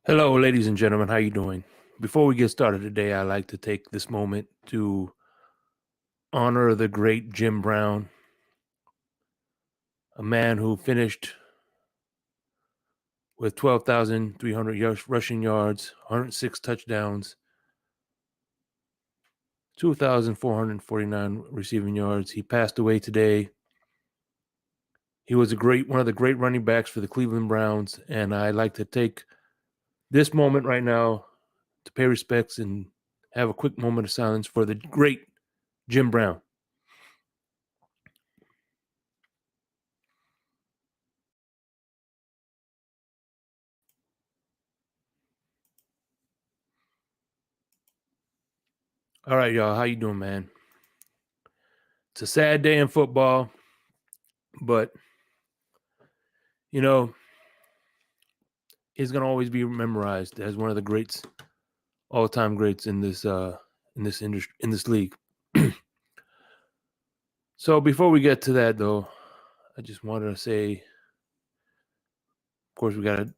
Hello, ladies and gentlemen. How you doing? Before we get started today, I'd like to take this moment to honor the great Jim Brown, a man who finished with 12,300 rushing yards, 106 touchdowns, 2,449 receiving yards. He passed away today. He was one of the great running backs for the Cleveland Browns, and I'd like to take this moment right now to pay respects and have a quick moment of silence for the great Jim Brown. All right, y'all. How you doing, man? It's a sad day in football, but you know, he's gonna always be memorized as one of the greats, all-time greats in this industry, in this league. So before we get to that, though, I just wanted to say, of course, we gotta.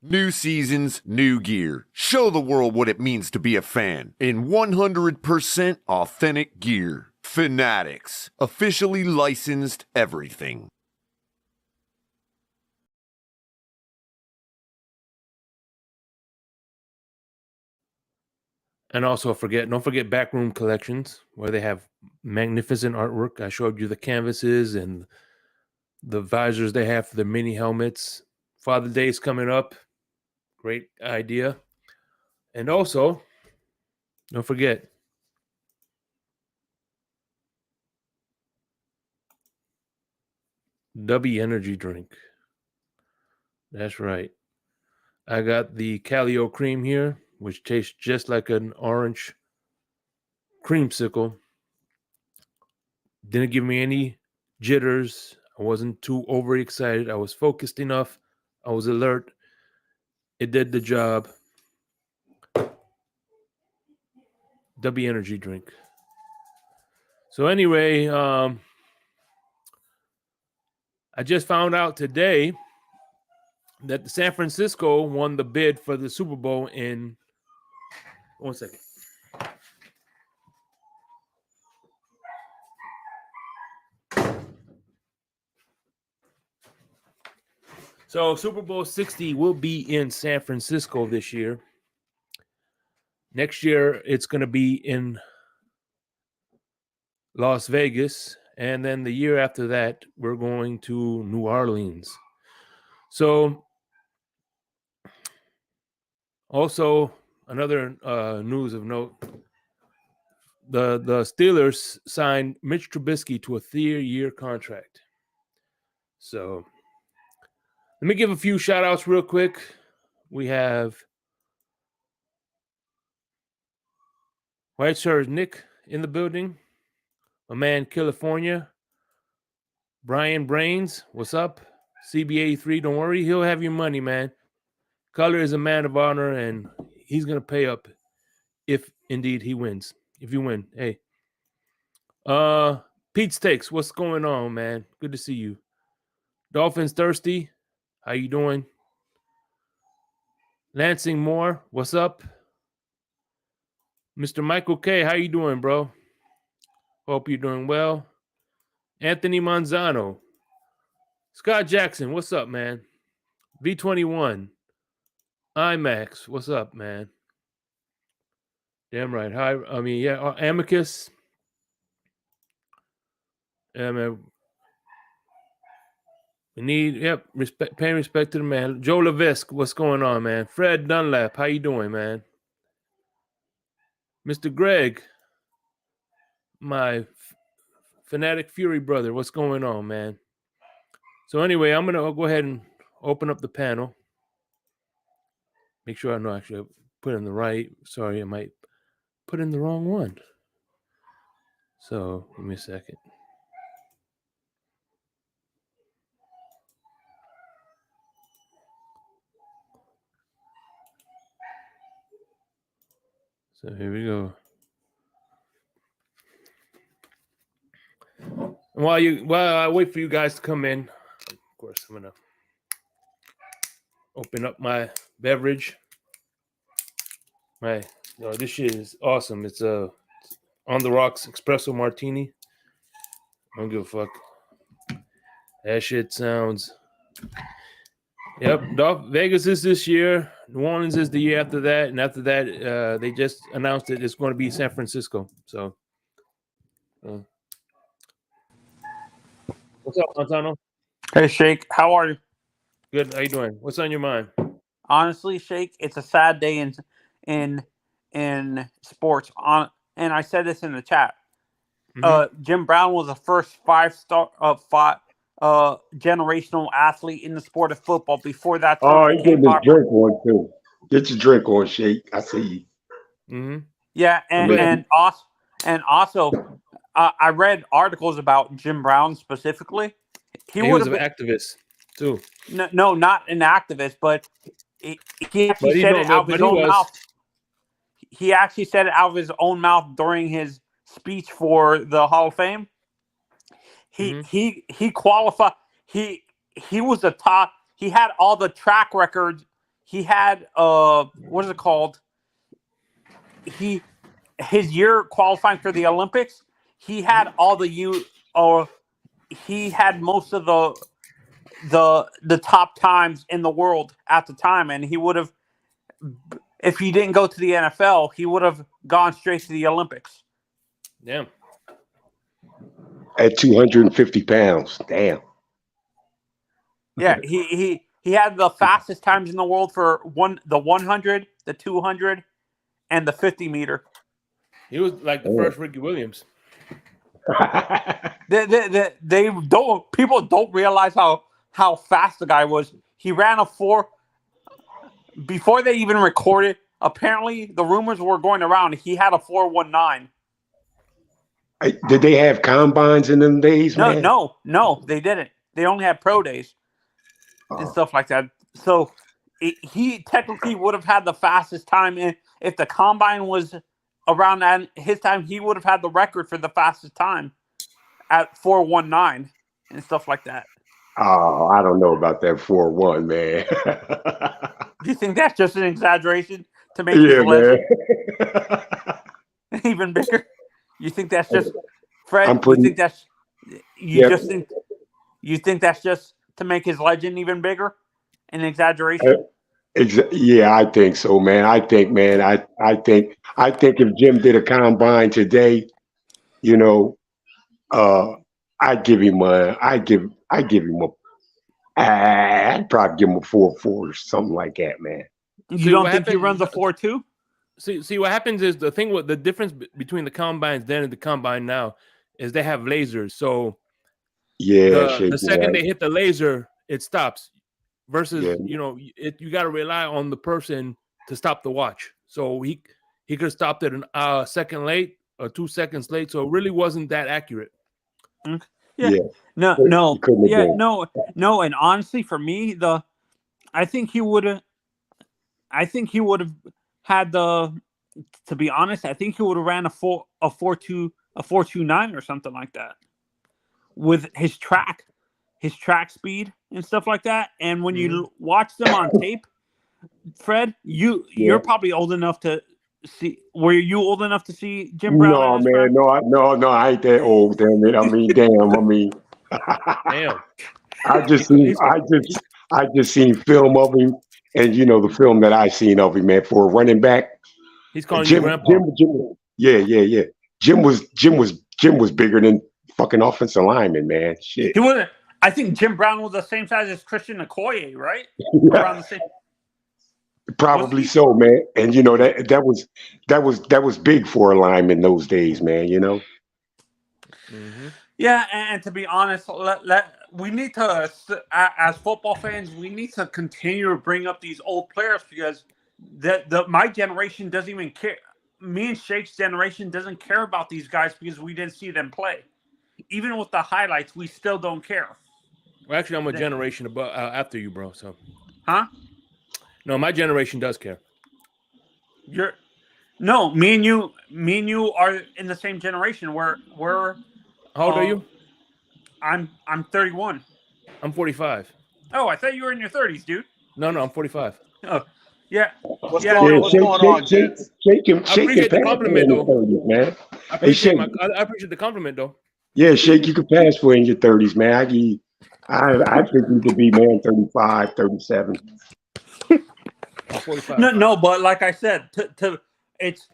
New seasons, new gear. Show the world what it means to be a fan in 100% authentic gear. Fanatics, officially licensed everything. And also don't forget Backroom Collections, where they have magnificent artwork. I showed you the canvases and the visors they have for the mini helmets. Father's Day is coming up. Great idea. And also, don't forget W Energy drink. That's right. I got the Calio cream here, which tastes just like an orange creamsicle. Didn't give me any jitters. I wasn't too overly excited. I was focused enough. I was alert. It did the job. W Energy drink. So anyway, I just found out today that San Francisco won the bid for the Super Bowl in 1 second. So Super Bowl 60 will be in San Francisco this year. Next year, it's going to be in Las Vegas. And then the year after that, we're going to New Orleans. So also another news of note, the Steelers signed Mitch Trubisky to a 3-year contract. So let me give a few shout outs real quick. We have White Shirt Nick in the building. My man California. Brian Brains, what's up? CB83, don't worry, he'll have your money, man. Color is a man of honor, and he's going to pay up if indeed he wins. If you win, hey. Pete Steaks, what's going on, man? Good to see you. Dolphins Thirsty, how you doing? Lansing Moore, what's up? Mr. Michael K, how you doing, bro? Hope you're doing well. Anthony Manzano. Scott Jackson, what's up, man? V21. IMAX, what's up, man? Damn right. Hi, Amicus. Yeah, man. We need, paying respect to the man. Joe Levisk, what's going on, man? Fred Dunlap, how you doing, man? Mr. Greg, my Fanatic Fury brother, what's going on, man? So anyway, I'm going to go ahead and open up the panel. Make sure I know actually I put in the right. Sorry, I might put in the wrong one. So give me a second. So here we go. And while I wait for you guys to come in, of course, I'm gonna open up my beverage. This shit is awesome. It's a On the Rocks espresso martini. I don't give a fuck. That shit sounds. Yep, Vegas is this year. New Orleans is the year after that, and after that, they just announced that it's going to be San Francisco. So, what's up, Montano? Hey, Shake. How are you? Good. How you doing? What's on your mind? Honestly, Shake, it's a sad day in sports. And I said this in the chat. Jim Brown was the first generational athlete in the sport of football. Before that, he getting his drink on too. Get your drink on, Shake. I see you. Yeah, and also, I read articles about Jim Brown specifically. He was an activist too. No, not an activist, but he actually said it out of his own mouth. He actually said it out of his own mouth during his speech for the Hall of Fame. He qualified. He was the top. He had all the track records. He had what is it called? His year qualifying for the Olympics. He had all he had most of the top times in the world at the time, and he would have, if he didn't go to the NFL, he would have gone straight to the Olympics. Damn. At 250 pounds. Damn. Yeah, he had the fastest times in the world for the 100, the 200, and the 50 meter. He was like the first Ricky Williams. People don't realize how fast the guy was. He ran a 4 before they even recorded. Apparently, the rumors were going around. He had a 4.19. Did they have combines in them days, man? No, they didn't. They only had pro days and stuff like that. So he technically would have had the fastest time. If the combine was around his time, he would have had the record for the fastest time at 4.19 and stuff like that. Oh, I don't know about that 4.1, man. Do you think that's just an exaggeration to make his legend even bigger? You think that's just Fred? You think that's just to make his legend even bigger? An exaggeration? Yeah, I think so, man. I think if Jim did a combine today, I'd give him I'd probably give him a 4.4 or something like that, man. You don't think he runs a 4.2? See, what happens is the difference between the combines then and the combine now is they have lasers. So the second they hit the laser, it stops. Versus, you got to rely on the person to stop the watch. So he could have stopped it a second late or 2 seconds late. So it really wasn't that accurate. No. And honestly, for me, I think he would have had to be honest, I think he would have ran a 4.29 or something like that with his track speed and stuff like that. And when you watch them on tape, Fred, you're probably old enough to see. Were you old enough to see Jim Brown? No, man. No, I ain't that old. Damn it. Damn. I just seen film of him, and the film that I seen of him, man, for a running back. He's calling you grandpa. Yeah. Jim was bigger than fucking offensive lineman, man. Shit. He wasn't. I think Jim Brown was the same size as Christian Okoye, right? Around the same. Probably so, man. And that was big for a lineman those days, man. Yeah, and to be honest, we need to, as football fans, we need to continue to bring up these old players because my generation doesn't even care. Me and Shake's generation doesn't care about these guys because we didn't see them play. Even with the highlights, we still don't care. Well, actually, I'm a generation above after you, bro. So, huh? No, my generation does care. Me and you are in the same generation. We're How old are you? I'm 31. I'm 45. Oh, I thought you were in your 30s, dude. No, I'm 45. Oh, yeah. What's going on, gents? Shake him, I appreciate the compliment, though. 30s, man. I appreciate the compliment, though. Yeah, Shake, you can pass for in your 30s, man. I think you could be, man, 35, 37. I'm 45. No, but like I said, it's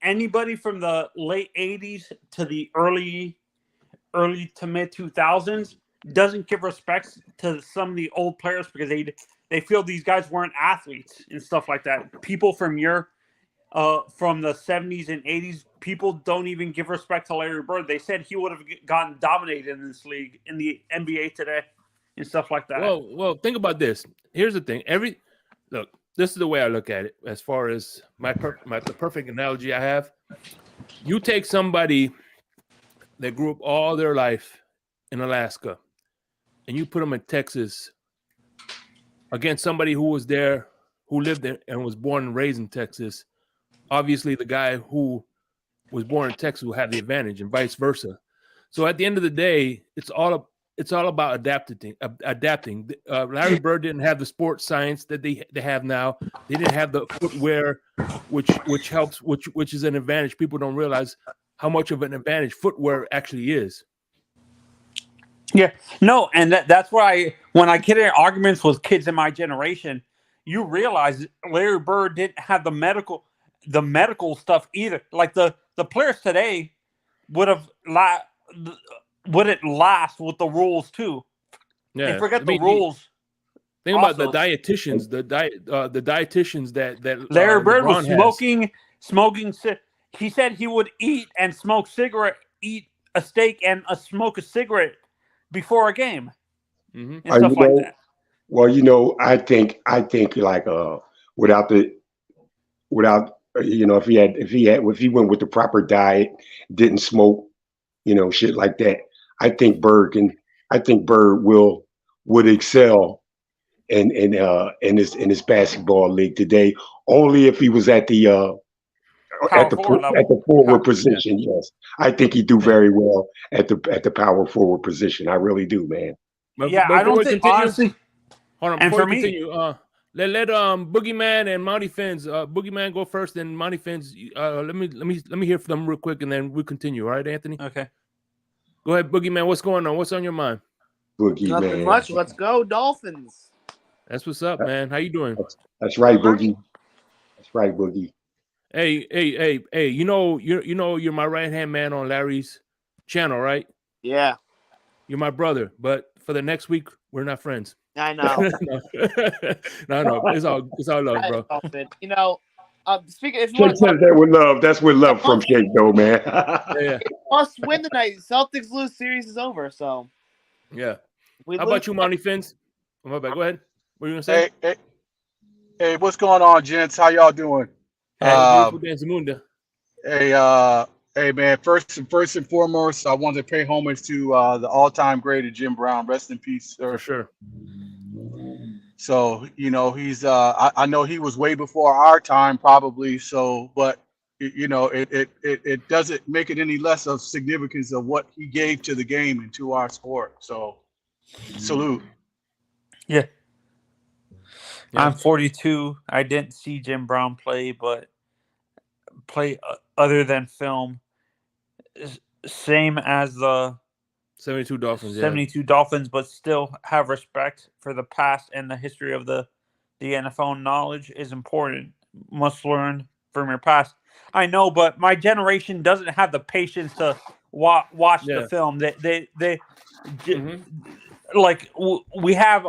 anybody from the late 80s to the early to mid 2000s doesn't give respect to some of the old players because they feel these guys weren't athletes and stuff like that. People from from the 70s and 80s, people don't even give respect to Larry Bird. They said he would have gotten dominated in this league in the NBA today and stuff like that. Well, think about this. Here's the thing. Look, this is the way I look at it. As far as the perfect analogy I have, you take somebody that grew up all their life in Alaska, and you put them in Texas against somebody who was there, who lived there and was born and raised in Texas. Obviously, the guy who was born in Texas will have the advantage, and vice versa. So at the end of the day, it's all about adapting. Larry Bird didn't have the sports science that they have now. They didn't have the footwear, which helps, which is an advantage. People don't realize how much of an advantage footwear actually is. Yeah, no, and that's why when I get in arguments with kids in my generation, you realize Larry Bird didn't have the medical stuff either. Like the players today wouldn't last with the rules too. Yeah, they forget the rules. Think about the dietitians, the dietitians that Larry Bird was smoking. He said he would eat a steak and smoke a cigarette before a game and stuff like that. Well, I think like without if he went with the proper diet, didn't smoke, shit like that, I think Bird would excel in his basketball league today, only if he was at the forward position. Yeah. Yes, I think he'd do very well at the power forward position. I really do, man. I don't think honestly. Hold on, before we continue, let Boogeyman and Monty Fins. Boogeyman go first, then Monty Fins. Let me hear from them real quick, and then we'll continue. All right, Anthony. Okay. Go ahead, Boogeyman. What's going on? What's on your mind? Nothing much. Let's go, Dolphins. That's what's up, man. How you doing? That's right, Boogie. That's right, Boogie. Hey. You're my right-hand man on Larry's channel, right? Yeah. You're my brother, but for the next week, we're not friends. I know. No. It's all love, bro. Speaking, if you want that with love, that's with love from Shake, though, man. Yeah. Must win tonight. Celtics lose, series is over. So. Yeah. How about you, Monty Fins? Oh, my bad. Go ahead. What are you gonna say? Hey, what's going on, gents? How y'all doing? Hey, man. First and foremost, I want to pay homage to the all-time great of Jim Brown. Rest in peace, sir. For sure. So he's I know he was way before our time, probably. So, but it doesn't make it any less of significance of what he gave to the game and to our sport. So, salute. Yeah. I'm 42. I didn't see Jim Brown play, but other than film, same as the 72 Dolphins. 72 Dolphins, but still have respect for the past and the history of the NFL. Knowledge is important. Must learn from your past. I know, but my generation doesn't have the patience to watch the film. We have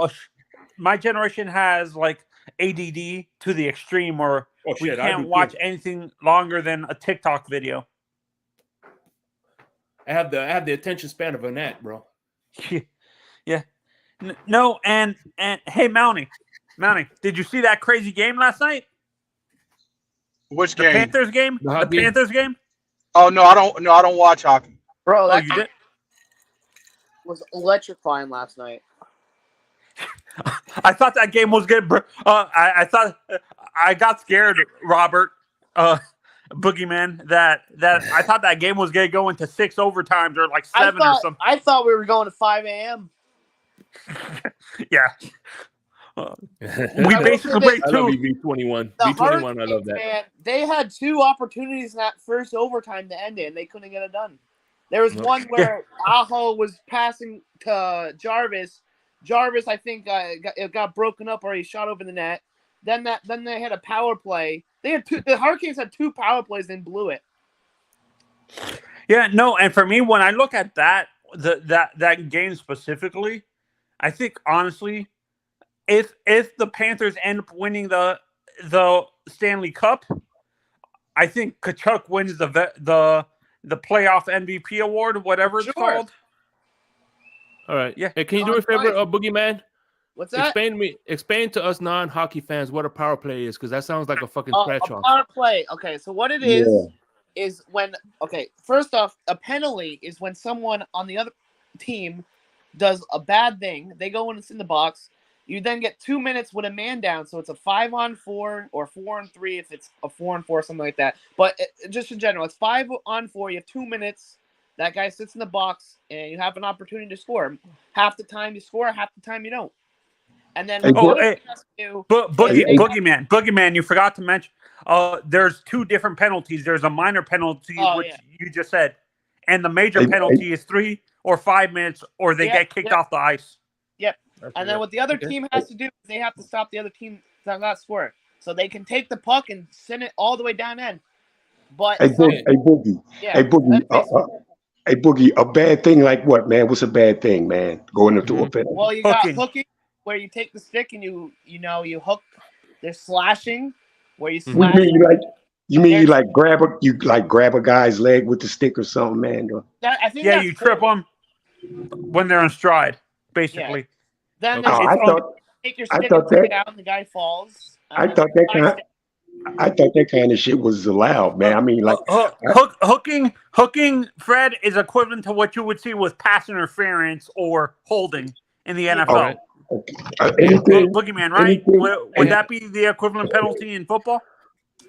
my generation has like ADD to the extreme, or we can't watch anything longer than a TikTok video. I have the attention span of a gnat, bro. Yeah. No, and hey, Mountie, did you see that crazy game last night? Which the game? Panthers game? The Panthers game? Oh no, I don't watch hockey. Bro, that you did? Was electrifying last night. I thought that game was good, bro. I thought I got scared, Robert, Boogeyman, that I thought that game was going to go into 6 overtimes or like 7 or something. I thought we were going to 5 a.m. Yeah. We basically played I love two. you, V21. The V21, I love that. Man, they had 2 opportunities in that first overtime to end it, and they couldn't get it done. There was one where Aho was passing to Jarvis. Jarvis, I think, it got broken up or he shot over the net. Then they had a power play. The Hurricanes had 2 power plays and blew it. Yeah, no, and for me, when I look at that game specifically, I think honestly, if the Panthers end up winning the Stanley Cup, I think Tkachuk wins the playoff MVP award, whatever it's called. All right. Yeah. Hey, can you do me a favor, Boogeyman? What's that? Explain to us non-hockey fans what a power play is, because that sounds like a fucking scratch off. Power play. Okay, so what it is when first off, a penalty is when someone on the other team does a bad thing. They go and it's in the box. You then get 2 minutes with a man down, so it's a 5-on-4 or 4-on-3 if it's a 4-on-4, something like that. But just in general, it's 5-on-4. You have 2 minutes. That guy sits in the box, and you have an opportunity to score. Half the time you score, half the time you don't. And then Boogeyman, you forgot to mention. There's 2 different penalties. There's a minor penalty, which you just said, and the major penalty is 3 or 5 minutes, or they get kicked off the ice. Yep. And then what the other team has to do is they have to stop the other team from not scoring. So they can take the puck and send it all the way down end. But Boogie. Hey, Boogie, a bad thing like what, man? What's a bad thing, man? Going into a penalty. Well, you got hooking, where you take the stick and you hook. There's slashing, where you slash. You mean you grab a guy's leg with the stick or something, man? I think you trip them when they're in stride, basically. Yeah. Then take your stick and take it out, and the guy falls. I thought that kind of shit was allowed, man. I mean, hooking, Fred, is equivalent to what you would see with pass interference or holding in the NFL. Boogeyman, right? Would that be the equivalent penalty in football?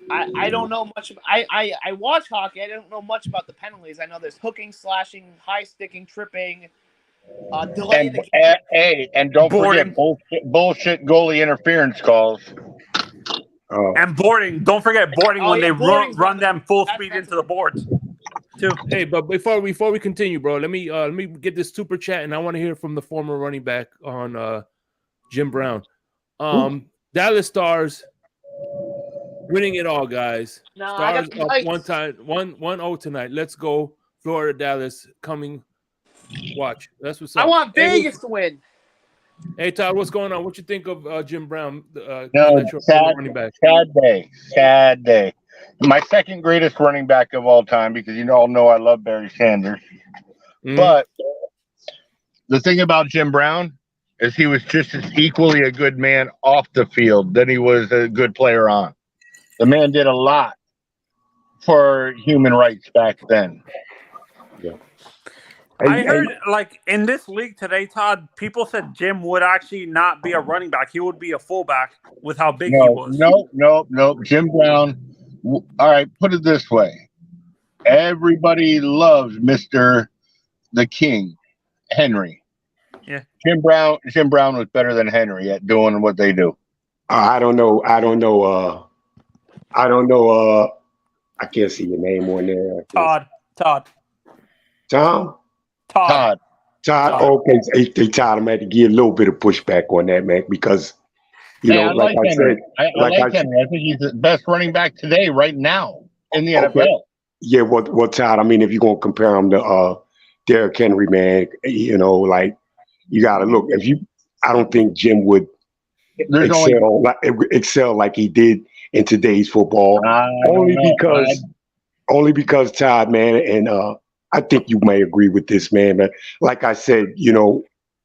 I don't know much. I watch hockey. I don't know much about the penalties. I know there's hooking, slashing, high sticking, tripping, delay. And don't forget bullshit goalie interference calls. And boarding. Don't forget boarding when they run them full speed into the boards. Too. Hey, but before we continue, bro, let me get this super chat, and I want to hear from the former running back on Jim Brown. Dallas Stars winning it all, guys. Stars up 1-0 tonight. Let's go, Florida, Dallas coming. Watch. That's what's up. I want Vegas to win. Hey, Todd, what's going on? What you think of Jim Brown? Sad day. My second greatest running back of all time, because you all know I love Barry Sanders. But the thing about Jim Brown is he was just as equally a good man off the field than he was a good player on. The man did a lot for human rights back then. Yeah. I heard, in this league today, Todd, people said Jim would actually not be a running back. He would be a fullback with how big he was. No. Jim Brown. All right, put it this way. Everybody loves Mr. the King, Henry. Yeah. Jim Brown was better than Henry at doing what they do. I don't know. I can't see your name on there. Todd. Tom? Todd. Okay. Hey, Todd, I'm going to give a little bit of pushback on that, man, because, I like Henry. I think he's the best running back today, right now, in the NFL. Yeah, well, Todd, I mean, if you're going to compare him to Derrick Henry, man, you got to look. I don't think Jim would excel like he did in today's football. Only because Todd, man, and I think you may agree with this, man. But like I said, a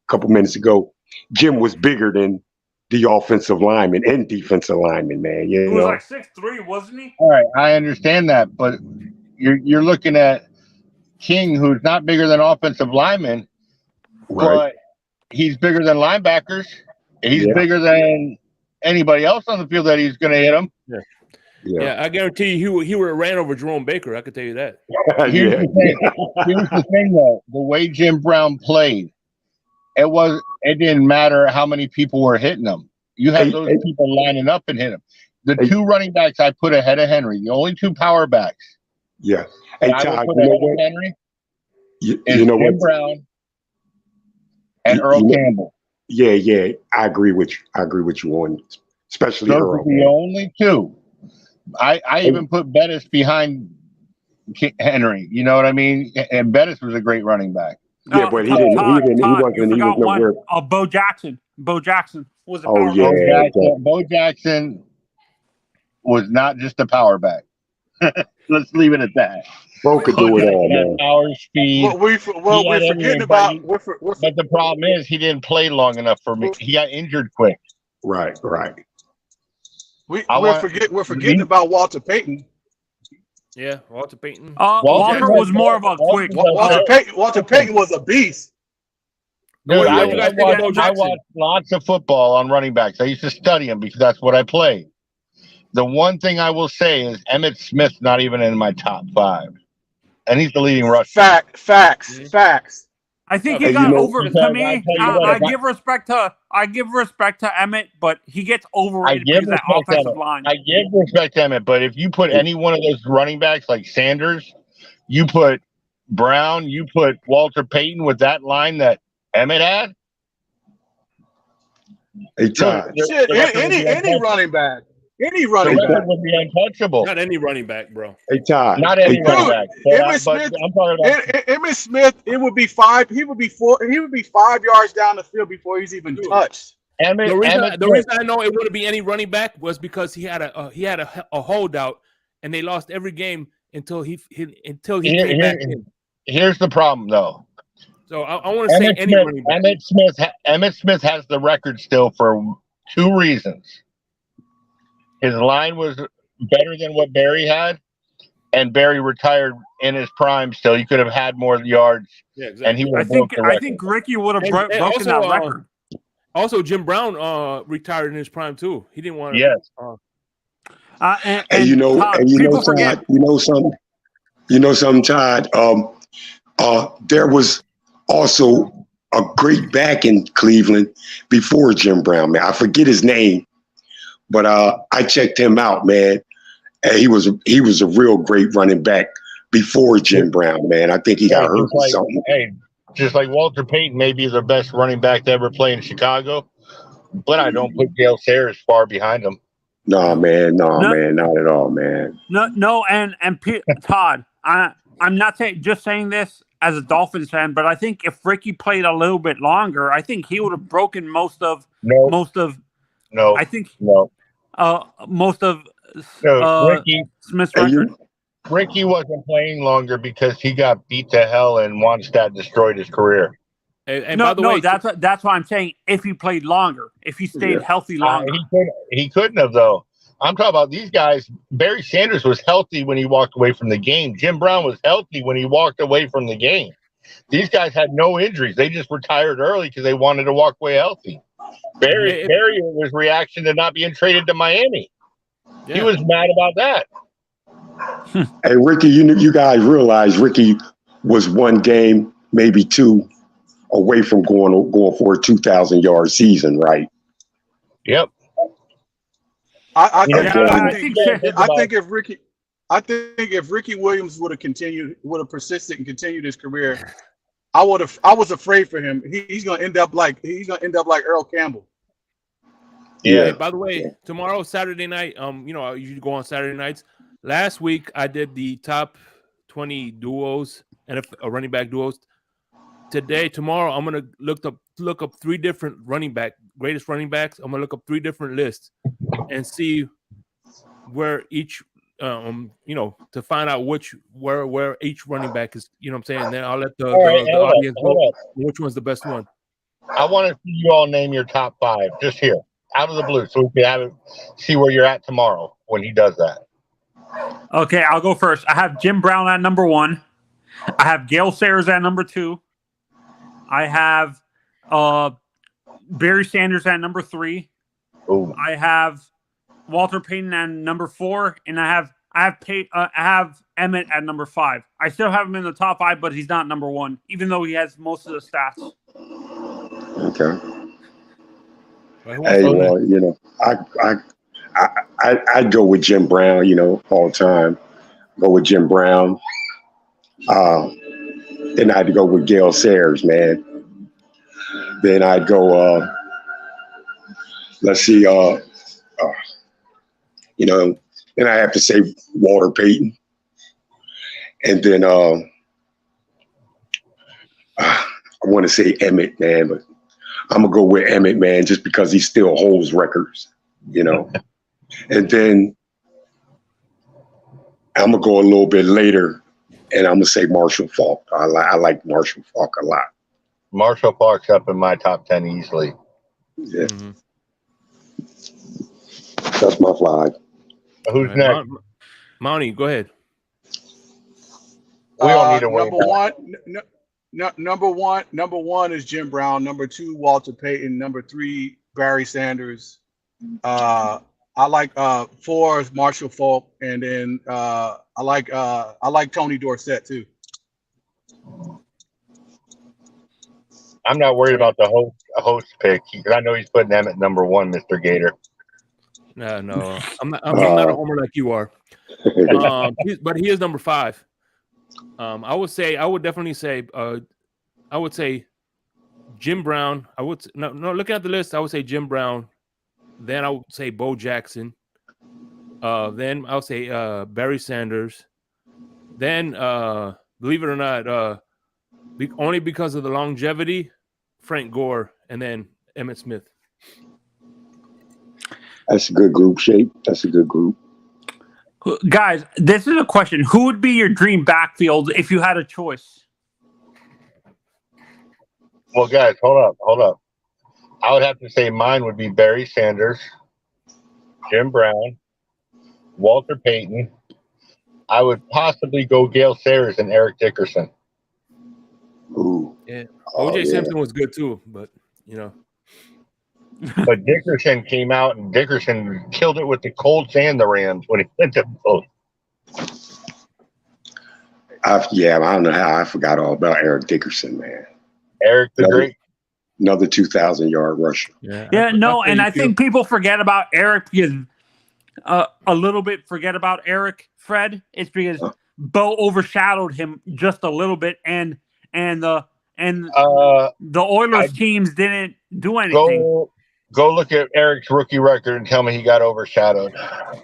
couple minutes ago, Jim was bigger than the offensive lineman and defensive lineman, man. He was like 6'3", wasn't he? All right, I understand that, but you're looking at King, who's not bigger than offensive linemen, but he's bigger than linebackers. He's bigger than anybody else on the field that he's going to hit him. Yeah, I guarantee you he would have ran over Jerome Baker. I could tell you that. Here's the thing, though. The way Jim Brown played, it didn't matter how many people were hitting him. You have those people lining up and hit him. The two running backs I put ahead of Henry, the only two power backs. Yeah. Hey, I Todd, would put you know ahead of what? Henry You is know Jim what? Brown and Earl Campbell. Yeah. I agree with you on, especially Those Earl. are the only two. I even put Bettis behind Henry. You know what I mean? And Bettis was a great running back. Yeah, but he wasn't nowhere. Bo Jackson. Bo Jackson was a power back. Bo Jackson was not just a power back. Let's leave it at that. Bo could do it all, man. Power, speed. We're forgetting about. But the problem is he didn't play long enough for me. He got injured quick. Right. We're forgetting about Walter Payton. Yeah, Walter Payton. Walter was more of a quick. Walter Payton was a beast. Dude, I watched lots of football on running backs. I used to study them because that's what I played. The one thing I will say is Emmitt Smith's not even in my top 5, and he's the leading rusher. Facts. I think he got over. To me, I give respect to Emmitt, but he gets overrated because of that offensive line. I give respect to Emmitt, but if you put any one of those running backs like Sanders, you put Brown, you put Walter Payton with that line that Emmitt had. Hey, Todd. Any running back. Any running back would be untouchable. Not any running back, bro. Hey, Todd. Not any running back. Emmitt Smith, it would be 5. He would be 5 yards down the field before he's even touched. The reason I know it wouldn't be any running back was because he had a holdout, and they lost every game until he came back in. Here's the problem, though. So I want to say any running back. Emmitt Smith has the record still for 2 reasons. His line was better than what Barry had, and Barry retired in his prime still. He could have had more yards, and he would have broke the record. I think Ricky would have broken that record. Also, Jim Brown retired in his prime too. He didn't want to. Yes. And you know, Todd, you know something, Todd. There was also a great back in Cleveland before Jim Brown, man. I forget his name, but I checked him out, man. And he was a real great running back before Jim Brown, man. I think he got hurt or something. Hey, just like Walter Payton may be the best running back to ever play in Chicago, but I don't put Gale Sayers far behind him. Man, not at all, man. No, and Todd, I'm not saying this as a Dolphins fan, but I think if Ricky played a little bit longer, I think he would have broken most of Ricky Smith's record. Ricky wasn't playing longer because he got beat to hell and Wannstedt destroyed his career. And by the way, that's why I'm saying if he played longer, if he stayed healthy longer. He couldn't have, though. I'm talking about these guys. Barry Sanders was healthy when he walked away from the game. Jim Brown was healthy when he walked away from the game. These guys had no injuries. They just retired early because they wanted to walk away healthy. Barry was reaction to not being traded to Miami. Yeah. He was mad about that. Hey, Ricky, you guys realize Ricky was 1 game, maybe 2, away from going for a 2,000-yard season, right? Yep. I think if Ricky Williams would have persisted and continued his career, I was afraid for him. He's gonna end up like Earl Campbell. Yeah. By the way, tomorrow, Saturday night, I usually go on Saturday nights. Last week I did the top 20 duos and running back duos. Tomorrow, I'm gonna look up 3 different greatest running backs. I'm gonna look up 3 different lists and see where each, to find out where each running back is. You know what I'm saying? And then I'll let the audience know which one's the best one. I want to see you all name your top 5 just here, out of the blue, so we can see where you're at tomorrow when he does that. Okay, I'll go first. I have Jim Brown at number 1. I have Gale Sayers at number 2. I have Barry Sanders at number 3. Ooh. I have Walter Payton at number 4, and I have Emmitt at number 5. I still have him in the top 5, but he's not number 1, even though he has most of the stats. Okay. Hey, well, you know, I'd go with Jim Brown, you know, all the time. Go with Jim Brown. Then I'd go with Gale Sayers, man. Then I'd go, let's see, you know, then I have to say Walter Payton. And then I want to say Emmett, man, but I'm going to go with Emmett, man, just because he still holds records, you know. And then I'm going to go a little bit later, and I'm going to say Marshall Faulk. I like Marshall Faulk a lot. Marshall Faulk's up in my top 10 easily. Yeah. Mm-hmm. That's my flag. Who's next? Monty, go ahead. We don't need to wait. Number one is Jim Brown. Number 2, Walter Payton. Number 3, Barry Sanders. I like 4 is Marshall Faulk, and then I like Tony Dorsett too. I'm not worried about the host pick because I know he's putting them at number 1, Mr. Gator. No, I'm not a homer like you are. But he is number 5. I would definitely say I would say Jim Brown. Looking at the list, I would say Jim Brown. Then I would say Bo Jackson. Then I'll say Barry Sanders. Then believe it or not, only because of the longevity, Frank Gore, and then Emmitt Smith. That's a good group shape. That's a good group. Guys, this is a question. Who would be your dream backfield if you had a choice? Well, guys, hold up. I would have to say mine would be Barry Sanders, Jim Brown, Walter Payton. I would possibly go Gale Sayers and Eric Dickerson. Ooh. Yeah. O.J. Simpson was good too, but you know. But Dickerson came out and Dickerson killed it with the Colts and the Rams when he went to both. I don't know how I forgot all about Eric Dickerson, man. Eric the Great. Another 2,000-yard rusher. Yeah, no, and I think people forget about Eric because a little bit forget about Eric, Fred. It's because Bo overshadowed him just a little bit, and the Oilers teams didn't do anything. Go look at Eric's rookie record and tell me he got overshadowed.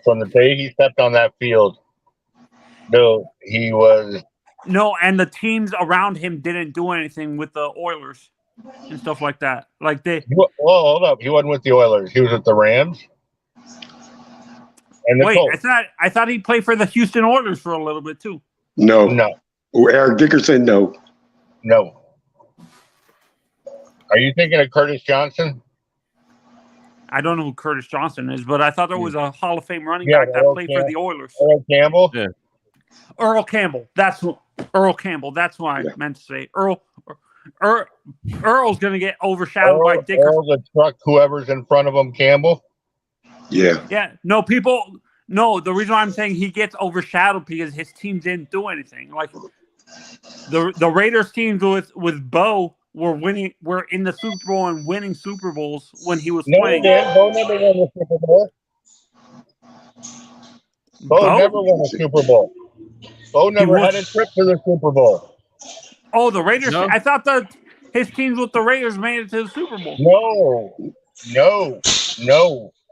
From the day he stepped on that field, no, he was... No, and the teams around him didn't do anything with the Oilers and stuff like that. Like they... Well, hold up. He wasn't with the Oilers. He was with the Rams. And the Colts. I thought he played for the Houston Oilers for a little bit too. No. Eric Dickerson, no. Are you thinking of Curtis Johnson? I don't know who Curtis Johnson is, but I thought there was a Hall of Fame running back that played for the Oilers. Earl Campbell? Yeah. Earl Campbell. That's what I meant to say. Earl's going to get overshadowed by Dickerson. Earl the truck, whoever's in front of him, Campbell? Yeah. Yeah. No, the reason why I'm saying he gets overshadowed because his team didn't do anything. Like the Raiders teams with Bo were in the Super Bowl and winning Super Bowls when he was playing. Bo never won the Super Bowl. Bo never won a Super Bowl. Bo never had a trip to the Super Bowl. Oh, the Raiders. No. I thought his teams with the Raiders made it to the Super Bowl. No.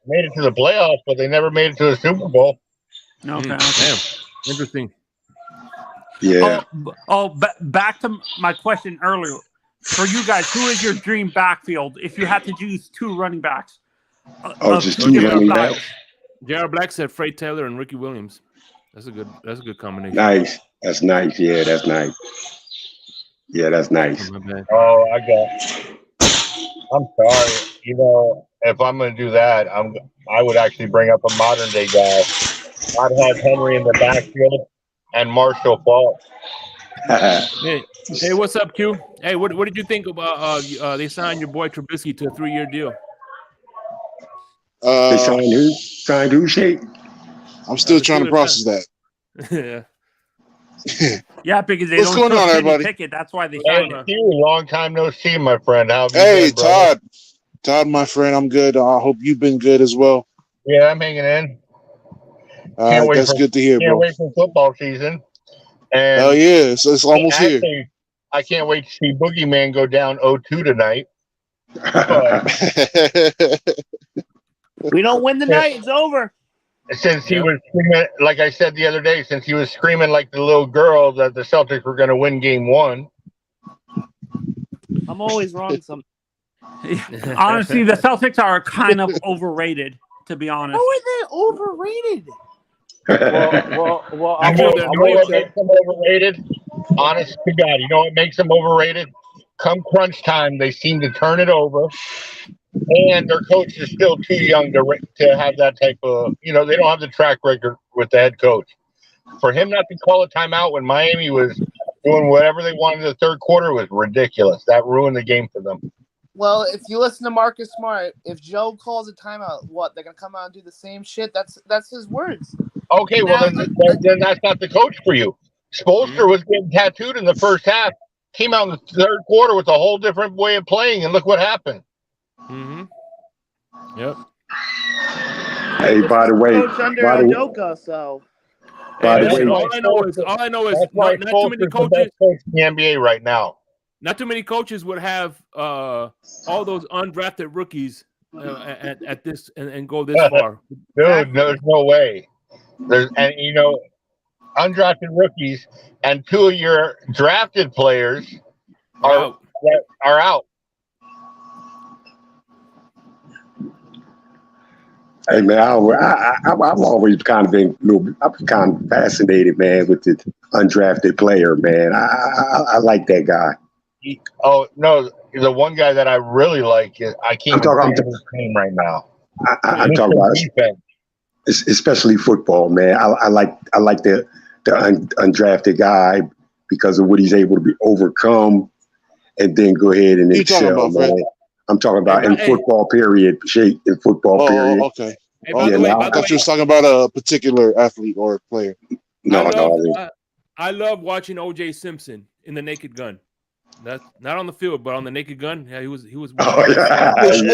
Made it to the playoffs, but they never made it to the Super Bowl. Okay. Damn. Interesting. Yeah. Back to my question earlier. For you guys, who is your dream backfield if you had to choose 2 running backs? Just 2 running backs. J.R. Black said Fred Taylor and Ricky Williams. That's a good combination. Nice. That's nice. Yeah, that's nice. Oh, I'm sorry. You know, if I'm going to do that, I would actually bring up a modern day guy. I'd have Henry in the backfield and Marshall Faulk. Hey, what's up, Q? Hey, what did you think about they signed your boy Trubisky to a 3-year deal? They signed who? Signed who, Shake? I'm still trying to process that. Yeah, because they What's don't going on, everybody? Pickett. That's why they signed him. Long time no see, my friend. Hey, Todd. Todd, my friend, I'm good. I hope you've been good as well. Yeah, I'm hanging in. Can't wait that's good to hear, can't bro. wait for football season. And oh yeah, it's almost here. I can't wait to see Boogeyman go down 0-2 tonight. But we don't win the night, it's over. Since he was screaming, like I said the other day, since he was screaming like the little girl that the Celtics were going to win Game 1. I'm always wrong. Honestly, the Celtics are kind of overrated, to be honest. How are they overrated? Well, I'm what makes them overrated. Honest to God, you know what makes them overrated? Come crunch time, they seem to turn it over, and their coach is still too young to have that type of. They don't have the track record with the head coach. For him not to call a timeout when Miami was doing whatever they wanted in the third quarter was ridiculous. That ruined the game for them. Well, if you listen to Marcus Smart, if Joe calls a timeout, what, they're gonna come out and do the same shit? That's his words. Okay, well then that's not the coach for you. Spoelstra was getting tattooed in the first half, came out in the third quarter with a whole different way of playing, and look what happened. Mm-hmm. Yep. Hey, by the way, all I know is not too many coaches. The best coach in the NBA right now. Not too many coaches would have all those undrafted rookies at this and go this far. Dude, there's no way. Undrafted rookies and 2 of your drafted players are out. Hey man, I've always kind of been I'm kind of fascinated, man, with the undrafted player, man. I like that guy. Oh no, the one guy that I really like is I can't think of his name right now. I'm talking about especially football, man. I like the undrafted guy because of what he's able to overcome and then go ahead and excel, man. I'm talking about in football period, in football period. Okay. Hey, I thought you were talking about a particular athlete or player. I love watching O.J. Simpson in the Naked Gun. That's not on the field, but on the Naked Gun. Yeah, he was. Hey,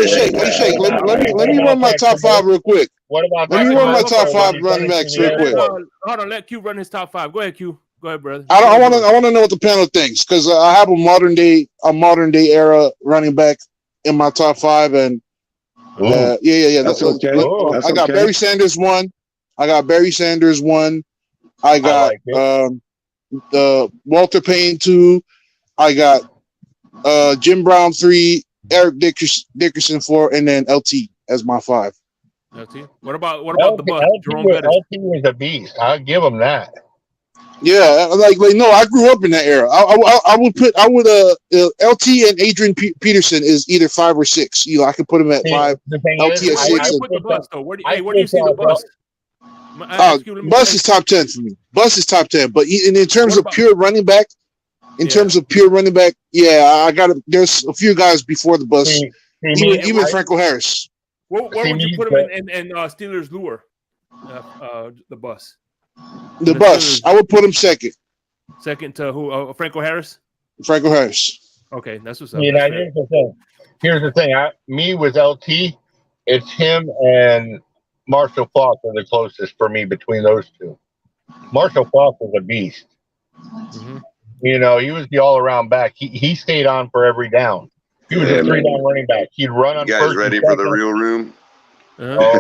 Shake. Let me run my top 5 real quick. What about? Let me run my top 5 running backs real quick. Hold on, let Q run his top 5. Go ahead, Q. Go ahead, brother. I want to know what the panel thinks because I have a modern day era running back in my top 5, and that's okay. I got Barry Sanders 1. I got Barry Sanders 1. I got Walter Payne 2. I got Jim Brown 3, Eric Dickerson 4, and then LT as my 5. LT. What about the bus? LT was a beast. I'll give him that. Yeah, no, I grew up in that era. I would LT and Adrian Peterson is either 5 or 6. I could put him at 5. LT at 6. Where do you put the bus though? Where do you see the bus? Bus is top 10 for me. Bus is top 10, but in terms of pure running back, I got it. There's a few guys before the bus. Even Franco Harris. Where would you put him in Steelers lure? The bus. The bus. I would put him second. Second to who? Franco Harris. Franco Harris. Okay, that's what's up. Here's the thing. Me with LT, it's him and Marshall Faulk are the closest for me between those two. Marshall Faulk was a beast. Mm-hmm. He was the all-around back. He stayed on for every down. He was a 3-down running back. He'd run on. You guys ready for the real room? Oh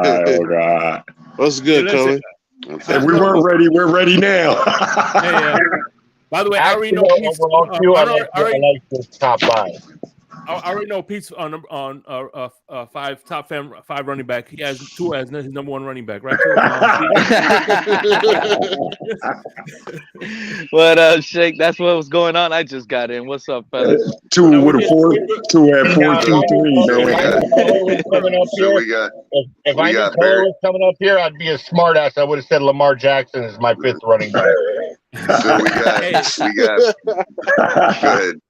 God! What's good, Colin? If we weren't ready, we're ready now. By the way, I already know I like this top 5. I already know Pete's on top 5 running back. He has Tua as his number 1 running back, right? What up, Shake? That's what was going on. I just got in. What's up, fellas? Tua with a 4, at 4-2-3. If I knew Color was coming up here, I'd be a smart ass. I would have said Lamar Jackson is my 5th running back. So we got.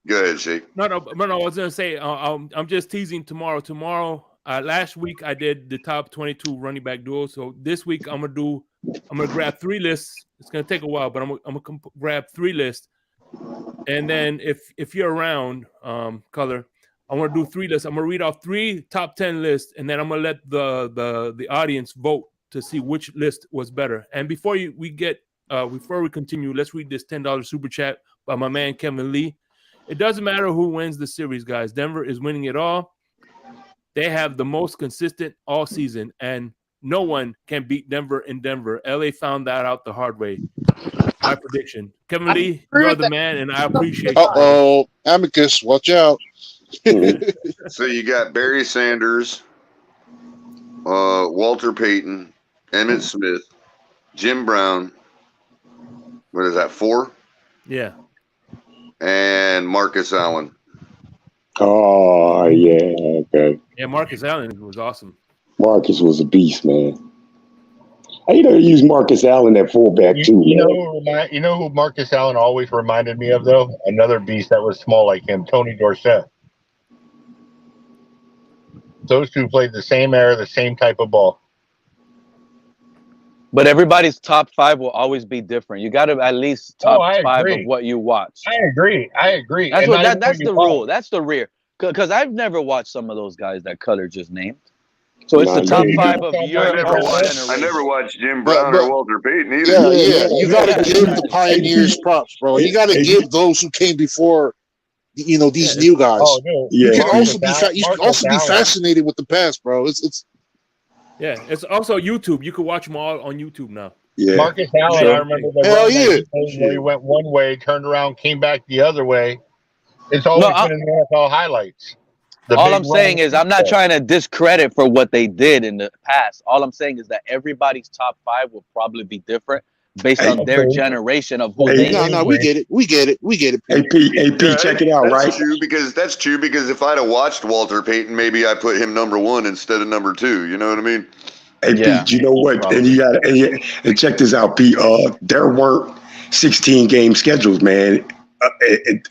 Go ahead, Shake. No. I was gonna say I'm just teasing tomorrow. Last week I did the top 22 running back duo. So this week I'm gonna grab 3 lists. It's gonna take a while, but I'm gonna grab 3 lists. And then if you're around, Color, I want to do 3 lists. I'm gonna read off 3 top 10 lists, and then I'm gonna let the audience vote to see which list was better. And before we continue, let's read this $10 super chat by my man Kevin Lee. It doesn't matter who wins the series, guys. Denver is winning it all. They have the most consistent all season, and no one can beat Denver in Denver. LA found that out the hard way. My prediction. Kevin Lee, you're the man, and I appreciate you. Uh-oh. Amicus, watch out. So you got Barry Sanders, Walter Payton, Emmitt Smith, Jim Brown. What is that, 4? Yeah. And Marcus Allen. Oh, yeah. Okay. Yeah, Marcus Allen was awesome. Marcus was a beast, man. I use Marcus Allen at fullback, too. You know who Marcus Allen always reminded me of, though? Another beast that was small like him, Tony Dorsett. Those two played the same era, the same type of ball. But everybody's top 5 will always be different. You got to at least top 5 of what you watch. I agree. That's the rule. That's the rear. Because I've never watched some of those guys that Color just named. So it's the top 5 of your generation. I never watched Jim Brown or Walter Payton either. Yeah. You got to give the pioneers props, bro. You got to give those who came before, these new guys. Oh, no. You can also be fascinated with the past, bro. Yeah, it's also YouTube. You can watch them all on YouTube now. Yeah. Marcus Allen, I remember he went one way, turned around, came back the other way. It's always been in the NFL highlights. All I'm saying is I'm not trying to discredit for what they did in the past. All I'm saying is that everybody's top 5 will probably be different based on their generation of who they No, we get it. Hey, Pete, check it out, right? That's true because if I'd have watched Walter Payton, maybe I put him number 1 instead of number 2. You know what I mean? Hey, Pete, you know what? Probably. And check this out, Pete. There weren't 16 game schedules, man.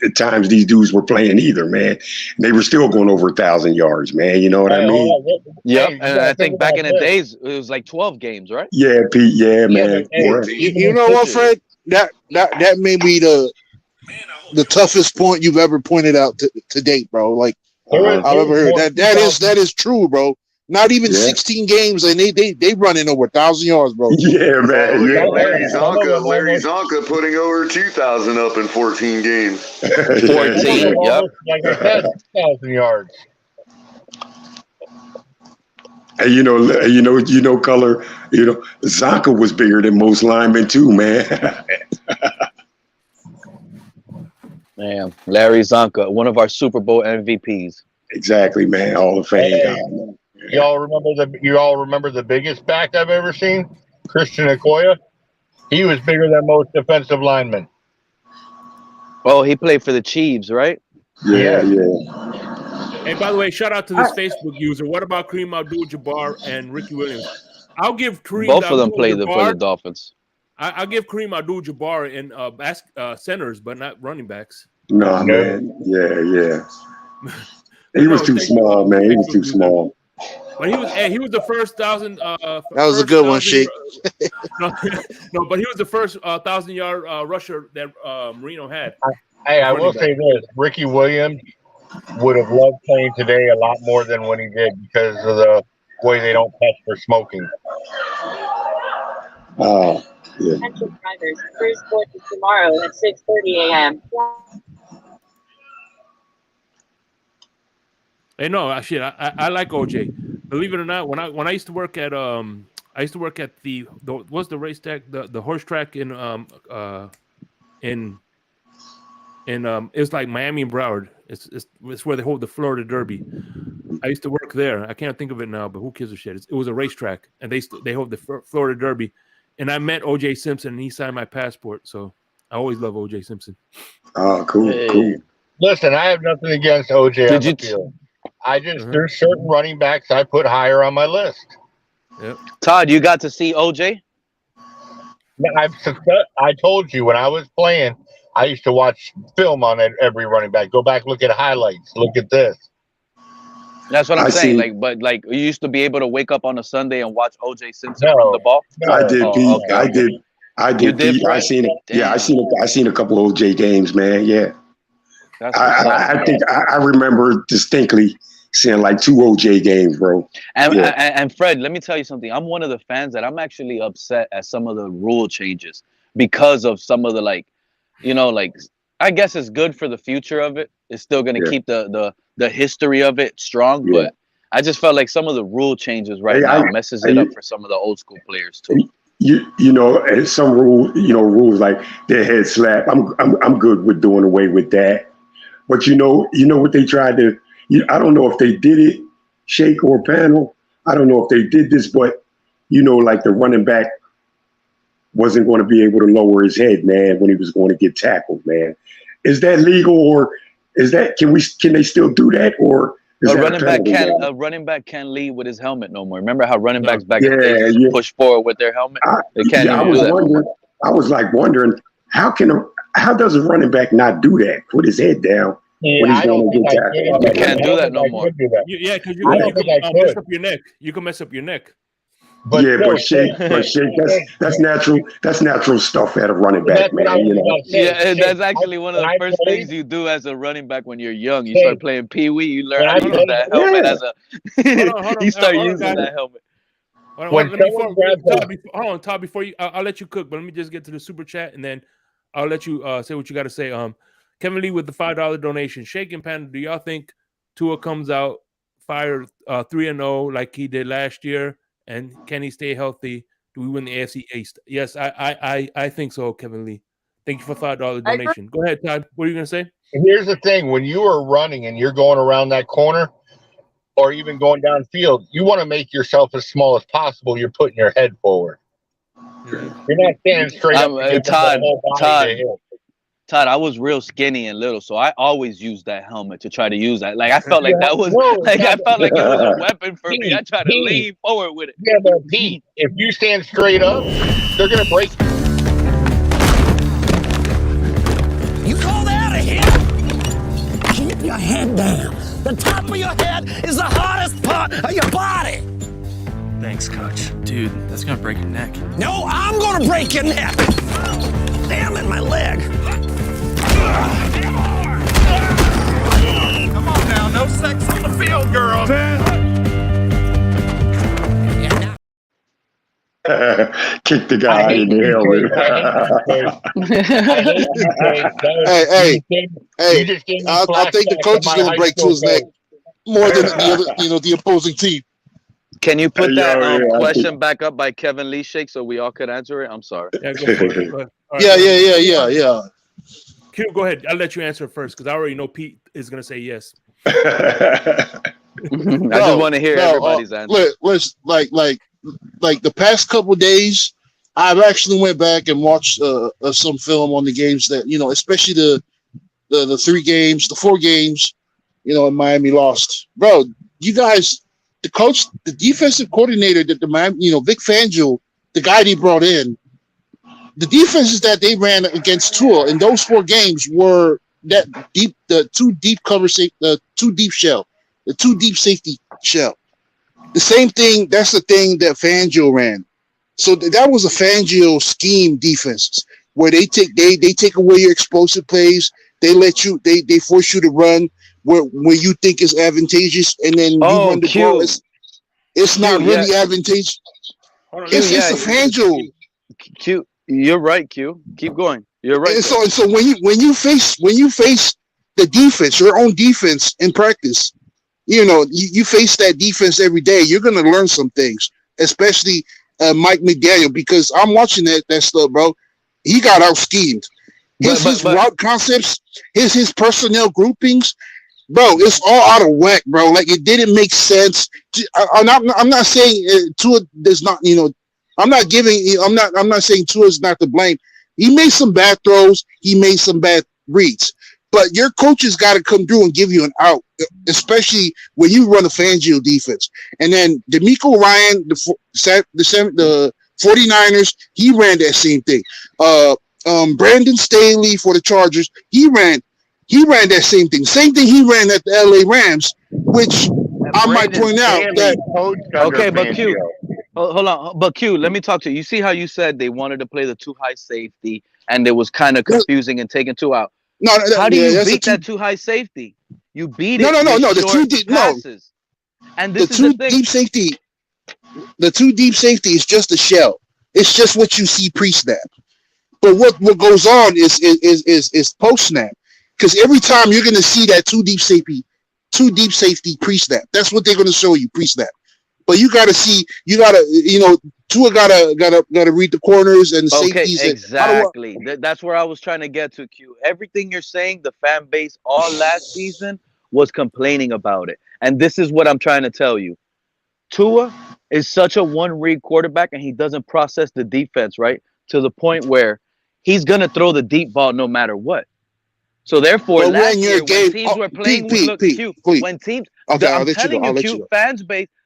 At times these dudes were playing either, man. And they were still going over 1,000 yards, man. You know what I mean? Yeah, and I think back in the days it was like 12 games, right? Yeah, Pete. Yeah, man. You know what, Fred? That may be the toughest point you've ever pointed out to date, bro. Like I've ever heard. That is true, bro. Not even 16 games, and they running over 1,000 yards, bro. Yeah, man. Yeah. Larry Zonka putting over 2,000 up in 14 games. 14, yep. Like I said, 2,000 yards. And Color. Zonka was bigger than most linemen too, man. Damn, Larry Zonka, one of our Super Bowl MVPs. Exactly, man. Hall of Fame guy. Y'all remember the biggest back I've ever seen? Christian Okoye. He was bigger than most defensive linemen. Oh, he played for the Chiefs, right? Yeah. Hey, by the way, shout out to this Facebook user. What about Kareem Abdul-Jabbar and Ricky Williams? I'll give Kareem. Both of them played for the Dolphins. I'll give Kareem Abdul-Jabbar in centers, but not running backs. No, man. Yeah. He was too small, man. He was too small. But he was the first 1,000. That was a good one, Sheik. No, but he was the first 1,000-yard rusher that Marino had. I will say this: Ricky Williams would have loved playing today a lot more than when he did because of the way they don't test for smoking. Yeah. Attention drivers, first court is tomorrow at 6:30 a.m. Hey, no, actually, I like OJ. Believe it or not, when I used to work at the what's the race track, the horse track in it's like Miami and Broward. It's where they hold the Florida Derby. I used to work there. I can't think of it now, but who gives a shit? It was a racetrack, and they hold the Florida Derby. And I met O.J. Simpson, and he signed my passport. So I always love O.J. Simpson. Oh, cool. Listen, I have nothing against O.J. on the field. I just there's certain running backs I put higher on my list. Yep. Todd, you got to see OJ? I told you when I was playing, I used to watch film on every running back. Go back, look at highlights. Look at this. That's what I'm saying. Like, you used to be able to wake up on a Sunday and watch OJ Simpson run the ball. I did, Pete. Okay. I did. Pete. I seen it. Yeah, I seen a couple of OJ games, man. Yeah. I think I remember distinctly seeing like 2 OJ games, bro. And Fred, let me tell you something. I'm one of the fans that I'm actually upset at some of the rule changes because of some of the I guess it's good for the future of it. It's still going to keep the history of it strong, but I just felt like some of the rule changes now messes it up for some of the old school players too. You know, and some rules like their head slap. I'm good with doing away with that. But you know what they tried to. I don't know if they did it, Shake or Panel. I don't know if they did this, but like the running back wasn't going to be able to lower his head, man, when he was going to get tackled, man. Is that legal, or is that can they still do that, or a running back can't lead with his helmet no more. Remember how running backs back in the day used to push forward with their helmet? They can't even do that no more. I was like wondering how does a running back not do that? Put his head down when he's going to get tackled. You can't do that no more. Because you can mess up your neck. You can mess up your neck. But Shake, that's natural. That's natural stuff at a running back, man. Yeah, that's actually one of the first things you do as a running back when you're young. You start playing Pee Wee. You learn how to use that helmet as a. You start using that helmet. Hold on, Todd. Before you, I'll let you cook, but let me just get to the super chat, and then I'll let you say what you got to say. Kevin Lee with the $5 donation. Shake and Panda, do y'all think Tua comes out fired 3-0 like he did last year? And can he stay healthy? Do we win the AFC East? Yes, I think so, Kevin Lee. Thank you for $5 donation. Go ahead, Todd. What are you going to say? Here's the thing. When you are running and you're going around that corner or even going downfield, you want to make yourself as small as possible. You're putting your head forward. You're not standing straight up. Todd, I was real skinny and little, so I always used that helmet to try to use that. Like I felt like that was I felt like it was a weapon for me. I tried to lean forward with it. Yeah, but Pete, if you stand straight up, they're gonna break. You call that a hit? Keep your head down. The top of your head is the hardest part of your body. Thanks, Coach. Dude, that's gonna break your neck. No, I'm gonna break your neck. Damn it, my leg. Come on now, no sex on the field, girl. Kick the guy in the helmet. Hey! I think the coach is gonna break Tua's neck more than the opposing team. Can you put that question back up by Kevin Lee, Shake, so we all could answer it? I'm sorry. Yeah, go for it. Go ahead. Yeah. Q, go ahead. I'll let you answer first because I already know Pete is going to say yes. I just want to hear everybody's answer. Like the past couple of days, I've actually went back and watched some film on the games that especially the 3 games, the 4 games, in Miami lost. Bro, you guys. The coach, the defensive coordinator that the Miami, Vic Fangio, the guy they brought in, the defenses that they ran against Tua in those 4 games were that deep, the 2 deep cover safety, the 2 deep shell, the 2 deep safety shell. The same thing. That's the thing that Fangio ran. So that was a Fangio scheme defense where they take away your explosive plays. They let you, they force you to run where you think is advantageous, and then you run the ball. It's not really advantageous. It's a Fangio. Q, you're right. Q, keep going. You're right. And so when you face the defense, your own defense in practice, you face that defense every day. You're gonna learn some things, especially Mike McDaniel, because I'm watching that stuff, bro. He got out schemed. His route concepts, his personnel groupings. Bro, it's all out of whack, bro. Like it didn't make sense. I'm not saying Tua does not. I'm not saying Tua is not to blame. He made some bad throws. He made some bad reads. But your coaches got to come through and give you an out, especially when you run a Fangio defense. And then DeMeco Ryan, the 49ers, he ran that same thing. Brandon Staley for the Chargers, he ran that same thing. Same thing he ran at the LA Rams, which I might point out that. Okay, but Q, hold on. But Q, let me talk to you. You see how you said they wanted to play the 2 high safety and it was kind of confusing and taking 2 out. No, how do you beat that too high safety? You beat it. No. The two deep passes. And this the is two the thing. deep safety. The two deep safety is just a shell. It's just what you see pre-snap. But what goes on is post snap, because every time you're going to see that two deep safety pre-snap. That's what they're going to show you pre-snap. But you got to see, Tua got to read the corners and the safeties. Exactly. That's where I was trying to get to, Q. Everything you're saying, the fan base all last season was complaining about it, and this is what I'm trying to tell you. Tua is such a one-read quarterback, and he doesn't process the defense, right, to the point where he's going to throw the deep ball no matter what. So, therefore, last year, when teams were playing with Q, when teams – I'm telling you, Q,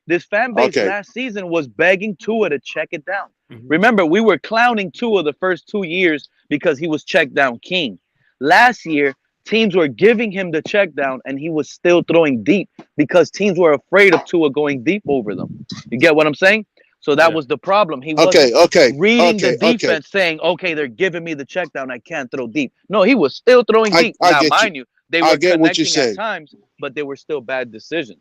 this fan base last season was begging Tua to check it down. Mm-hmm. Remember, we were clowning Tua the first 2 years because he was check down king. Last year, teams were giving him the check down, and he was still throwing deep because teams were afraid of Tua going deep over them. You get what I'm saying? So that was the problem. He wasn't reading the defense saying, okay, they're giving me the check down. I can't throw deep. No, he was still throwing deep. Now, mind you, they were connecting at times, but they were still bad decisions.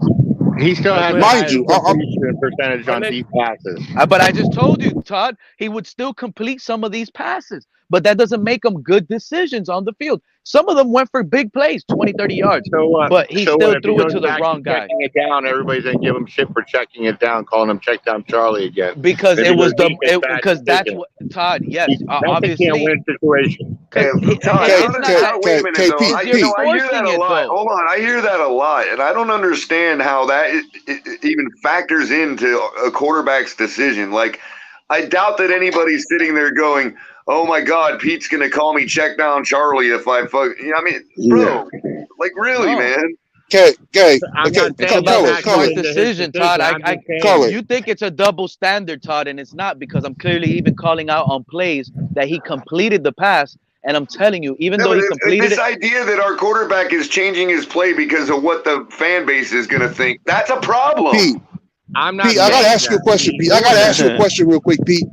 He still had completion percentage on deep passes. But I just told you, Todd, he would still complete some of these passes. But that doesn't make them good decisions on the field. Some of them went for big plays, 20, 30 yards. But he still threw it to the wrong guy. Checking it down, everybody's going to give him shit for checking it down, calling him check down Charlie again. Because because that's what, Todd, yes, obviously. That's a can't-win situation. Wait a minute, though. I hear that a lot. Hold on. I hear that a lot, and I don't understand how that even factors into a quarterback's decision. Like, I doubt that anybody's sitting there going, oh my God, Pete's gonna call me check down Charlie if I fuck. You know, I mean, bro, like really, man. It's about his decision, Todd. You think it's a double standard, Todd, and it's not, because I'm clearly even calling out on plays that he completed the pass, and I'm telling you, even though he completed this idea that our quarterback is changing his play because of what the fan base is gonna think, that's a problem. Pete, I gotta ask you a question, Pete. I gotta ask you a question real quick, Pete.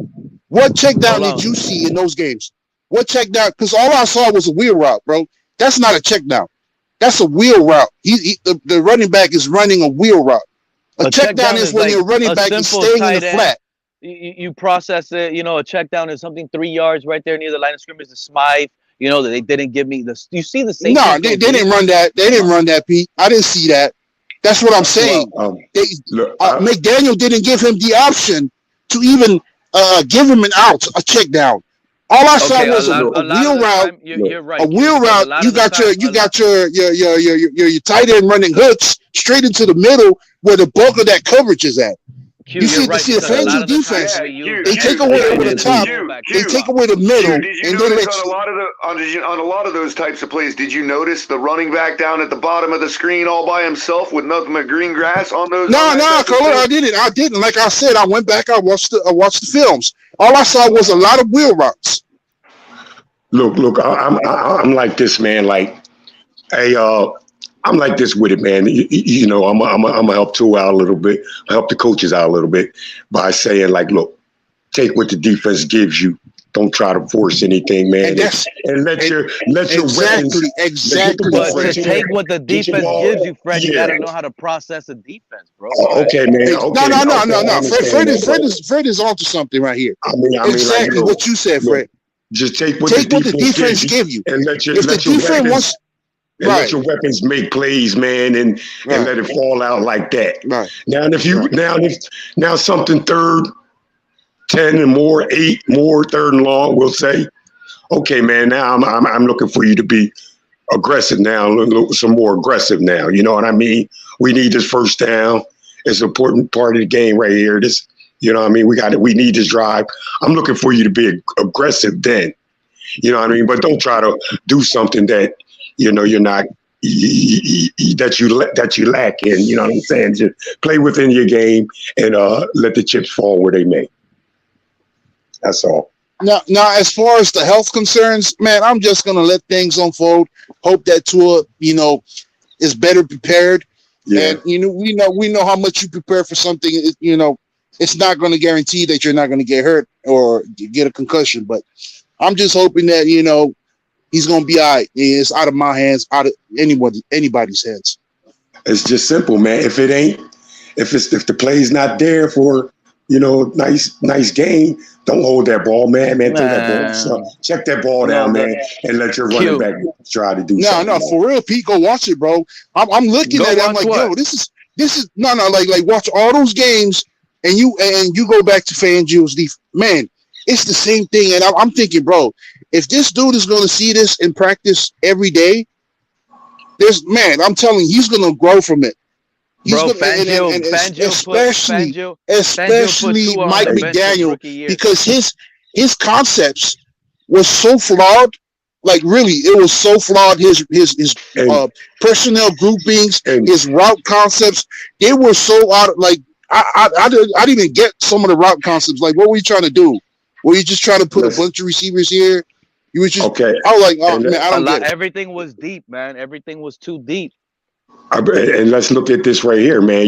What check down did you see in those games? What check down? Because all I saw was a wheel route, bro. That's not a check down. That's a wheel route. The running back is running a wheel route. A check down is when your running back is staying in the flat. You process it. A check down is something 3 yards right there near the line of scrimmage. The Smythe. That they didn't give me the. You see the same. No, they didn't run that. They didn't run that, Pete. I didn't see that. That's what I'm saying. McDaniel didn't give him the option to even give him an out, a check down. All I saw was a wheel route. You're right. A wheel route. You got your tight end running hooks straight into the middle where the bulk of that coverage is at. You see the Fangio defense. They take away over the top. They take away the middle, and they let on a lot of those types of plays. Did you notice the running back down at the bottom of the screen all by himself with nothing but green grass on those? No, Cole, I didn't. Like I said, I went back. I watched the films. All I saw was a lot of wheel routes. Look, I'm like this, man. Like, hey, I'm like this with it, man. I'm gonna help Tua out a little bit, help the coaches out a little bit by saying, like, look, take what the defense gives you. Don't try to force anything, man. And let your weapons exactly. But to take what the defense gives you, Fred, you gotta know how to process a defense, bro. Okay, man. No. Fred is onto something right here. Exactly what you said, Fred. Just take what the defense give you, and let your weapons. And let your weapons make plays, man, and let it fall out like that. Right. Now something 3rd, 10 and more, 8 more, 3rd and long, we'll say, okay, man, now I'm looking for you to be aggressive now, some more aggressive now. You know what I mean? We need this first down. It's an important part of the game right here. This, you know what I mean? We need this drive. I'm looking for you to be aggressive then. You know what I mean? But don't try to do something that you're not that you lack in. You know what I'm saying? Just play within your game and let the chips fall where they may. That's all. Now, as far as the health concerns, man, I'm just gonna let things unfold. Hope that Tua, is better prepared. Yeah. And we know how much you prepare for something. It's not going to guarantee that you're not going to get hurt or get a concussion. But I'm just hoping that he's gonna be all right. It's out of my hands, out of anybody's hands. It's just simple, man. If the play's not there for nice game, don't hold that ball, man. Throw that ball, check that ball down, man, and let your running back try to do something. No, for real, Pete, go watch it, bro. I'm looking at it. I'm like, yo, this is like watch all those games, and you go back to Fangio's defense, man. It's the same thing, and I'm thinking, bro, if this dude is going to see this in practice every day, I'm telling you, he's going to grow from it. Fangio especially Mike McDaniel, because his concepts was so flawed. Like really, it was so flawed. His personnel groupings, his route concepts, they were so out. Like I didn't even get some of the route concepts. Like, what were you trying to do? Were you just trying to put a bunch of receivers here? You were just okay. I was like, oh man, I don't get it. Everything was deep, man. Everything was too deep. And let's look at this right here, man.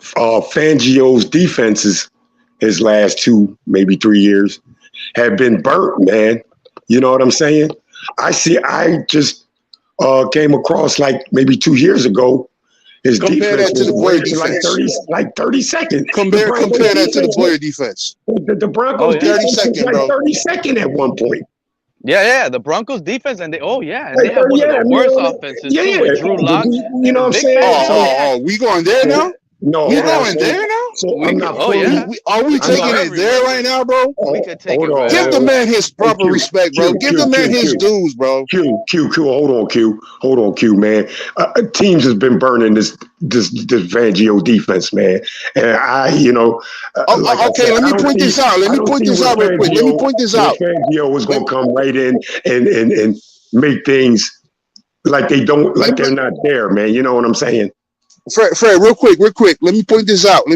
Fangio's defenses, his last 2, maybe 3 years, have been burnt, man. You know what I'm saying? I just came across like maybe 2 years ago. His defense was like 30 seconds. Compare that to the Boyer defense. The Broncos defense was like 32nd at one point. Yeah, the Broncos defense, and they have one of the worst offenses too, with Drew Lock. You know what I'm saying? Oh, we going there now? No, we going there now? Are we taking it there right now, bro? We could take it. Give the man his proper respect, bro. Give the man his dues, bro. Q. Hold on, Q, man. Teams has been burning this Fangio defense, man. And okay, let me point this out. Let me point this out real quick. Let me point this out. Fangio was going to come right in and make things like they're not there, man. You know what I'm saying? Fred, real quick. Let me point this out.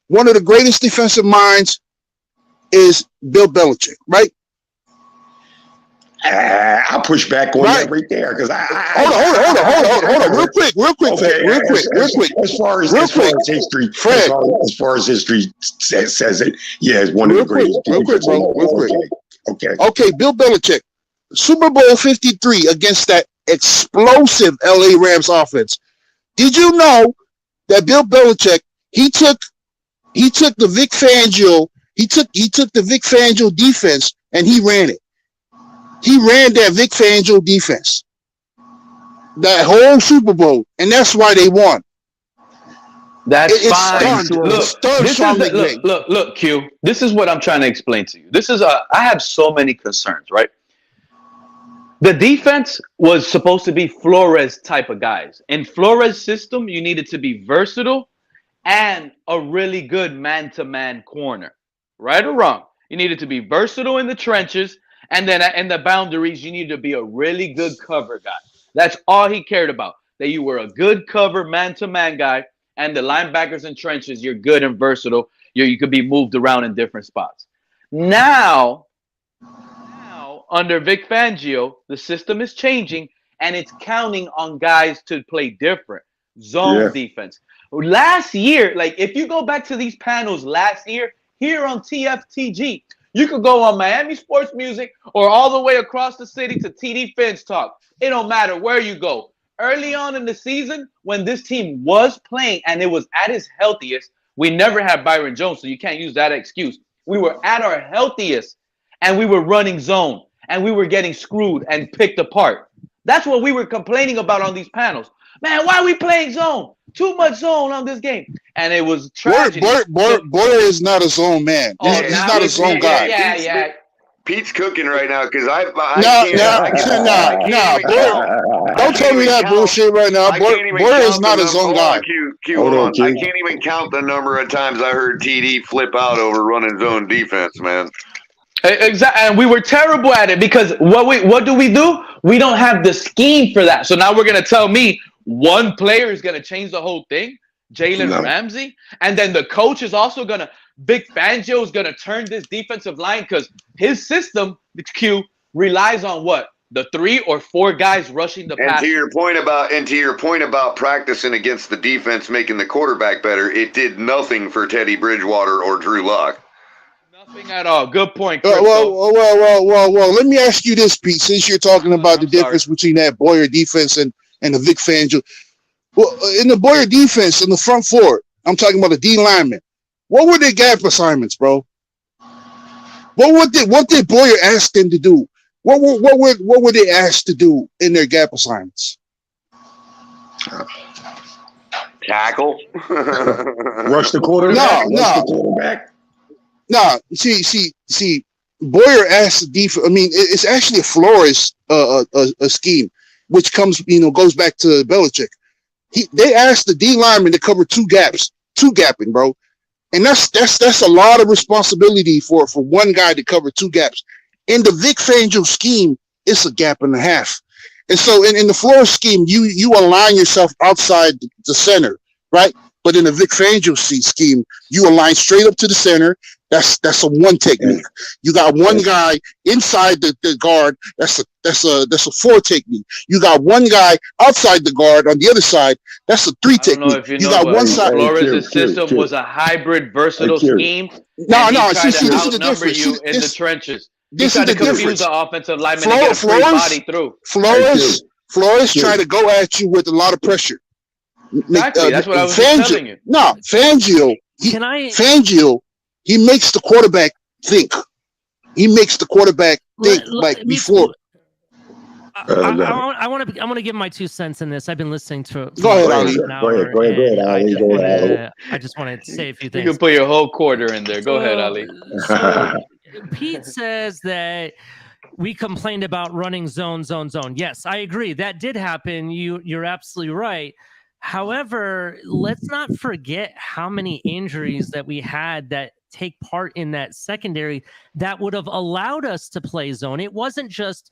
One of the greatest defensive minds is Bill Belichick, right? I'll push back on that right there because hold on, real quick, As far as history, Fred, as far as history says it, it's one of the greatest. Real quick. Okay, Bill Belichick, Super Bowl 53 against that explosive LA Rams offense. Did you know that Bill Belichick, he took the Vic Fangio, he took the Vic Fangio defense and he ran it. He ran that Vic Fangio defense. That whole Super Bowl, and that's why they won. That's fine. Look, Q. This is what I'm trying to explain to you. I have so many concerns, right? The defense was supposed to be Flores type of guys. In Flores' system, you needed to be versatile and a really good man-to-man corner. Right or wrong? You needed to be versatile in the trenches, and then in the boundaries, you needed to be a really good cover guy. That's all he cared about, that you were a good cover man-to-man guy, and the linebackers and trenches, you're good and versatile. You could be moved around in different spots. Now, under Vic Fangio, the system is changing, and it's counting on guys to play different zone defense. Last year, like if you go back to these panels last year, here on TFTG, you could go on Miami Sports Music or all the way across the city to TD Fins Talk. It don't matter where you go. Early on in the season, when this team was playing and it was at its healthiest, we never had Byron Jones, so you can't use that excuse. We were at our healthiest, and we were running zone. And we were getting screwed and picked apart. That's what we were complaining about on these panels. Man, why are we playing zone? Too much zone on this game. And it was tragedy. Boyer is not a zone man. He's not a zone guy. Yeah. Pete's cooking right now because I can't. Don't tell me that bullshit right now. Boyer is not a zone guy. Hold on. I can't even count the number of times I heard TD flip out over running zone defense, man. Exactly, and we were terrible at it because what do? We don't have the scheme for that. So now we're gonna tell me one player is gonna change the whole thing, Jalen Ramsey, and then the coach is also Vic Fangio is gonna turn this defensive line because his system, Q, relies on what? The 3 or 4 guys rushing the pass. And to your point about practicing against the defense, making the quarterback better, it did nothing for Teddy Bridgewater or Drew Lock. Nothing at all. Good point, well, let me ask you this, Pete, since you're talking about the difference between that Boyer defense and the Vic Fangio. Well, in the Boyer defense, in the front four, I'm talking about the D linemen. What were their gap assignments, bro? What did Boyer ask them to do? What were they asked to do in their gap assignments? Tackle. Rush the quarterback. No. See. Boyer asked the defense. I mean, it's actually a Flores a scheme, which goes back to Belichick. They asked the D lineman to cover two gapping, bro. And that's a lot of responsibility for one guy to cover two gaps. In the Vic Fangio scheme, it's a gap and a half. And so in the Flores scheme, you align yourself outside the center, right? But in the Vic Fangio scheme, you align straight up to the center. That's a one technique. You got one guy inside the guard. That's a four technique. You got one guy outside the guard on the other side. That's a three technique. I don't know if you got one side. Flores' system was a hybrid, versatile scheme. No. See, this is the difference. You in the trenches. This is the difference. The offensive lineman to get a free body through. Flores try to go at you with a lot Exactly. That's what I was telling you. No, Fangio. Fangio. He makes the quarterback think. He makes the quarterback think before. I want to give my 2 cents in this. I've been listening to. Go ahead, Ali. I just want to say a few things. You can put your whole quarter in there. Go ahead, Ali. So Pete says that we complained about running zone. Yes, I agree. That did happen. You're absolutely right. However, let's not forget how many injuries that we had that take part in that secondary that would have allowed us to play zone. It wasn't just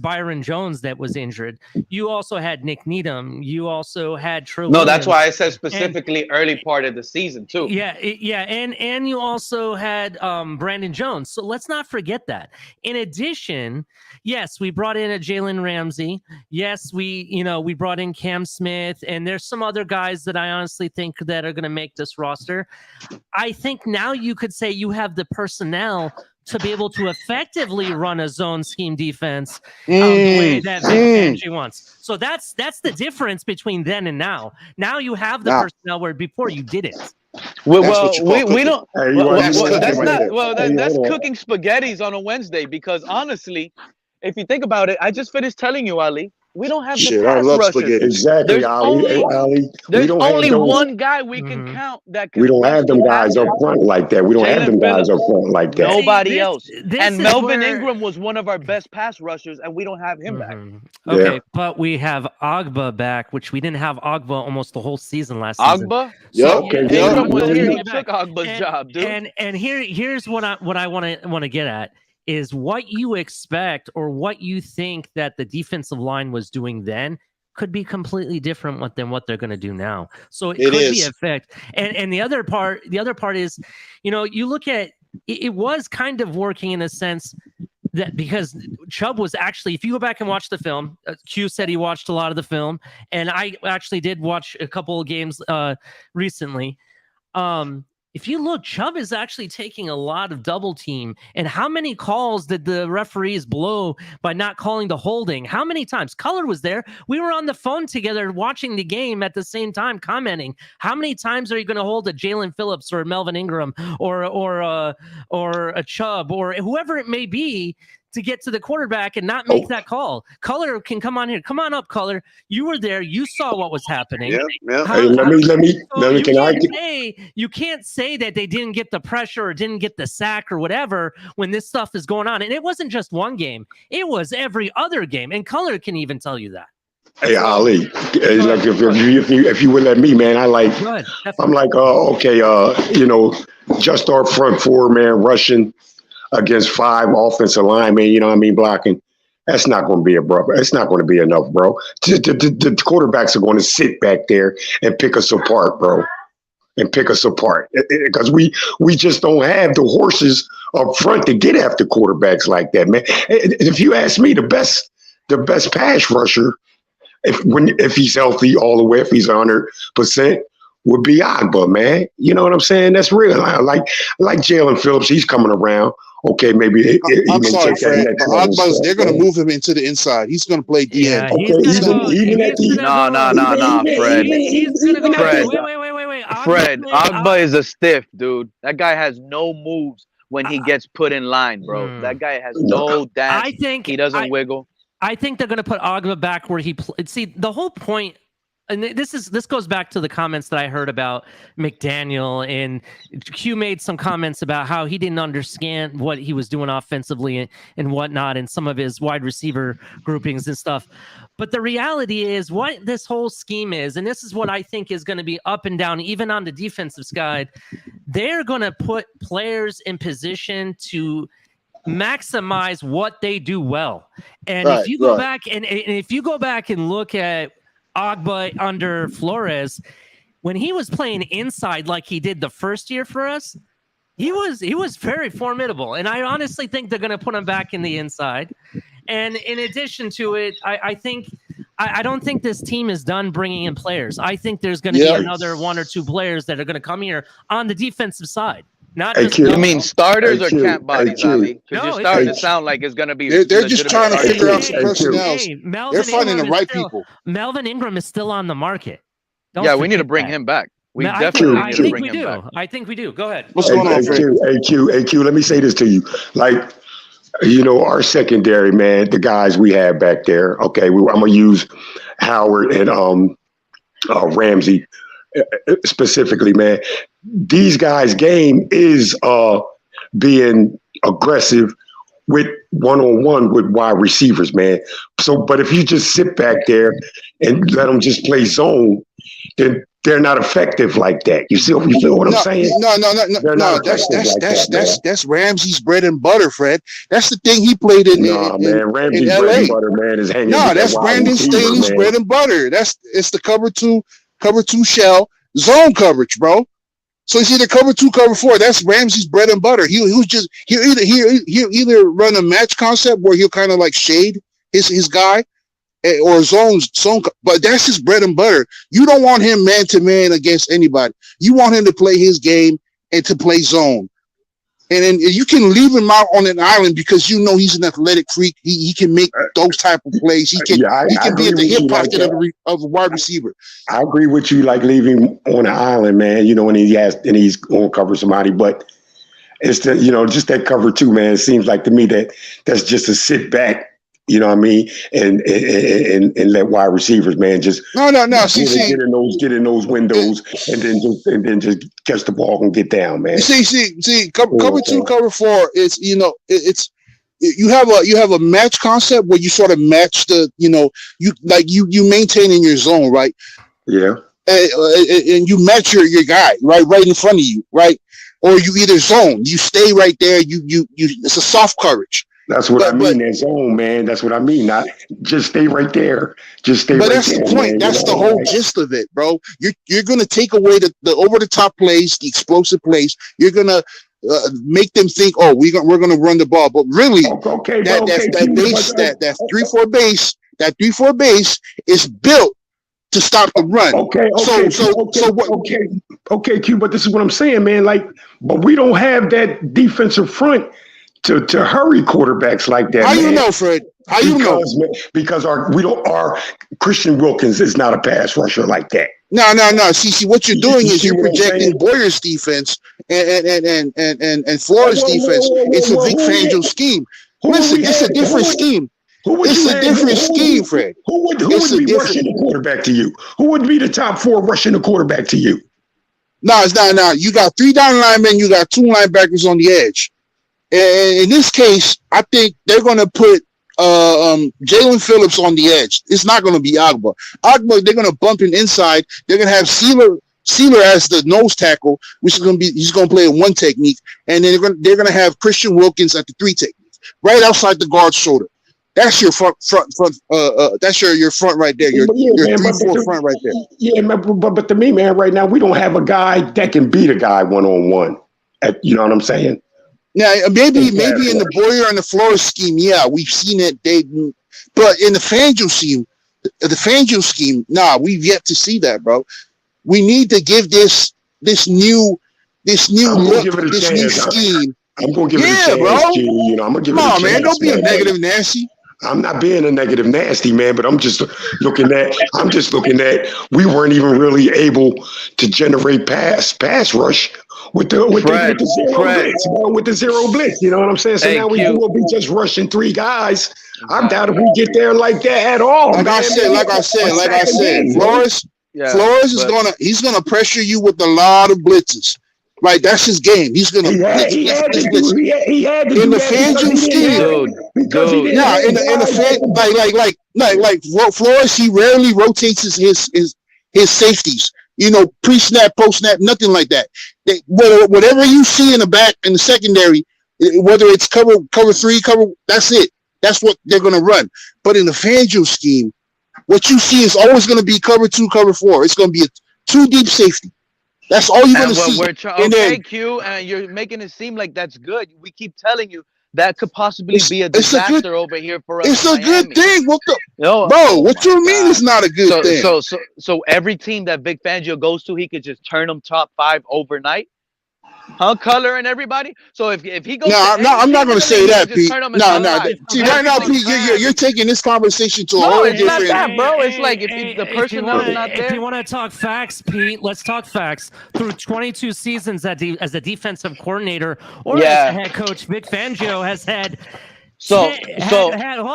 Byron Jones that was injured. You also had Nick Needham. You also had True. No, that's why I said specifically early part of the season too. Yeah, and you also had Brandon Jones. So let's not forget that. In addition, yes, we brought in a Jalen Ramsey. Yes, we brought in Cam Smith, and there's some other guys that I honestly think that are going to make this roster. I think now you could say you have the personnel to be able to effectively run a zone scheme defense the way that Fangio wants. So that's the difference between then and now. Now you have the personnel where before you didn't. We don't. That's cooking spaghettis on a Wednesday because honestly, if you think about it, I just finished telling you, Ali. We don't have the pass rushers. Exactly, There's only one guy we can count that can. We don't have them guys up front like that. We don't have them guys up front like that. Nobody else. And Melvin Ingram was one of our best pass rushers, and we don't have him back. Okay, but we have Ogba back, which we didn't have Ogba almost the whole season last season. Ogba? So, Ingram was here. He took Ogba's job, dude. And here's what I want to get at. Is what you expect or what you think that the defensive line was doing then could be completely different than what they're going to do now. So it could be effect. And the other part is, you look at it was kind of working in a sense that because Chubb was actually, if you go back and watch the film, Q said he watched a lot of the film, and I actually did watch a couple of games recently. If you look, Chubb is actually taking a lot of double team. And how many calls did the referees blow by not calling the holding? How many times? Color was there. We were on the phone together watching the game at the same time, commenting. How many times are you going to hold a Jalen Phillips or a Melvin Ingram or a Chubb or whoever it may be to get to the quarterback and not make that call? Color can come on here. Come on up, Color. You were there. You saw what was happening. Yeah. Hey, let me. You can't say that they didn't get the pressure or didn't get the sack or whatever when this stuff is going on. And it wasn't just one game. It was every other game. And Color can even tell you that. Hey, Ali, like if you would let me, man, I'm like, just our front four, man, rushing against 5 offensive linemen, blocking. That's not going to be it's not going to be enough, bro. The quarterbacks are going to sit back there and pick us apart, bro. Because we just don't have the horses up front to get after quarterbacks like that, man. If you ask me, the best pass rusher, if he's healthy all the way, if he's 100%, would be Agba, man. You know what I'm saying? That's real. I like Jalen Phillips. He's coming around. Okay, maybe I'm sorry, Fred, but Agba, they're going to move him into the inside. He's going to play DN. Yeah, he's going to go. No, Fred. He's going to go. Fred. Wait. Fred, Agba is a stiff, dude. That guy has no moves when he gets put in line, bro. That guy has no dance. I think he doesn't wiggle. I think they're going to put Agba back where he see, the whole point, and this goes back to the comments that I heard about McDaniel, and Q made some comments about how he didn't understand what he was doing offensively and whatnot, and some of his wide receiver groupings and stuff. But the reality is what this whole scheme is, and this is what I think is going to be up and down, even on the defensive side. They're going to put players in position to maximize what they do well. And if you go back and if you go back and look at Agba under Flores, when he was playing inside like he did the first year for us, he was very formidable. And I honestly think they're going to put him back in the inside. And in addition to it, I don't think this team is done bringing in players. I think there's going to be another one or two players that are going to come here on the defensive side. Not just you mean starters or camp bodies, Ali? Because you're starting to sound like it's going to be. They're just trying to figure out some personnel. They're finding the right people. Melvin Ingram is still on the market. We need to bring him back. We definitely need to bring him back. I think we do. Go ahead. What's going on, Fred? AQ, let me say this to you. Like, you know, our secondary, man, the guys we have back there. Okay, I'm gonna use Howard and Ramsey specifically, man. These guys' game is being aggressive with one-on-one with wide receivers, man. So, but if you just sit back there and let them just play zone, then they're not effective like that. You feel what I'm saying? No. That's Ramsey's bread and butter, Fred. That's the thing he played in. Ramsey's in bread and butter, man, is hanging. No, that's Brandon Staley's bread and butter. It's the cover two shell zone coverage, bro. So it's either cover 2, cover 4. That's Ramsey's bread and butter. He'll either run a match concept where he'll kind of like shade his guy, or zone. But that's his bread and butter. You don't want him man to man against anybody. You want him to play his game and to play zone. And then you can leave him out on an island because you know he's an athletic freak. He can make those type of plays. He can be at the hip pocket of a wide receiver. I agree with you, like leaving him on an island, man. You know, when he's going to cover somebody, but it's just that cover 2, man. It seems like to me that's just a sit back. You know what I mean, and let wide receivers, man, just no. Get in those windows, and then just catch the ball and get down, man. See, cover 2, cover 4 is you have a match concept where you sort of match you maintain in your zone, right? Yeah, and you match your guy right in front of you, right? Or you either zone, you stay right there. You it's a soft coverage. That's what I mean. That zone, man. That's what I mean. Not just stay right there. Just stay. But that's the point. Man. That's the whole gist of it, bro. You're gonna take away the over the top plays, the explosive plays. You're gonna make them think, oh, we're gonna run the ball. But really, that 3-4 base is built to stop the run. Okay, Q. But this is what I'm saying, man. Like, but we don't have that defensive front to hurry quarterbacks like that. How you know, Fred? How you know? Because our Christian Wilkins is not a pass rusher like that. No. See, what you're doing is you're projecting Boyer's defense and Flores' defense. It's a Vic Fangio scheme. Listen, it's a different scheme. It's a different scheme, Fred. Who would be rushing the quarterback to you? Who would be the top 4 rushing the quarterback to you? No, it's not. Now you got 3 down linemen. You got 2 linebackers on the edge. And in this case, I think they're going to put Jalen Phillips on the edge. It's not going to be Agba. They're going to bump him inside. They're going to have Sealer as the nose tackle, which is going to be he's going to play in 1 technique, and then they're going to have Christian Wilkins at the 3 technique, right outside the guard's shoulder. That's your front. That's your front right there. Your 3-4 front right there. Yeah, but to me, man, right now we don't have a guy that can beat a guy 1-on-1. You know what I'm saying? Now, maybe in the Boyer and the Flores scheme, yeah, we've seen it. But in the Fangio scheme, nah, we've yet to see that, bro. We need to give this new look, this new scheme. I'm gonna give it a chance, G. You know, I'm gonna give it a chance. Come on, man, don't be a negative Nancy. I'm not being a negative nasty, man, but I'm just looking at we weren't even really able to generate pass rush with the zero blitz. You know what I'm saying? So now we will be just rushing 3 guys. I doubt if we get there like that at all. Like I said, Flores is gonna pressure you with a lot of blitzes. Right, that's his game. He's gonna blitz. He had to in the Fangio scheme. Flores, he rarely rotates his safeties. You know, pre-snap, post-snap, nothing like that. Whatever you see in the back in the secondary, whether it's cover 3, that's it. That's what they're gonna run. But in the Fangio scheme, what you see is always gonna be cover 2, cover 4. It's gonna be a 2 deep safety. That's all you're going to see. Okay, Q, and you're making it seem like that's good. We keep telling you that could possibly be a disaster over here for us. It's a good thing. What you mean it's not a good thing? So every team that Vic Fangio goes to, he could just turn them top 5 overnight? Huh? Color and everybody. So if he goes, I'm not going to say that, Pete. See, right now, Pete, you're taking this conversation to a whole different. Not that, bro. It's like if the personnel is not there. If you want to talk facts, Pete, let's talk facts. Through 22 seasons as a defensive coordinator or as a head coach, Vic Fangio has had. Hold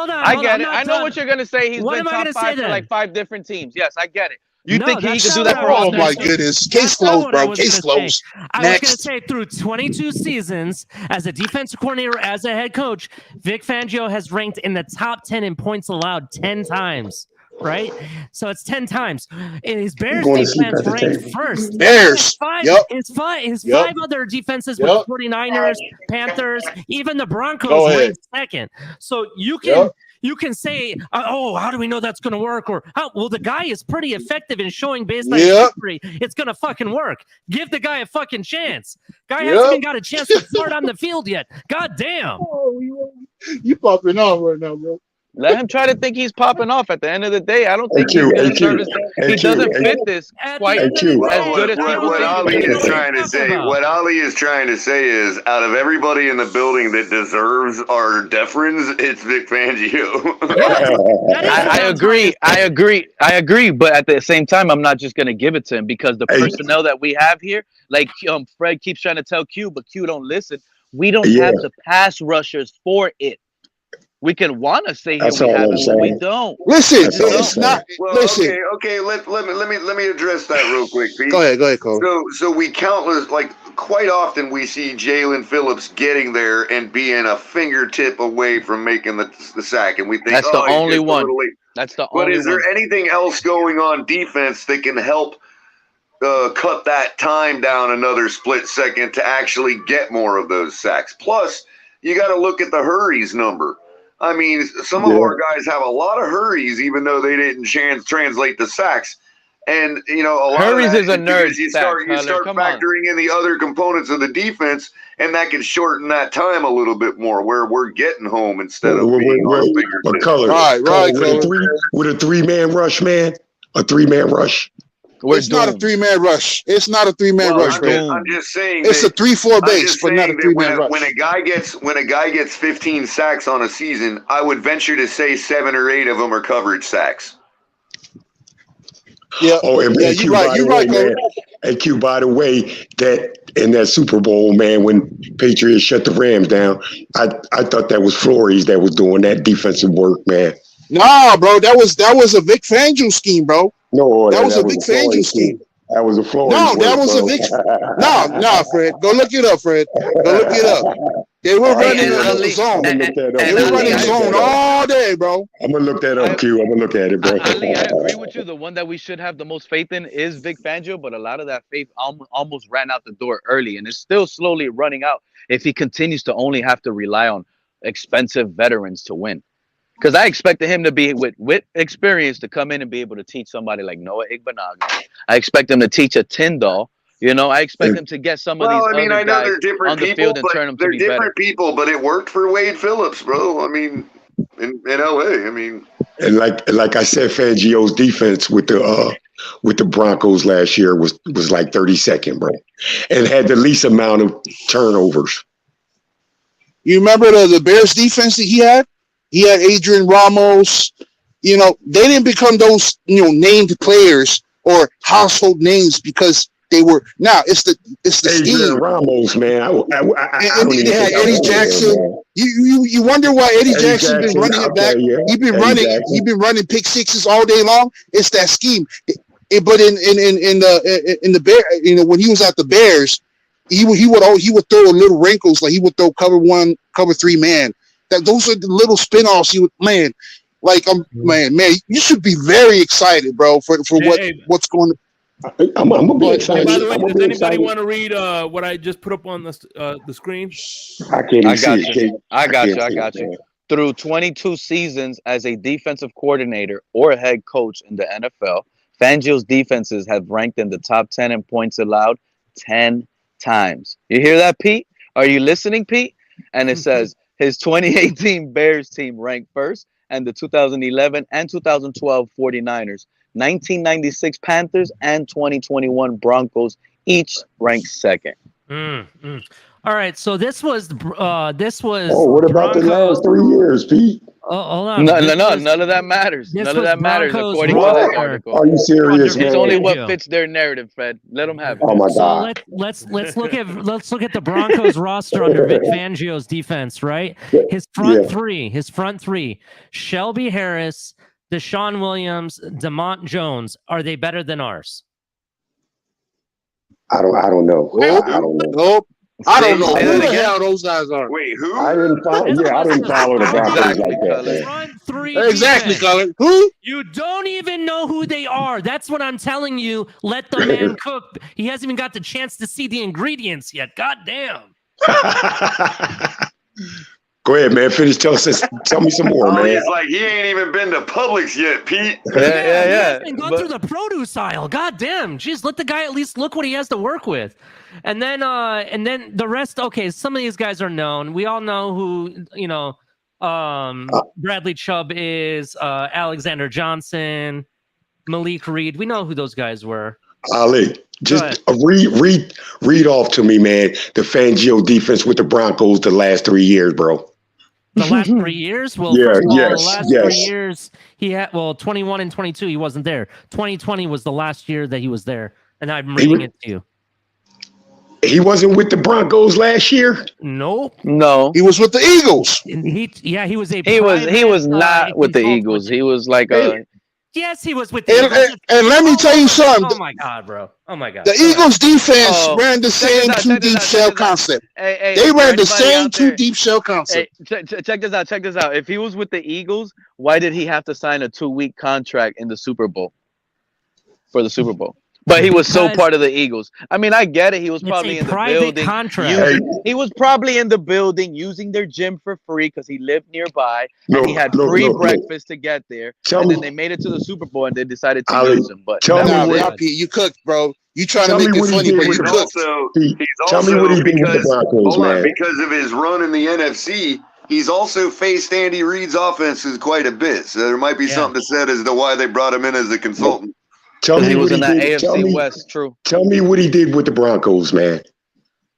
on. I get it. I know what you're gonna say. He's been top 5 for like 5 different teams. Yes, I get it. You think he could do that for all? Oh my goodness. Case closed, bro. Case closed. I was going to say through 22 seasons as a defensive coordinator, as a head coach, Vic Fangio has ranked in the top 10 in points allowed 10 times. Right? So it's 10 times. And his Bears defense ranked first. Bears. His 5 other defenses with 49ers, Panthers, even the Broncos ranked second. So you can say, how do we know that's going to work? Or, the guy is pretty effective in showing based on history. It's going to fucking work. Give the guy a fucking chance. Guy hasn't even got a chance to flirt on the field yet. God damn. You popping off right now, bro. Let him try to think he's popping off. At the end of the day, I don't think he's going to service. He doesn't fit this quite as good as what Ali is trying to say. What Ali is trying to say is, out of everybody in the building that deserves our deference, it's Vic Fangio. I agree. But at the same time, I'm not just going to give it to him because the personnel that we have here, like Fred keeps trying to tell Q, but Q don't listen. We don't have the pass rushers for it. We can want to say we have it, but we don't. Listen, it's not. Well, listen. Okay. Let me address that real quick, Pete. Go ahead, Cole. So we quite often we see Jalen Phillips getting there and being a fingertip away from making the sack, and we think that's the only one. That's the only one. But is there anything else going on defense that can help cut that time down another split second to actually get more of those sacks? Plus, you got to look at the hurries number. I mean, some of our guys have a lot of hurries, even though they didn't translate the sacks. And, a lot hurries of that is a nerd. You start factoring in the other components of the defense, and that can shorten that time a little bit more, where we're getting home instead of being on fingertips. Color. Right. With a 3-man rush, man. A 3-man rush. It's not a 3-man rush. It's not a 3-man rush, man. I'm just saying it's a 3-4 base, but not a 3-man rush. When a guy gets 15 sacks on a season, I would venture to say 7 or 8 of them are coverage sacks. Yeah. You're right, man. And Q, by the way, that in that Super Bowl, man, when Patriots shut the Rams down, I thought that was Flores that was doing that defensive work, man. Nah, bro, that was a Vic Fangio scheme, bro. No, that was a Vic Fangio scheme. That was a Flores. No, that was a Vic. No, Fred. Go look it up, Fred. Go look it up. They were running the zone. They were running zone all day, bro. I'm gonna look that up, Q. I'm gonna look at it, bro. Ali, I agree with you. The one that we should have the most faith in is Vic Fangio, but a lot of that faith almost ran out the door early, and it's still slowly running out if he continues to only have to rely on expensive veterans to win. Because I expected him to be with experience to come in and be able to teach somebody like Noah Igbenogany. I expect him to teach a Tyndall. I expect him to get some of these other guys on the field and turn them to be better. They're different people, but it worked for Wade Phillips, bro. I mean, in LA, And like I said, Fangio's defense with the Broncos last year was like 32nd, bro, and had the least amount of turnovers. You remember the Bears defense that he had? He had Adrian Ramos. You know, they didn't become those, you know, named players or household names because they were. Now it's the Adrian scheme. Ramos, man. I don't even they had think Eddie Jackson. You wonder why Eddie Jackson's been running it back. Yeah. He's been running pick sixes all day long. It's that scheme. But in the Bear, you know, when he was at the Bears, he would throw little wrinkles, like he would throw cover 1, cover 3 man. Those are the little spin-offs. Man, you should be very excited, bro, for what's going to. I'm gonna be excited. By the way, does anybody want to read what I just put up on the screen? I can't even see it. I got you. Through 22 seasons as a defensive coordinator or head coach in the NFL, Fangio's defenses have ranked in the top 10 in points allowed 10 times. You hear that, Pete? Are you listening, Pete? And it says his 2018 Bears team ranked first, and the 2011 and 2012 49ers, 1996 Panthers, and 2021 Broncos each ranked second. All right, so this was. Oh, what about the last 3 years, Pete? Oh, hold on. No, none of that matters. None of that matters according to this article. Are you serious, man? It's only what fits their narrative, Fred. Let them have it. Oh my God. So let's look at the Broncos roster under Vic Fangio's defense, right? His front three: Shelby Harris, Deshaun Williams, DeMont Jones. Are they better than ours? I don't know. I don't know. Nope. I don't know who the hell those guys are. Wait, who? I didn't follow the Broncos like that, man. Front three. Exactly, Colin. Who? You don't even know who they are. That's what I'm telling you. Let the man cook. He hasn't even got the chance to see the ingredients yet. God damn. Go ahead, man. Finish. Tell me some more, man. It's like he ain't even been to Publix yet, Pete. Yeah. He hasn't gone through the produce aisle. God damn. Jeez, let the guy at least look what he has to work with. And then the rest. Okay, some of these guys are known. We all know who, you know, Bradley Chubb is, Alexander Johnson, Malik Reed. We know who those guys were. Ali, just read off to me, man, the Fangio defense with the Broncos the last 3 years, bro. The last 3 years? Well, yeah, first of all, yes, the last 3 years, he had, 21 and 22, he wasn't there. 2020 was the last year that he was there. And I'm reading it to you. He wasn't with the Broncos last year? Nope. No. He was with the Eagles. He was He was not with the Eagles. He was like a... Yes, he was with the Eagles. And let me tell you something. Oh my God, bro. Oh my God. The Eagles defense ran the same 2 deep shell concept. They ran the same 2 deep shell concept. Check this out. If he was with the Eagles, why did he have to sign a 2-week contract in the Super Bowl? For the Super Bowl. But he was so part of the Eagles. I mean, I get it. He was probably in the building. Contract. He was probably in the building using their gym for free because he lived nearby. And he had free breakfast to get there. Then they made it to the Super Bowl and they decided to use him. But you cooked, bro. You trying to make it funny, but you cooked. Tell me what he did with the Broncos, man. Because of his run in the NFC, he's also faced Andy Reid's offenses quite a bit. So there might be something to said as to why they brought him in as a consultant. Tell me he was what in that did. AFC West, true. Tell me what he did with the Broncos, man.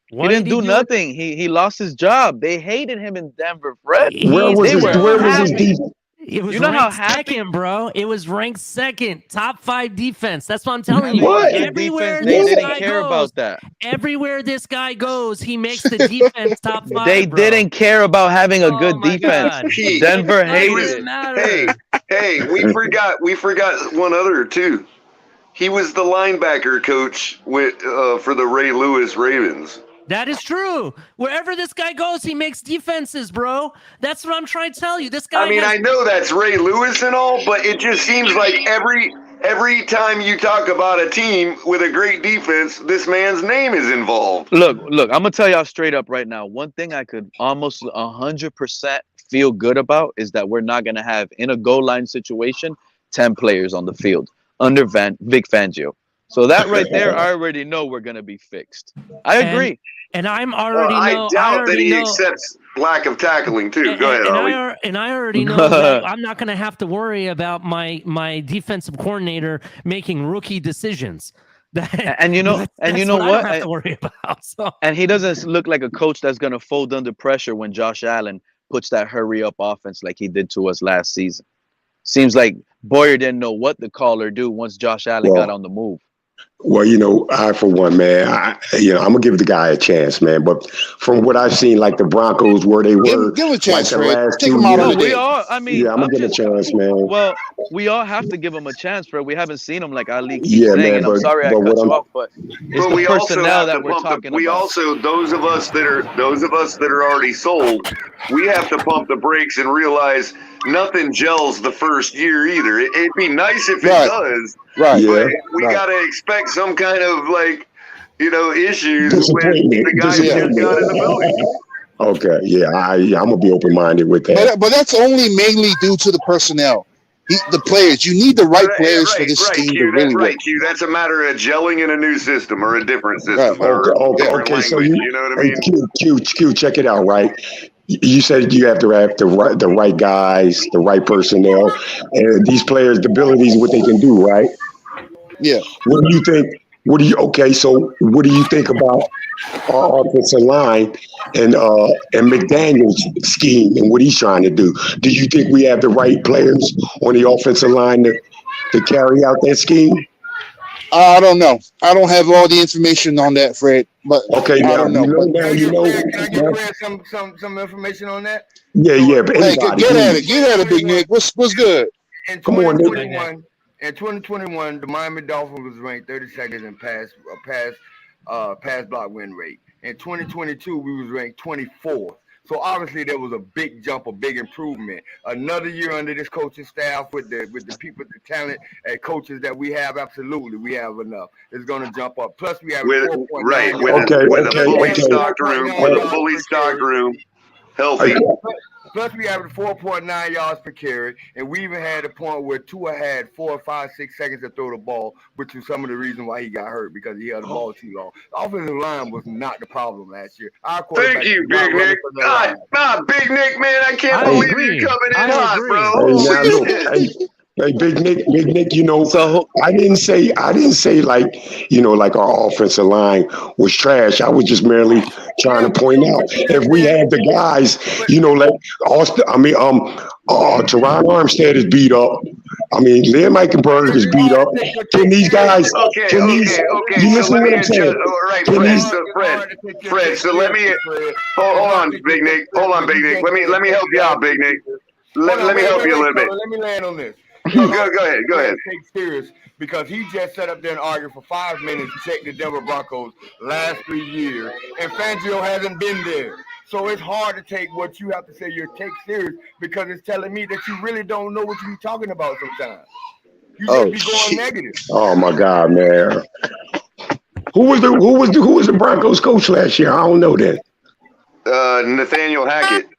He didn't do nothing. He lost his job. They hated him in Denver, Fred. Where was his defense? It was ranked second, bro. It was ranked second. Top 5 defense. That's what I'm telling you. What? Everywhere they this didn't guy care goes, about that. Everywhere this guy goes, he makes the defense top 5. They didn't care about having a good defense. Denver hated it. Hey, we forgot one other too. He was the linebacker coach for the Ray Lewis Ravens. That is true. Wherever this guy goes, he makes defenses, bro. That's what I'm trying to tell you. This guy. I mean, I know that's Ray Lewis and all, but it just seems like every time you talk about a team with a great defense, this man's name is involved. Look, I'm gonna tell y'all straight up right now. One thing I could almost 100% feel good about is that we're not gonna have in a goal line situation 10 players on the field under Vic Fangio. So that right there, I already know we're gonna be fixed. I agree. And I'm already know. I doubt that he accepts lack of tackling too. Go ahead, Ollie. And I already know that I'm not going to have to worry about my defensive coordinator making rookie decisions. And you know what? I don't have to worry about. So. And he doesn't look like a coach that's going to fold under pressure when Josh Allen puts that hurry up offense like he did to us last season. Seems like Boyer didn't know what to call or do once Josh Allen got on the move. Well, I, for one, man, I'm going to give the guy a chance, man. But from what I've seen, like the Broncos, where they were, give a chance, like the Fred. last Take 2 him out years. on the Yeah, I'm going to give him a chance, man. Well, we all have to give him a chance, Fred. We haven't seen him like Ali keeps Yeah, saying. man, And I'm sorry I cut you off, but it's the personnel that we're talking about. We also, those of us that are already sold, we have to pump the brakes and realize nothing gels the first year either. It'd be nice if it does, right? But we gotta expect some kind of issues with the guys that just got in the building. Okay, yeah, I'm gonna be open minded with that. But that's only mainly due to the personnel, the players. You need the right players for this scheme to really work. Q. That's a matter of gelling in a new system or a different system. Okay, so you know what I mean? Q, check it out, right? You said you have to have the right guys, the right personnel, and these players' abilities, what they can do, right? Yeah. What do you think? So what do you think about our offensive line and McDaniel's scheme and what he's trying to do? Do you think we have the right players on the offensive line to carry out that scheme? I don't know. I don't have all the information on that, Fred. But okay, I don't know. Can I get Fred some information on that? Yeah. But hey, get at it. Get at it, Big Nick. What's good? Come on, Nick. In 2021, the Miami Dolphins was ranked 32nd in pass block win rate. In 2022, we was ranked 24th. So obviously there was a big jump, a big improvement. Another year under this coaching staff with the people, the talent and coaches that we have, absolutely we have enough. It's going to jump up. Plus we have with a fully stocked room, healthy. Plus, we averaged 4.9 yards per carry, and we even had a point where Tua had 4, 5, 6 seconds to throw the ball, which was some of the reason why he got hurt because he held the ball too long. The offensive line was not the problem last year. Thank you, Big Nick. Big Nick, man, I can't believe you're coming in hot, bro. Hey, Big Nick, so I didn't say like our offensive line was trash. I was just merely trying to point out if we had the guys, like Austin, Teron Armstead is beat up. Liam Eichenberg is beat up. Can these guys? You listen to what I'm saying? Fred. So let me hold on, Big Nick. Let me help you out, Big Nick. Let me help you a little bit. Let me land on this. Go ahead. Take serious because he just sat up there and argued for 5 minutes to check the Denver Broncos last 3 years, and Fangio hasn't been there. So it's hard to take what you have to say take serious because it's telling me that you really don't know what you're talking about sometimes. You just be going negative. Oh my God, man! Who was the Broncos coach last year? I don't know that. Nathaniel Hackett.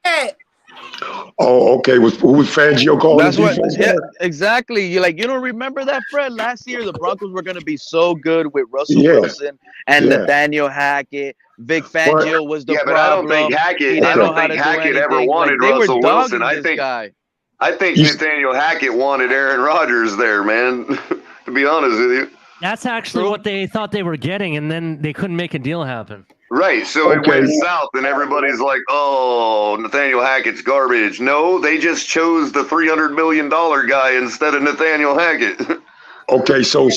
Oh, okay. Who was Fangio calling? That's what. Yeah, exactly. You don't remember that, Fred? Last year, the Broncos were going to be so good with Russell Wilson and Nathaniel Hackett. Vic Fangio was the problem. But I don't think Hackett ever wanted Russell Wilson. I think Nathaniel Hackett wanted Aaron Rodgers there, man. To be honest with you. That's actually what they thought they were getting, and then they couldn't make a deal happen. Right, so it went south, and everybody's like, "Oh, Nathaniel Hackett's garbage." No, they just chose the $300 million guy instead of Nathaniel Hackett. Okay, so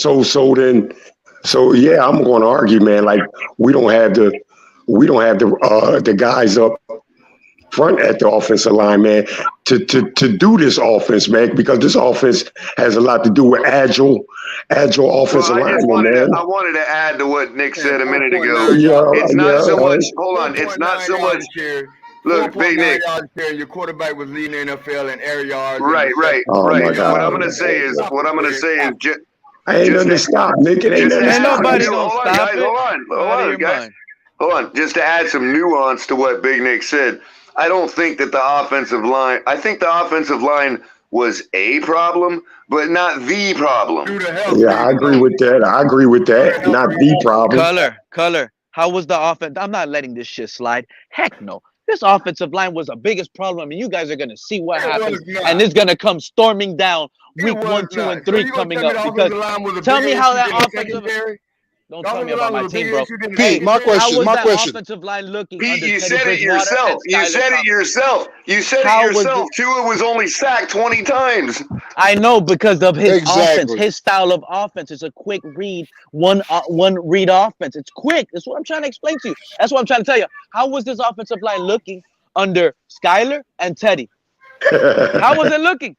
yeah, I'm going to argue, man. Like we don't have the guys up front at the offensive line, man, to do this offense, man, because this offense has a lot to do with agile offensive line, man. I wanted to add to what Nick said a minute ago. It's not so much. Hold on. It's not so much. Look, Big Nick. Your quarterback was leading the NFL in air yards. Right. Oh my God. What I'm going to say is, I ain't gonna stop, Nick. It ain't nobody gonna stop it. Hold on, guys. Hold on. Just to add some nuance to what Big Nick said. I don't think that the offensive line. I think the offensive line was a problem, but not the problem. Yeah, I agree with that. Not the problem. Color. How was the offense? I'm not letting this shit slide. Heck no. This offensive line was the biggest problem, and you guys are gonna see what happens, and it's gonna come storming down week 1, 2, and 3 coming up. Because tell me how that offensive. Don't tell me about my team, bro. Pete, my question. How was that offensive line looking? Pete, you said it yourself. You said it yourself. You said it yourself. Tua was only sacked 20 times. I know, because of his offense, his style of offense. It's a quick read, one read offense. It's quick. That's what I'm trying to explain to you. That's what I'm trying to tell you. How was this offensive line looking under Skyler and Teddy? How was it looking?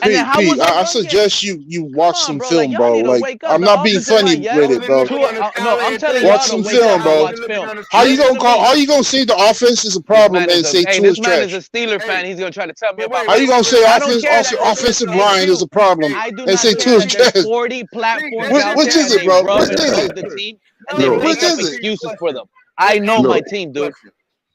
And Pete, I suggest you watch some film, bro. Like, I'm not being funny with it, bro. No, I'm telling you, watch some film, bro. How you gonna say the offense is a problem and say Tua's trash? This man is a Steeler fan. He's gonna try to tell me about. How you gonna say offensive line is a problem and say Tua's trash? 40 platforms. Which is it, bro? Which is it? And then make up excuses for them. I know my team, dude.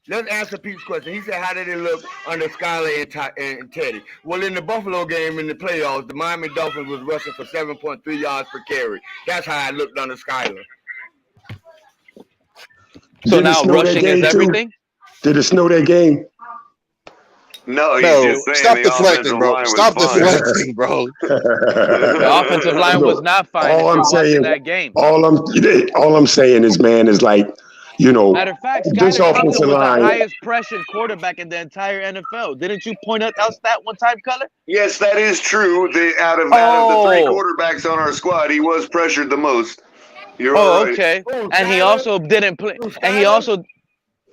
Let's answer Pete's question. He said, how did it look under Skyler and Teddy? Well, in the Buffalo game in the playoffs, the Miami Dolphins was rushing for 7.3 yards per carry. That's how it looked under Skyler. So now rushing is everything? Did it snow that game? No, he's just saying stop deflecting, bro. Stop deflecting, bro. The offensive line was not fine. All I'm saying, that game. All I'm saying is, man, is like, you know, matter of fact, this offensive line was the highest pressured quarterback in the entire NFL. Didn't you point out that one time, Color? Yes, that is true. Out of the 3 quarterbacks on our squad, he was pressured the most. You're right. Okay. And he also didn't play. And he also,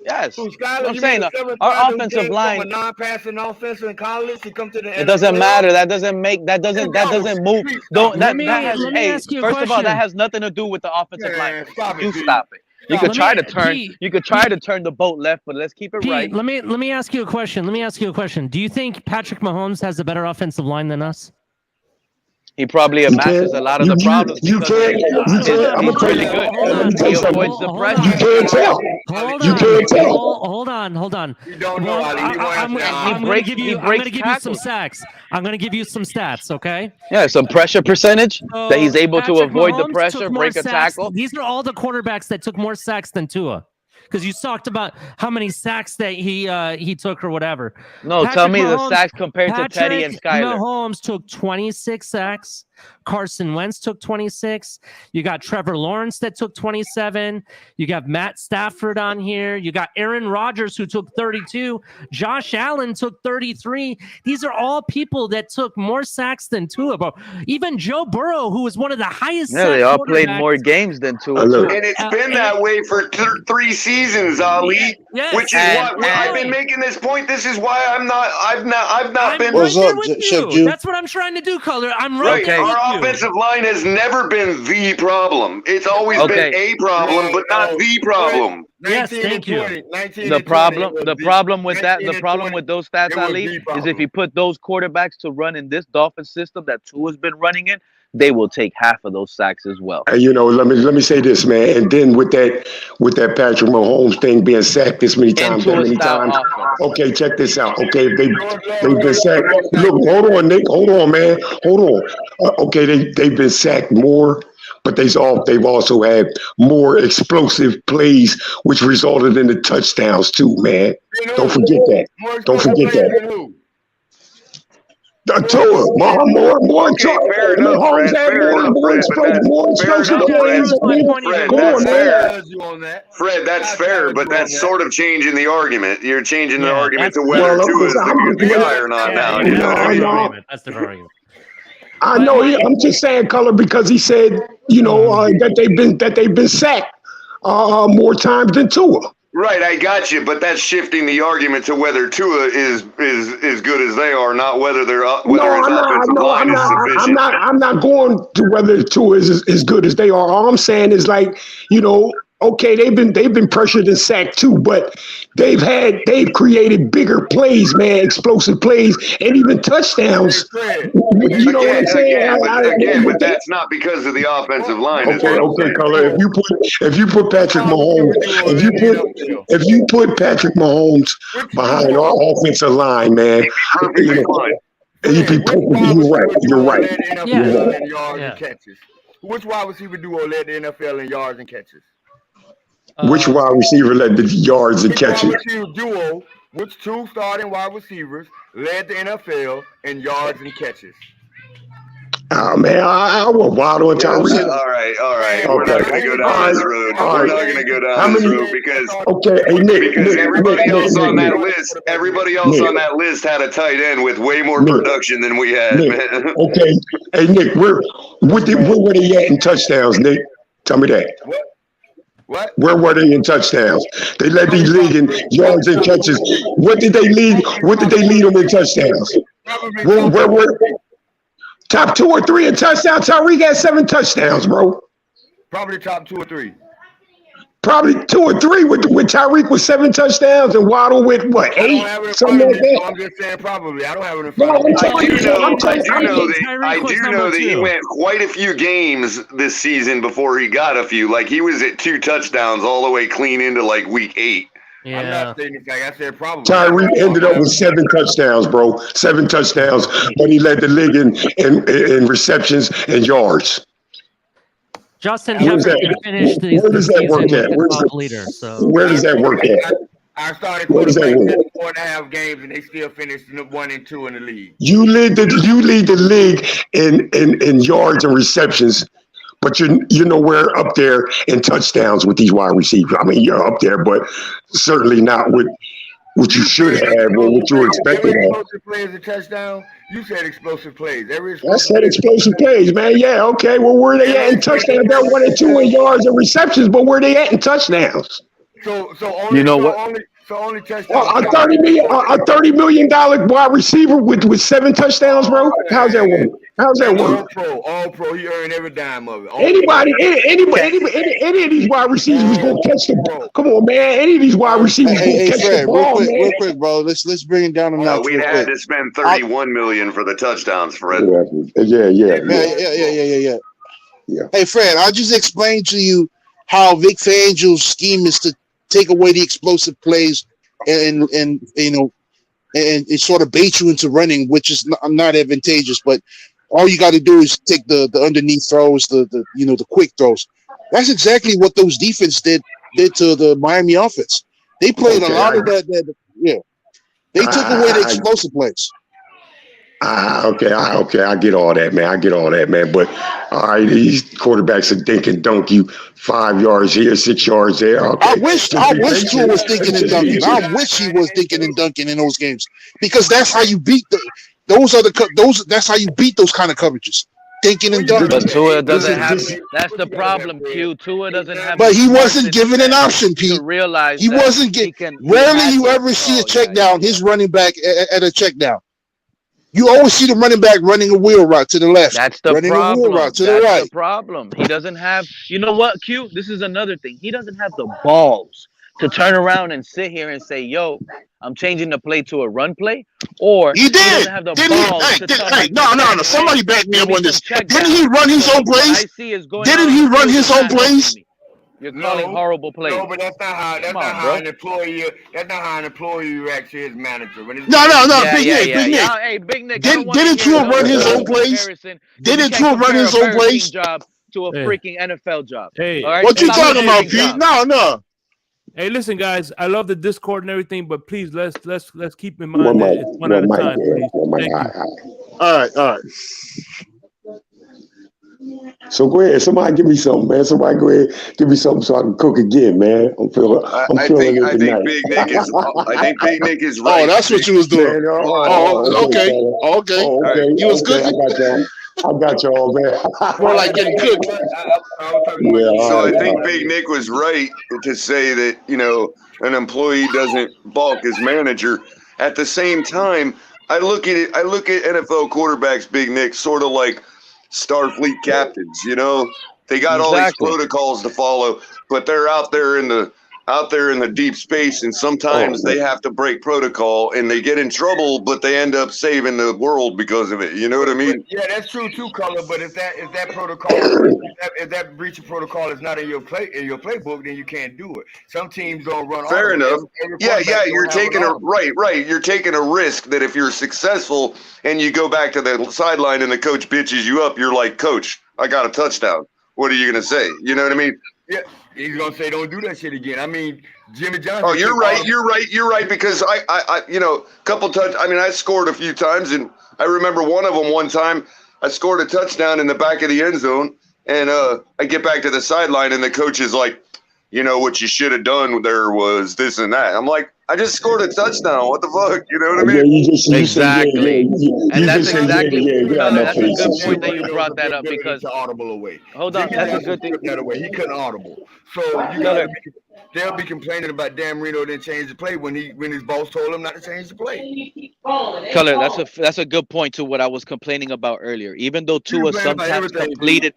yes. So Skyler, I'm saying our offensive line. A non-passing offense in college to come to the NFL. It doesn't matter. That doesn't move. Let me ask you a question. First of all, that has nothing to do with the offensive line. You stop it. You could try to turn the boat left, but let's keep it right. Let me ask you a question. Do you think Patrick Mahomes has a better offensive line than us? He probably amasses a lot of the problems. You can't. I'm gonna tell you. He avoids the pressure. You can't tell. You can't tell. Hold on. You don't know, Ali. I'm going to give you some sacks. I'm going to give you some stats, okay? Yeah, some pressure percentage that he's able to avoid the pressure, break a tackle. These are all the quarterbacks that took more sacks than Tua. Because you talked about how many sacks that he took or whatever. No, tell me the sacks compared to Teddy and Skyler. Mahomes took 26 sacks. Carson Wentz took 26. You got Trevor Lawrence that took 27. You got Matt Stafford on here. You got Aaron Rodgers who took 32. Josh Allen took 33. These are all people that took more sacks than Tua, bro. Even Joe Burrow, who was one of the highest. Yeah, they all played more games than Tua. And it's been that way for 3 seasons, Ali. Yes. Which is why I've been making this point. This is why I've not been. What's up, Chef Jew? That's what I'm trying to do, Color. I'm right there with Our you. offensive line has never been the problem. It's always been a problem, but not the problem. Yes, thank you. The problem with those stats, Ali, is if you put those quarterbacks to run in this Dolphin system that Tua's been running in, they will take half of those sacks as well. You know, let me say this, man. And then with that Patrick Mahomes thing being sacked this many times, okay, check this out. Okay, they've been sacked. Look, hold on, Nick. Hold on, man. Hold on. Okay, they've been sacked more, but they've also had more explosive plays, which resulted in the touchdowns too, man. Don't forget that. Don't forget that. Tua, more fair enough, more explosive plays. Fred, that's fair, but that's sort of changing the argument. You're changing the argument to whether Tua is the guy or not now. That's the argument. I know. I'm just saying, Color, because he said, you know, that they've been sacked more times than Tua. Right, I got you, but that's shifting the argument to whether Tua is as good as they are, not whether his offensive line is sufficient. I'm not going to whether Tua is as good as they are. All I'm saying is, like, you know, okay, they've been pressured and sacked too, but they've created bigger plays, man, explosive plays, and even touchdowns. You know what I'm saying? But that's not because of the offensive line. Okay, Color. If you put Patrick Mahomes, if you put Patrick Mahomes behind our offensive line, man, perfectly fine. You're right. Which wide receiver duo led the NFL in yards and catches? Which wide receiver led the yards and catches? Which wide receiver duo which 2 starting wide receivers led the NFL in yards and catches? Oh man, I want Waddle and Tyreek. All right. Okay. We're not going to go down this road. We're not going to go down this road because everybody else on that list had a tight end with way more production than we had, man. Okay. Hey Nick, where were they at in touchdowns, Nick? Tell me that. What? Where were they in touchdowns? They led the league in yards and catches. What did they lead? What did they lead them in touchdowns? Where were top 2 or 3 in touchdowns? Tyreek had 7 touchdowns, bro. Probably top 2 or 3. Probably 2 or 3 with Tyreek with 7 touchdowns and Waddle with what, 8? Something like that. So I'm just saying probably. I don't have it in I front of me. do know that he went quite a few games this season before he got a few. Like he was at 2 touchdowns all the way clean into like week 8. Yeah. I'm not saying anything. I said probably. Tyreek ended up with 7 touchdowns, bro. 7 touchdowns, but he led the league in receptions and yards. Justin Jefferson finished the season with the top leader. So where does that work at? I started quarterbacks 4.5 games, and they still finished 1 and 2 in the league. You lead the league in yards and receptions, but you're nowhere up there in touchdowns with these wide receivers. I mean, you're up there, but certainly not with what you should have or what you were expecting. Explosive plays a touchdown. You said explosive plays. I said explosive plays, man. Yeah, okay. Well, where they at in touchdowns? They're 1 and 2 in yards and receptions, but where they at in touchdowns? So only touchdowns. A $30 million wide receiver with 7 touchdowns, bro. How's that work? All pro. He earned every dime of it. Any of these wide receivers was gonna catch the ball. Come on, man. Any of these wide receivers gonna catch the ball, real quick, bro. Let's bring it down a notch. We had to spend $31 million for the touchdowns, Fred. Yeah. Hey, Fred, I just explained to you how Vic Fangio's scheme is to take away the explosive plays and it sort of bait you into running, which is not advantageous. But all you got to do is take the underneath throws, the quick throws. That's exactly what those defense did to the Miami offense. They played a lot of that. They took away the explosive plays. Okay. I get all that, man. But all right, these quarterbacks are thinking dunk you 5 yards here, 6 yards there. Okay. I wish Tua was thinking and dunking. I wish he was thinking and dunking in those games because that's how you beat that's how you beat those kind of coverages. Thinking and dunking. But Tua doesn't have. That's the problem, Q. Tua doesn't have. But he wasn't given an option, Pete. To realize he wasn't getting. Rarely you ever see a check down. His running back at a check down. You always see the running back running a wheel route to the left. That's the running problem. A wheel route to That's the right. the problem. He doesn't have. You know what, Q? This is another thing. He doesn't have the balls to turn around and sit here and say, "Yo, I'm changing the play to a run play." Or he did. Have the balls No. Somebody back me up on this. Didn't he run his own plays? Didn't he run his own plays? You're calling horrible plays. No, but that's not how an employee. That's not how an employee reacts to his manager. When No. Big Nick. Hey, Big Nick. Didn't Tua run his own plays? Didn't Tua run his own plays? Job to a freaking NFL job. Hey, all right? What you talking about, Pete? No. Hey, listen, guys. I love the Discord and everything, but please let's keep in mind that it's one at a time. Please. Thank you. All right. So go ahead. Somebody give me something, man. Somebody go ahead, give me something so I can cook again, man. I think Big Nick is right. Oh, that's what you was doing. Okay. You was cooking. I got y'all, man. More like getting cooked. So I think Big Nick was right to say that, an employee doesn't balk his manager. At the same time, I look at NFL quarterbacks, Big Nick, sort of like Starfleet captains. They got all these protocols to follow, but they're out there in the deep space, and sometimes they have to break protocol and they get in trouble, but they end up saving the world because of it. You know what I mean? Yeah, that's true too, Color. But if that protocol, if that breach of protocol is not in your playbook, then you can't do it. Some teams don't run. Fair enough. Yeah. You're taking right. You're taking a risk that if you're successful and you go back to the sideline and the coach bitches you up, you're like, Coach, I got a touchdown. What are you gonna say? You know what I mean? Yeah. he's gonna say don't do that shit again. I mean, Jimmy Johnson. Oh, you're right. Because I couple touch. I mean, I scored a few times, and I remember one of them. One time, I scored a touchdown in the back of the end zone, and I get back to the sideline, and the coach is like, what you should have done there was this and that. I'm like, I just scored a touchdown. What the fuck? You know what I mean? Exactly. And that's exactly. That's a good point that you Marino brought that up because audible away. Hold on, that's a good thing. That away. He couldn't audible. So they'll be complaining about Dan Marino didn't change the play when his boss told him not to change the play. Color, that's a good point to what I was complaining about earlier. Even though Tua sometimes completed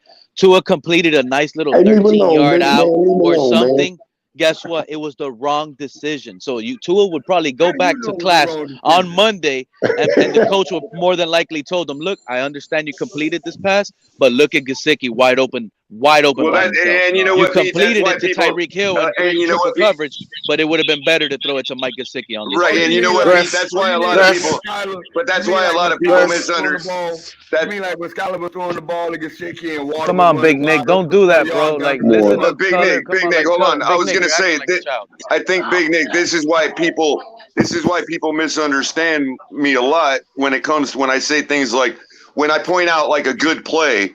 a nice little 13-yard out or something. Guess what? It was the wrong decision. So Tua would probably go back to class on Monday, and the coach would more than likely told him, "Look, I understand you completed this pass, but look at Gesicki wide open. Well, and you know you what? completed it to Tyreek Hill and triple coverage, but it would have been better to throw it to Mike Gesicki on the right. And you know what? That's why a lot of people. But that's why a lot of people misunderstand. I mean, like when Skyler was throwing the ball to Gesicki and Water. Come on, Big Nick, don't do that, bro. Like, listen to Big Nick, hold on. I was gonna say that. I think Big Nick. This is why people misunderstand me a lot when I say things like when I point out like a good play,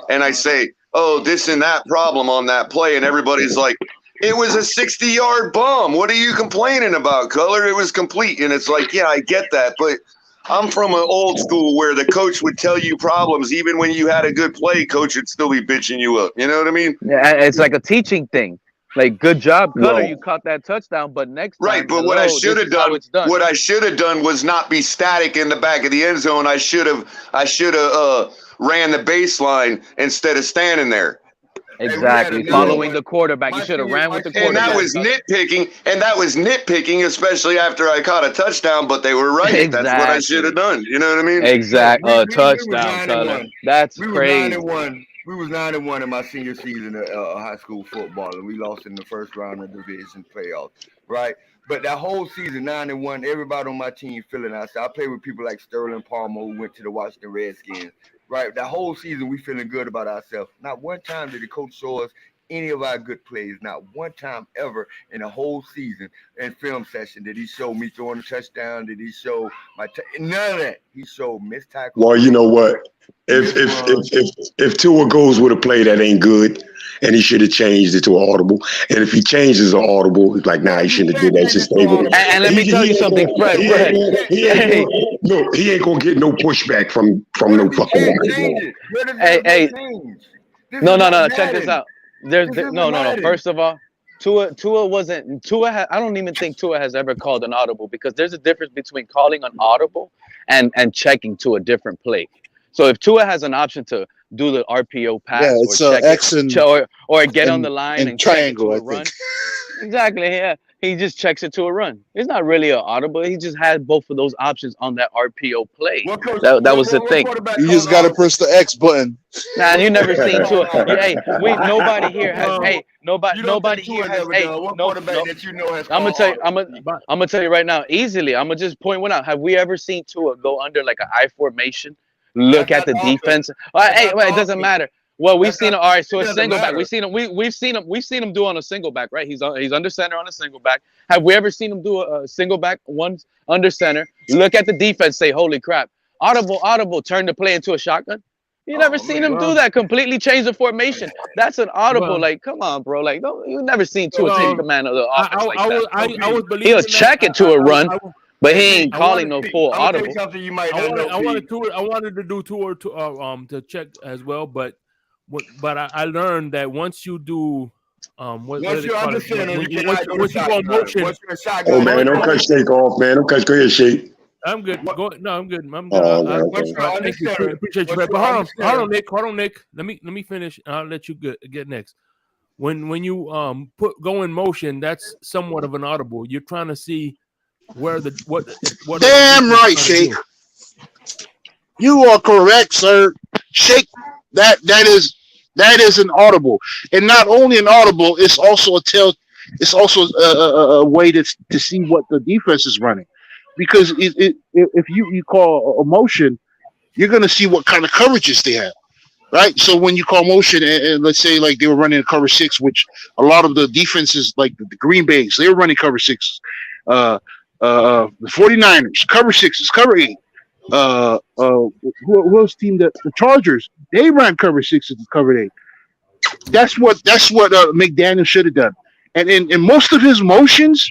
and I say, oh, this and that problem on that play, and everybody's like, it was a 60-yard bomb. What are you complaining about, Color? It was complete. And it's like, yeah, I get that, but I'm from an old school where the coach would tell you problems. Even when you had a good play, coach would still be bitching you up. You know what I mean? Yeah, it's like a teaching thing. Like, good job, Color. You caught that touchdown, but next time, right. But what I should have done was not be static in the back of the end zone. I should have ran the baseline instead of standing there. Exactly. Following the quarterback. You should have ran with the quarterback. And that was nitpicking, especially after I caught a touchdown, but they were right. Exactly. That's what I should have done. You know what I mean? Exactly. Touchdown, Color. That's crazy. We was 9-1 in my senior season of high school football, and we lost in the first round of the division playoffs, right? But that whole season, 9-1, everybody on my team feeling outside. I played with people like Sterling Palmer, who went to the Washington Redskins, right? That whole season, we feeling good about ourselves. Not one time did the coach show us any of our good plays. Not one time ever in the whole season in film session did he show me throwing a touchdown. Did he show none of that? He showed missed tackles. Well, you know what? If Tua goes with a play that ain't good, and he should have changed it to an audible, and if he changes an audible, he's like, nah, he shouldn't have did that. Just stay with him. And let me tell you something, Fred. He ain't gonna get no pushback from no fucking guy. Hey. No. Check this out. No. First of all, Tua wasn't. I don't even think Tua has ever called an audible, because there's a difference between calling an audible and checking to a different play. So if Tua has an option to do the RPO pass, it's or check X or get on the line and triangle, check it to a run. Exactly. Yeah. He just checks it to a run. It's not really an audible. He just had both of those options on that RPO play. That was the thing. You just got to press the X button. Nah, you never seen Tua. Nobody here has. Nobody here has. I'm gonna tell you right now, easily. I'm gonna just point one out. Have we ever seen Tua go under like an I formation? Look at the defense. It doesn't matter. Well, we've seen him. All right, so a single back. We've seen him do on a single back, right? He's under center on a single back. Have we ever seen him do a single back one under center? Look at the defense. Say, holy crap! Audible. Turn the play into a shotgun. You never seen him do that. Completely change the formation. That's an audible. Like, come on, bro. Like, you've never seen Tua take command of the offense like that. He'll check it to a run. But he ain't calling no full audible. I wanted to do Tua to check as well, but I learned that once you do once you go motion. Oh man, don't cut Shake off, man. Don't cut Shake. I'm good. I'm good. Thank you. Appreciate you. But hold on, Nick. Let me finish. I'll let you get next. When you go in motion, that's somewhat of an audible. You're trying to see where what damn right, Shake. You are correct, sir. Shake, that is an audible, and not only an audible, it's also a way to see what the defense is running, because if you call a motion, you're going to see what kind of coverages they have. right? So when you call motion, and let's say like they were running a cover 6, which a lot of the defenses, like the Green Bays, they were running cover 6. The 49ers, cover 6s, cover 8. Who else team that the Chargers? They ran cover 6s and cover 8. That's what McDaniel should have done. And in most of his motions,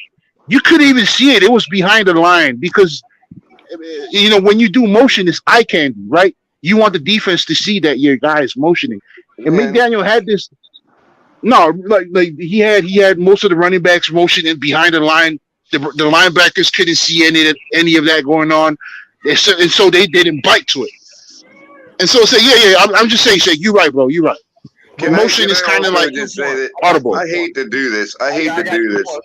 you couldn't even see it. It was behind the line because when you do motion, it's eye candy, right? You want the defense to see that your guy is motioning. And McDaniel had this. No, like he had most of the running backs motioning behind the line. The linebackers couldn't see any of that going on, and so they didn't bite to it. And so say, I'm just saying, you're right, bro. You're right. Motion is kind of like just say that audible. I hate to do this. Hold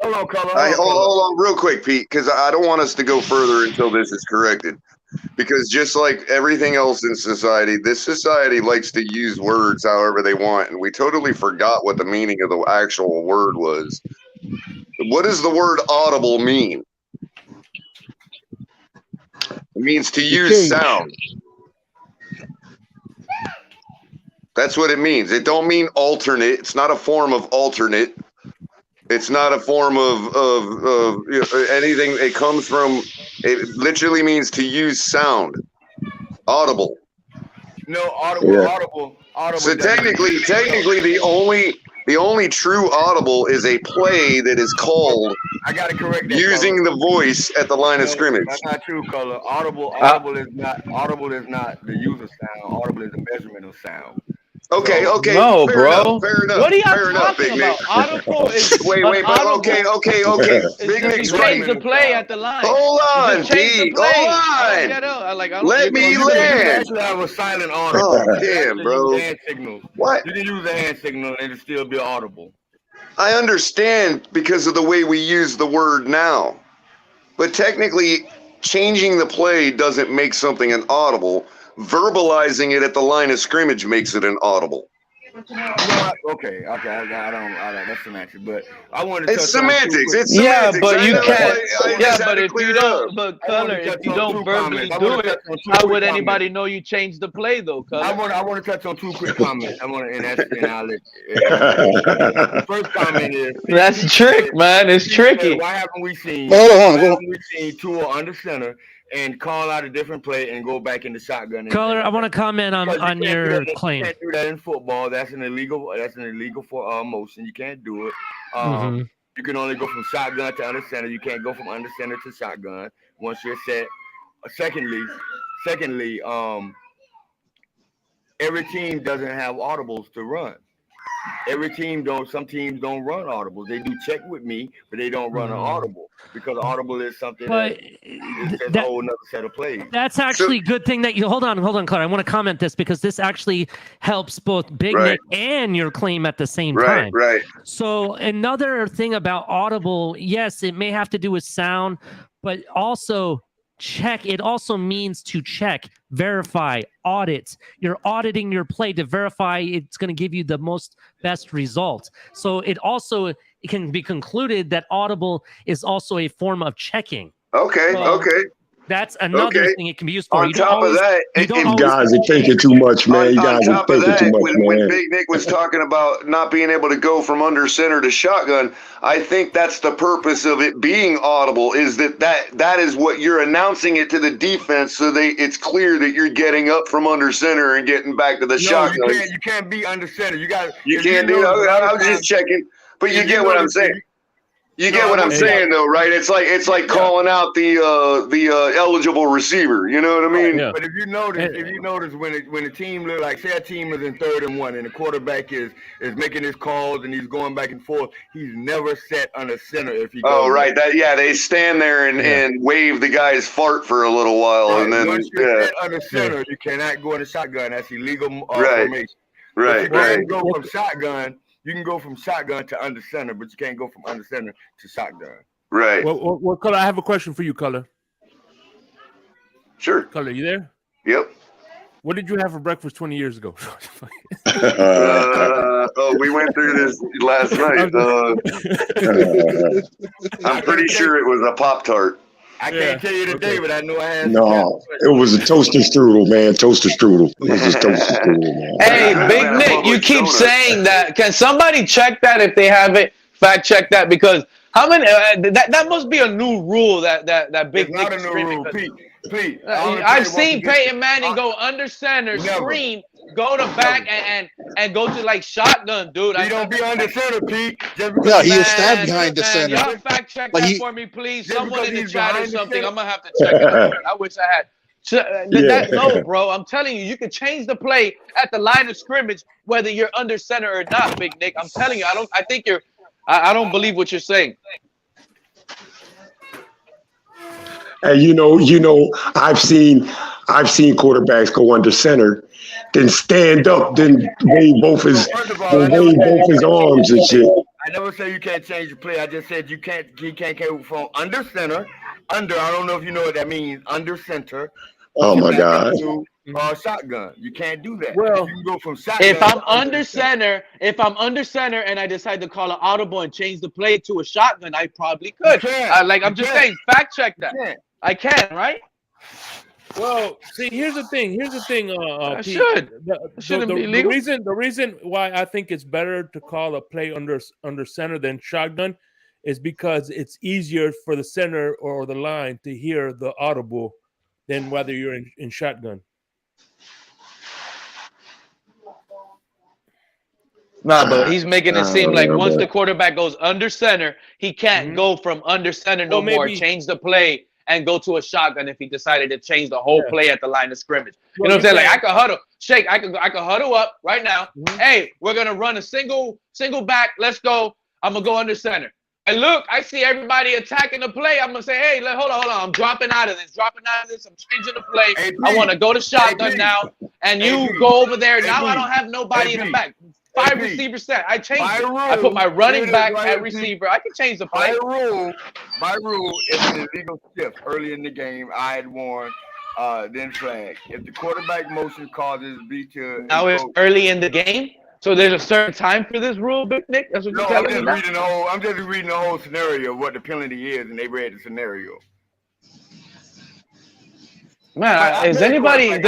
on, real quick, Pete, because I don't want us to go further until this is corrected. Because just like everything else in society, this society likes to use words however they want, and we totally forgot what the meaning of the actual word was. What does the word audible mean? It means to use sound. That's what it means. It don't mean alternate. It's not a form of alternate. It's not a form of anything. It comes from. It literally means to use sound. Audible. No, audible. So technically, the only true audible is a play that is called. I gotta correct that. Using the voice at the line of scrimmage. That's not true, Color. Audible is not the user sound. Audible is the measurement of sound. Okay. No, fair bro. Enough, fair enough. What are you talking about? Audible is wait, but okay. Big Nick's change the play at the line. Hold on, D. Hold on. Let me land. You have a silent audible. Oh, damn, bro. Hand signal. What? You can use a hand signal and it'll still be audible. I understand because of the way we use the word now, but technically, changing the play doesn't make something an audible. Verbalizing it at the line of scrimmage makes it an audible. Okay. I don't. That's semantics, but I wanted to. It's semantics. It's semantics. But you can't. But if you don't, Color, if you don't verbally do it, how would anybody know you changed the play though, Color? I want to touch on 2 quick comments. First comment is that's a trick, man. It's tricky. Why haven't we seen? Tua under center and call out a different play and go back into shotgun? Color, I want to comment on your claim. You can't do that in football. That's an illegal for motion. You can't do it. You can only go from shotgun to under center. You can't go from under center to shotgun once you're set. Secondly, every team doesn't have audibles to run. Some teams don't run audibles. They do check with me, but they don't run an audible because audible is something that's a whole other set of plays. That's actually a good thing that you hold on, Claude. I want to comment this because this actually helps both Big Nick and your claim at the same time. Right. So another thing about audible, yes, it may have to do with sound, but also check. It also means to check, verify, audit. You're auditing your play to verify it's going to give you the best result. So it can be concluded that audible is also a form of checking. Okay. That's another thing it can be used for. On top of that, you guys are thinking too much, man. You guys are thinking too much, man. When Big Nick was talking about not being able to go from under center to shotgun, I think that's the purpose of it being audible. Is that is what you're announcing it to the defense, so it's clear that you're getting up from under center and getting back to the shotgun. You can't be under center. You can't do. I'm just checking, but you get what I'm saying. You get what I'm saying, though, right? It's like calling out the eligible receiver. You know what I mean? Yeah. But if you notice when a team look like, say a team is in 3rd and 1 and the quarterback is making his calls and he's going back and forth, he's never set under center if he goes. Oh, right. They stand there and wave the guy's fart for a little while, and then once you're set under center, you cannot go in a shotgun. That's illegal formation. Right. You can go from shotgun. You can go from shotgun to under center, but you can't go from under center to shotgun. Right. Well, Color, I have a question for you, Color. Sure. Color, you there? Yep. What did you have for breakfast 20 years ago? We went through this last night. I'm pretty sure it was a Pop-Tart. I can't tell you today, but I know I had. No, it was a toaster strudel, man. Toaster strudel. It was just toaster strudel, man. Hey, Big Nick, you keep saying that. Can somebody check that if they haven't? Fact check that, because how many? That must be a new rule that Big It's Nick not a is new screaming. rule, Pete. I've seen Peyton Manning go under center, screen, go to back, and go to like shotgun, dude. He don't be under center, Pete. Yeah, he was stabbed behind the center. Y'all fact check Like that for me, please. Someone in the chat or something. I'm gonna have to check it. I wish I had. No, bro. I'm telling you, you can change the play at the line of scrimmage whether you're under center or not, Big Nick. I'm telling you, I don't believe what you're saying. And you know, I've seen quarterbacks go under center, then stand up, then wave both his arms and shit. I never say you can't change the play. I just said he can't go from under center. I don't know if you know what that means. Under center. Oh my God. Shotgun. You can't do that. Well, you can go from shotgun. if I'm under center and I decide to call an audible and change the play to a shotgun, I probably could. I'm just saying, fact check that. I can, right? Well, see, here's the thing. I Pete. shouldn't be legal. The reason why I think it's better to call a play under center than shotgun is because it's easier for the center or the line to hear the audible than whether you're in shotgun. Nah, but he's making it seem like once the quarterback goes under center, he can't go from under center no more, change the play, and go to a shotgun if he decided to change the whole play at the line of scrimmage. You know what I'm saying? Like I could huddle, shake. I could huddle up right now. Hey, we're gonna run a single back. Let's go. I'm gonna go under center. And look, I see everybody attacking the play. I'm gonna say, hey, hold on. I'm dropping out of this. I'm changing the play. I want to go to shotgun now, and you go over there. Now I don't have nobody in the back. 5 receivers set. I changed it. I put my running back at receiver. I can change the play. My rule is an illegal shift early in the game. I had warned, then flag. If the quarterback motion causes B to now it's early in the game, so there's a certain time for this rule, Big Nick. That's what you're telling me. I'm just reading the whole scenario of what the penalty is, and they read the scenario. Man, does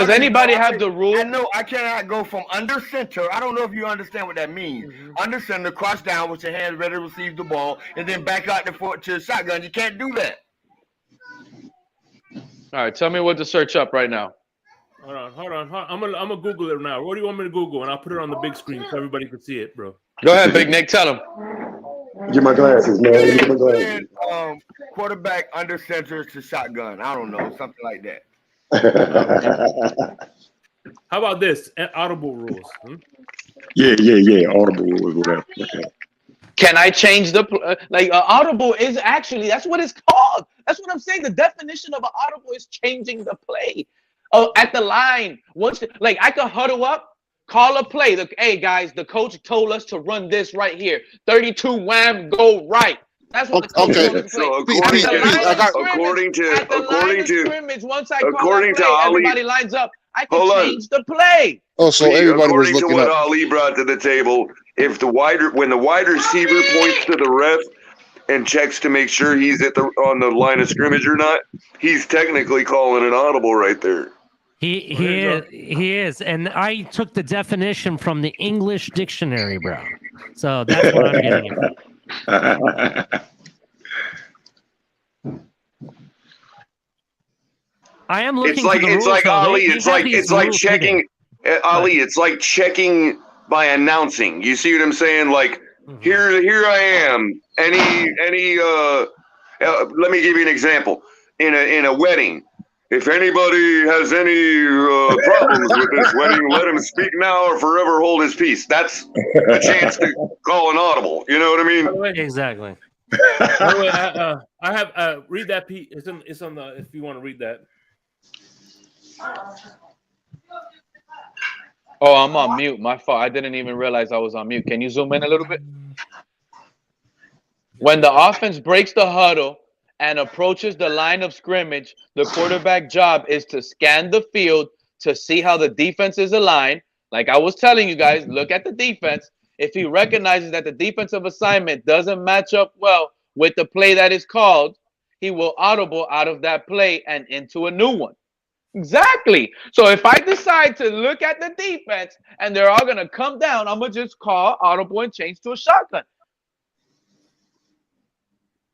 anybody have the rule? I know I cannot go from under center. I don't know if you understand what that means. Under center, crouch down with your hands ready to receive the ball, and then back out to shotgun. You can't do that. All right, tell me what to search up right now. Hold on. I'm gonna Google it now. What do you want me to Google? And I'll put it on the big screen so everybody can see it, bro. Go ahead, Big Nick. Tell him. Get my glasses, man. Get my glasses. Quarterback under center to shotgun. I don't know, something like that. How about this? Audible rules. Yeah. Audible rules, whatever. Okay. Can I change the audible is actually, that's what it's called. That's what I'm saying. The definition of an audible is changing the play. At the line. I could huddle up, call a play. Hey guys, the coach told us to run this right here. 32 wham, go right. That's what the coach told us to play. So according to Ali, everybody lines up. I can change the play. Oh, so everybody was looking what up. Ali brought to the table, if when the wide receiver points to the ref and checks to make sure he's on the line of scrimmage or not, he's technically calling an audible right there. He is, and I took the definition from the English dictionary, bro. So that's what I'm getting it from. I am looking. It's like Ali. It's like checking. Ali, it's like checking by announcing. You see what I'm saying? Like here I am. Any let me give you an example. In a wedding, if anybody has any problems with this wedding, let him speak now or forever hold his peace. That's a chance to call an audible. You know what I mean? Exactly. I have read that, Pete. It's on the. If you want to read that. Oh, I'm on mute. My fault. I didn't even realize I was on mute. Can you zoom in a little bit? When the offense breaks the huddle and approaches the line of scrimmage, the quarterback job is to scan the field to see how the defense is aligned. Like I was telling you guys, look at the defense. If he recognizes that the defensive assignment doesn't match up well with the play that is called, he will audible out of that play and into a new one. Exactly. So if I decide to look at the defense and they're all going to come down, I'm going to just call audible and change to a shotgun.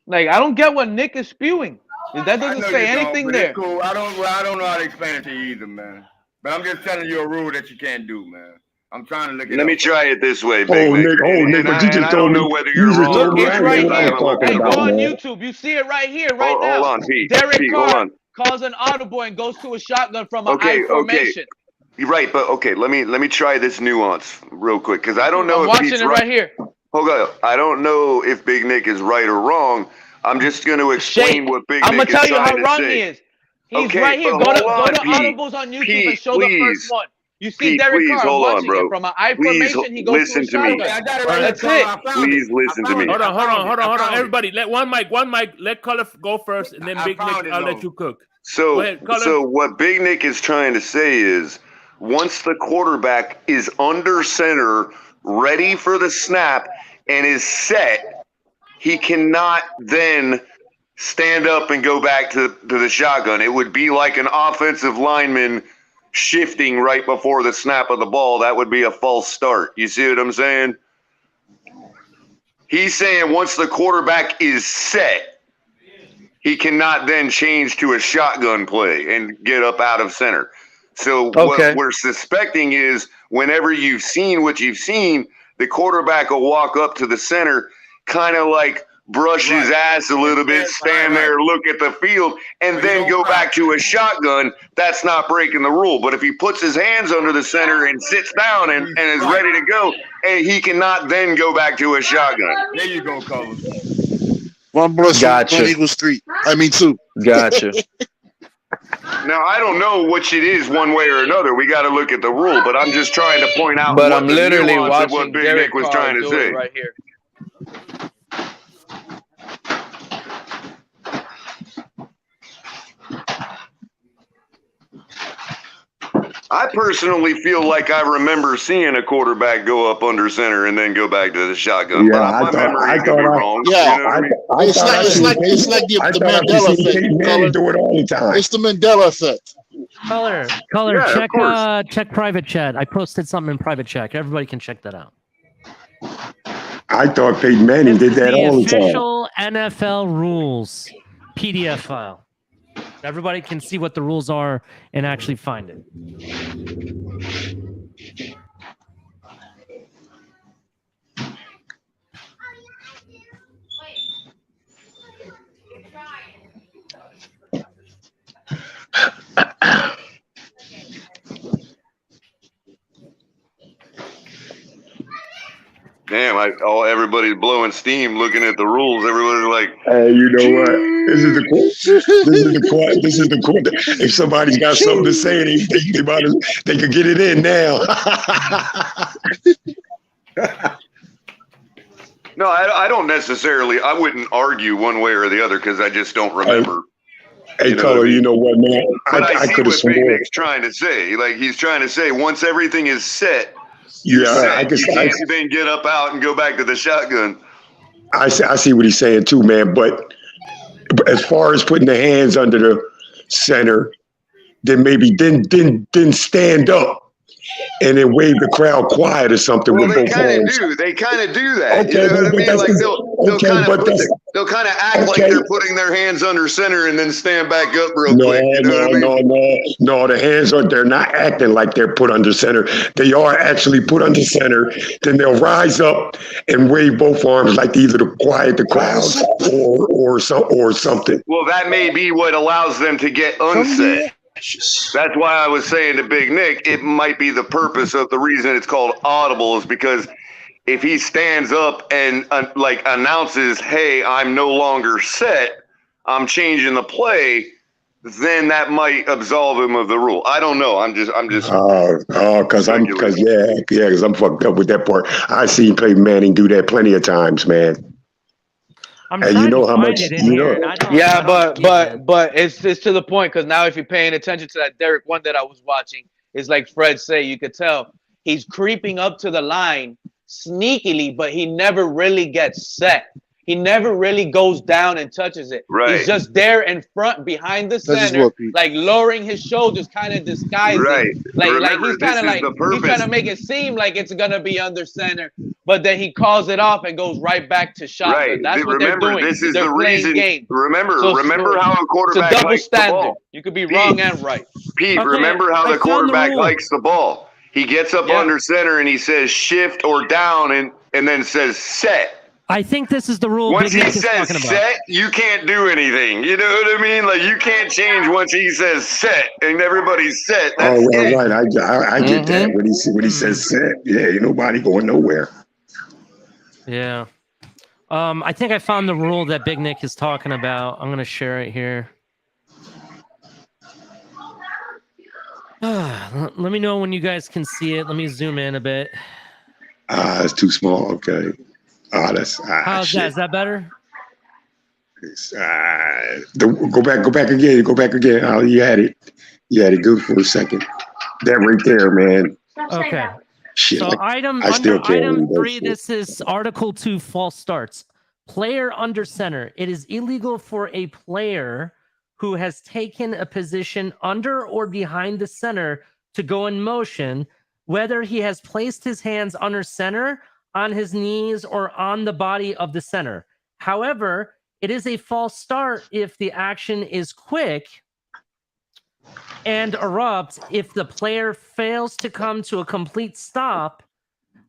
Like, I don't get what Nick is spewing. That doesn't say anything there. Cool. I don't know how to explain it to you either, man. But I'm just telling you a rule that you can't do, man. I'm trying to look it Let up. me try it this way, Big Nick. Nick, But you just told me. whether you're wrong. Look, it's right here. Hey, go on man. YouTube. You see it right here, right now. Hold on, Pete. Derek Pete, Carr hold on. calls an audible and goes to a shotgun from an I formation. You're right, but okay, let me try this nuance real quick because I don't know I'm if watching Pete's it right here. Hold on, I don't know if Big Nick is right or wrong. I'm just going to explain what Big I'm Nick gonna is tell you trying how to wrong say. he is. He's Okay, right here. but Go to hold on, Pete. Audibles on YouTube Pete, and show the first one. You see Pete, Derek please, Carr hold on, watching bro. it from an I Please formation. He goes to a listen to me. shotgun. I got it right That's here. it. Please listen to me. Hold on. Everybody, let one mic. Let Color go first, and then Big Nick, I'll let you cook. Go ahead, Color. So what Big Nick is trying to say is once the quarterback is under center, ready for the snap, and is set, he cannot then stand up and go back to the shotgun. It would be like an offensive lineman shifting right before the snap of the ball. That would be a false start. You see what I'm saying? He's saying once the quarterback is set, he cannot then change to a shotgun play and get up out of center. So what we're suspecting is whenever you've seen what you've seen, the quarterback will walk up to the center, kind of like brush his ass a little bit, stand there, look at the field, and then go back to a shotgun. That's not breaking the rule. But if he puts his hands under the center and sits down and is ready to go, he cannot then go back to a shotgun. There you go, Colin. One plus one equals 3. I mean 2. Gotcha. Now, I don't know which it is one way or another. We got to look at the rule, but I'm just trying to point out But what I'm the literally nuance of watching what Big Derek Nick was Carr trying to do say. it right here. I personally feel like I remember seeing a quarterback go up under center and then go back to the shotgun. Yeah, but my memory could be wrong. Yeah, you know what I mean? it's like the Mandela effect. Color. Do it all the time. It's the Mandela effect. Color, Yeah, check private chat. I posted something in private chat. Everybody can check that out. I thought Peyton Manning did that all the time. Official NFL rules PDF file. Everybody can see what the rules are and actually find it. Damn, everybody's blowing steam looking at the rules. Everybody's like, hey, you know what? This is the quarter. If somebody's got something to say, they could get it in now. No, I don't necessarily. I wouldn't argue one way or the other because I just don't remember. Hey, Color, you know what, man? But I see could have what Big sworn. Nick's trying to say. Like he's trying to say, once everything is set, Yeah, you can't then get up out and go back to the shotgun. I see what he's saying too, man. But as far as putting the hands under the center, then maybe then stand up and then wave the crowd quiet or something. Well, with they both kind hands. of do. They kind of do that. Okay, you know what I but mean? that's Like they'll kind of act like Okay. they're putting their hands under center and then stand back up real quick. You know what I mean? No. The hands they're not acting like they're put under center. They are actually put under center. Then they'll rise up and wave both arms like either to quiet the crowd or something. Well, that may be what allows them to get unset. That's why I was saying to Big Nick, it might be the purpose of the reason it's called audible is because if he stands up and announces, "Hey, I'm no longer set. I'm changing the play," then that might absolve him of the rule. I don't know. I'm just. Because I'm fucked up with that part. I've seen Peyton Manning do that plenty of times, man. And you know how much you know. Yeah, but it's to the point because now if you're paying attention to that Derek one that I was watching, it's like Fred say, you could tell he's creeping up to the line sneakily, but he never really gets set. he never really goes down and touches it. Right. He's just there in front, behind the center, like lowering his shoulders, kind of disguising. Right. Like Remember, he's kind of like he's trying to make it seem like it's gonna be under center, but then he calls it off and goes right back to shotgun. Right. That's what they're doing. This is they're the playing reason. game. Remember how a quarterback it's a double likes standard. the ball. You could be wrong and right. Pete, remember how the quarterback likes the ball. He gets up under center and he says shift or down and then says set. I think this is the rule. Once Big he Nick is says talking about. set, you can't do anything. You know what I mean? Like you can't change once he says set and everybody's set. That's it. Right. I get that when he says set. Yeah, ain't nobody going nowhere. Yeah. I think I found the rule that Big Nick is talking about. I'm going to share it here. Let me know when you guys can see it. Let me zoom in a bit. It's too small. Okay. That's how's shit. that? Is that better? Go back again. Oh, you had it good for a second. That right there, man. Okay. Shit, so item 3, this is Article 2, false starts. Player under center. It is illegal for a player who has taken a position under or behind the center to go in motion, whether he has placed his hands under center, on his knees, or on the body of the center. However, it is a false start if the action is quick and erupt if the player fails to come to a complete stop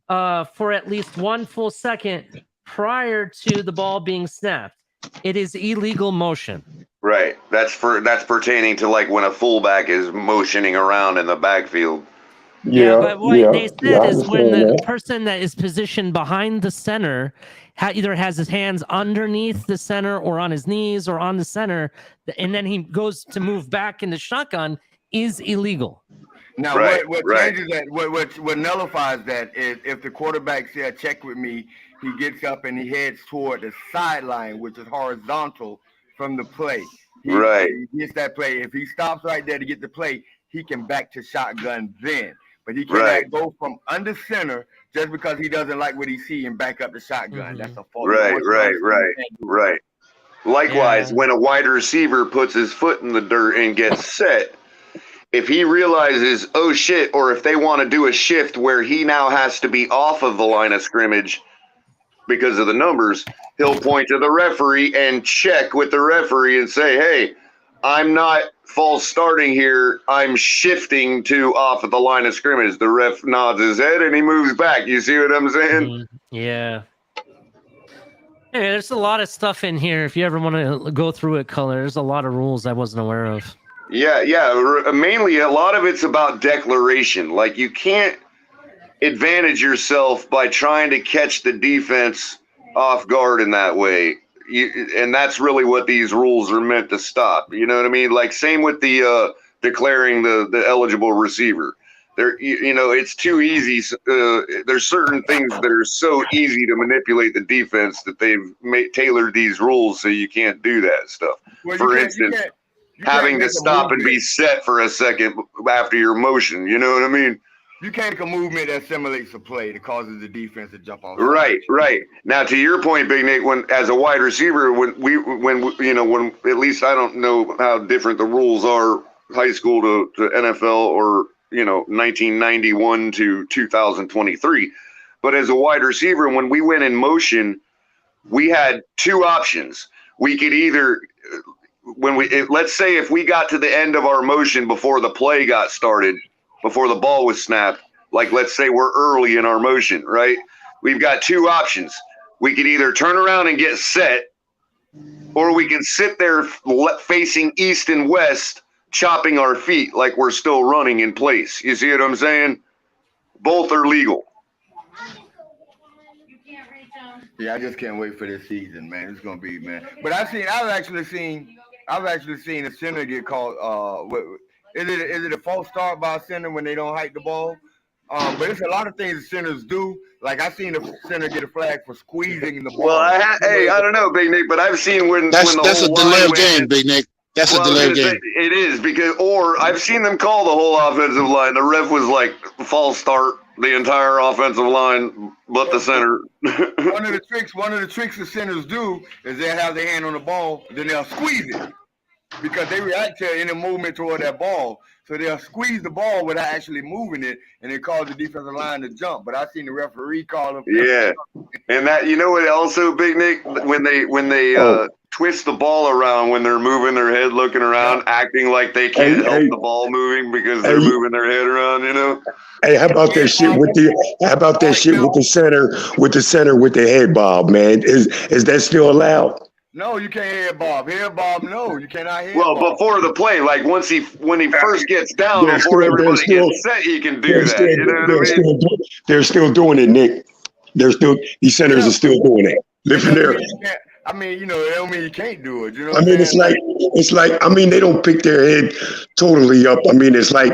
for at least 1 full second prior to the ball being snapped. It is illegal motion. Right. That's pertaining to like when a fullback is motioning around in the backfield. But what they said is when the person that is positioned behind the center either has his hands underneath the center or on his knees or on the center, and then he goes to move back into shotgun, is illegal. Now, what changes that, what nullifies that is if the quarterback said, check with me, he gets up and he heads toward the sideline, which is horizontal from the play. He gets that play. If he stops right there to get the play, he can back to shotgun then. But he cannot go from under center just because he doesn't like what he sees and back up the shotgun. That's a fault. Right. Likewise, when a wide receiver puts his foot in the dirt and gets set, if he realizes, oh shit, or if they want to do a shift where he now has to be off of the line of scrimmage because of the numbers, he'll point to the referee and check with the referee and say, hey, I'm not false starting here. I'm shifting to off of the line of scrimmage. The ref nods his head and he moves back. You see what I'm saying? Yeah. Hey, there's a lot of stuff in here. If you ever want to go through it, color, there's a lot of rules I wasn't aware of. Yeah. Mainly, a lot of it's about declaration. Like, you can't advantage yourself by trying to catch the defense off guard in that way. And that's really what these rules are meant to stop. You know what I mean? Like, same with the declaring the eligible receiver. It's too easy. There's certain things that are so easy to manipulate the defense that they've tailored these rules so you can't do that stuff. For instance, having to stop and be set for a second after your motion. You know what I mean? You can't make a movement that simulates a play that causes the defense to jump off. Right. Now, to your point, Big Nick, when as a wide receiver, when at least I don't know how different the rules are, high school to NFL or 1991 to 2023, but as a wide receiver, when we went in motion, we had two options. We could either let's say if we got to the end of our motion before the play got started, before the ball was snapped, like let's say we're early in our motion, right? We've got two options. We could either turn around and get set, or we can sit there facing east and west, chopping our feet like we're still running in place. You see what I'm saying? Both are legal. Yeah, I just can't wait for this season, man. It's gonna be, man. But I've actually seen a center get called. Is it a false start by a center when they don't hike the ball? But there's a lot of things the centers do. Like I've seen the center get a flag for squeezing the ball. Well, I don't know, Big Nick, but I've seen when that's a delay of game, Big Nick. That's a delay of game. It is, because I've seen them call the whole offensive line. The ref was like, false start, the entire offensive line, but the center. One of the tricks the centers do is they have their hand on the ball, then they'll squeeze it because they react to any movement toward that ball. So they'll squeeze the ball without actually moving it, and it causes the defensive line to jump. But I've seen the referee call them. Yeah, and that what also, Big Nick, when they twist the ball around when they're moving their head, looking around, acting like they can't help the ball moving because they're moving their head around. Hey, how about that shit with the center with the head bob, man? Is that still allowed? No, you can't head bob. Head bob, no, you cannot head bob. Well, before the play, like when he first gets down, before everybody gets set, he can do that. You know what I mean? They're still doing it, Nick. These centers are still doing it. Living there. I mean, it don't mean you can't do it. You know I mean, it's like they don't pick their head totally up. I mean, it's like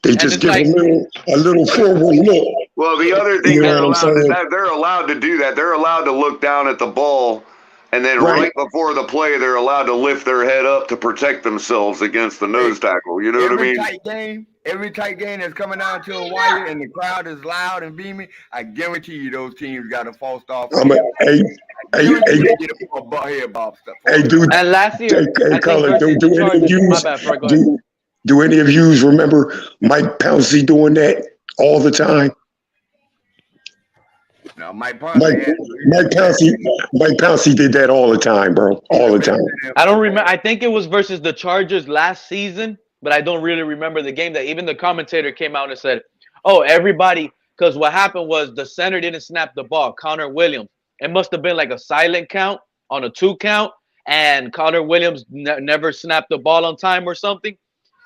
they just give a little forward look. Well, the other thing they're allowed to do that. They're allowed to look down at the ball, and then right before the play, they're allowed to lift their head up to protect themselves against the nose tackle. You know what I mean? Every tight game that's coming down to a wire and the crowd is loud and beaming, I guarantee you those teams got a false start. Hey, dude. And last year, Colin, do any of you remember Mike Pouncey doing that all the time? No, Mike Pouncey did that all the time, bro. All the time. I don't remember. I think it was versus the Chargers last season, but I don't really remember the game. That even the commentator came out and said, "Oh, everybody," because what happened was the center didn't snap the ball. Connor Williams. It must have been like a silent count on a 2 count, and Connor Williams never snapped the ball on time or something.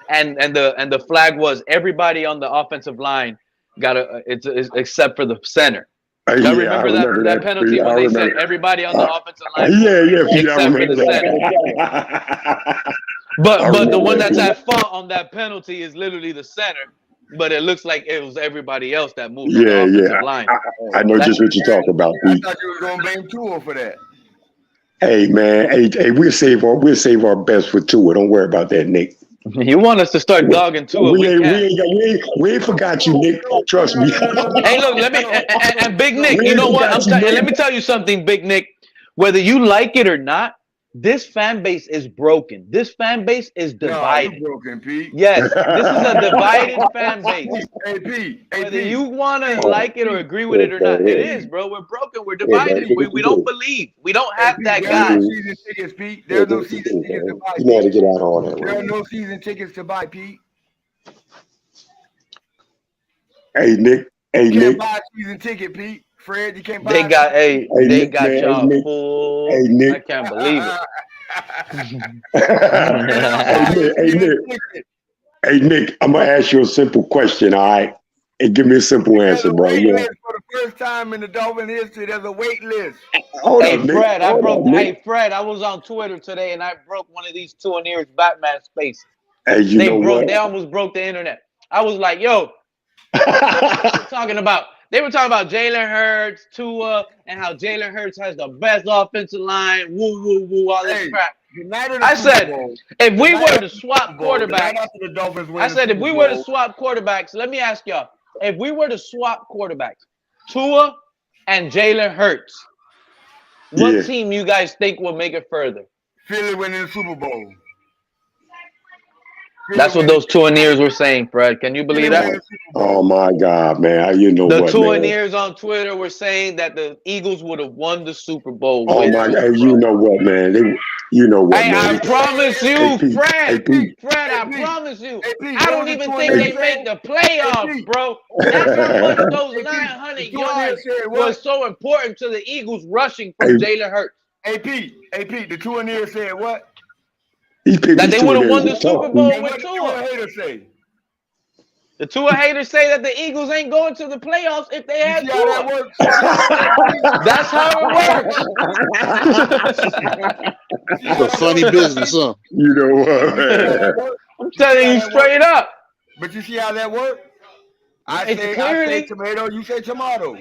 And the flag was everybody on the offensive line got it's except for the center. I remember that penalty when they said everybody on the offensive line. Except for the center. But the one that's at fault on that penalty is literally the center. But it looks like it was everybody else that moved on the offensive line. I know just what you're talking about. I thought you were going to blame Tua for that. Hey, man. Hey, we'll save our best for Tua. Don't worry about that, Nick. You want us to start dogging Tua? We ain't forgot you, Nick. Trust me. Hey, look, let me and Big Nick. You know what? Let me tell you something, Big Nick. Whether you like it or not, this fan base is broken. This fan base is divided. No, broken, Pete. Yes, this is a divided fan base. Hey, Pete. Whether you want to like it or agree with it or not, it is, bro. We're broken. We're divided. We don't believe. We don't have that guy. There's no season tickets, Pete. There's no season tickets to buy. You got to get out all that. There are no season tickets to buy, Pete. Hey, Nick. You can't buy a season ticket, Pete. Fred, you can't buy. They got y'all full. Hey, Nick. I can't believe it. Hey, Nick, I'm gonna ask you a simple question, all right? And give me a simple answer, bro. For the first time in the Dolphin history, there's a wait list. Fred, I was on Twitter today and I broke one of these Tua Near's Batman spaces. Hey, they almost broke the internet. I was like, yo, what They were talking about Jalen Hurts, Tua, and how Jalen Hurts has the best offensive line. Woo, woo, woo, all this crap. I said, if we were to swap quarterbacks, let me ask y'all, if we were to swap quarterbacks, Tua and Jalen Hurts, what team you guys think will make it further? Philly winning the Super Bowl. That's what those Tuaneers were saying, Fred. Can you believe that? Oh my God, man! You know the what? The Tuaneers on Twitter were saying that the Eagles would have won the Super Bowl. Oh my God! You know what, man? You know what, man? I promise you, Fred. Fred, I promise you. I don't even think they make the playoffs, bro. That's how much those 900 yards was so important to the Eagles rushing from Jalen Hurts. Hey, Pete, the Tuaneers said what? That they would have won the Super Bowl with Tua. The Tua haters say that the Eagles ain't going to the playoffs if they had Tua. That's how it works. It's a funny business, huh? You know what? I'm telling you straight up. But you see how that works? I say tomato, you say tomato.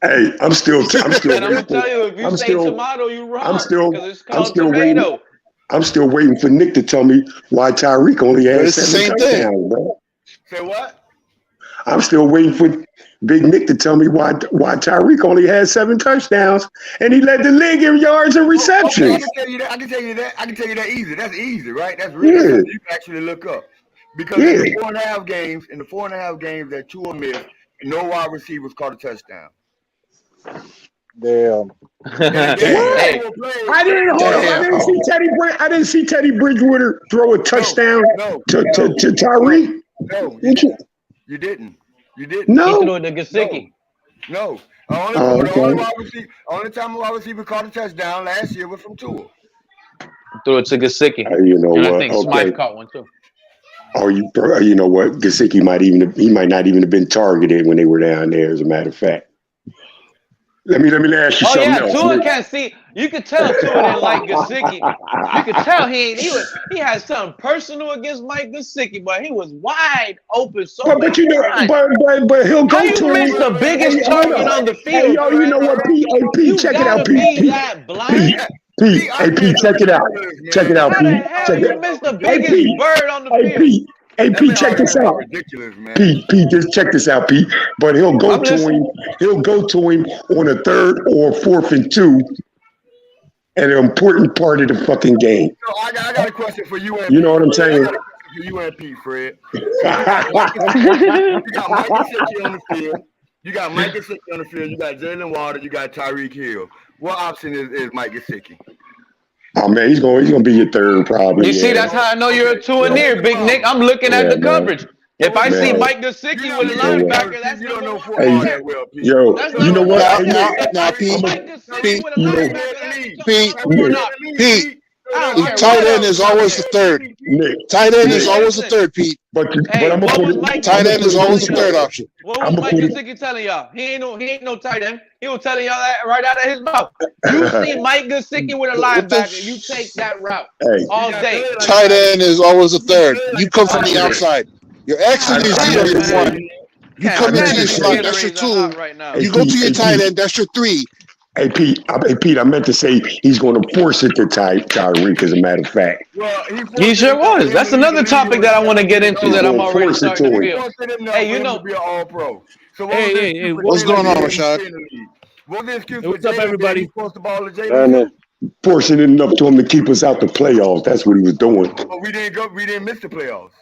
Hey, I'm still. I'm gonna tell you, if you say tomato, you wrong. Because it's called tomato. I'm still waiting for Nick to tell me why Tyreek only has 7 touchdowns, bro. Say what? I'm still waiting for Big Nick to tell me why Tyreek only had 7 touchdowns and he led the league in yards and receptions. Okay, I can tell you that. I can tell you that easy. That's easy, right? That's really something you can actually look up. Because in the 4.5 games that Tua missed, no wide receivers caught a touchdown. Damn. I didn't see Teddy Bridgewater throw a touchdown to Tyreek. No, you didn't. No. He threw it to Gesicki. No. Only time a wide receiver caught a touchdown last year was from Tua. Threw it to Gesicki. You know and what? I think Smythe caught one too. Oh, you know what? Gesicki might not even have been targeted when they were down there. As a matter of fact. Let me ask you something else. Tua can't see. You could tell Tua didn't like Gesicki. You could tell he had something personal against Mike Gesicki, but he was wide open. But he'll go How you to miss the biggest target on the field? Hey, yo, you know what, Pete? Check it out, Pete. Pete, check it out. Check it out, Pete. How you missed the biggest bird on the field? Hey, Pete, check this out. Pete, just check this out, Pete. But he'll go to him on a 3rd or 4th and 2 at an important part of the fucking game. So I got a question for you. You know what I'm saying? I got a question for you and Pete, Fred. You got Mike Gesicki on the field. You got Jalen Water. You got Tyreek Hill. What option is Mike Gesicki? Oh man, he's gonna be your 3rd probably. You see, that's how I know you're a 2 and near, Big Nick. I'm looking at the coverage. If I see Mike Gesicki with a linebacker, that's you don't know football that well, Pete. Yo, you know what? Now, Pete, tight end is always the 3rd. Tight end is always the 3rd, Pete. But I'm gonna put it. Tight end is always the 3rd option. What was Mike Gesicki telling y'all? He ain't no tight end. He was telling y'all that right out of his mouth. You see Mike Gesicki with a linebacker, you take that route all day. Tight end is always the 3rd. You come from the outside. Your exit is your 1. You come into your slot, that's your 2. You go to your tight end, that's your 3. Hey Pete, I meant to say he's going to force it to Tyreek, as a matter of fact. Well, he sure was. That's another topic that I want to get into that I'm already starting to feel. Hey, you know, be an all-pro. So hey, what's going on, Rashad? What's up, everybody? Forcing it enough to him to keep us out the playoffs. That's what he was doing. But we didn't miss the playoffs.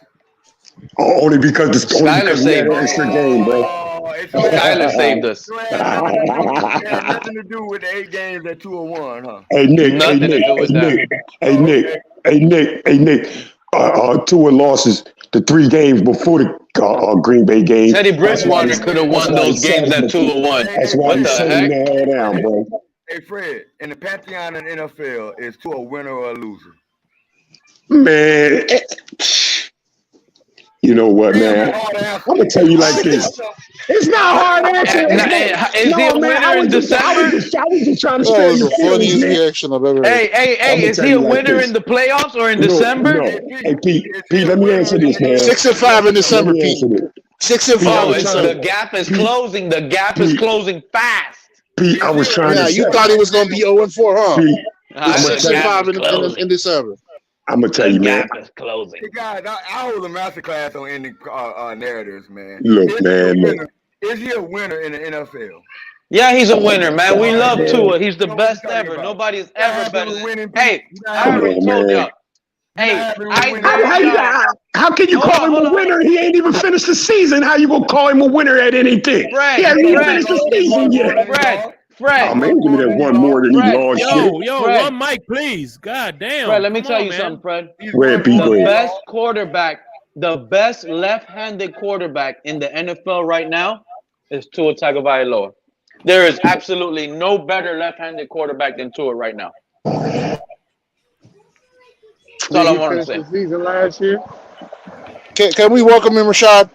Only because we had an extra game, bro. Skyler saved us. It had nothing to do with the 8 games that Tua won, huh? Hey Nick. Tua losses the 3 games before the Green Bay game. Teddy Bridgewater could have won those games that Tua won. That's why he's setting the head down, bro. Hey Fred, in the pantheon in the NFL, is Tua a winner or a loser? Man. You know what, man? I'm gonna tell you like this. It's not hard answer. Is he a winner in December? I was just trying to say. That was the funniest reaction I've ever heard. Hey, is he a winner in the playoffs or in December? No. Hey, Pete, let me answer this, man. 6-5 in December, Pete. 6-5. Oh, the gap is closing. The gap is closing fast. Pete, I was trying to say. You thought he was going to be 0-4, huh? Pete, 6-5 in December. I'm gonna tell you, man. The gap is closing. Hey guys, I hold a masterclass on ending narratives, man. Look, man. Is he a winner in the NFL? Yeah, he's a winner, man. We love Tua. He's the best ever. Nobody's ever better than. Hey, I already told y'all. Hey, how can you call him a winner? He ain't even finished the season. How you gonna call him a winner at anything? He hasn't even finished the season yet. Fred. Oh man, give me that one more than he lost. Yo, Fred. One mic, please. God damn. Fred, let me tell you something, Fred. The best quarterback, the best left-handed quarterback in the NFL right now is Tua Tagovailoa. There is absolutely no better left-handed quarterback than Tua right now. That's all I want to say. Season last year. Can we welcome him, Rashad?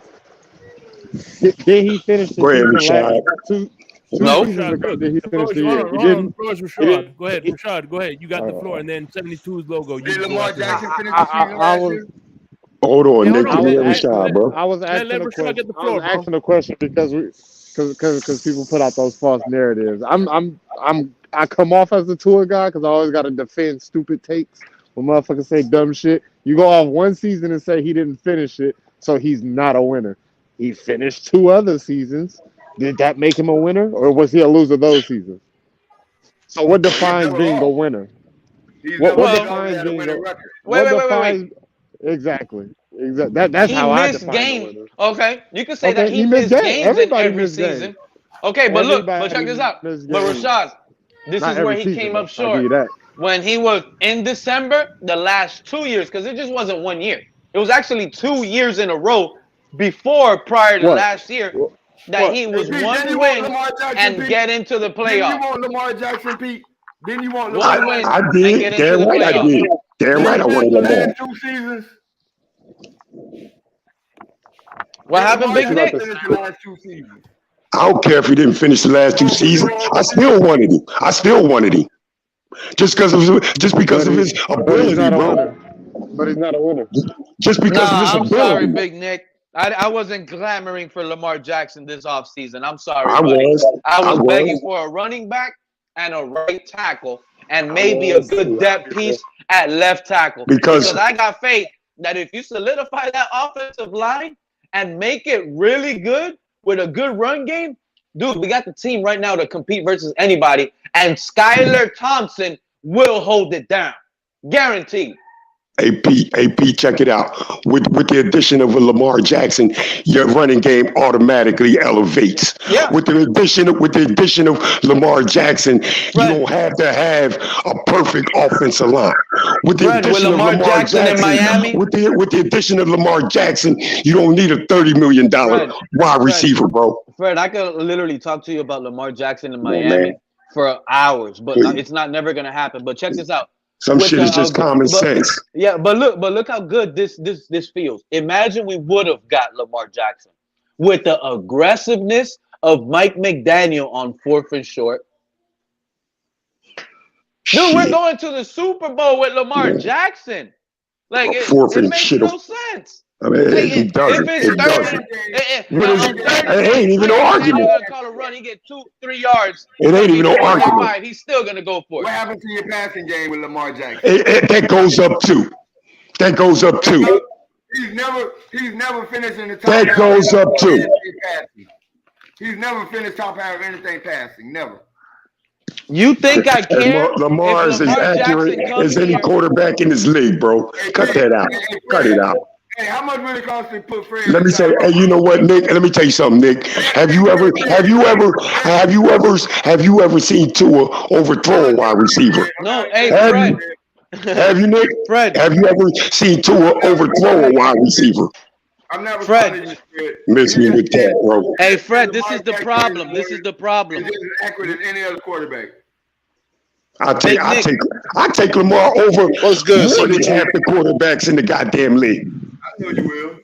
Did he finish the season last year? No. Did he finish the year? He didn't. Rashad. Go ahead, Rashad. Go ahead. You got the floor, and then 72's logo. Did Lamar Jackson finish the season last year? Hold on, Nick. Give me Rashad, bro. I was asking a question because people put out those false narratives. I come off as the Tua guy because I always got to defend stupid takes when motherfuckers say dumb shit. You go off one season and say he didn't finish it, so he's not a winner. He finished 2 other seasons. Did that make him a winner, or was he a loser those seasons? So what defines being a winner? What defines being a Wait. Exactly. That's He how I missed define a games. winner. Okay, you can say that Okay, he missed games Everybody in every missed season. games. Okay, but look, Everybody check this out. missed But games. Rashad, this Not is where every he season, came though. up I'll give short. you that. When he was in December, the last 2 years, because it just wasn't 1 year. It was actually 2 years in a row prior to last year that he was one win and get into the playoffs. Didn't you want Lamar Jackson, Pete? Didn't you want Lamar Lamar Jackson? I did. Damn right I did. Damn right I wanted Lamar. 2 seasons. What happened, Big Nick? I don't care if he didn't finish the last 2 seasons. I still wanted him. Just because of his ability, bro. But he's not a winner. Just because of his I'm ability. sorry, Big Nick. I wasn't clamoring for Lamar Jackson this offseason. I'm sorry, I buddy. was. I was begging for a running back and a right tackle and maybe a good depth piece at left tackle. Because I got faith that if you solidify that offensive line and make it really good with a good run game, dude, we got the team right now to compete versus anybody, and Skylar Thompson will hold it down. Guaranteed. AP, check it out. With the addition of a Lamar Jackson, your running game automatically elevates. Yeah. With the addition of Lamar Jackson, you don't have to have a perfect offensive line. With the addition of Lamar Jackson in Miami, with the addition of Lamar Jackson, you don't need a $30 million wide receiver, bro. Fred, I could literally talk to you about Lamar Jackson in Miami for hours, but it's never gonna happen. But check this out. Some shit is just common sense. Yeah, but look how good this feels. Imagine we would have got Lamar Jackson with the aggressiveness of Mike McDaniel on 4th and short. Dude, we're going to the Super Bowl with Lamar Jackson. Like it makes no sense. I mean, it doesn't. It ain't even no argument. He's gonna call a run. He get 2-3 yards. It ain't even no argument. He's still gonna go for it. What happened to your passing game with Lamar Jackson? That goes up too. He's never finished in the top. That goes up too. He's never finished top half of anything passing. Never. You think I care? Lamar is as accurate as any quarterback in this league, bro. Cut that out. Cut it out. Hey, how much really cost to put Fred? Let me say, hey, you know what, Nick? Let me tell you something, Nick. Have you ever seen Tua overthrow a wide receiver? No, hey, Fred. Have you, Nick? Fred. Have you ever seen Tua overthrow a wide receiver? I'm never Fred. Miss me with that, bro. Hey, Fred, this is the problem. This is the problem. He's as accurate as any other quarterback. I take Lamar over What's good, more than half the quarterbacks in the goddamn league. I know you will.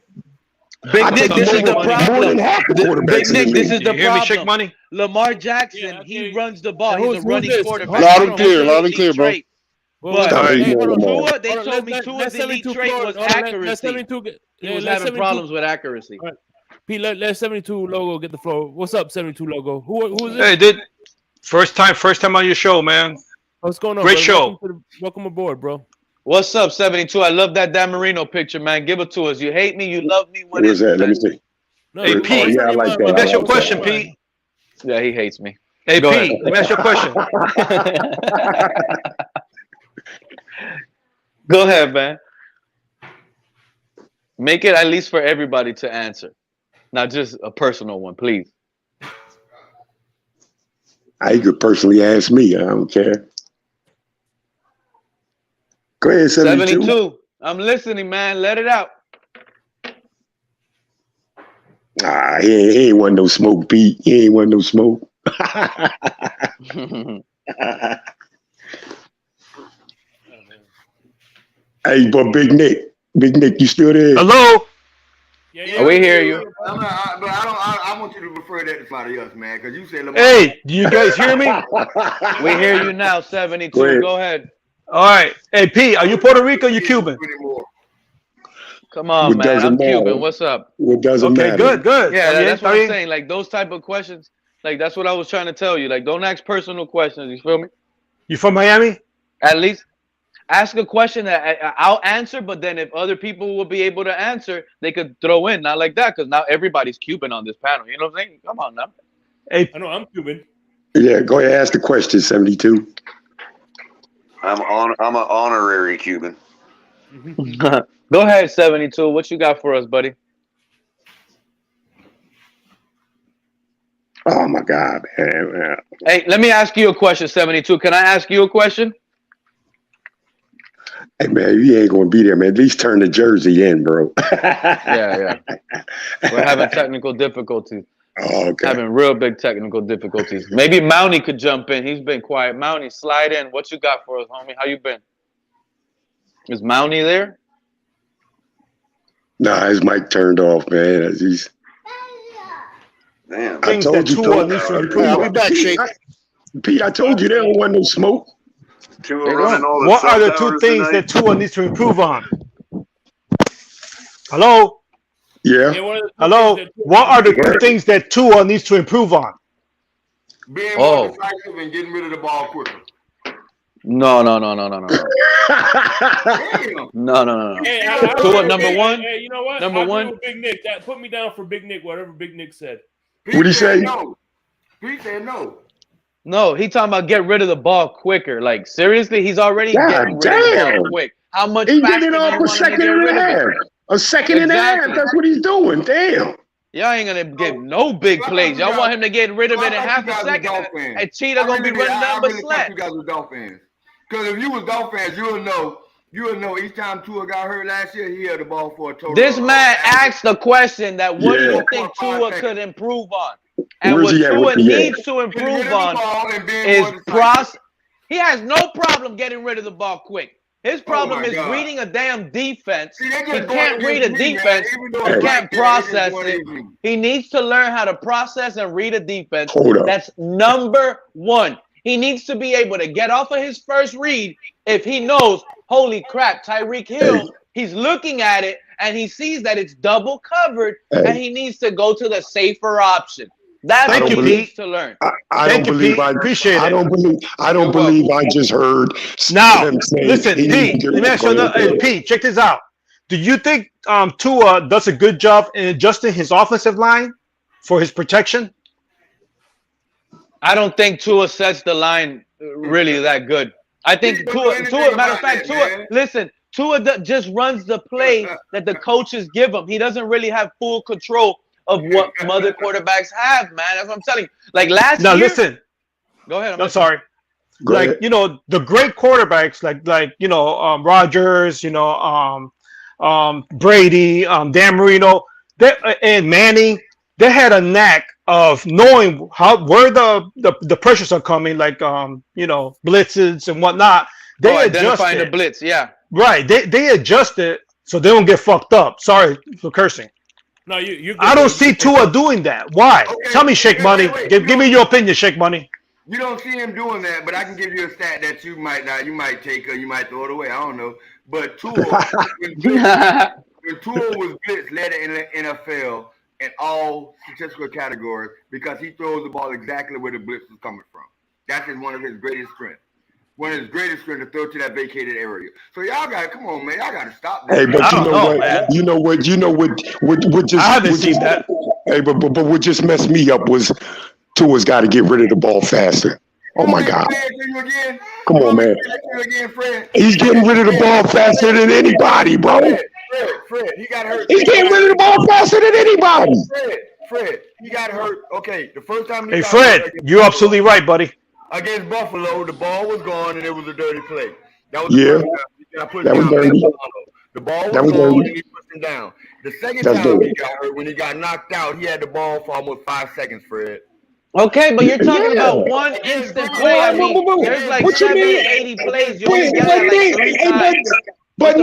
Big Nick, this is the problem. More than half the quarterbacks Big Nick, in the this league. is the You hear me, Chick problem. Money? Lamar Jackson, he runs the ball. He's a running quarterback. Loud and clear, bro. But Hey, Tua, they told me Tua's elite trait was accuracy. He was having problems with accuracy. Pete, let 72 logo get the floor. What's up, 72 logo? Who is this? Hey, dude. First time on your show, man. What's going on? Great brother? show. Welcome aboard, bro. What's up, 72? I love that Dan Marino picture, man. Give it to us. You hate me, you love me. What Where's is that? it? Let me see. No, Hey, Pete. Yeah, I like that. Let me ask you a I like question, that. Pete. Yeah, he hates me. Hey, Go Pete. ahead. Let me ask you a question. Go ahead, man. Make it at least for everybody to answer, not just a personal one, please. You could personally ask me. I don't care. Go ahead, 72. 72. I'm listening, man. Let it out. He ain't want no smoke, Pete. He ain't want no smoke. Hey, but Big Nick, you still there? Hello? Yeah, we hear you. I want you to refer that to somebody else, man, because you said Lamar. Hey, do you guys hear me? We hear you now, 72. Go ahead. All right. Hey, Pete, are you Puerto Rico or you Cuban? Come on, man. I'm Cuban. What's up? It doesn't matter. Good. Yeah, that's what I'm saying. Like, those type of questions, like, that's what I was trying to tell you. Like, don't ask personal questions. You feel me? You from Miami? At least ask a question that I'll answer, but then if other people will be able to answer, they could throw in. Not like that, because now everybody's Cuban on this panel. You know what I'm saying? Come on now. Hey, I know I'm Cuban. Yeah, go ahead. Ask the question, 72. I'm an honorary Cuban. Go ahead, 72. What you got for us, buddy? Oh my God, man. Hey, let me ask you a question, 72. Can I ask you a question? Hey man, you ain't gonna be there, man. At least turn the jersey in, bro. Yeah. We're having technical difficulties. Oh, okay. Having real big technical difficulties. Maybe Mountie could jump in. He's been quiet. Mountie, slide in. What you got for us, homie? How you been? Is Mountie there? Nah, his mic turned off, man. He's. Damn. I told you. I'll be back, Shake. Pete, I told you there don't want no smoke. What are the two things that Tua needs to improve on? Hello? Yeah. Hello? What are the two things that Tua needs to improve on? Being more decisive and getting rid of the ball quicker. No. No. Hey, Tua, number one. Hey, you know what? Number one. With Big Nick. Put me down for Big Nick. Whatever Big Nick said. What'd he say? No. Pete said no. No, he talking about get rid of the ball quicker. Like seriously, he's already getting rid of the ball quick. How much He faster getting do you off a want him to second get and rid a of half. it? A second and a half. That's what he's doing. Damn. Y'all ain't gonna get no big plays. Y'all want him to get rid of it in half a second. And Cheetah gonna be running down but slant. You guys were Dolphins. Because if you was Dolphins, you would know each time Tua got hurt last year, he had the ball for a total. This man asked the question that what do you think Tua could improve on? And what Tua needs to improve on is process. He has no problem getting rid of the ball quick. His problem is reading a damn defense. He can't read a defense. He can't process it. He needs to learn how to process and read a defense. That's number one. He needs to be able to get off of his first read if he knows, holy crap, Tyreek Hill, he's looking at it and he sees that it's double covered and he needs to go to the safer option. That's what he needs to learn. I don't believe I just heard. Now, listen, Pete, let me ask you another. Pete, check this out. Do you think Tua does a good job in adjusting his offensive line for his protection? I don't think Tua sets the line really that good. I think Tua, matter of fact, Tua just runs the play that the coaches give him. He doesn't really have full control of what other quarterbacks have, man. That's what I'm telling you. Like last year. Now listen. Go ahead. I'm sorry. Like, you know, the great quarterbacks, like you know, Rodgers, you know, Brady, Dan Marino, and Manning, they had a knack of knowing where the pressures are coming, like you know, blitzes and whatnot. They identifying the blitz, yeah. Right. They adjust it so they don't get fucked up. Sorry for cursing. No, I don't see Tua doing that. Why? Okay, Tell me, Shake Money. Give me your opinion, Shake Money. You don't see him doing that, but I can give you a stat that you might not. You might take or you might throw it away. I don't know. But Tua, when Tua was blitz, led in the NFL in all statistical categories because he throws the ball exactly where the blitz is coming from. That's one of his greatest strengths. One of his greatest strengths to throw to that vacated area. So y'all got to come on, man. Y'all got to stop that. Hey, but you know what just I haven't seen that. Hey, but what just messed me up was Tua's got to get rid of the ball faster. Oh my God! Come on, man. He's getting rid of the ball faster than anybody, bro. Fred, he got hurt. He's getting rid of the ball faster than anybody. Fred, he got hurt. Okay, the first time. Hey, Fred, you're absolutely right, buddy. Against Buffalo, the ball was gone and it was a dirty play. That was the first time. That was dirty. The ball was gone and he pushed him down. The second time he got hurt, when he got knocked out, he had the ball for almost 5 seconds, Fred. Okay, but you're talking about one instant play. I mean, there's like 70, 80 plays. You only get that like 3 times. But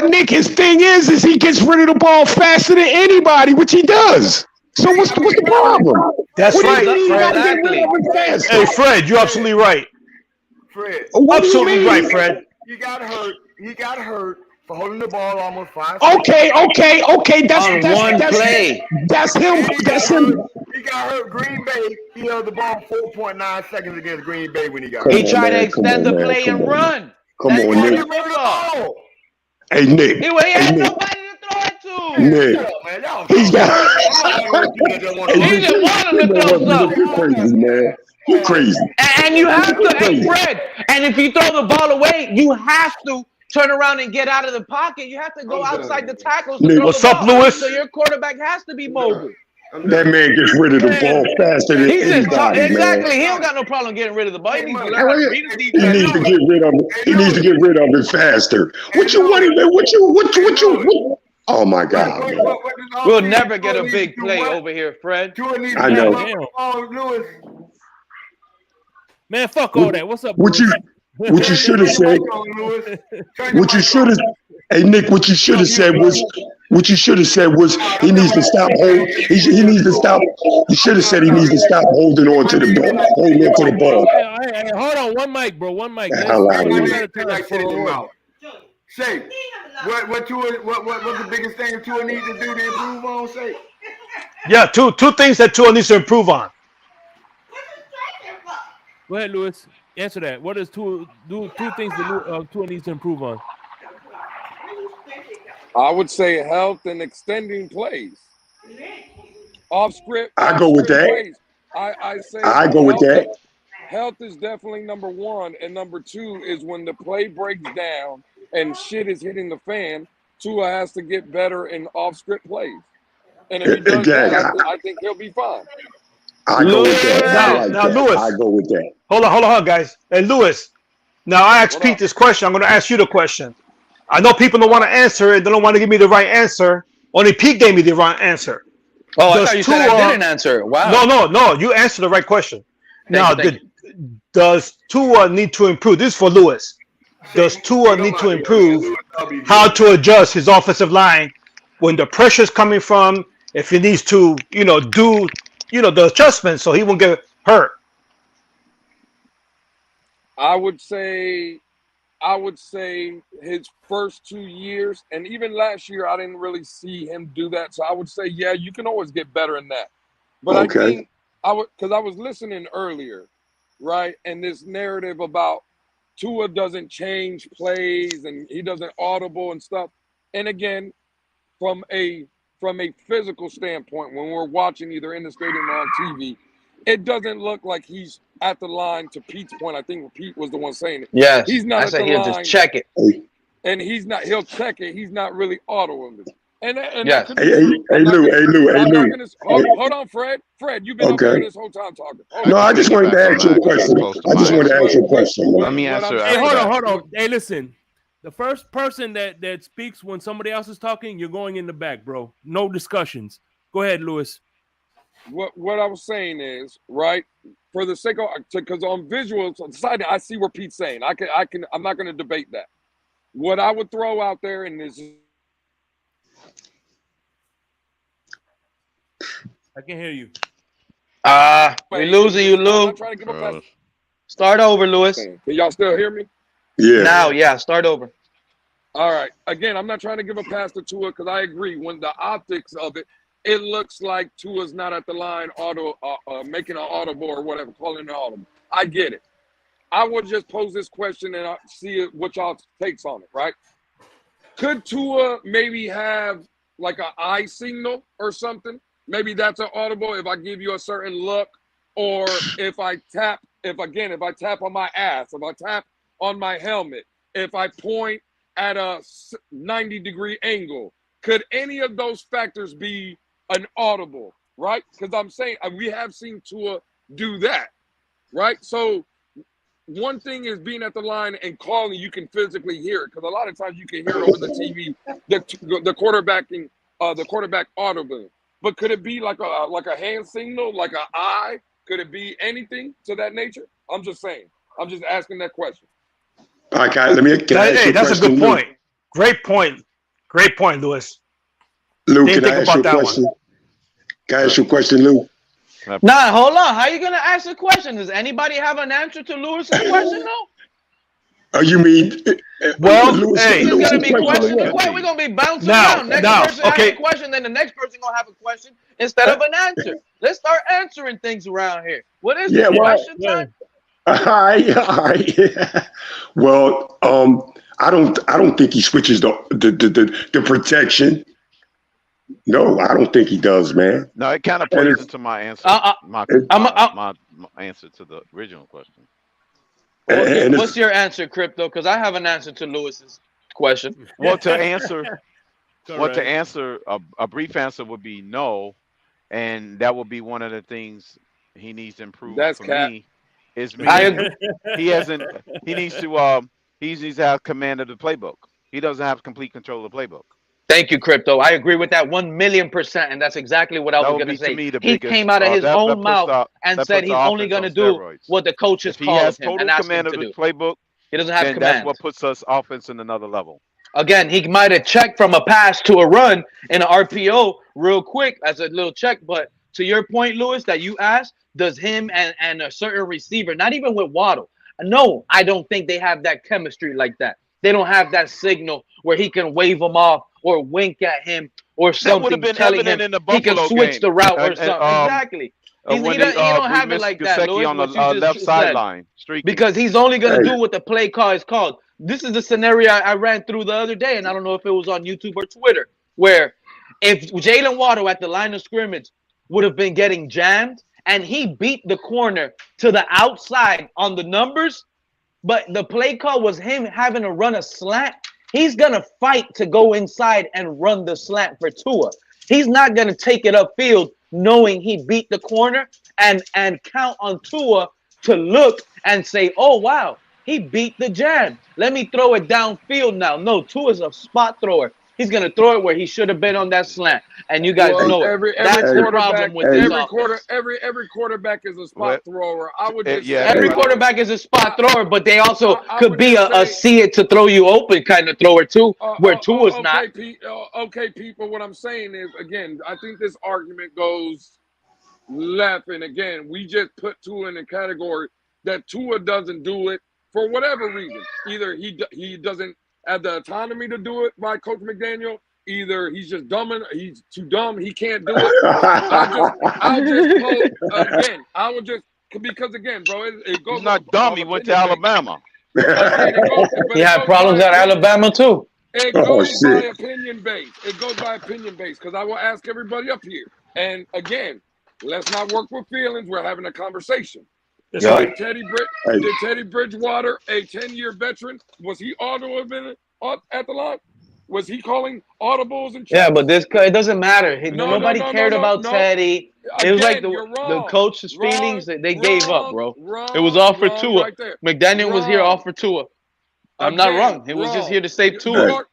Nick, his thing is he gets rid of the ball faster than anybody, which he does. So what's the problem? That's right. Exactly. Hey, Fred, you're absolutely right. Fred, absolutely right, Fred. He got hurt. He got hurt for holding the ball almost 5 seconds. Okay. That's one play. That's him. That's him. He got hurt. Green Bay. He held the ball 4.9 seconds against Green Bay when he got hurt. He tried to extend the play and run. Come That's on, what Nick. the ball. Hey, Nick. He Hey, had Nick. nobody to throw it to. Nick. He's got. He didn't want him to throw something. You're crazy, man. You're crazy. And you have to, hey, Fred, and if you throw the ball away, you have to turn around and get out of the pocket. You have to go outside the tackles to throw What's the up, ball. Lewis? So your quarterback has to be mobile. That man gets rid of the ball faster than He's just anybody, exactly. man. He don't got no problem getting rid of the ball. He needs to learn how to read his He defense. needs to get rid of it. He needs to get rid of it faster. What you want? What? Oh my God! Man. We'll never get a big play over here, Fred. I know. Man, fuck all that. What's up? What you should have said? What you should have? Hey Nick, what you should have said was he needs to stop holding. He needs to stop. You should have said he needs to stop holding on to the ball. Holding on to the ball. Hey, hold on, one mic, bro. One mic. Say, what's the biggest thing Tua needs to do to improve on? Say. Yeah, two things that Tua needs to improve on. Go ahead, Lewis. Answer that. What does Tua do? Two things that Tua needs to improve on. I would say health and extending plays. Off script. I go with that. Plays. I say I go with that. Health is definitely number one, and number two is when the play breaks down and shit is hitting the fan, Tua has to get better in off script plays. And if he does that, I think he'll be fine. I go with that. Now, Lewis. I go with that. Hold on, guys. Hey, Lewis. Now, I asked Pete this question. I'm going to ask you the question. I know people don't want to answer it. They don't want to give me the right answer. Only Pete gave me the right answer. Oh, I thought you said I didn't answer it. Wow. No. You answered the right question. Does Tua need to improve? This is for Lewis. Does Tua need to improve how to adjust his offensive line when the pressure's coming from? If he needs to, do, the adjustments so he won't get hurt. I would say his first 2 years, and even last year, I didn't really see him do that. So I would say, yeah, you can always get better in that. But I think because I was listening earlier, right, and this narrative about Tua doesn't change plays and he doesn't audible and stuff. And again, from a physical standpoint, when we're watching either in the stadium or on TV, it doesn't look like he's at the line. To Pete's point, I think Pete was the one saying it. Yes, he's not. I said he'll just check it, and he's not. He'll check it. He's not really autoing it. And yes. Hey, Lou. Hold on, Fred. Fred, you've been up here this whole time talking. No, I just wanted to ask you a question. Let me answer. Hey, hold on. Hey, listen. The first person that speaks when somebody else is talking, you're going in the back, bro. No discussions. Go ahead, Lewis. What I was saying is, right, for the sake of, because on visuals on the side, I see what Pete's saying. I'm not going to debate that. What I would throw out there in this, I can hear you. We're losing you, Lou. Start over, Lewis. Can y'all still hear me? Yeah. Now, yeah, start over. All right. Again, I'm not trying to give a pass to Tua because I agree. When the optics of it, it looks like Tua's not at the line, making an audible or whatever, calling an audible. I get it. I would just pose this question and see what y'all takes on it, right? Could Tua maybe have like an eye signal or something? Maybe that's an audible if I give you a certain look, or if I tap on my ass, if I tap on my helmet, if I point at a 90-degree angle, could any of those factors be an audible, right? Because I'm saying we have seen Tua do that, right? So one thing is being at the line and calling, you can physically hear it, because a lot of times you can hear it over the TV, the quarterback audible. But could it be like a hand signal, like an eye? Could it be anything to that nature? I'm just saying. I'm just asking that question. All right, guys, that's a good point. Great point, Lewis. Lou, can I ask you a question? Can I ask you a question, Lou? Nah, hold on. How are you going to ask a question? Does anybody have an answer to Lewis's question, though? You mean? Well, Lewis, hey, It's Lewis gonna is be questioning question and what? question. We're gonna be bouncing now, around. Next person has okay. a question, then the next person gonna have a question instead of an answer. Let's start answering things around here. What is Yeah, it? well, Question time? all right. Yeah. Well, I don't think he switches the protection. No, I don't think he does, man. No, it kind of And plays it's, into my answer, my answer to the original question. and What's it's your answer, Crypto? Because I have an answer to Lewis's question. Well, to answer, a brief answer would be no, and that would be one of the things he needs to improve That's for cap. me. Is I meaning agree. he hasn't. He needs to have command of the playbook. He doesn't have complete control of the playbook. Thank you, Crypto. I agree with that 1,000,000%, and that's exactly what I That was would gonna be to say. me the He biggest. came out of his own Puts mouth and said the he's only offense gonna on do steroids. what the coaches If he call has of him and total ask him command of to the do. playbook, He doesn't have then that's command. what puts us offense in another level. Again, he might have checked from a pass to a run in an RPO real quick as a little check. But to your point, Lewis, that you asked, does him and a certain receiver, not even with Waddle, no, I don't think they have that chemistry like that. They don't have that signal where he can wave him off or wink at him or That would have something been telling him evident in the he can Buffalo switch game. the route or And, something. Exactly. He when don't we have it missed like that, Gesicki Lewis, on the what you just left said. sideline streaking. Because he's only going to hey, do what the play call is called. This is the scenario I ran through the other day, and I don't know if it was on YouTube or Twitter, where if Jalen Waddle at the line of scrimmage would have been getting jammed and he beat the corner to the outside on the numbers, but the play call was him having to run a slant, he's going to fight to go inside and run the slant for Tua. He's not going to take it upfield knowing he beat the corner and count on Tua to look and say, oh, wow, he beat the jam. Let me throw it downfield now. No, Tua's a spot thrower. He's going to throw it where he should have been on that slant. And you guys know it. Every That's the quarterback, problem with this every quarterback is a spot thrower. I would just say every quarterback is a spot thrower, but they also could be a see it to throw you open kind of thrower too, where Tua's not. Okay, people. What I'm saying is, again, I think this argument goes left, and again, we just put Tua in a category that Tua doesn't do it for whatever reason. Either he doesn't have the autonomy to do it by Coach McDaniel. Either he's just dumb and he's too dumb. He can't do it. I'll just quote again. I would just because again, bro, it goes. He's not dumb. He went to Alabama. Again, he had problems at Alabama too. It goes by opinion based. It goes by opinion based because I will ask everybody up here. And again, let's not work with feelings. We're having a conversation. Did Teddy Bridgewater, a 10-year veteran, was he audible at the line? Was he calling audibles and checks? Yeah, but it doesn't matter. Nobody cared about Teddy. It was like the coach's feelings. They gave up, bro. It was all for Tua. Right there. McDaniel was here all for Tua. I'm not wrong. He was just here to save Tua.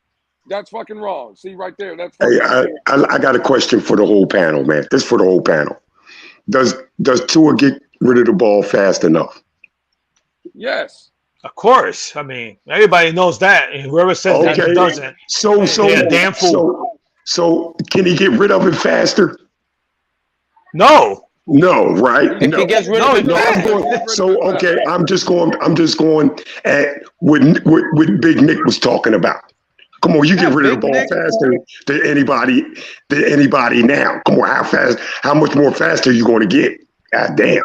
That's fucking wrong. See right there. That's hey, I got a question for the whole panel, man. This is for the whole panel. Does Tua get rid of the ball fast enough? Yes. Of course. I mean, everybody knows that. And whoever says that he doesn't. Damn fool. So can he get rid of it faster? No. No, right? If he gets rid of it, I'm just going at what Big Nick was talking about. Come on, you get rid of the ball faster than anybody now. Come on, how much more faster are you going to get? God damn.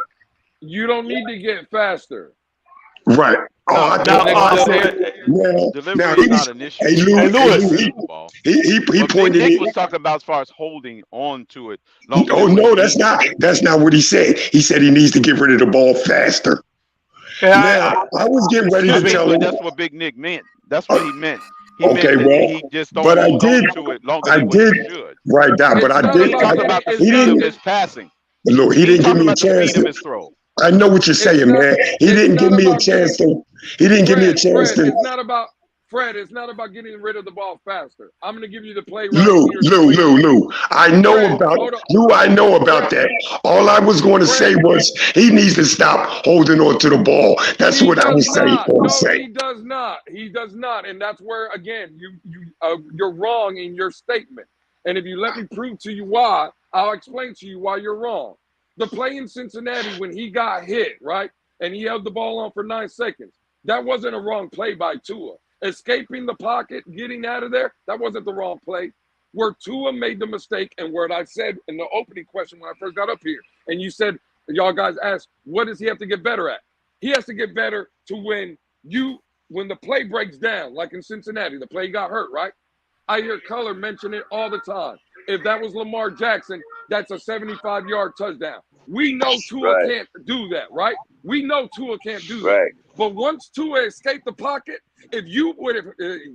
You don't need to get faster. Right. Delivery is not an issue. He pointed Nick was talking about as far as holding on to it. Oh no, that's not what he said. He said he needs to get rid of the ball faster. Yeah, I was getting ready to tell him. That's what Big Nick meant. That's what he meant. He just don't hold on to it longer than what he should. Right down, but I did. He talked about the speed of his passing. Look, he didn't give me a chance to throw. I know what you're saying, man. He didn't give me a chance to. He didn't give me a chance to. It's not about Fred. It's not about getting rid of the ball faster. I'm going to give you the play. Lou. I know about that. All I was going to say was he needs to stop holding on to the ball. That's what I was saying. No, he does not. He does not, and that's where again you're wrong in your statement. And if you let me prove to you why, I'll explain to you why you're wrong. The play in Cincinnati when he got hit, right, and he held the ball on for 9 seconds. That wasn't a wrong play by Tua. Escaping the pocket, getting out of there, that wasn't the wrong play. Where Tua made the mistake, and what I said in the opening question when I first got up here, and you said, y'all guys asked, what does he have to get better at? He has to get better to when the play breaks down, like in Cincinnati, the play got hurt, right? I hear Color mention it all the time. If that was Lamar Jackson, that's a 75-yard touchdown. We know Tua can't do that, right? We know Tua can't do that. But once Tua escaped the pocket, if you would have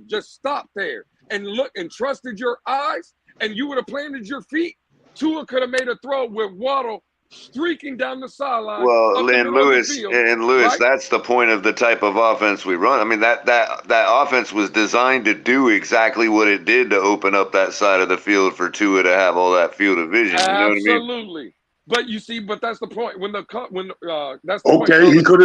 just stopped there and looked and trusted your eyes and you would have planted your feet, Tua could have made a throw with Waddle streaking down the sideline. Well, and Lewis, right? That's the point of the type of offense we run. I mean, that offense was designed to do exactly what it did to open up that side of the field for Tua to have all that field of vision. You know what I mean? Absolutely. But you see, that's the point. That's the point. He could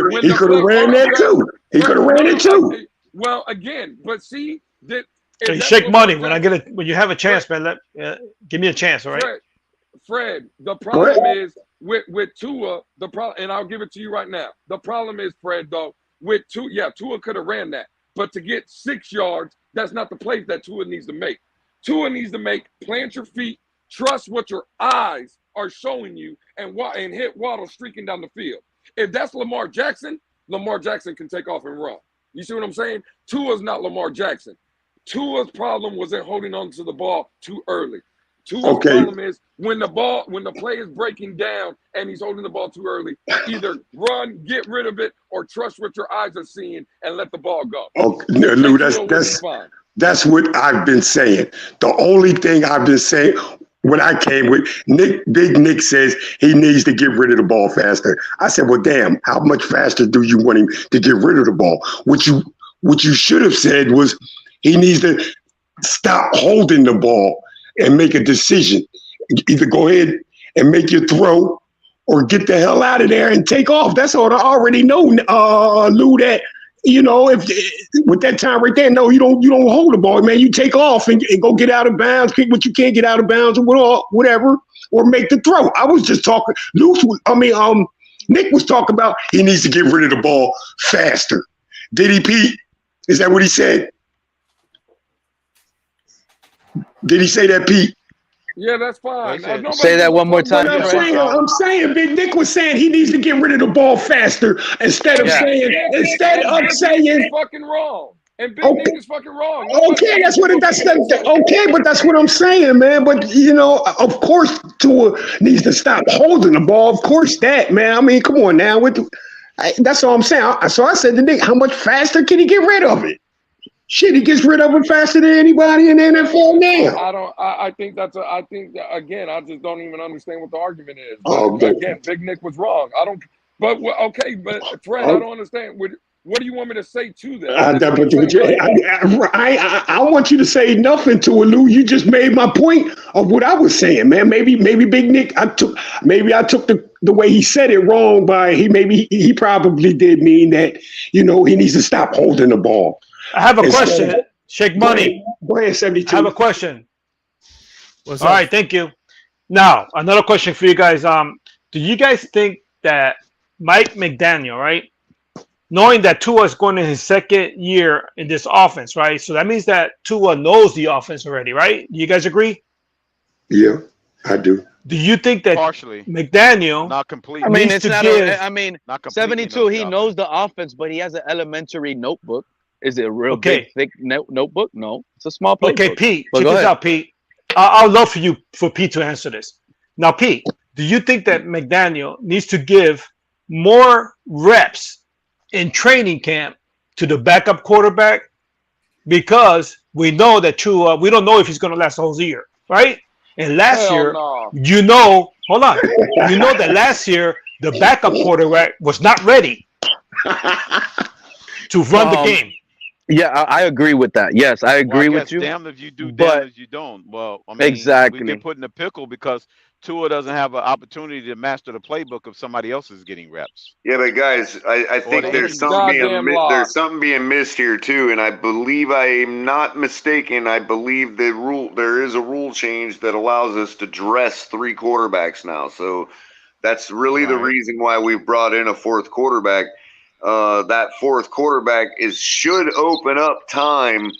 have ran that too. He could have ran it too. Well, again, but see that. Hey, Shake Money. When you have a chance, man, give me a chance, all right? Fred, the problem is with Tua, and I'll give it to you right now. The problem is, Fred, though, with Tua, Tua could have ran that. But to get 6 yards, that's not the play that Tua needs to make. Tua needs to plant your feet, trust what your eyes are showing you, and hit Waddle streaking down the field. If that's Lamar Jackson can take off and run. You see what I'm saying? Tua's not Lamar Jackson. Tua's problem was in holding on to the ball too early. Tua's problem is when the play is breaking down and he's holding the ball too early, either run, get rid of it, or trust what your eyes are seeing and let the ball go. Okay, Lou, that's what I've been saying. The only thing I've been saying when I came with Big Nick says he needs to get rid of the ball faster. I said, well, damn, how much faster do you want him to get rid of the ball? What you should have said was he needs to stop holding the ball and make a decision. Either go ahead and make your throw or get the hell out of there and take off. That's all I already know, Lou, that, if with that time right there, no, you don't hold the ball, man. You take off and go get out of bounds, pick what you can't get out of bounds or whatever, or make the throw. I was just talking, Nick was talking about he needs to get rid of the ball faster. Did he, Pete? Is that what he said? Did he say that, Pete? Yeah, that's fine. Say that one more time. I'm saying, Big Nick was saying he needs to get rid of the ball faster instead of saying fucking wrong. And Big Nick is fucking wrong. Okay, but that's what I'm saying, man. But of course, Tua needs to stop holding the ball. Of course, that, man. I mean, come on now. That's all I'm saying. So I said to Nick, how much faster can he get rid of it? Shit, he gets rid of it faster than anybody in the NFL now. I think again, I just don't even understand what the argument is. Again, Big Nick was wrong. But Fred, I don't understand. What do you want me to say to that? I want you to say nothing to it, Lou. You just made my point of what I was saying, man. Maybe Big Nick, I took the way he said it wrong. He probably did mean that he needs to stop holding the ball. I have a question. Shake Money. Go ahead, 72. I have a question. All right, thank you. Now, another question for you guys. Do you guys think that Mike McDaniel, right, knowing that Tua is going in his second year in this offense, right? So that means that Tua knows the offense already, right? Do you guys agree? Yeah, I do. Do you think that partially McDaniel not completely? I mean, it's not. 72. He knows the offense, but he has an elementary notebook. Is it a real big, thick notebook? No, it's a small playbook. Okay, Pete, check this out, Pete. I would love for Pete to answer this. Now, Pete, do you think that McDaniel needs to give more reps in training camp to the backup quarterback? Because we know that Tua, we don't know if he's going to last the whole year, right? And last year, hold on. You know that last year, the backup quarterback was not ready to run the game. Yeah, I agree with that. Yes, I agree with you. Damn if you do, damn if you don't. Well, I mean, exactly. We get put in a pickle because Tua doesn't have an opportunity to master the playbook if somebody else is getting reps. Yeah, but guys, I think there's something being missed here too, and I believe I'm not mistaken. I believe there is a rule change that allows us to dress 3 quarterbacks now. So that's really the reason why we've brought in a 4th quarterback. that fourth quarterback should open up time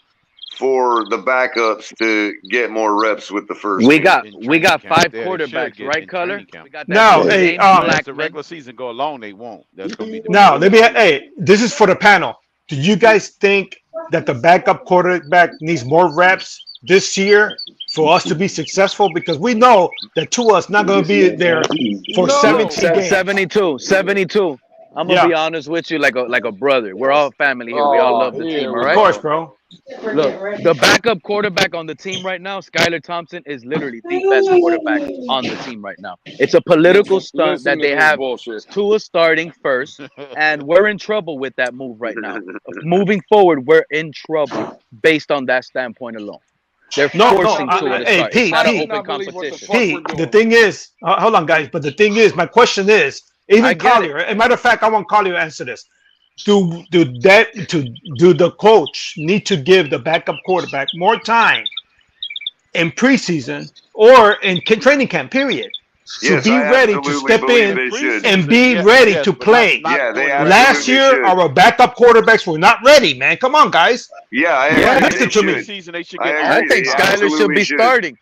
for the backups to get more reps with the first. We got camp. 5 Yeah, quarterbacks, right, Color? We got that Now, dude, hey, James Blackman. as the regular season go along, they won't. That's gonna be the now let me. Hey, this is for the panel. Do you guys think that the backup quarterback needs more reps this year for us to be successful? Because we know that Tua is not going to be there for 17 games. 72. I'm gonna be honest with you, like a brother. We're all family here. We all love the team, all right? Of course, bro. Look, the backup quarterback on the team right now, Skylar Thompson, is literally the best quarterback on the team right now. It's a political stunt that they have Tua starting first, and we're in trouble with that move right now. Moving forward, we're in trouble based on that standpoint alone. They're forcing Tua to start. It's not an open competition. The thing is, hold on, guys. But the thing is, my question is, even Collier. As a matter of fact, I want Collier to answer this. Do the coach need to give the backup quarterback more time in preseason or in training camp? Period. Yes, to be ready to step in and be ready to play. Last year, our backup quarterbacks were not ready, man. Come on, guys. Yeah, I agree. Listen to me. I think Skyler should be starting.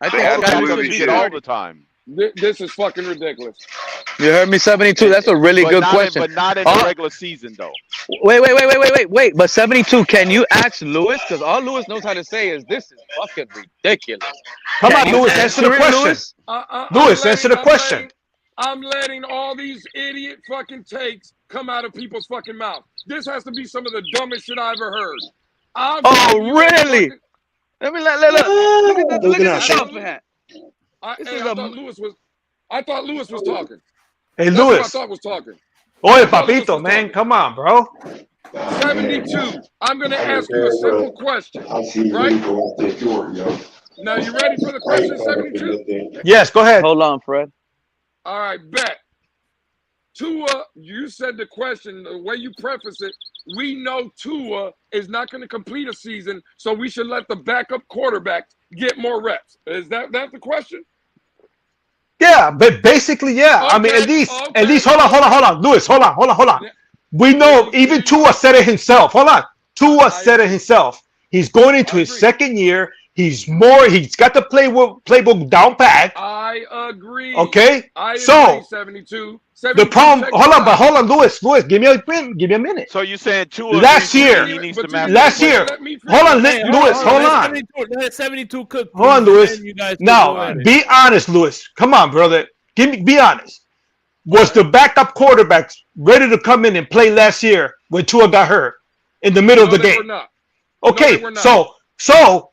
I think Skyler should be all the time. This is fucking ridiculous. You heard me, 72? That's a really good question. But not in the regular season, though. Wait. But 72, can you ask Lewis? Because all Lewis knows how to say is, this is fucking ridiculous. Come on, Lewis, answer the question. Lewis, answer the question. I'm letting all these idiot fucking takes come out of people's fucking mouth. This has to be some of the dumbest shit I ever heard. Oh, really? Let me look at this top hat. I thought Lewis was talking. Hey, That's Lewis. what I thought was talking. Oye, papito, man. Come on, bro. 72. I'm going to ask you a simple question. Right? Now, you ready for the question, 72? Yes, go ahead. Hold on, Fred. All right, bet. Tua, you said the question, the way you preface it, we know Tua is not going to complete a season, so we should let the backup quarterback get more reps. Is that the question? Yeah, but basically, yeah. Okay, I mean, at least, hold on. Lewis, hold on. Yeah. We know even Tua said it himself. Hold on. Tua said it himself. He's going into his second year. He's got the playbook down pat. I agree. Okay. I agree, 72. The problem, hold on, Lewis, give me a minute. So you saying Tua last year, hold on, Lewis, hold on. Let 72 cook. Hold on, Lewis. Now, be honest, Lewis. Come on, brother. Be honest. Was the backup quarterback ready to come in and play last year when Tua got hurt in the middle of the game? Okay, so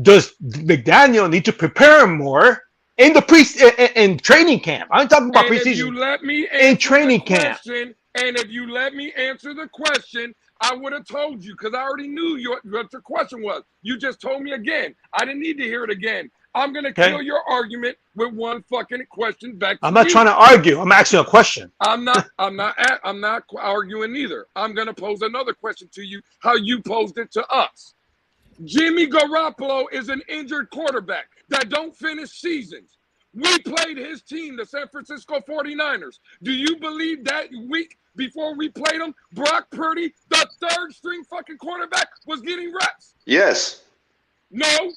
does McDaniel need to prepare him more in the in training camp? I'm talking about preseason. If you let me in training camp. And if you let me answer the question, I would have told you because I already knew what your question was. You just told me again. I didn't need to hear it again. I'm gonna kill your argument with one fucking question back. I'm not trying to argue. I'm asking a question. I'm not arguing either. I'm gonna pose another question to you. How you posed it to us. Jimmy Garoppolo is an injured quarterback that don't finish seasons. We played his team, the San Francisco 49ers. Do you believe that week before we played him, Brock Purdy, the third string fucking quarterback, was getting reps? Yes. No, he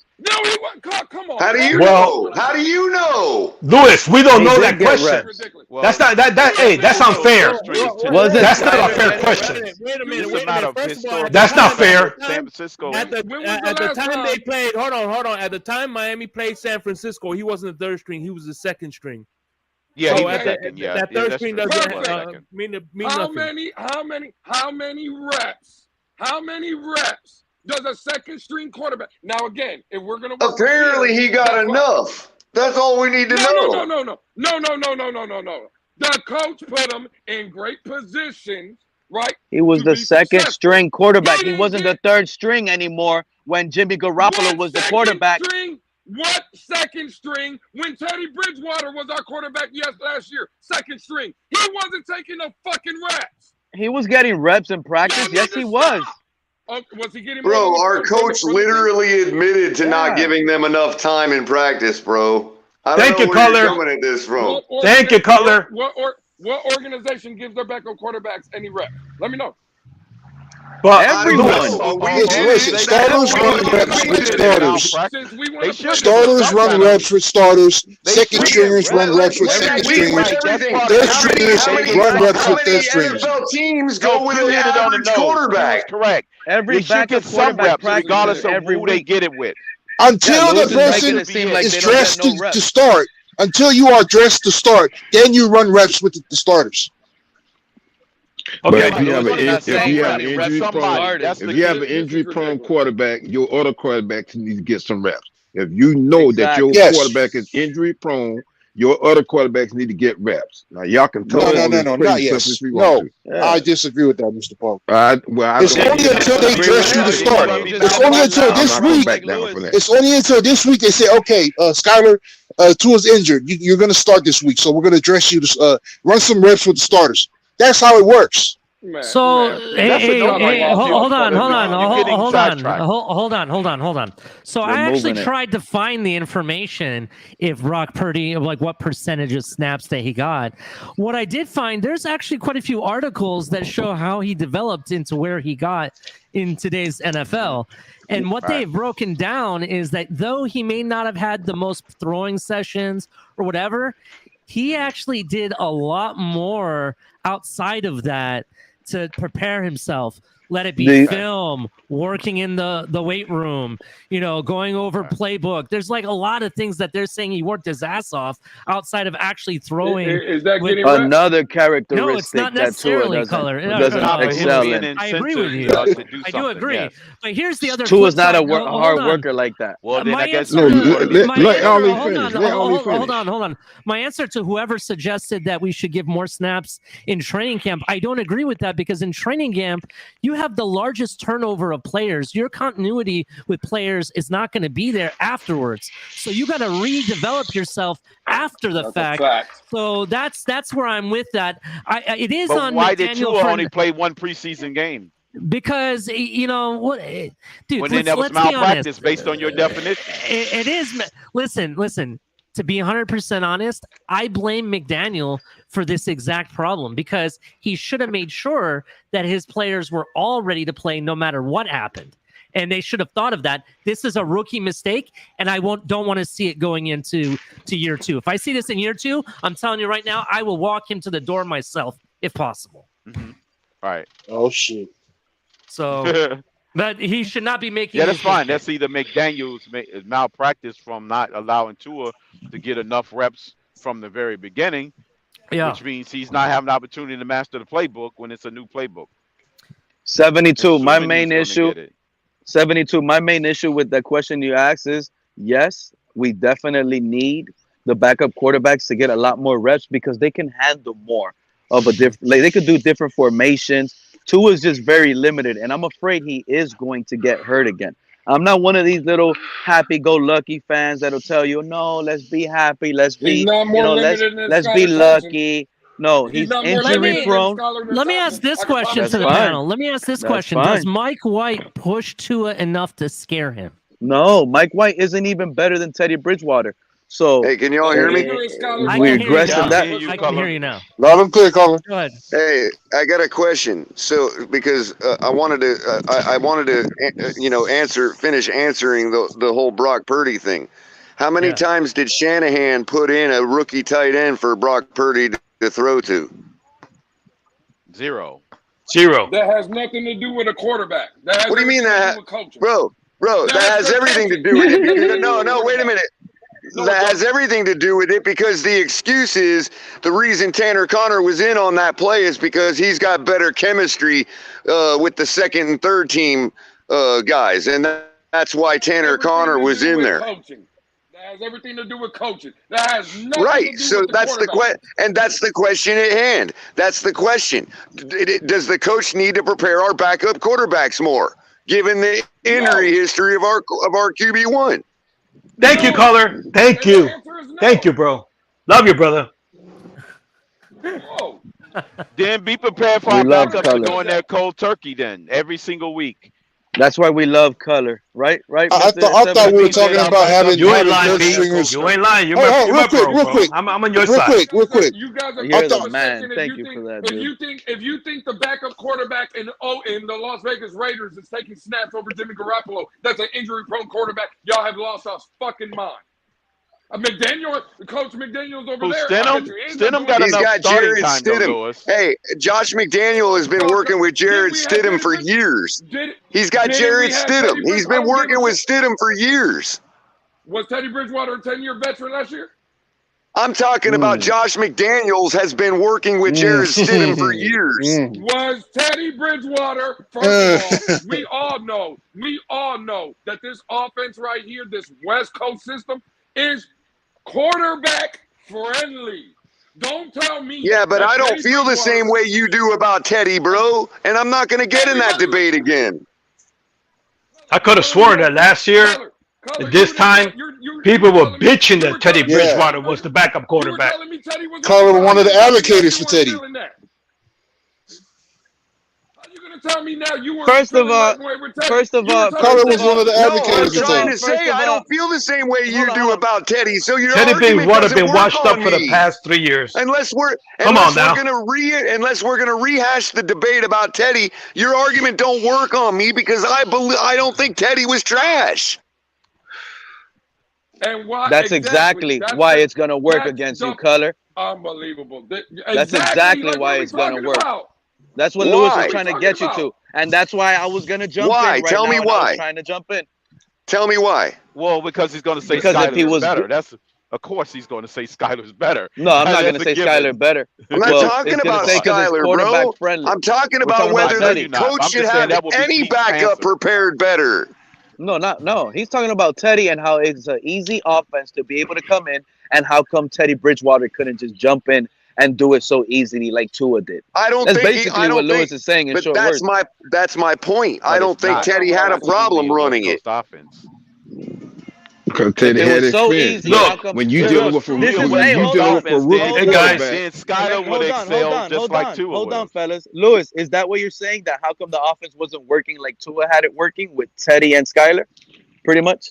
wasn't. Come on. How do you know? How do you know? Lewis, we don't know that question. That's not that's unfair. That's not a fair question. Wait a minute. First of all, that's not fair. San Francisco. At the time they played, hold on. At the time Miami played San Francisco, he wasn't the third string. He was the second string. Yeah, so that third string doesn't mean nothing. How many reps? How many reps does a second string quarterback? Now again, if we're gonna apparently he got enough. That's all we need to know. No. The coach put him in great positions, right? He was the second string quarterback. He wasn't the third string anymore when Jimmy Garoppolo was the quarterback. What second string when Teddy Bridgewater was our quarterback last year? Second string. He wasn't taking the fucking reps. He was getting reps in practice. Yes, he was. Was he getting? Bro, our coach literally admitted to not giving them enough time in practice, bro. Thank you, Cutler. Coming at this from. Thank you, Cutler. What organization gives their backup quarterbacks any reps? Let me know. But everyone. Listen, starters run reps with starters. Starters run reps with starters. Second stringers run reps with second stringers. Third stringers run reps with third stringers. NFL teams go with an average quarterback. Correct. Every backup quarterback regardless of who they get it with. Until the person is dressed to start, until you are dressed to start, then you run reps with the starters. Okay. But if you have an injury-prone quarterback, your other quarterbacks need to get some reps. If you know that your quarterback is injury-prone, your other quarterbacks need to get reps. Now, y'all can talk No, not yet. No, I disagree with that, Mr. Paul. It's only until they dress you to start. It's only until this week. It's only until this week they say, okay, Skyler, Tua's injured. You're going to start this week, so we're going to dress you to run some reps with the starters. That's how it works. So hold on. So I actually tried to find the information if Brock Purdy, like what percentage of snaps that he got. What I did find, there's actually quite a few articles that show how he developed into where he got in today's NFL. And what they've broken down is that though he may not have had the most throwing sessions or whatever, he actually did a lot more outside of that to prepare himself. Let it be film, working in the weight room, going over playbook. There's like a lot of things that they're saying he worked his ass off outside of actually throwing. Is that getting another characteristic? No, it's not necessarily color. Doesn't excel in. I agree with you. I do agree. Yes. But here's the other. Tua's not a hard worker like that. Well, then I guess hold on. My answer to whoever suggested that we should give more snaps in training camp, I don't agree with that, because in training camp you have the largest turnover of players. Your continuity with players is not going to be there afterwards. So you got to redevelop yourself after the fact. So that's where I'm with that. It is on. Why did Tua only play one preseason game? Because what, dude. When then that was malpractice based on your definition. It is. Listen. To be 100% honest, I blame McDaniel for this exact problem, because he should have made sure that his players were all ready to play no matter what happened. And they should have thought of that. This is a rookie mistake, and I don't want to see it going into year 2. If I see this in year 2, I'm telling you right now, I will walk him to the door myself if possible. Mm-hmm. All right. Oh, shit. So... But he should not be making. Yeah, that's fine. That's either McDaniel's malpractice from not allowing Tua to get enough reps from the very beginning, which means he's not having the opportunity to master the playbook when it's a new playbook. 72. My main issue. 72. My main issue with that question you asked is, yes, we definitely need the backup quarterbacks to get a lot more reps, because they can handle more of a different. Like, they could do different formations. Tua is just very limited, and I'm afraid he is going to get hurt again. I'm not one of these little happy-go-lucky fans that'll tell you, no, let's be happy, let's be, let's be lucky. No, he's injury-prone. Let me ask this question to the panel. Let me ask this question. Does Mike White push Tua enough to scare him? No, Mike White isn't even better than Teddy Bridgewater. So, hey, can you all hear me? We regress in that. I can hear you now. Loud and clear, Colin. Go ahead. Hey, I got a question. So, because I wanted to, finish answering the whole Brock Purdy thing. How many times did Shanahan put in a rookie tight end for Brock Purdy to throw to? Zero. That has nothing to do with a quarterback. What do you mean that? Bro, that has everything to do with it. No, wait a minute. That has everything to do with it, because the excuse is the reason Tanner Conner was in on that play is because he's got better chemistry with the second and third team guys, and that's why Tanner Conner was in there. Coaching. That has everything to do with coaching. That has nothing right. To do so with that's the question, and that's the question at hand. That's the question. Does the coach need to prepare our backup quarterbacks more, given the injury history of our QB1? Thank you, caller. Thank you. Thank you, bro. Love you, brother. Then be prepared for our backups to go in there cold turkey then every single week. That's why we love color, right? Right. I thought we were talking about having third stringers. You ain't lying. Real quick. I'm on your real side. quick. You guys are You're the a man. second. Thank you for that, dude. If you think the backup quarterback in the Las Vegas Raiders is taking snaps over Jimmy Garoppolo, that's an injury-prone quarterback. Y'all have lost our fucking mind. Coach McDaniel's over there. Stidham got enough starting time, though, Lewis. Hey, Josh McDaniel has been working with Jared Stidham for years. He's got Jared Stidham. He's been working with Stidham for years. Was Teddy Bridgewater a 10-year veteran last year? I'm talking about Josh McDaniels has been working with Jared Stidham for years. Was Teddy Bridgewater, first of all, we all know that this offense right here, this West Coast system, is quarterback friendly. Don't tell me. Yeah, but I don't feel the same way you do about Teddy, bro. And I'm not going to get in that debate again. I could have sworn that last year, at this time, people were bitching that Teddy Bridgewater was the backup quarterback. Color was one of the advocates for Teddy. Tell me now you were First of all, Color was one of the advocates. I'm trying to say I don't feel the same way you do about Teddy. So your Teddy argument Bridgewater doesn't been work washed up on for the me. past 3 years. Unless we're now. gonna rehash the debate about Teddy, your argument don't work on me because I don't think Teddy was trash. And why? That's exactly why it's gonna work against you, Color. Unbelievable. That's exactly why it's gonna work. That's what Lewis was trying to get you to, and that's why I was gonna jump in. Right Tell me now, why. I was trying to jump in. Tell me why. Well, because he's going to say Because if he Skyler's was better. That's of course he's going to say Skyler's better. No, I'm not going to say Skyler better. I'm not talking about Skyler, bro. I'm talking about whether the coach should have any backup prepared better. No. He's talking about Teddy and how it's an easy offense to be able to come in, and how come Teddy Bridgewater couldn't just jump in and do it so easily like Tua did. That's basically what Lewis is saying in short words. That's my point. I don't think Teddy had a problem running it. Because Teddy had experience. Look, when you deal with a rookie quarterback, then Skyler would excel just like Tua. Hold on, fellas. Lewis, is that what you're saying? That how come the offense wasn't working like Tua had it working with Teddy and Skyler? Pretty much.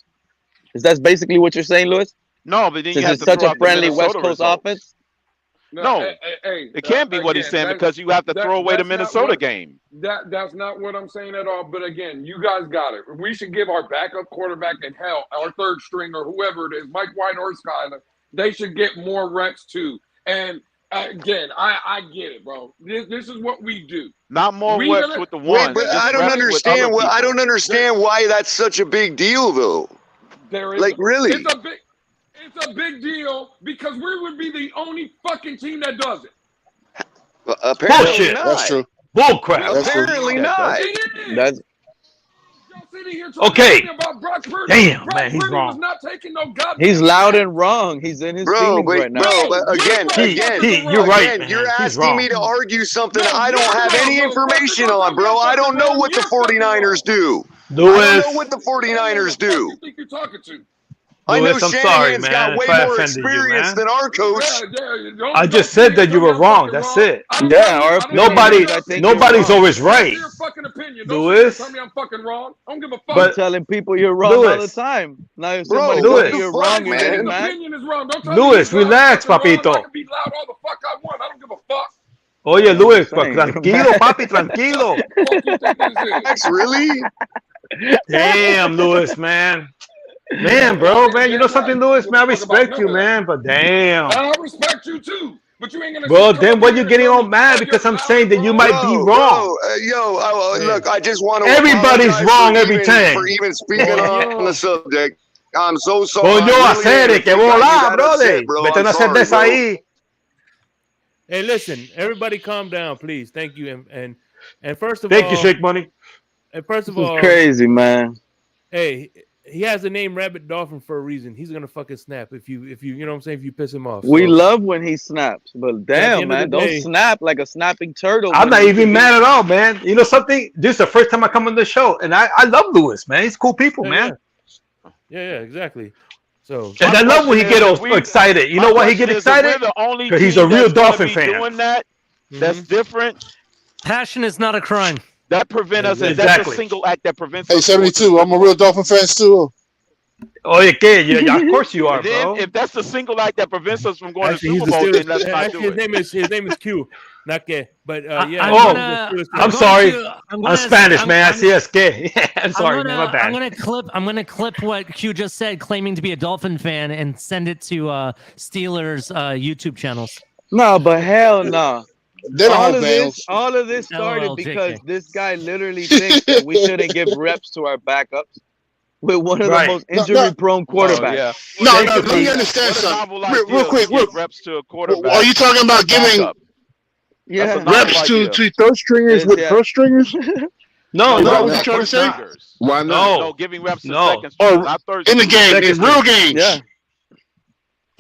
Is that basically what you're saying, Lewis? No, but then you have to such a friendly West Coast offense. No, it can't be what he's saying because you have to throw away the Minnesota game. That's not what I'm saying at all. But again, you guys got it. We should give our backup quarterback and hell, our third string or whoever it is, Mike White or Skyler, they should get more reps too. And again, I get it, bro. This is what we do. Not more reps with the one. But I don't understand. I don't understand why that's such a big deal, though. Really. It's a big deal because we would be the only fucking team that does it. Apparently Bullshit. not. That's true. Bullcrap. Apparently not. That's okay. Damn, man, he's wrong. Was not taking no goddamn he's loud and wrong. He's in his feelings right now. But again, you're right. You're asking me to argue something I don't have any information on, bro. I don't know what the 49ers do. I don't know what the 49ers do. You think you're talking to? I know Lewis, I'm Shanahan's sorry, got man, way if I more offended you, experience man. than our coach. I just said that you were wrong. That's it. Yeah, nobody's always right. Your fucking opinion. Lewis, tell me I'm fucking wrong. I don't give a fuck. But telling people you're wrong all the time. Now if somebody tells you you're wrong, you're getting mad. Opinion is wrong. Don't tell Lewis, me relax, papito. I can be loud all the fuck I want. I don't give a fuck. Oye, Luis, tranquilo, papi, tranquilo. That's really? Damn, Lewis, man. Man, bro, man, you know something, Lewis? Man, I respect you, man, but damn. I respect you too, but you ain't gonna. Bro, then what you getting all mad because I'm saying that you might be wrong? Look, I just want to. Everybody's wrong every time. For even speaking on the subject, I'm so sorry. Coño, hacer que volá, brother. Vete una cerveza ahí. Hey, listen, everybody, calm down, please. Thank you, and first of all, thank you, Shake Money. And first of all, crazy man. Hey. He has the name Rabbit Dolphin for a reason. He's gonna fucking snap if you you know what I'm saying, if you piss him off. We love when he snaps, but damn, man, don't snap like a snapping turtle. I'm not even mad at all, man. You know something? This is the first time I come on the show, and I love Lewis, man. He's cool people, man. Yeah, exactly. So and I love when he get excited. You know why he get excited? Because he's a real Dolphin fan. Doing that, that's different. Passion is not a crime. That prevent us. Exactly. That's a single act that prevents Hey, us. 72. I'm a real Dolphin fan too. Oh, yeah, of course you are, Then, bro. if that's the single act that prevents us from going Actually, to he's Super the Bowl, Steelers. then let's not do Actually, it. his name is Q, not Ke. But I'm sorry. I'm Spanish, man. CSK. I'm sorry, man. My bad. I'm gonna clip what Q just said, claiming to be a Dolphin fan, and send it to Steelers YouTube channels. No, but hell no. They're all home fans. All of this started LOL, because JK. this guy literally thinks that we shouldn't give reps to our backups with one of the most injury-prone quarterbacks. No, let me understand something. Real quick. Give reps to a quarterback. Are you talking about giving reps to third stringers with first stringers? No, Is that what you're trying to say? Why not? No, giving reps to second stringers, not third in the game, in real games. Yeah.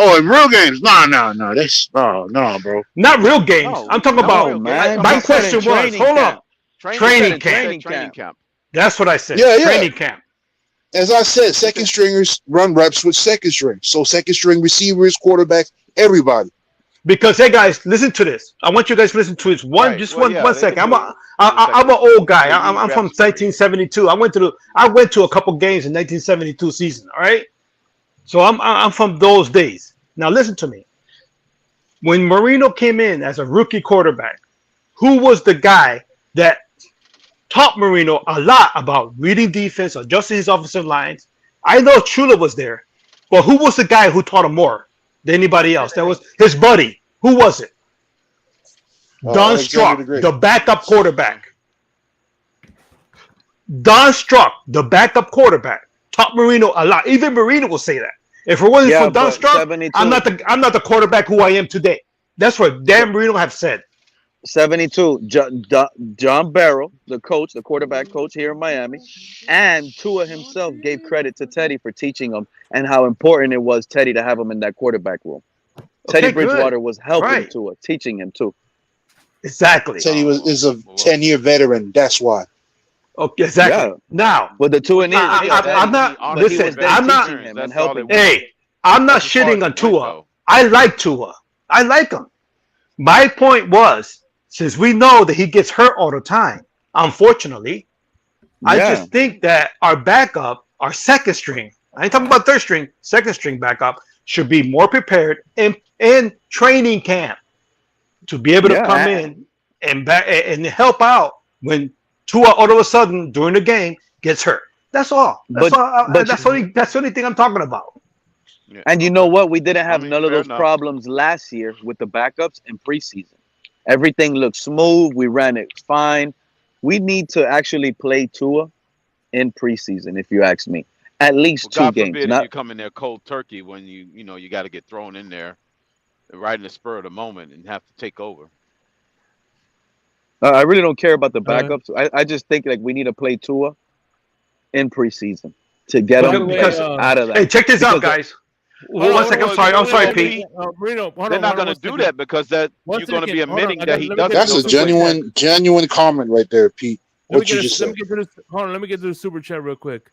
Oh, in real games? No. That's no, bro. Not real games. I'm talking about. My question was, hold on. Training camp. That's what I said. Yeah. Training camp. As I said, second stringers run reps with second string. So second string receivers, quarterbacks, everybody. Because hey guys, listen to this. I want you guys to listen to this. One second. I'm an old guy. I'm from 1972. I went to a couple games in 1972 season. All right. So I'm from those days. Now listen to me. When Marino came in as a rookie quarterback, who was the guy that taught Marino a lot about reading defense, adjusting his offensive lines? I know Chula was there, but who was the guy who taught him more than anybody else? That was his buddy. Who was it? Don Struck, the backup quarterback. Don Struck, the backup quarterback, taught Marino a lot. Even Marino will say that. If it wasn't for Don Struck, I'm not the quarterback who I am today. That's what Dan Marino have said. 72. John Barrow, the quarterback coach here in Miami, and Tua himself gave credit to Teddy for teaching him and how important it was Teddy to have him in that quarterback room. Teddy Bridgewater was helping Tua, teaching him too. Exactly. Teddy is a 10-year veteran. That's why. Okay, exactly. Yeah. Now, but the Tua needs. I'm not. Listen, I'm not. And helping. Hey, I'm not shitting on Tua. I like Tua. I like him. My point was, since we know that he gets hurt all the time, unfortunately, I just think that our backup, our second string, I ain't talking about third string, second string backup, should be more prepared in training camp to be able to come in and help out when Tua all of a sudden during the game gets hurt. That's all. That's the only thing I'm talking about. And you know what? We didn't have none of those problems last year with the backups in preseason. Everything looked smooth. We ran it fine. We need to actually play Tua in preseason, if you ask me. At least God 2 games. Forbid if you come in there cold turkey when you got to get thrown in there right in the spur of the moment and have to take over. I really don't care about the backups. I just think like we need to play Tua in preseason to get him out of that. Hey, check this out, guys. One second. I'm sorry, Pete. They're not going to do that because you're going to be admitting that he doesn't. That's a genuine comment right there, Pete. What you just said. Let me get to the super chat real quick.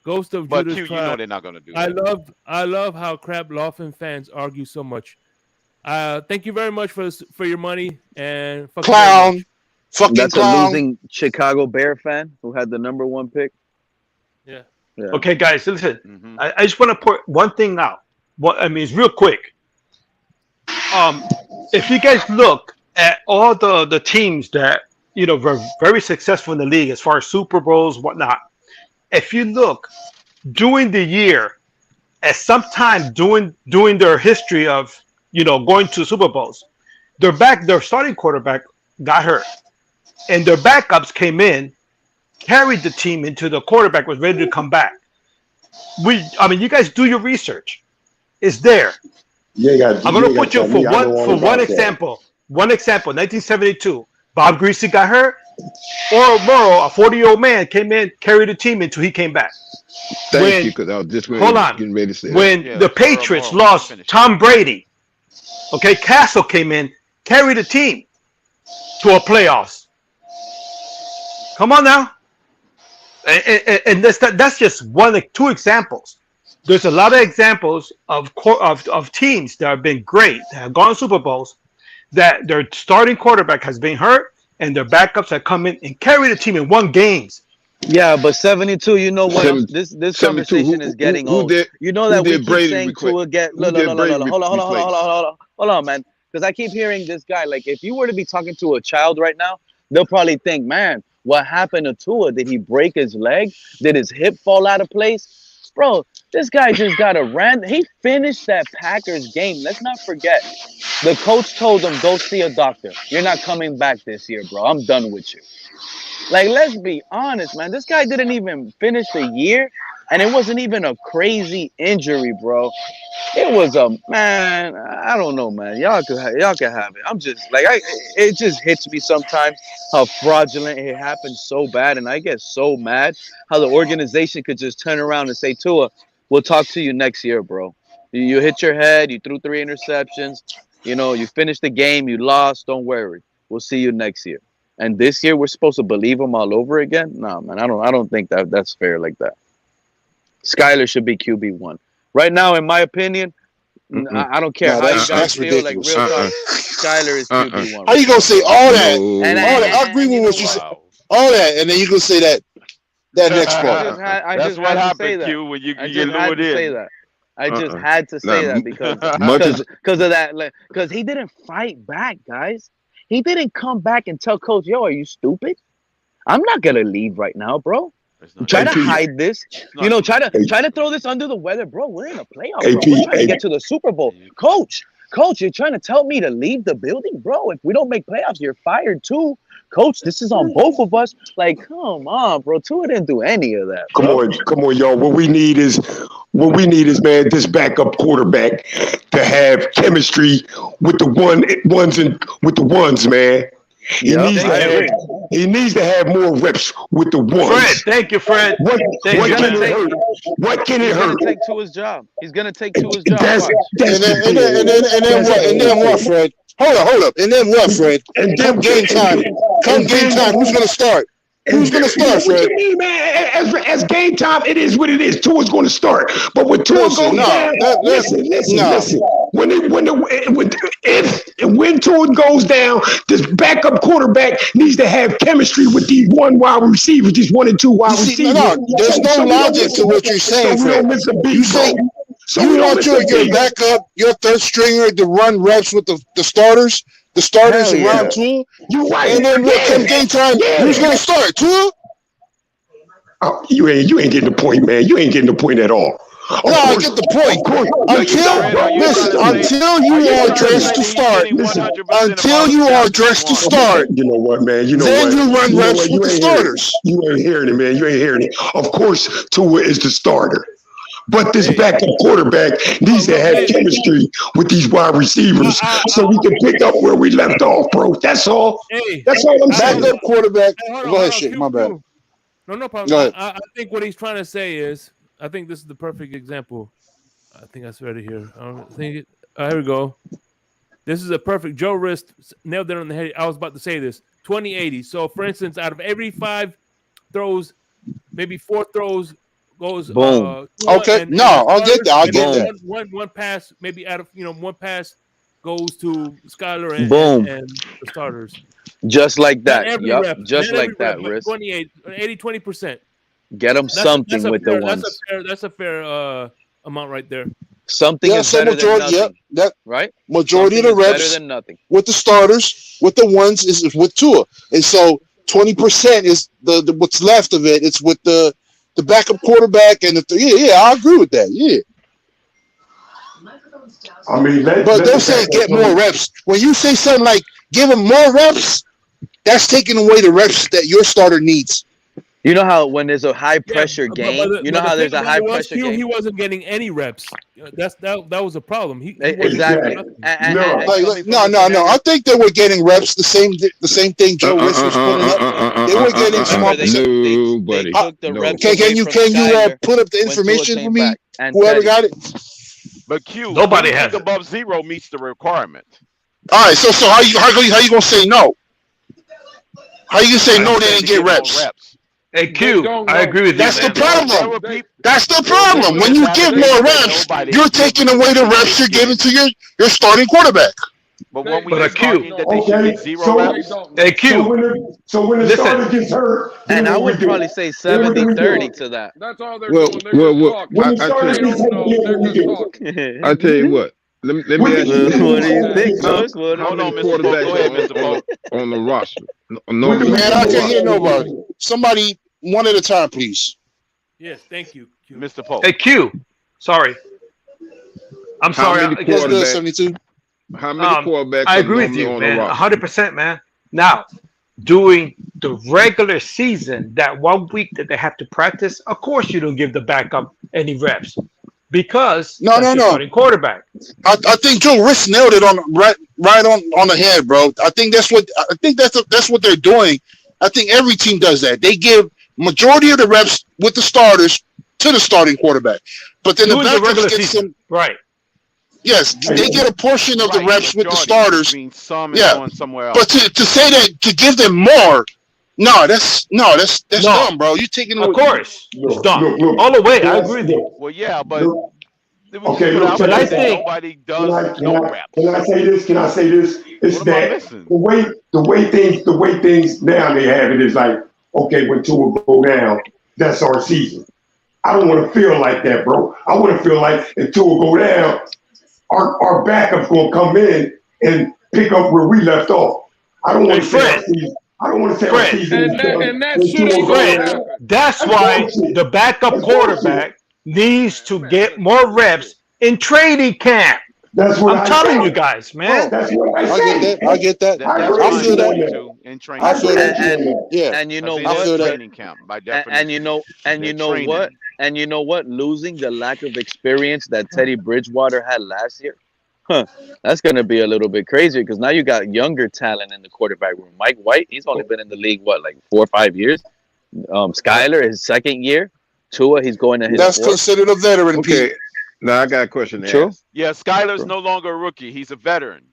Ghost of But Judas you know they're not going to do I that. I love how crap Dolphin fans argue so much. Thank you very much for your money and clown. Fucking That's clown. a losing Chicago Bear fan who had the #1 pick. Yeah. Okay, guys, listen. I just want to put one thing out. It's real quick. If you guys look at all the teams that were very successful in the league as far as Super Bowls, whatnot. If you look during the year, at some time during their history of going to Super Bowls, their starting quarterback got hurt, and their backups came in, carried the team into the quarterback was ready to come back. You guys do your research. It's there. Yeah, I'm going to put you for one example. One example, 1972. Bob Greasy got hurt. Oral Morrow, a 40-year-old man, came in, carried the team until he came back. Thank you, because I was just getting ready to say when the Patriots lost Tom Brady, okay, Castle came in, carried the team to a playoffs. Come on now. And that's just two examples. There's a lot of examples of teams that have been great, that have gone to Super Bowls, that their starting quarterback has been hurt, and their backups have come in and carried the team and won games. Yeah, but 72, you know what? This conversation is getting old. You know that we keep saying Tua get. Hold on, man. Because I keep hearing this guy. Like, if you were to be talking to a child right now, they'll probably think, man, what happened to Tua? Did he break his leg? Did his hip fall out of place? Bro, this guy just got a random. He finished that Packers game. Let's not forget. The coach told him, go see a doctor. You're not coming back this year, bro. I'm done with you. Like, let's be honest, man. This guy didn't even finish the year, and it wasn't even a crazy injury, bro. It was a man. I don't know, man. Y'all can have it. I'm just like, it just hits me sometimes how fraudulent it happens so bad, and I get so mad how the organization could just turn around and say, Tua, we'll talk to you next year, bro. You hit your head. You threw 3 interceptions. You know, you finished the game. You lost. Don't worry. We'll see you next year. And this year we're supposed to believe him all over again? No, man, I don't think that's fair like that. Skyler should be QB1. Right now, in my opinion, I don't care how you guys feel. Like, real talk, Skyler is QB1. How you gonna say all that? All that. I agree with what you said. All that, and then you gonna say that next part. That's what happened, Q, when you lured in. I just had to say that because of that. Because he didn't fight back, guys. He didn't come back and tell coach, yo, are you stupid? I'm not going to leave right now, bro. Try to hide this. You know, try to throw this under the weather, bro. We're in a playoff, bro. We're trying to get to the Super Bowl. Coach, you're trying to tell me to leave the building? Bro, if we don't make playoffs, you're fired too. Coach, this is on both of us. Like, come on, bro. Tua didn't do any of that. Bro. Come on, y'all. What we need is, man, this backup quarterback to have chemistry with the ones, man. He needs to have more reps with the ones. Fred, thank you, Fred. What can it hurt? He's gonna take Tua's job. He's gonna take Tua's job. And then what, Fred? Hold up. And then what, Fred? Come game time, who's gonna start? Who's going to start, Fred? What you mean, man? As game time, it is what it is. Tua's going to start. But when Tua goes down, listen. When Tua goes down, this backup quarterback needs to have chemistry with these wide receivers, these 1 and 2 wide receivers. There's no logic to what you're saying, Fred. You say you want your backup, your third stringer to run reps with the starters. The starters around Tua. You're right. And then what come game time? Who's going to start? Tua? Oh, you ain't getting the point, man. You ain't getting the point at all. I get the point. Until you are dressed to start. Until you are dressed to start. You know what, man? Then you run reps with the starters. You ain't hearing it, man. You ain't hearing it. Of course, Tua is the starter. But this backup quarterback needs to have chemistry with these wide receivers so we can pick up where we left off, bro. That's all. That's all I'm saying. Backup quarterback. Go ahead, shit. My bad. No problem. I think what he's trying to say is, I think this is the perfect example. I think I read it here. Here we go. This is a perfect. Joe Rist nailed it on the head. I was about to say this. 20-80. So, for instance, out of every 5 throws, maybe 4 throws goes boom. Okay, I'll get that. One pass, maybe out of one pass goes to Skyler and the starters. Just like that. Yep. Just like that, Riz. 20%. Get them something with the ones. That's a fair amount right there. Something is better than nothing. Right? Majority of the reps better than nothing. With the starters, with the ones is with Tua. And so 20% is the what's left of it. It's with the backup quarterback and I agree with that. Yeah. I mean, but they're saying get more reps. When you say something like give him more reps, that's taking away the reps that your starter needs. You know how when there's a high pressure game, you know how there's a high pressure game. He wasn't getting any reps. That was a problem. Exactly. No. I think they were getting reps. The same thing Joe Rist was putting up. They were getting small. Nobody. Can you put up the information for me? Whoever got it. But Q, nobody has above 0 meets the requirement. All right. So how you gonna say no? How you gonna say no? They didn't get reps. Hey Q, I agree with you. That's the problem. That's the problem. When you give more reps, you're taking away the reps you're giving to your starting quarterback. But when we just arguing that they should get zero reps? Hey, Q. So when the starter gets hurt, and I would probably say 70-30 to that. That's all they're doing. They're just talking. When the They starter gets don't hurt, know. here's They're what we just do. talking. I tell you what. Let me ask you this. What do you think, Coach? How many quarterbacks on the roster? Normally, Man, I can't hear nobody. Somebody, one at a time, please. Yes, thank you, Q. Mr. Pope. Hey, Q. Sorry. I'm sorry. How many quarterbacks? How many quarterbacks? I agree with you, man. 100%, man. Now, during the regular season, that 1 week that they have to practice, of course you don't give the backup any reps because no. starting quarterback. I think Joe Riss nailed it on right on the head, bro. I think that's what they're doing. I think every team does that. They give majority of the reps with the starters to the starting quarterback, but then During the backups get some right. Yes, they get a portion of the reps with the starters. Going somewhere else. But to say that to give them more, that's dumb, bro. You taking of course it's dumb all the way. I agree with you. Well, yeah, but okay, look, but I think nobody does no reps. Can I say this? It's that the way things now they have it is like, okay, when Tua go down, that's our season. I don't want to feel like that, bro. I want to feel like if Tua go down, our backup's gonna come in and pick up where we left off. I don't want to say our season. I don't want to say our season. And that shit ain't gonna happen. That's why the backup quarterback needs to get more reps in training camp. That's what I'm telling you guys, man. That's what I say. I get that. I feel that. I feel that. Yeah. And you know I what? feel that. Training camp, by definition. And you know what? And you know what? Losing the lack of experience that Teddy Bridgewater had last year, that's going to be a little bit crazy because now you got younger talent in the quarterback room. Mike White, he's only been in the league, like 4 or 5 years? Skyler, his second year. Tua, he's going to his That's fourth. Considered a veteran. Okay, now I got a question. True. Yeah, Skyler's no longer a rookie. He's a veteran.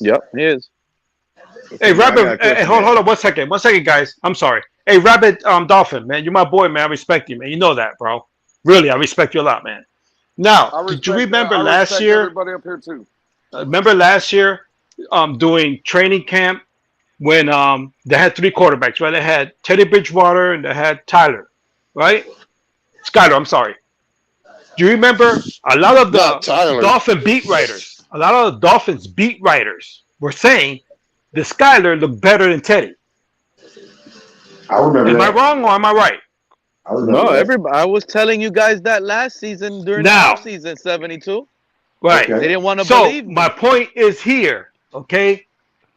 Yep, he is. Hey, Rabbit, hold on 1 second. 1 second, guys. I'm sorry. Hey, Rabbit Dolphin, man, you're my boy, man. I respect you, man. You know that, bro. Really, I respect you a lot, man. Now, did you remember last year? Everybody up here too. Remember last year, doing training camp when they had 3 quarterbacks, right? They had Teddy Bridgewater and they had Tyler, right? Skyler, I'm sorry. Do you remember a lot of the Dolphin beat writers? A lot of the Dolphins beat writers were saying the Skyler looked better than Teddy. I remember. Am I wrong or am I right? No, I was telling you guys that last season during the offseason, 72. Right. They didn't want to believe me. My point is here, okay,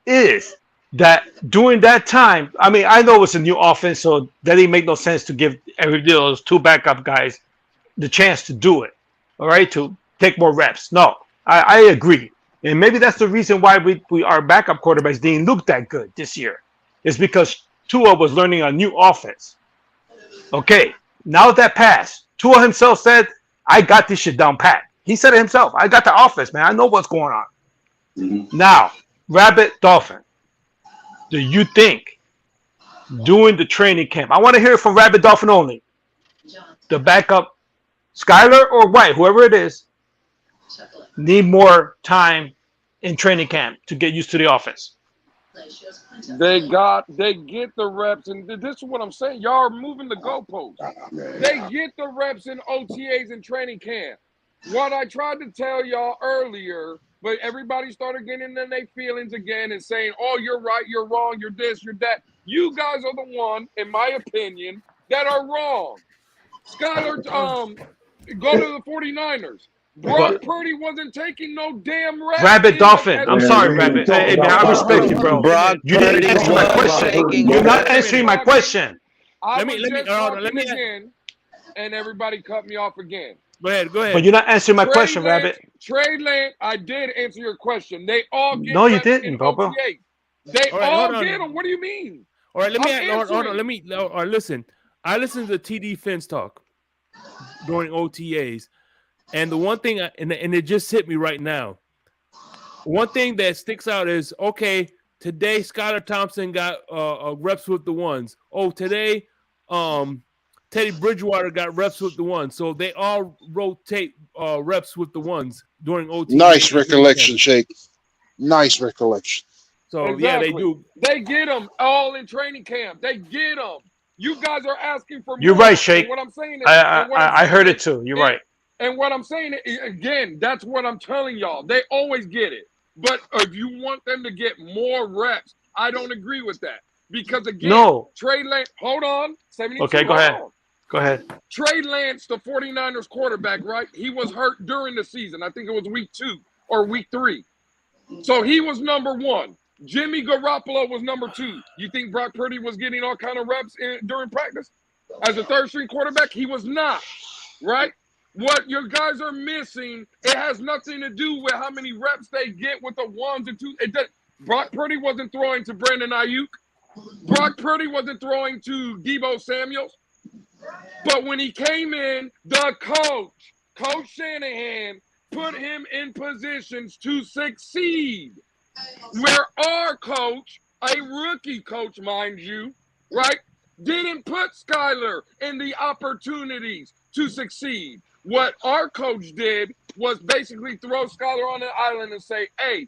is that during that time, I mean, I know it's a new offense, so that didn't make no sense to give every those 2 backup guys the chance to do it, all right, to take more reps. No, I agree. And maybe that's the reason why our backup quarterbacks didn't look that good this year. It's because Tua was learning a new offense. Okay, now that passed, Tua himself said, I got this shit down pat. He said it himself. I got the offense, man. I know what's going on. Mm-hmm. Now, Rabbit Dolphin, do you think during the training camp, I want to hear it from Rabbit Dolphin only, the backup, Skyler or White, whoever it is, need more time in training camp to get used to the offense? They get the reps, and this is what I'm saying. Y'all are moving the goalposts. They get the reps in OTAs and training camp. What I tried to tell y'all earlier, but everybody started getting in their feelings again and saying, oh, you're right, you're wrong, you're this, you're that. You guys are the one, in my opinion, that are wrong. Skyler, go to the 49ers. Brock Purdy wasn't taking no damn reps. Rabbit Dolphin. I'm sorry, Rabbit. Hey, man, I respect you, bro. You didn't answer my question. You're not answering my question. Let me again, and everybody cut me off again. Go ahead. But you're not answering my question, Rabbit. Trade Lance, I did answer your question. They all get no, you didn't, Bobo. They all get them. What do you mean? All right, listen. I listened to TD Fins talk during OTAs. And the one thing, and it just hit me right now. One thing that sticks out is, okay, today Skylar Thompson got reps with the ones. Oh, today Teddy Bridgewater got reps with the ones. So they all rotate reps with the ones during OTA. Nice recollection, Shake. Nice recollection. So exactly. yeah, they do. They get them all in training camp. They get them. You guys are asking for more. You're right, Shake. And what I'm saying is, I heard it too. You're right. And what I'm saying is, again, that's what I'm telling y'all. They always get it. But if you want them to get more reps, I don't agree with that. Because again, Trey Lance, hold on. 72, okay, go ahead. Go ahead. Trey Lance, the 49ers quarterback, right? He was hurt during the season. I think it was week 2 or week 3. So he was number 1. Jimmy Garoppolo was number 2. You think Brock Purdy was getting all kind of reps during practice? As a third-string quarterback, he was not, right? What your guys are missing, it has nothing to do with how many reps they get with the 1s and 2s. Brock Purdy wasn't throwing to Brandon Ayuk. Brock Purdy wasn't throwing to Deebo Samuels. But when he came in, the Coach Shanahan, put him in positions to succeed. Where our coach, a rookie coach, mind you, right, didn't put Skyler in the opportunities to succeed. What our coach did was basically throw Skyler on an island and say, hey,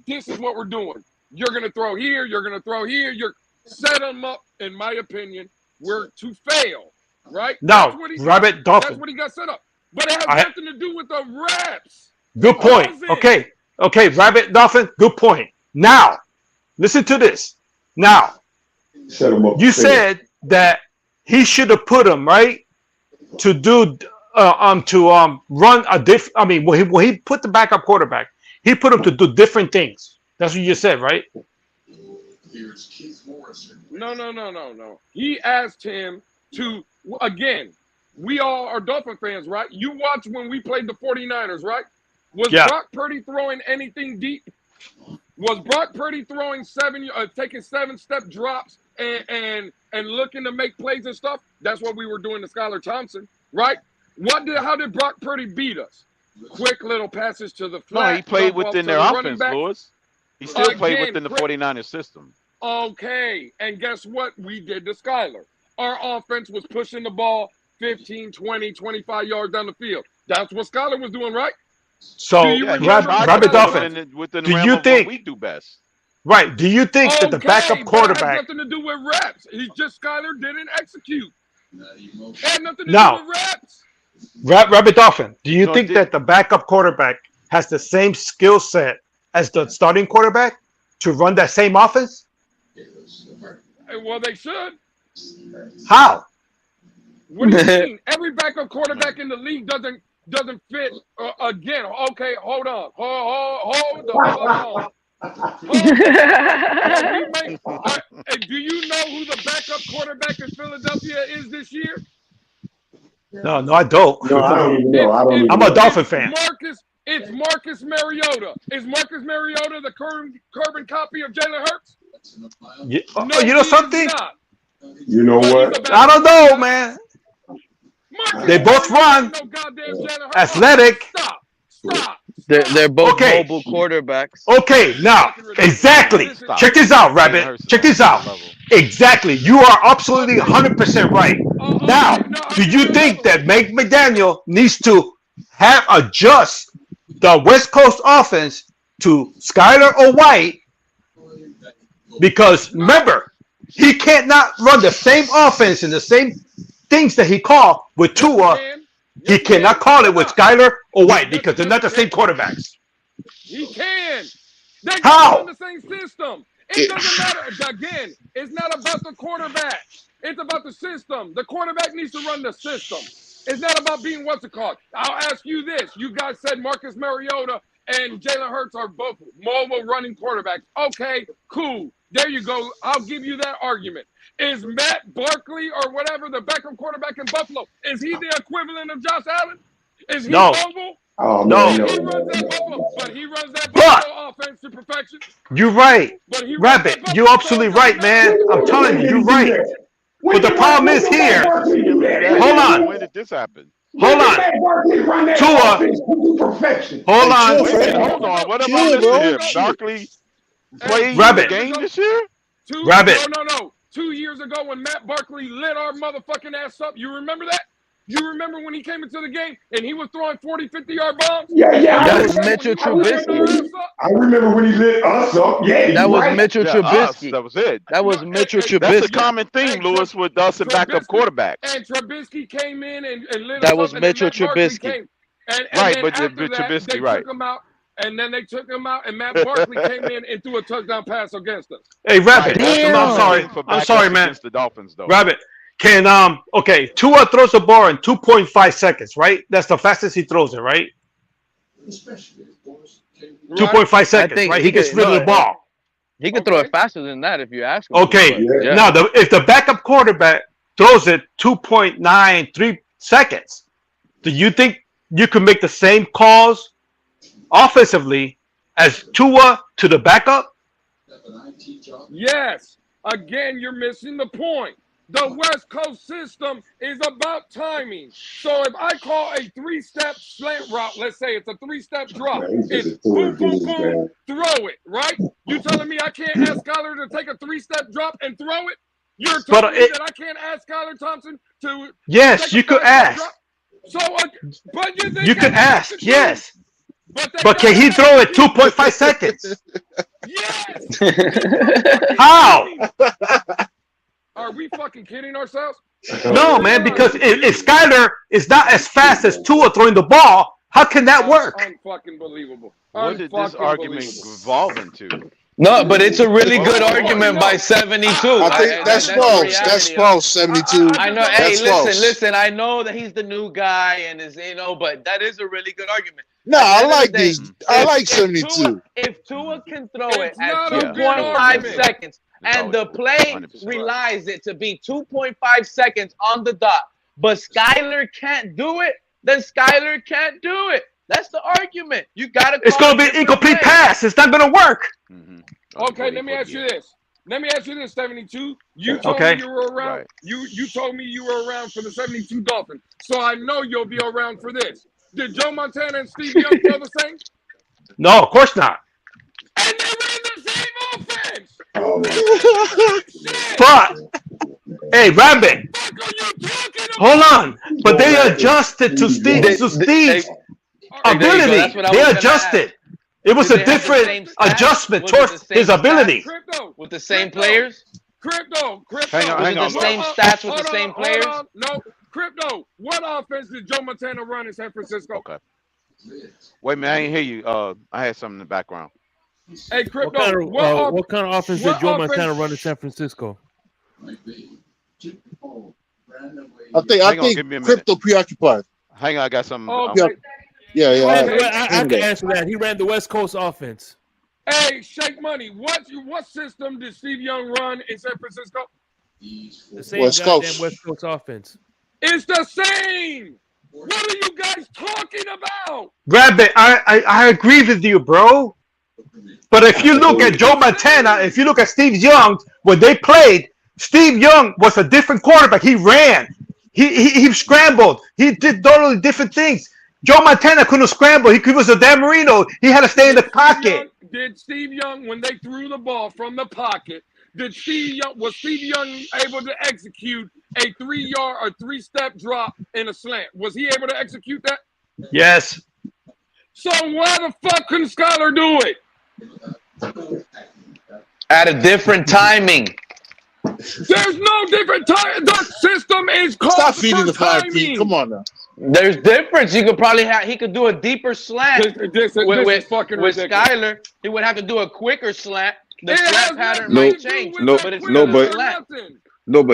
this is what we're doing. You're going to throw here. You're going to throw here. You're set them up, in my opinion, to fail, right? No, Rabbit Dolphin. That's what he got set up. But it has nothing to do with the reps. Good point. Okay, Rabbit Dolphin, good point. Now, listen to this. Now, you said that he should have put him, right, to do run a diff. I mean, when he put the backup quarterback, he put him to do different things. That's what you said, right? No. He asked him to, again, we all are Dolphin fans, right? You watch when we played the 49ers, right? Was Brock Purdy throwing anything deep? Was Brock Purdy throwing taking 7-step drops and looking to make plays and stuff? That's what we were doing to Skylar Thompson, right? How did Brock Purdy beat us? Quick little passes to the flat. No, he played within their offense, Lewis. He still played within the 49ers system. Okay, and guess what we did to Skyler? Our offense was pushing the ball 15, 20, 25 yards down the field. That's what Skyler was doing, right? So, Rabbit Dolphin, do you think we do best? Right. Do you think that the backup quarterback has nothing to do with reps? Skyler didn't execute. It had nothing to do with reps. Rabbit Dolphin, do you think that the backup quarterback has the same skill set as the starting quarterback to run that same offense? Well, they should. How? What do you mean? Every backup quarterback in the league doesn't fit. Again, okay, hold on. Hold on. Do you know who the backup quarterback in Philadelphia is this year? No, I don't. No, I don't even know. I'm a Dolphin fan. It's Marcus Mariota. Is Marcus Mariota the carbon copy of Jalen Hurts? Yeah. No, you know something? You know what? I don't know, man. They both run athletic. Stop. They're both mobile quarterbacks. Okay, now exactly. Check this out, Rabbit. Check this out. Exactly. You are absolutely 100% right. Now, do you think that Mike McDaniel needs to adjust the West Coast offense to Skyler or White? Because remember, he can't not run the same offense and the same things that he called with Tua. He cannot call it with Skyler or White because they're not the same quarterbacks. He can. They How? run the same system. It doesn't matter. Again, it's not about the quarterback. It's about the system. The quarterback needs to run the system. It's not about being what's it called. I'll ask you this. You guys said Marcus Mariota and Jalen Hurts are both mobile running quarterbacks. Okay, cool. There you go. I'll give you that argument. Is Matt Barkley or whatever the backup quarterback in Buffalo, is he the equivalent of Josh Allen? Is he mobile? Oh, no. He runs that Buffalo offense to perfection. You're right. Rabbit, you're absolutely right, man. I'm telling you, you're right. But the problem is here. Hold on. When did this happen? Hold on. Tua. Hold on. Hold on. What am I missing here? Barkley played the game this year? Rabbit. No. 2 years ago when Matt Barkley lit our motherfucking ass up. You remember that? You remember when he came into the game and he was throwing 40, 50-yard bombs? Yeah. That was Mitchell Trubisky. I remember when he lit us up. Yeah, that was right. Mitchell Trubisky. That was it. That was Mitchell Trubisky. That's a common theme, Lewis, with us and backup quarterbacks. And Trubisky came in and lit that us was up. Mitchell And then Matt Barkley Trubisky. came. And right, then but after that, Trubisky, they right. took him out. And then they took him out, and Matt Barkley came in and threw a touchdown pass against us. Hey, Rabbit, I'm sorry, man. Against the Dolphins, though. Rabbit, can okay, Tua throws the ball in 2.5 seconds, right? That's the fastest he throws it, right? 2.5 seconds, right? He gets rid of the ball. He could throw it faster than that if you ask him. Okay, yeah. now if the backup quarterback throws it 2.93 seconds, do you think you could make the same calls offensively as Tua to the backup? Yes. Again, you're missing the point. The West Coast system is about timing. So if I call a 3-step slant route, let's say it's a 3-step drop, it's boom, boom, boom, throw it, right? You telling me I can't ask Skyler to take a 3-step drop and throw it? You're telling me that I can't ask Skyler Thompson to Yes, you could ask. Drop? So, but you could ask, yes. But can he throw it 2.5 seconds? Yes. How? Are we fucking kidding ourselves? No, man, because if Skyler is not as fast as Tua throwing the ball, how can that work? Unfucking believable. What did this argument evolve into? No, but it's a really good argument by 72. I think that's close. That's close. 72. I know. Hey, listen. I know that he's the new guy, and but that is a really good argument. No, I like this. I like 72. If Tua can throw it at 2.5 seconds, and the play relies it to be 2.5 seconds on the dot, but Skyler can't do it, then Skyler can't do it. That's the argument. You got to. It's going to be an incomplete pass. It's not going to work. Okay, let me ask you this. 72. You told me you were around. Right. You told me you were around for the 72 Dolphins. So I know you'll be around for this. Did Joe Montana and Steve Young throw the same? No, of course not. And they ran the same offense. But, hey, Rabbit, hold on. But they adjusted to Steve's ability. They adjusted. It was a different adjustment towards his ability. With the same players? Crypto. Hang on. The same stats with the same players? No, Crypto. What offense did Joe Montana run in San Francisco? Okay. Wait a minute, I didn't hear you. I had something in the background. Hey, Crypto. What kind of offense did Joe Montana run in San Francisco? I think Crypto preoccupied. Hang on, I got something. Yeah. I can answer that. He ran the West Coast offense. Hey, Shake Money. What system did Steve Young run in San Francisco? The same West Coast offense. It's the same. What are you guys talking about? Rabbit, I agree with you, bro. But if you look at Joe Montana, if you look at Steve Young, when they played, Steve Young was a different quarterback. He ran. He scrambled. He did totally different things. Joe Montana couldn't scramble. He was a Dan Marino. He had to stay in the pocket. Did Steve Young, when they threw the ball from the pocket, was Steve Young able to execute a 3-yard or 3-step drop in a slant? Was he able to execute that? Yes. So why the fuck couldn't Skyler do it? At a different timing. There's no different time. The system is called. Stop feeding the fire, Pete. Come on now. There's difference. You could probably he could do a deeper slant with Skyler. He would have to do a quicker slant. The slant pattern might change. But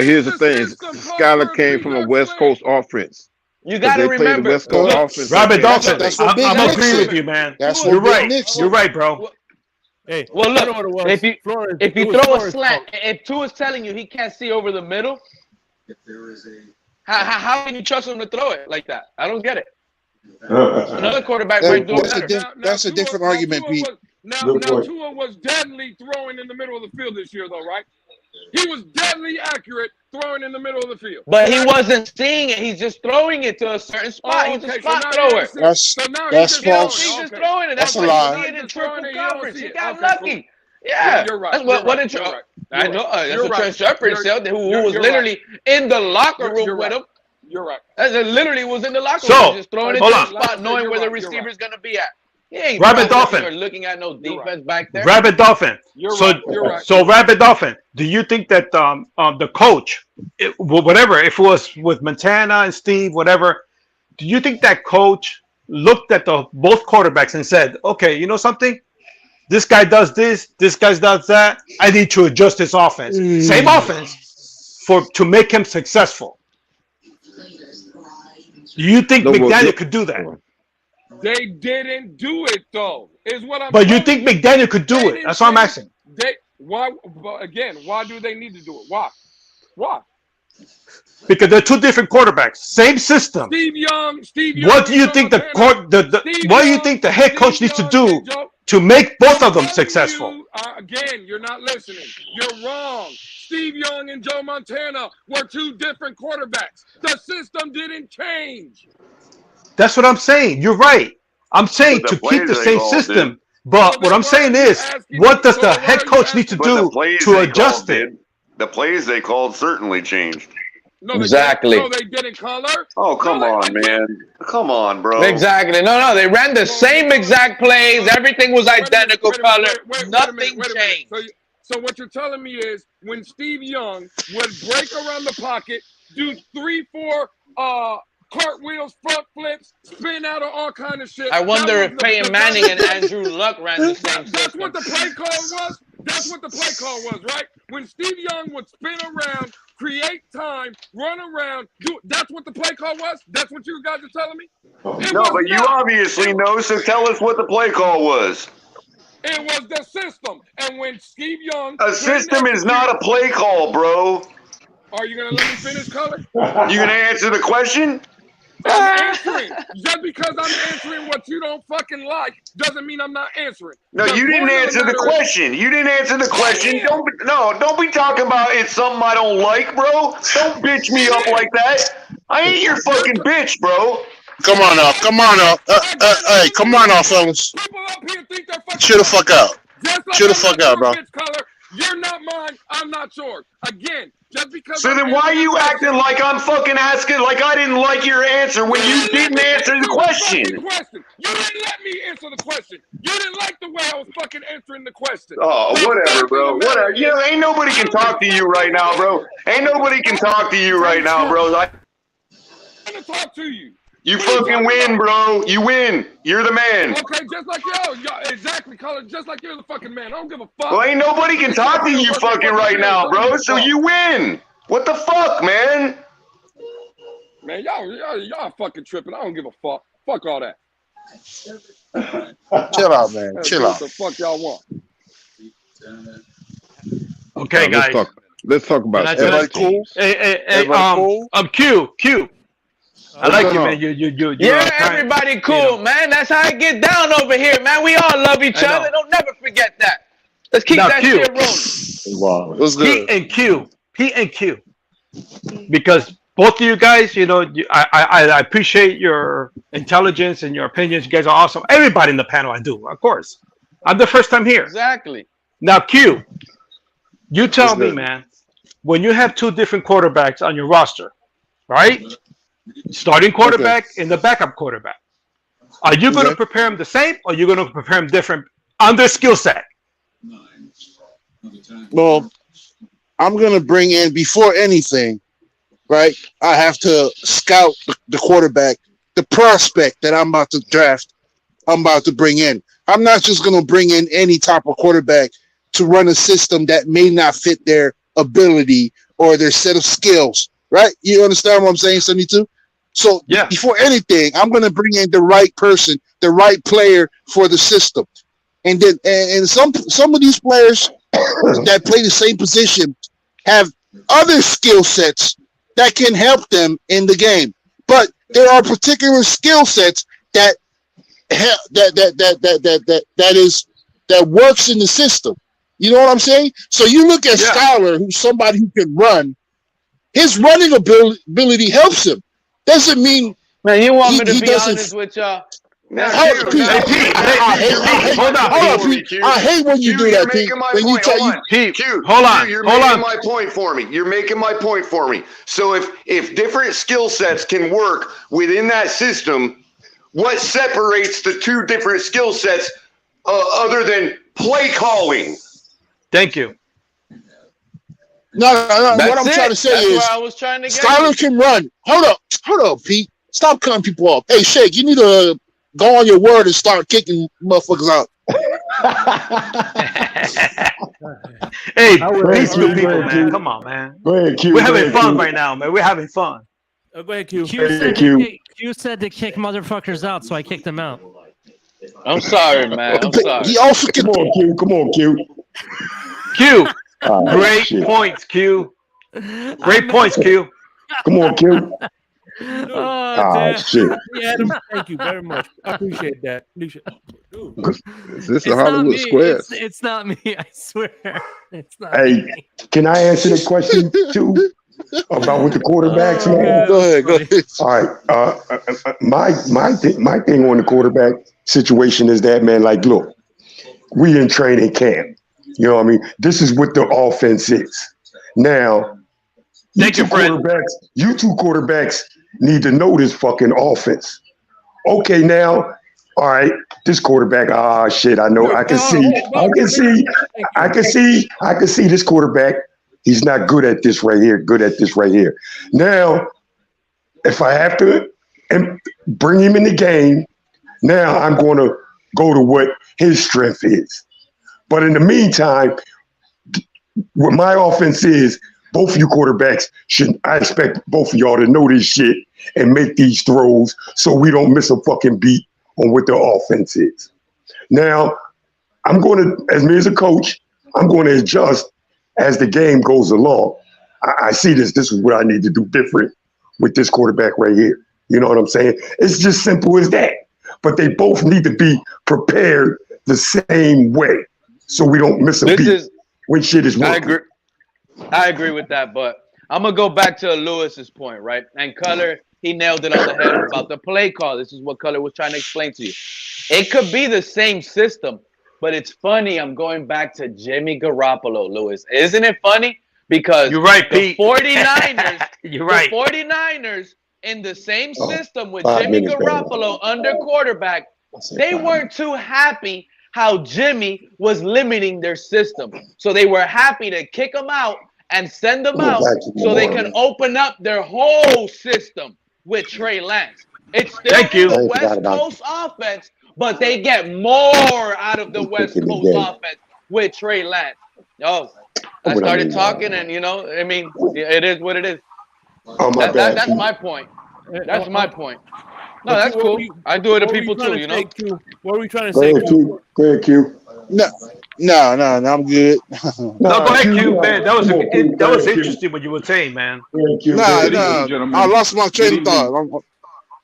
here's the thing. Skyler came from a West Coast offense. You got to remember. West Coast offense. Robert Dawson, I'm agreeing with you, man. You're right. You're right, bro. Hey, well, look, if you throw a slant, if Tua's telling you he can't see over the middle, how can you trust him to throw it like that? I don't get it. Another quarterback might do it. That's a different argument, Pete. Now Tua was deadly throwing in the middle of the field this year, though, right? He was deadly accurate throwing in the middle of the field. But he wasn't seeing it. He's just throwing it to a certain spot. He's a spot thrower. That's false. He's just throwing it. That's a lie. You see it in triple coverage. He got lucky. Yeah. You're right. That's what did you? I know. That's what Trent Shepard said, who was literally in the locker room with him. You're right. That literally was in the locker room, just throwing it to the spot, knowing where the receiver's going to be at. He ain't Rabbit processing Dolphin. or looking at no defense back there. Rabbit Dolphin. You're right. So Rabbit Dolphin, do you think that the coach, whatever, if it was with Montana and Steve, whatever, do you think that coach looked at both quarterbacks and said, okay, you know something? This guy does this guy does that. I need to adjust this offense. Same offense to make him successful. Do you think McDaniel could do that? They didn't do it though. Is what I'm. But you think McDaniel could do it? That's what I'm asking. Why do they need to do it? Why? Because they're two different quarterbacks, same system. Steve Young. What do you think what do you think the head coach needs to do to make both of them successful? Again, you're not listening. You're wrong. Steve Young and Joe Montana were two different quarterbacks. The system didn't change. That's what I'm saying. You're right. I'm saying to keep the same system. But what I'm saying is, what does the head coach need to do to adjust it? The plays they called certainly changed. Exactly. No, they didn't color. Oh, come on, man. Come on, bro. Exactly. No, they ran the same exact plays. Everything was identical color. Nothing changed. So what you're telling me is when Steve Young would break around the pocket, do 3-4 cartwheels, front flips, spin out of all kind of shit. I wonder if Peyton Manning and Andrew Luck ran the same system. That's what the play call was. That's what the play call was, right? When Steve Young would spin around, create time, run around, that's what the play call was? That's what you guys are telling me? No, but you obviously know, so tell us what the play call was. It was the system. And when Steve Young... A system is not a play call, bro. Are you going to let me finish, Color? You going to answer the question? I'm answering. Just because I'm answering what you don't fucking like doesn't mean I'm not answering. No, you didn't answer the question. You didn't answer the question. Don't be talking about it's something I don't like, bro. Don't bitch me up like that. I ain't your fucking bitch, bro. Come on up. Hey, come on up, fellas. Chill the fuck out. Chill the fuck out, bro. You're not mine. I'm not yours. Again, just because. So then why are you acting like I'm fucking asking, like I didn't like your answer when you didn't answer the question? You didn't let me answer the question. You didn't like the way I was fucking answering the question. Oh, whatever, bro. Whatever. You know, ain't nobody can talk to you right now, bro. Ain't nobody can talk to you right now, bro. I'm gonna talk to you. You fucking win, bro. You win. You're the man. Okay, just like exactly, Color. Just like you're the fucking man. I don't give a fuck. Well, ain't nobody can talk to you fucking right now, bro. So you win. What the fuck, man? Man, y'all fucking tripping. I don't give a fuck. Fuck all that. Chill out, man. Chill out. What the fuck y'all want? Okay, guys. Let's talk about it. Everybody cool? Hey, Q. I like you, man. Everybody cool, man. That's how it get down over here, man. We all love each other. Don't never forget that. Let's keep that shit rolling. Wow. What's good? P and Q. Because both of you guys, I appreciate your intelligence and your opinions. You guys are awesome. Everybody in the panel, I do, of course. I'm the first time here. Exactly. Now, Q, you tell me, man, when you have two different quarterbacks on your roster, right? Starting quarterback and the backup quarterback. Are you going to prepare them the same, or are you going to prepare them different on their skill set? Well, I'm going to bring in, before anything, right, I have to scout the quarterback, the prospect that I'm about to draft, I'm about to bring in. I'm not just going to bring in any type of quarterback to run a system that may not fit their ability or their set of skills, right? You understand what I'm saying, 72? So before anything, I'm going to bring in the right person, the right player for the system. And then, and some of these players that play the same position have other skill sets that can help them in the game. But there are particular skill sets that works in the system. You know what I'm saying? So you look at Skyler, who's somebody who can run. His running ability helps him. Doesn't mean, man, you want me to be honest with y'all? I hate when you do that, Pete. When you tell hold on. You're making my point for me. You're making my point for me. So if different skill sets can work within that system, what separates the two different skill sets other than play calling. Thank you. No. What I'm trying to say is, where I was trying to get Skyler can run. Hold up, Pete. Stop cutting people off. Hey, Shake, you need to go on your word and start kicking motherfuckers out. Hey, these two people, man. Come on, man. Go ahead, Q. We're having fun right now, man. We're having fun. Go ahead, Q. Q said to kick motherfuckers out, so I kicked them out. I'm sorry, man. I'm sorry. He also Come on, Q. Come on, Q. Q. Great points, Q. Great points, Q. Come on, Q. damn. Shit. Yeah, Adam, thank you very much. I appreciate that. Is this a Hollywood Square? It's not me. I swear. It's not Hey, me. can I answer the question too about with the quarterbacks, man? Go ahead. All right. My thing on the quarterback situation is that, man, like, look, we in training camp. You know what I mean? This is what the offense is. Now, you two quarterbacks need to know this fucking offense. Okay, now, all right, this quarterback, shit, I know, I can see this quarterback. He's not good at this right here, Now, if I have to bring him in the game, now I'm going to go to what his strength is. But in the meantime, what my offense is, both of you quarterbacks I expect both of y'all to know this shit and make these throws so we don't miss a fucking beat on what the offense is. Now, I'm going to, as a coach, I'm going to adjust as the game goes along. I see this. This is what I need to do different with this quarterback right here. You know what I'm saying? It's just simple as that. But they both need to be prepared the same way so we don't miss a beat when shit is working. I agree with that, but I'm going to go back to Lewis's point, right? And Color, he nailed it on the head about the play call. This is what Color was trying to explain to you. It could be the same system, but it's funny. I'm going back to Jimmy Garoppolo, Lewis. Isn't it funny? Because you're right, the Pete. 49ers, you're right. The 49ers in the same system with Jimmy Garoppolo under quarterback, they weren't too happy how Jimmy was limiting their system. So they were happy to kick him out and send them out so they can open up their whole system with Trey Lance. It's still the West Coast offense, but they get more out of the West Coast offense with Trey Lance. I started talking and, it is what it is. That's my point. That's my point. No, that's cool. I do it to people too, What are we trying to say, Q? Go ahead, Q. No, I'm good. No, go ahead, Q, man. That was interesting what you were saying, man. I lost my train of thought.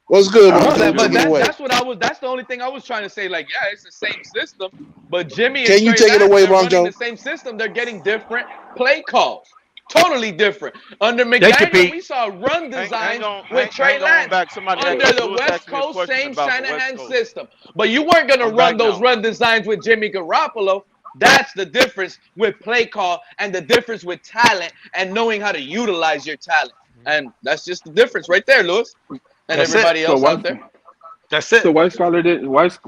What's good? That's the only thing I was trying to say. Like, yeah, it's the same system, but Jimmy and Can you Trey take it Lance, away, they're running Ronjo? the same system. They're getting different play calls. Totally different. Under McDaniel, we saw run designs with Trey Lance under the West Coast, same Shanahan system. But you weren't going to run those run designs with Jimmy Garoppolo. That's the difference with play call and the difference with talent and knowing how to utilize your talent. And that's just the difference right there, Lewis. And everybody else out there. That's it. So why Skyler didn't Lewis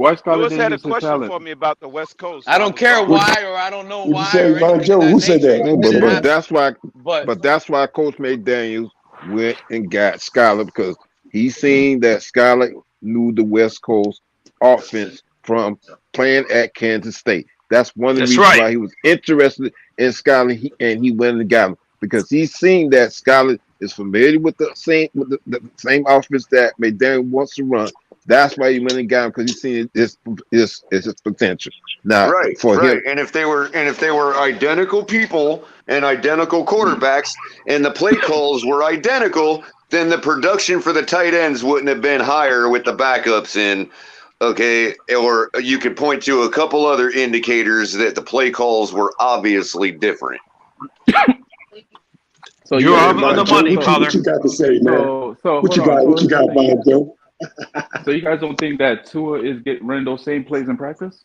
had a use his question talent? for me about the West Coast. I don't care why or I don't know why. Say, who said that? But that's why. But that's why Coach McDaniels went and got Skyler, because he seen that Skyler knew the West Coast offense from playing at Kansas State. That's one of the reasons why he was interested in Skyler, and he went and got him, because he's seen that Skyler is familiar with the same offense that McDaniel wants to run. That's why he went and got him, because he's seen his potential. Now, for him, and if they were identical people and identical quarterbacks, and the play calls were identical, then the production for the tight ends wouldn't have been higher with the backups in. Okay, or you could point to a couple other indicators that the play calls were obviously different. So you're on the money, Color. What you got to say, man? What you got, Bonjo? So you guys don't think that Tua is running those same plays in practice?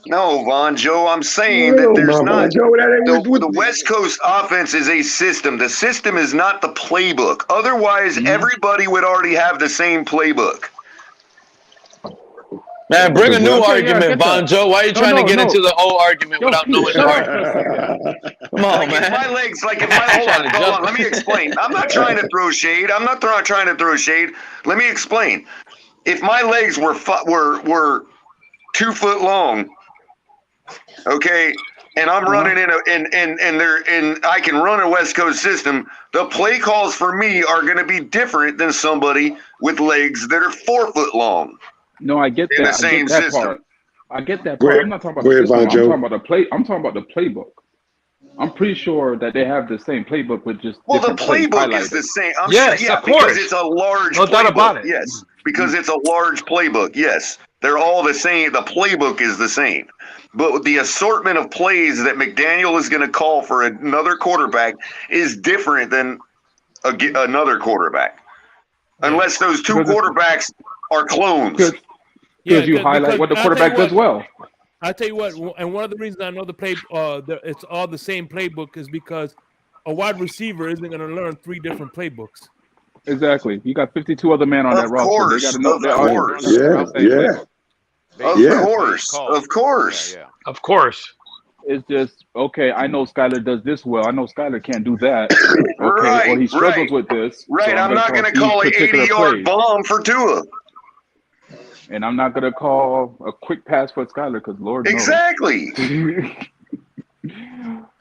No, Vonjo, I'm saying that there's not. The West Coast offense is a system. The system is not the playbook. Otherwise, everybody would already have the same playbook. Man, bring a new Okay, argument, Von Joe. Why are you trying to get into the old argument without knowing the argument? Come on, Like man. if my legs, hold on, let me explain. I'm not trying to throw shade. I'm not trying to throw shade. Let me explain. If my legs were 2 foot long, okay, and I'm running and I can run a West Coast system, the play calls for me are going to be different than somebody with legs that are 4 foot long. No, I get in that. the same system. I get that part. I'm not talking about the system. I'm talking about the playbook. I'm pretty sure that they have the same playbook with just different plays playbook is the same. I'm yes, sure, yeah, of course. Because it's a large No playbook. doubt about it. Yes, because it's a large playbook. Yes, they're all the same. The playbook is the same. But the assortment of plays that McDaniel is going to call for another quarterback is different than another quarterback. Unless those two quarterbacks are clones. Because you highlight what the quarterback does well. I'll tell you what, and one of the reasons I know it's all the same playbook is because a wide receiver isn't going to learn 3 different playbooks. Exactly. You got 52 other men on that roster. They got to know. Of course. Of course. It's just, okay, I know Skyler does this well. I know Skyler can't do that. Okay, or he struggles with this. Right, so I'm not going to call an 80-yard bomb for Tua. And I'm not going to call a quick pass for Skyler because Lord knows. Exactly.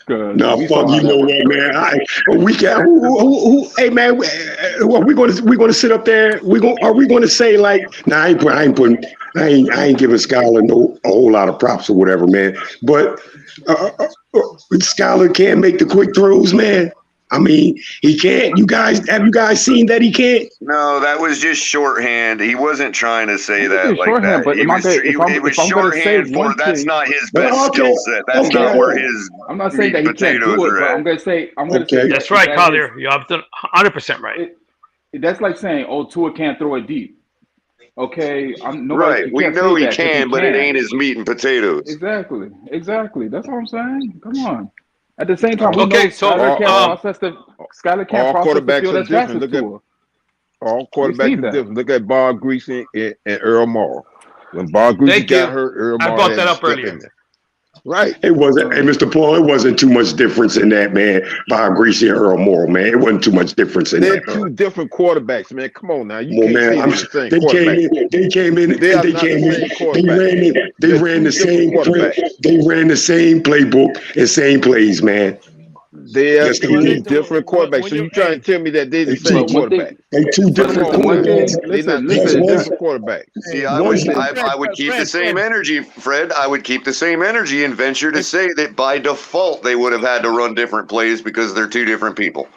No, fuck, you know what, man? We got hey, man, we're gonna sit up there. Are we gonna say like, nah, I ain't giving Skyler a whole lot of props or whatever, man. But Skyler can't make the quick throws, man. I mean, he can't. Have you guys seen that he can't? No, that was just shorthand. He wasn't trying to say that like shorthand, that. But it was shorthand for that's not his best skill set. That's not where his I'm not saying that he can't do it, but I'm going to say that's right, Collier. You're 100% right. That's like saying, "Oh, Tua can't throw it deep." Okay, right. We know he can, but it ain't his meat and potatoes. Exactly. That's what I'm saying. Come on. At the same time, Skyler can't process the field as fast as Tua. All quarterbacks are different. Look at Bob Greasy and Earl Morrow. When Bob Greasy got hurt, Earl Morrow brought that up earlier. Right. It wasn't, hey, Mr. Paul, it wasn't too much difference in that, man. Bob Greasy and Earl Morrow, man. It wasn't too much difference in that. They're 2 different quarterbacks, man. Come on now. You can't say they're the same quarterback. They ran the same playbook and same plays, man. They are 2 different quarterbacks. So you trying to tell me that they're the same quarterback? They're 2 different quarterbacks. They're not different quarterbacks. See, I would keep the same energy, Fred. I would keep the same energy and venture to say that by default they would have had to run different plays because they're 2 different people.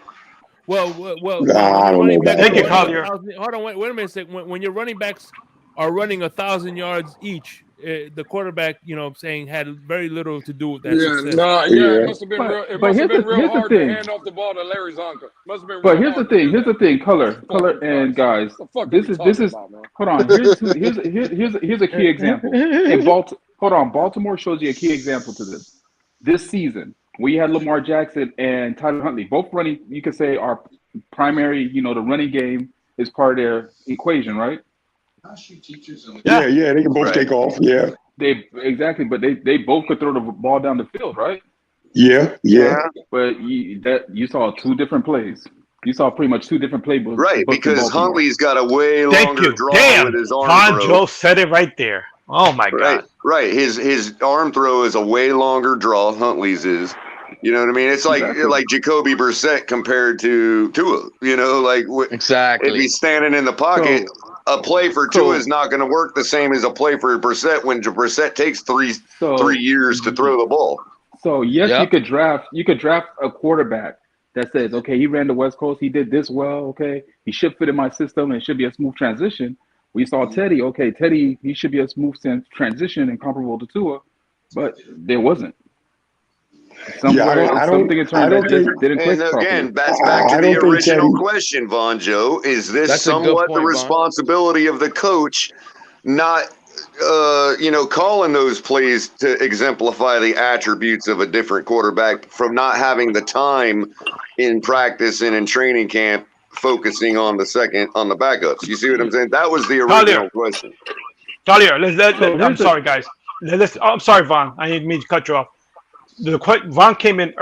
Well, I don't know about Thank you, Collier. Hold on, wait a minute. When your running backs are running 1,000 yards each, the quarterback, saying had very little to do with that. It must have been real. It must have been real hard to hand off the ball to Larry Zonka. Must have been. But here's the thing. Color, and guys. This is. Hold on. Here's a key example. Baltimore shows you a key example to this. This season, we had Lamar Jackson and Tyler Huntley both running. You could say our primary. The running game is part of their equation, right? Yeah, they can both take off. Yeah, but they both could throw the ball down the field, right? Yeah. But you saw 2 different plays. You saw pretty much 2 different playbooks. Right, because Huntley's got a way longer draw with his arm Von throw. Joe said it right there. Oh my God! Right. His arm throw is a way longer draw. Huntley's is. You know what I mean? It's like Jacoby Brissett compared to Tua. Exactly. If he's standing in the pocket. A play for Tua is not going to work the same as a play for Brissett when Brissett takes 3 years to throw the ball. So you could draft a quarterback that says, okay, he ran the West Coast, he did this well, okay, he should fit in my system and it should be a smooth transition. We saw Teddy, he should be a smooth transition and comparable to Tua, but there wasn't. Something in terms that just didn't click properly. Again, that's back to the original question, Von Joe. Is this somewhat the responsibility of the coach not, calling those plays to exemplify the attributes of a different quarterback from not having the time in practice and in training camp focusing on the backups? You see what I'm saying? That was the original question. Talia, I'm sorry, guys. I'm sorry, Vaughn. I didn't mean to cut you off. Vaughn came in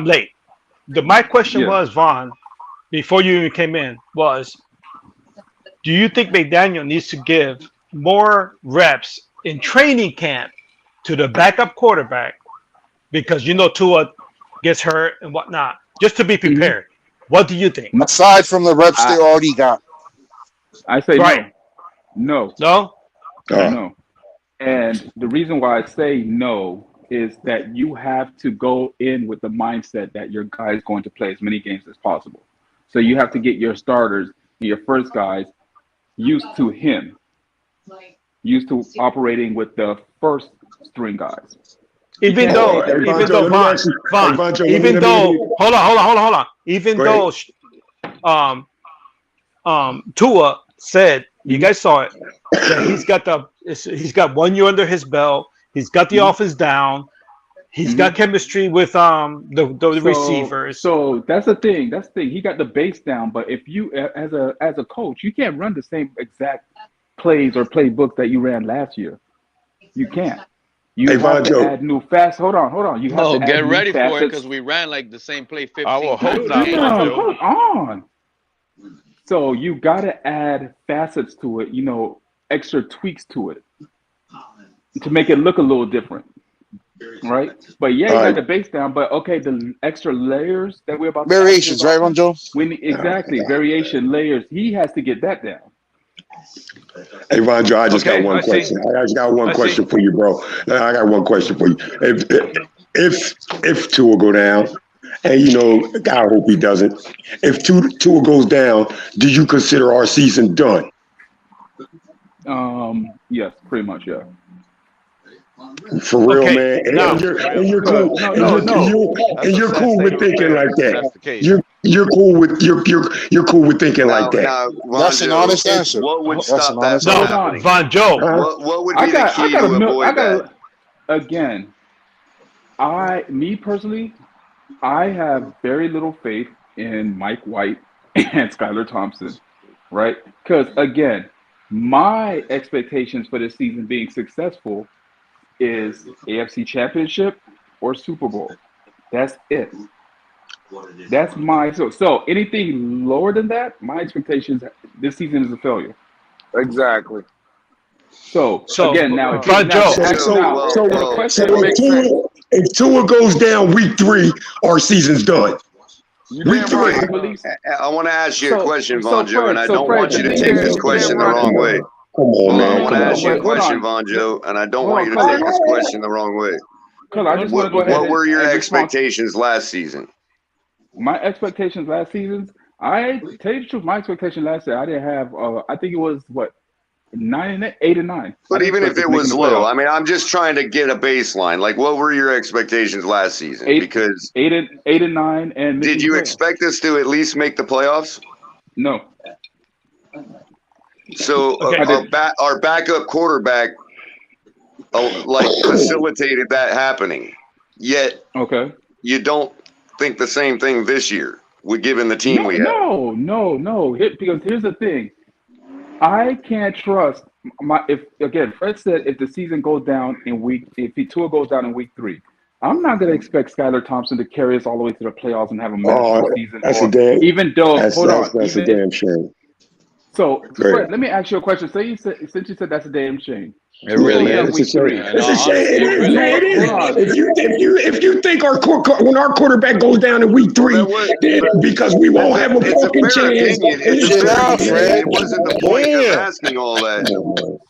late. My question was, Vaughn, before you even came in, was, do you think McDaniel needs to give more reps in training camp to the backup quarterback because Tua gets hurt and whatnot, just to be prepared? What do you think? Aside from the reps they already got. I say right. No. No? No. And the reason why I say no is that you have to go in with the mindset that your guy is going to play as many games as possible. So you have to get your starters and your first guys used to him, used to operating with the first string guys. Even though Tua said, you guys saw it, that he's got 1 year under his belt. He's got the offense down. He's got chemistry with the receivers. So that's the thing. He got the base down. But if you, as a coach, you can't run the same exact plays or playbooks that you ran last year. You can't. You have to add new fast. Hold on. You have to get add ready new for it because we ran like the same play 15 I will hope times. not. Hold on. So you got to add facets to it, extra tweaks to it to make it look a little different, right? But you got the base down. But okay, the extra layers that we're about variations, right, Ronjo? Exactly, variation layers. He has to get that down. Hey, Ronjo, I just got one question. I just got one question for you, bro. I got one question for you. If Tua go down, and I hope he doesn't. If Tua goes down, do you consider our season done? Yes, pretty much, yeah. For real, man. And you're cool. And you're cool with thinking like that. You're cool with thinking like that. That's an honest answer. What would stop that from happening? Vangio. What would be the key to avoid that? Again, me personally, I have very little faith in Mike White and Skylar Thompson, right? Because again, my expectations for this season being successful is AFC Championship or Super Bowl. That's it. That's my so anything lower than that, my expectations this season is a failure. Exactly. So again, now if Tua goes down week 3, our season's done. Week 3. I want to ask you a question, Vangio, and I don't want you to take this question the wrong way. Come on, man. I want to ask you a question, Vangio, and I don't want you to take this question the wrong way. What were your expectations last season? My expectations last season, I tell you the truth, my expectation last year, I didn't have. I think it was 8 and 9. But even if it was low, I mean, I'm just trying to get a baseline. Like, what were your expectations last season? Because 8 and 9, and did you expect us to at least make the playoffs? No. So our backup quarterback facilitated that happening. Yet, you don't think the same thing this year, given the team we have. No. Because here's the thing. I can't trust Fred said if the season goes down if the tour goes down in week 3, I'm not going to expect Skylar Thompson to carry us all the way to the playoffs and have a magical season. That's a damn shame. So, Fred, let me ask you a question. Since you said that's a damn shame. It really is. It's a shame. It is. If you think when our quarterback goes down in week 3, then because we won't have a fucking chance. It wasn't the point of asking all that.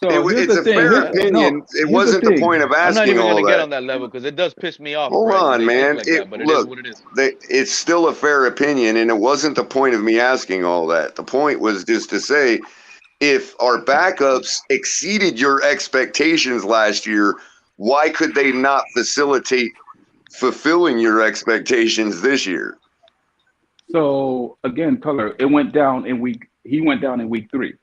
It's a fair opinion. It wasn't the point of asking all that. I'm not even going to get on that level because it does piss me off. Hold on, man. But it is what it is. It's still a fair opinion, and it wasn't the point of me asking all that. The point was just to say, if our backups exceeded your expectations last year, why could they not facilitate fulfilling your expectations this year? So again, Color, he went down in week 3.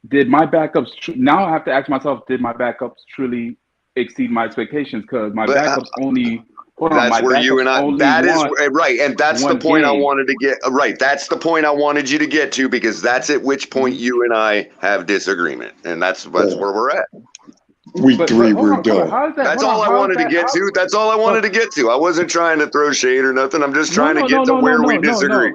Did my backups now I have to ask myself, did my backups truly exceed my expectations? Because my backups only That's where you and I. That is right, and that's the point I wanted to get. Right, that's the point I wanted you to get to, because that's at which point you and I have disagreement, and that's where we're at. week 3 we're done. That's all I wanted to get to. That's all I wanted to get to. I wasn't trying to throw shade or nothing. I'm just trying to get to where we disagree.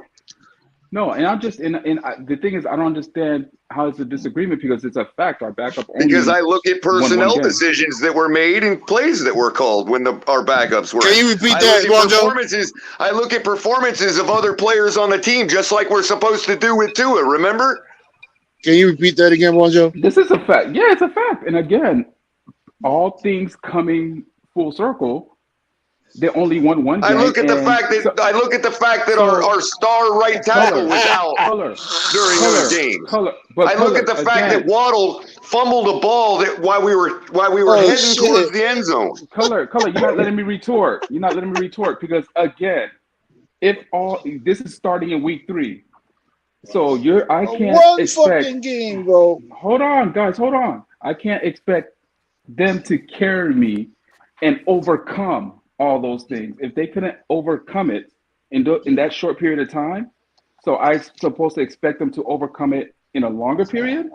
No, and I'm just the thing is I don't understand how it's a disagreement because it's a fact. Our backup only because I look at personnel decisions that were made and plays that were called when our backups were. Can you repeat that, performances? I look at performances of other players on the team, just like we're supposed to do with Tua. Remember? Can you repeat that again, Bonjo? This is a fact. Yeah, it's a fact. And again, all things coming full circle. They only won one game. I look at the fact that our star right tackle was out during those games. I look at the fact that Waddle fumbled a ball while we were heading towards the end zone. Color, you're not letting me retort. Because again, this is starting in week 3. So I can't expect one fucking game, bro. Hold on, guys, hold on. I can't expect them to carry me and overcome all those things. If they couldn't overcome it in that short period of time, so I'm supposed to expect them to overcome it in a longer period?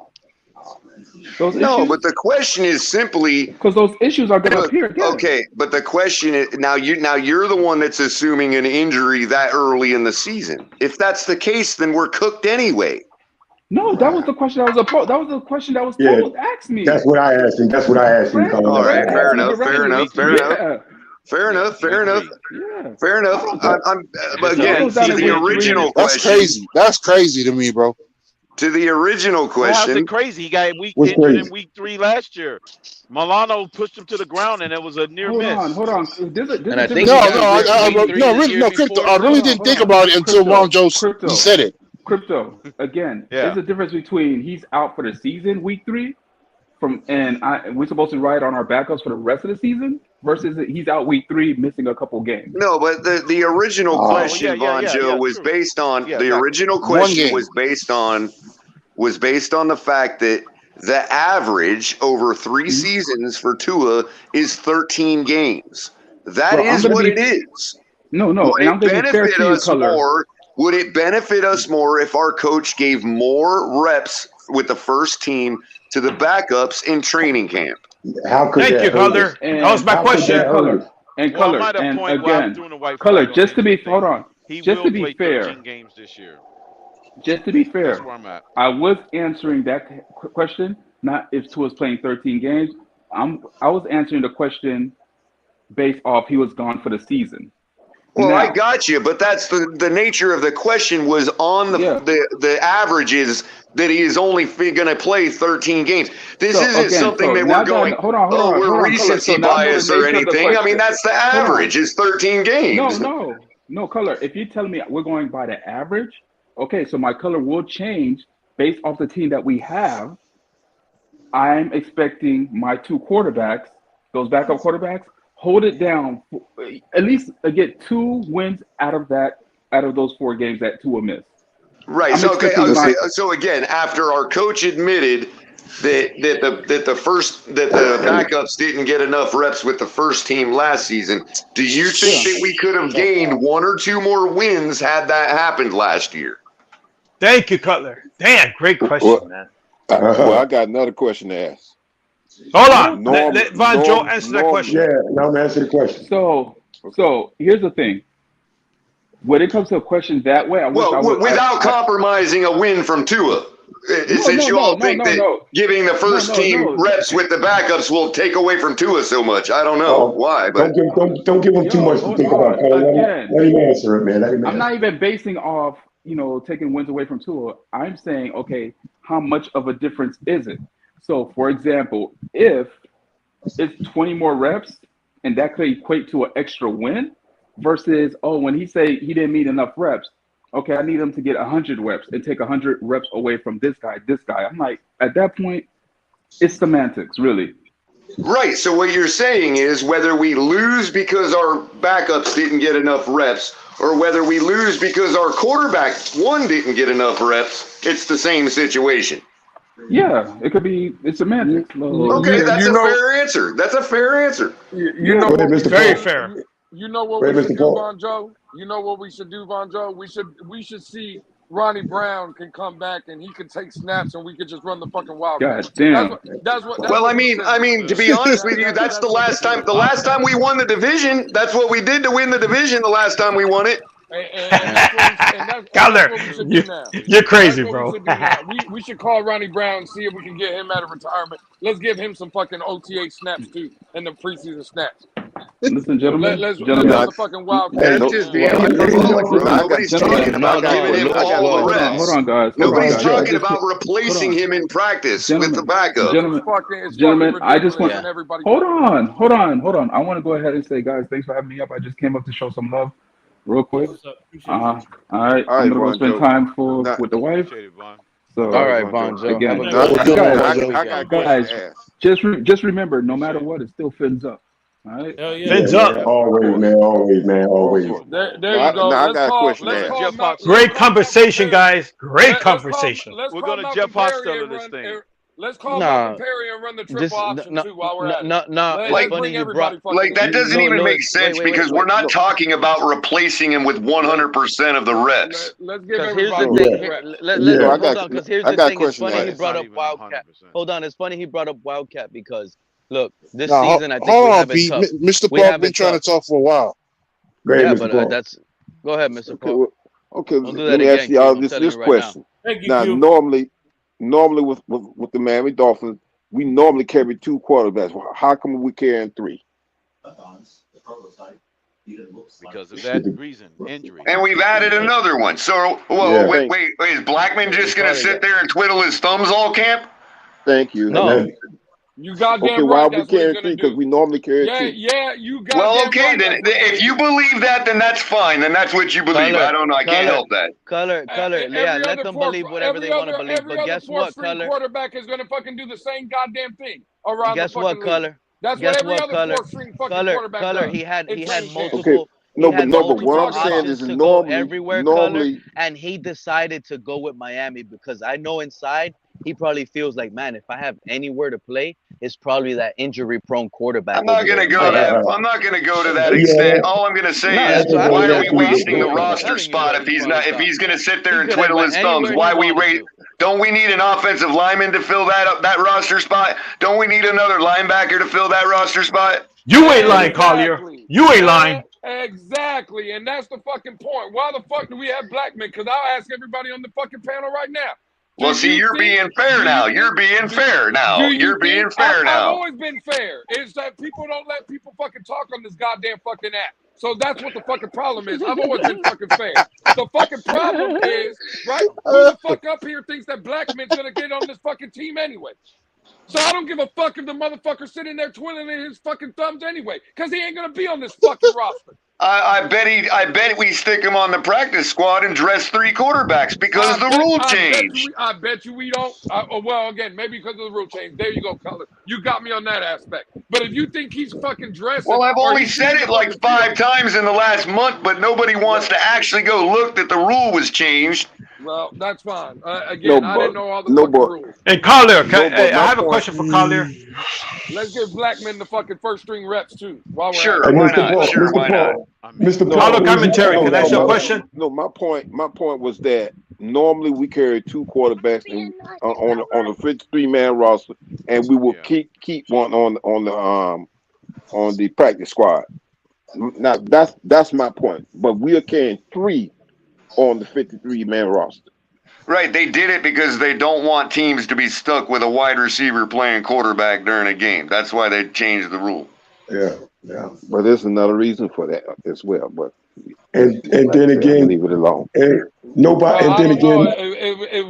No, but the question is simply because those issues are going to appear again. Okay, but the question is now you're the one that's assuming an injury that early in the season. If that's the case, then we're cooked anyway. No, that was the question that was posed. That was the question that was posed. Asked me. That's what I asked him. All right, fair enough. Fair enough. But again, to the original question. That's crazy to me, bro. To the original question. How's it crazy? He got injured in week 3 last year. Milano pushed him to the ground, and it was a near miss. Hold on. Crypto. I really didn't think about it until Bonjo said it. Crypto. Again, there's a difference between he's out for the season, week 3, we're supposed to ride on our backups for the rest of the season. Versus he's out week 3, missing a couple games. No, but the original question, Bonjo, was based on the original question was based on the fact that the average over 3 seasons for Tua is 13 games. That is what it is. No. Would it benefit us more? Would it benefit us more if our coach gave more reps with the first team to the backups in training camp? Thank you, Color. That was my question. Color. And again, Color. Just to be fair. Just to be fair, That's where I'm at. I was answering that question not if Tua's playing 13 games. I was answering the question based off he was gone for the season. Well, I got you, but that's the nature of the question was on the averages that he is only going to play 13 games. This isn't something that we're going, we're recency bias or anything. I mean, that's the average is 13 games. No, Color. If you tell me we're going by the average, okay, so my color will change based off the team that we have. I'm expecting my 2 quarterbacks, those backup quarterbacks, hold it down, at least get 2 wins out of those 4 games that Tua missed. Right. So again, after our coach admitted that the backups didn't get enough reps with the first team last season, do you think that we could have gained 1 or 2 more wins had that happened last year? Thank you, Cutler. Damn, great question, man. Well, I got another question to ask. Hold on. Let Bonjo answer that question. Yeah, now I'm answering the question. So here's the thing. When it comes to a question that way, without compromising a win from Tua. Since you all think that giving the first team reps with the backups will take away from Tua so much. I don't know why, but don't give him too much to think about. Let him answer it, man. I'm not even basing off, taking wins away from Tua. I'm saying, okay, how much of a difference is it? So, for example, if it's 20 more reps and that could equate to an extra win versus, when he say he didn't meet enough reps, okay, I need him to get 100 reps and take 100 reps away from this guy. I'm like, at that point, it's semantics, really. Right. So what you're saying is whether we lose because our backups didn't get enough reps or whether we lose because our quarterback didn't get enough reps, it's the same situation. Yeah, it could be. It's semantics. Okay, that's a fair answer. That's a fair answer. Very fair. You know what we should do, Bonjo? You know what we should do, Bonjo? We should see Ronnie Brown can come back and he can take snaps and we could just run the fucking Wildcat. God damn. Well, I mean, to be honest with you, that's the last time. The last time we won the division, that's what we did to win the division. The last time we won it. Color, you're crazy, bro. We should call Ronnie Brown and see if we can get him out of retirement. Let's give him some fucking OTA snaps too and the preseason snaps. Listen, gentlemen. Let's run the fucking Wildcat. That's just being hyperbolic, bro. Nobody's talking about giving him all the reps. Hold on, guys. Nobody's talking about replacing him in practice with the backup. Gentlemen, I just want. Hold on. I want to go ahead and say, guys, thanks for having me up. I just came up to show some love, real quick. All right, I'm gonna go spend time with the wife. So, all right, Bonjo. Again, guys, just remember, no matter what, it still fins up. All right. Fins up. Always, man. Always. There you go. I got a question. Great conversation, guys. Great conversation. We're gonna Jeff Hostetler this thing. Let's call Malcolm Perry and run the triple option too while we're at it. Like that doesn't even make sense because we're not talking about replacing him with 100% of the reps. Let's give everybody hold on, because here's the thing. It's funny he brought up Wildcat. Hold on, it's funny he brought up Wildcat because look, this season I think we have it tough. Mr. Paul been trying to talk for a while. Yeah, but that's go ahead, Mr. Paul. Okay, let me ask y'all this question. Now, normally with the Miami Dolphins, we normally carry 2 quarterbacks. How come we carrying 3? Because of that reason, injury. And we've added another one. So, wait, is Blackman just going to sit there and twiddle his thumbs all camp? Thank you. No. You goddamn okay, why we carry 3? Because we normally carry 2. Yeah, you got. Well, okay, then if you believe that, then that's fine. Then that's what you believe. I don't know. I can't help that. Color. Yeah, let them believe whatever they want to believe. But guess what, Color? Quarterback is going to fucking do the same goddamn thing around guess the what, league. Color? That's guess what every other four-string fucking quarterback does. He had multiple. Okay. No, but what I'm saying is normally, and he decided to go with Miami because I know inside he probably feels like, man, if I have anywhere to play, it's probably that injury-prone quarterback. I'm not going to go to that extent. All I'm going to say is, why are we wasting the roster spot if he's going to sit there and twiddle his thumbs? Don't we need an offensive lineman to fill that roster spot? Don't we need another linebacker to fill that roster spot? You ain't lying, Collier. You ain't lying. Exactly, and that's the fucking point. Why the fuck do we have Blackman? Because I'll ask everybody on the fucking panel right now. Well, see, you're being fair now. You're being fair now. I've always been fair. It's that people don't let people fucking talk on this goddamn fucking app. So that's what the fucking problem is. I've always been fucking fair. The fucking problem is, right? Who the fuck up here thinks that Blackman's gonna get on this fucking team anyway? So I don't give a fuck if the motherfucker's sitting there twiddling his fucking thumbs anyway, because he ain't gonna be on this fucking roster. I bet we stick him on the practice squad and dress 3 quarterbacks because the rule changed. I bet you we don't. Well, again, maybe because of the rule change. There you go, Color. You got me on that aspect. But if you think he's fucking dressing, well, I've only said it like 5 times in the last month, but nobody wants to actually go look that the rule was changed. Well, that's fine. Again, I didn't know all the fucking rules. Hey, Collier, I have a question for Collier. Let's give Blackman the fucking first string reps too. While we're sure, why not? Mr. Color commentary. Can I ask you a question? No, my point was that normally we carry 2 quarterbacks on a 53-man roster, and we will keep one on the practice squad. Now that's my point. But we are carrying 3 on the 53-man roster. Right, they did it because they don't want teams to be stuck with a wide receiver playing quarterback during a game. That's why they changed the rule. Yeah. But there's another reason for that as well. But and then again, leave it alone. If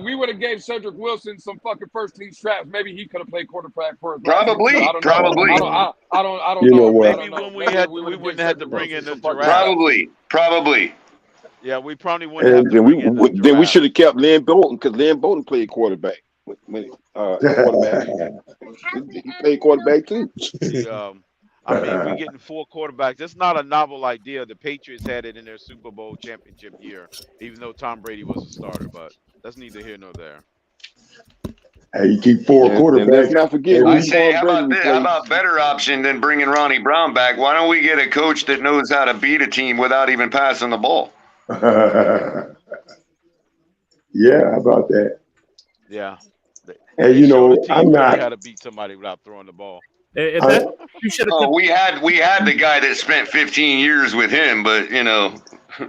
we would have gave Cedric Wilson some fucking first team straps, maybe he could have played quarterback for us. Probably. I don't you know. Maybe when we wouldn't have to bring in the giraffe. Probably. Yeah, we probably wouldn't. And then we should have kept Lynn Bolton because Lynn Bolton played quarterback. He played quarterback too. I mean, we're getting 4 quarterbacks. That's not a novel idea. The Patriots had it in their Super Bowl championship year, even though Tom Brady was a starter. But that's neither here nor there. Hey, you keep 4 quarterbacks. Let's not forget. I say, how about better option than bringing Ronnie Brown back? Why don't we get a coach that knows how to beat a team without even passing the ball? Yeah, how about that? Yeah. And they you showed know, the team I'm really not. how to beat somebody without throwing the ball. If that's you should have. Oh, we had the guy that spent 15 years with him, but you know,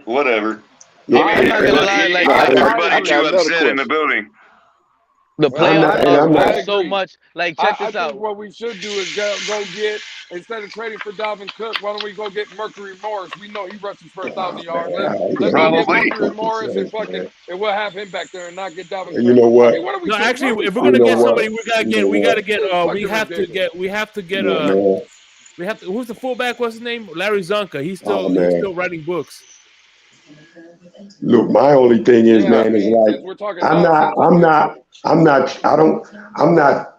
whatever. Yeah, I'm not gonna lie, like everybody too upset in the building. the playoffs I are so agree. much. Like, check this I out. think what we should do is go get, instead of trading for Dalvin Cook, why don't we go get Mercury Morris? We know he rushes for 1,000 yards. Let's go get Mercury Morris and we'll have him back there and not get Dalvin Cook. You know what? I mean, what are we? No, actually, what are we if we're gonna You know get what? somebody, we have to get. Yeah, man. Who's the fullback? What's his name? Larry Zonka. He's Oh, still man. writing books. Look, my only thing is, Yeah, man, is like since we're talking I'm not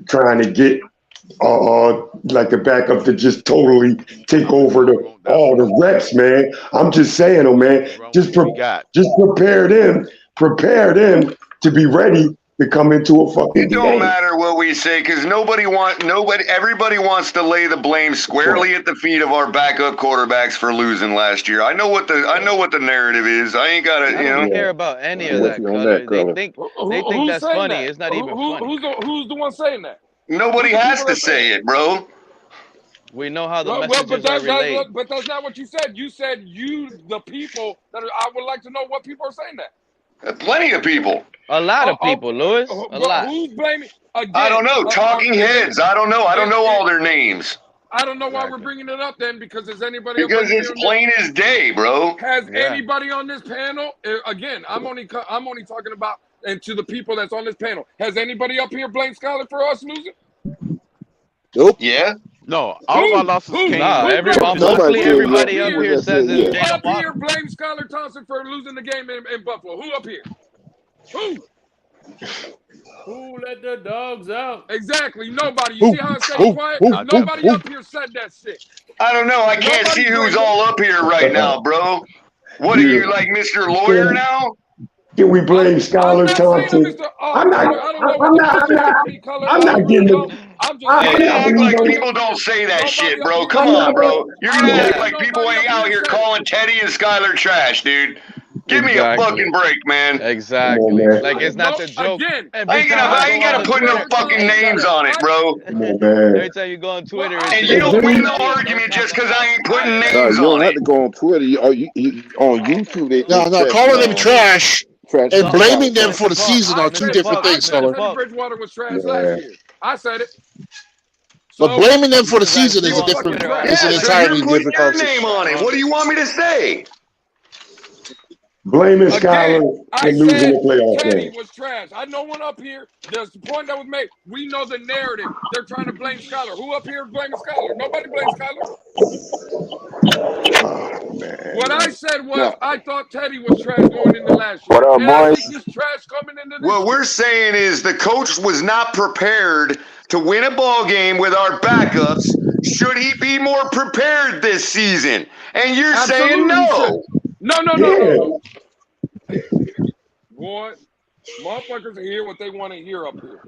trying to get like the backup to just totally take over all the reps, man. I'm just saying, man, just prepare them to be ready to come into a fucking It don't game. matter what we say because everybody wants to lay the blame squarely at the feet of our backup quarterbacks for losing last year. I know what the narrative is. I ain't got to, I don't care about any of that, Cutter. They think that's funny. That? It's not even funny. Who's the one saying that? Nobody has to say it, bro. We know how the but messages are relayed. But that's not what you said. You said the people that I would like to know what people are saying that. Plenty of people. A lot of people, Lewis. A lot. Who's blaming? Again, I don't know. Talking heads. I don't know. I don't know all their names. I don't know why we're bringing it up then, because is anybody? Because it's plain as day, bro. Has anybody on this panel? Again, I'm only talking about, and to the people that's on this panel, has anybody up here blamed Skyler for us losing? Nope. Yeah. No, all of our losses came. Mostly everybody up here says it's Who up here blames Skyler Thompson for losing the game in Buffalo? Who up here? Who? Who let the dogs out? Exactly. Nobody. You see how I stay quiet? Nobody up here said that shit. I don't know. I can't see who's all up here right now, bro. What are you, like Mr. Lawyer now? Can we blame Skyler Thompson? I'm not getting the. Hey, act like people don't say that shit, bro. Come on, bro. You're gonna act like people ain't out here calling Teddy and Skyler trash, dude. Give me a fucking break, man. Exactly. Like, it's not the joke. I ain't gonna put no fucking names on it, bro. Every time you go on Twitter, and you don't win the argument just because I ain't putting names you don't on have it. to go on Twitter. On YouTube, they calling them trash and blaming them for the season are two different things, Teddy fella. Bridgewater was trash last year. I said it. But blaming them for the season is an entirely different your concept. name on it. What do you want me to say? Blaming Skyler for losing the playoff Teddy game. was trash. I know one up here. There's the point that was made. We know the narrative. They're trying to blame Skyler. Who up here is blaming Skyler? Nobody blames Skyler. What I said was I thought Teddy was trash going into last year. What up, and I boys? think he's trash coming into this What we're saying is the coach was not prepared to win a ball game with our backups. Should he be more prepared this season? And you're saying no. No. Boy, motherfuckers hear what they want to hear up here.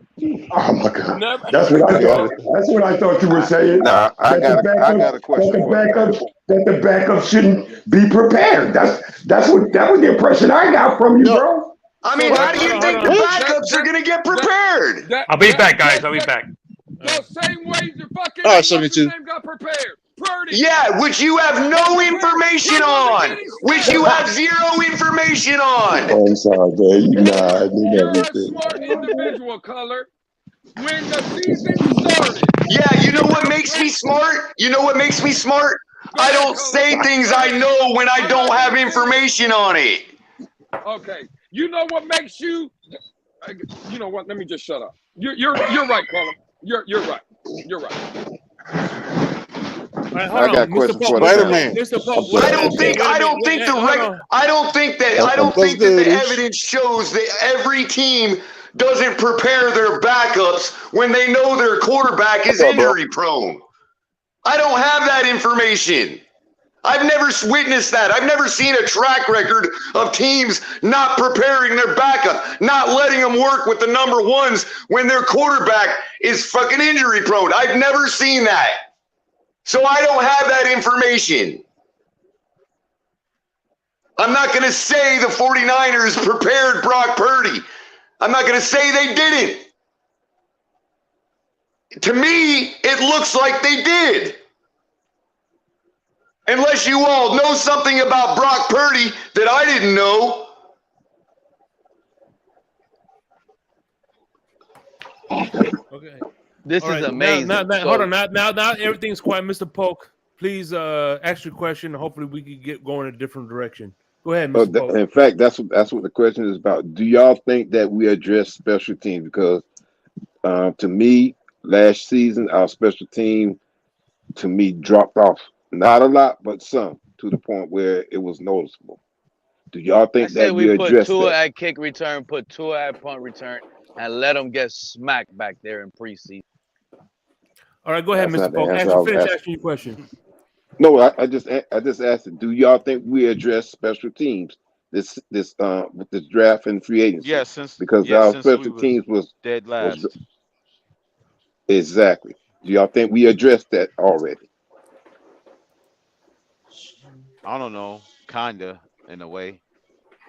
Oh my God. That's what I thought. That's what I thought you were saying. Nah, I got a question. That the backup shouldn't be prepared. That was the impression I got from you, bro. I mean, how do you think the backups are gonna get prepared? I'll be back, guys. I'll be back. The same way the fucking All right, 72. name got prepared. Purdy. Yeah, which you have no information on. Which you have zero information on. Oh, I'm sorry, man. I knew You're a everything. smart individual, Color. When the season started. Yeah, you know what makes me smart? You know what makes me smart? I don't say things I know when I don't have information on it. Okay. You know what makes you? You know what? Let me just shut up. You're right, Color. You're right. You're right. I got questions for Spider-Man. I don't think that the evidence shows that every team doesn't prepare their backups when they know their quarterback is injury prone. I don't have that information. I've never witnessed that. I've never seen a track record of teams not preparing their backup, not letting them work with the number ones when their quarterback is fucking injury prone. I've never seen that. So I don't have that information. I'm not going to say the 49ers prepared Brock Purdy. I'm not going to say they didn't. To me, it looks like they did. Unless you all know something about Brock Purdy that I didn't know. Okay. This is amazing. Hold on. Now everything's quiet. Mr. Polk, please ask your question. Hopefully we can get going in a different direction. Go ahead, Mr. Polk. In fact, that's what the question is about. Do y'all think that we address special teams? Because to me, last season, our special team, to me, dropped off. Not a lot, but some, to the point where it was noticeable. Do y'all think that we put address Tua that? at kick return, put Tua at punt return, and let them get smacked back there in preseason? All right, go ahead, Mr. Polk. Finish asking your question. No, I just asked it. Do y'all think we address special teams with this draft and free agency? Yes, because our special teams was dead last. Exactly. Do y'all think we addressed that already? I don't know, kinda in a way.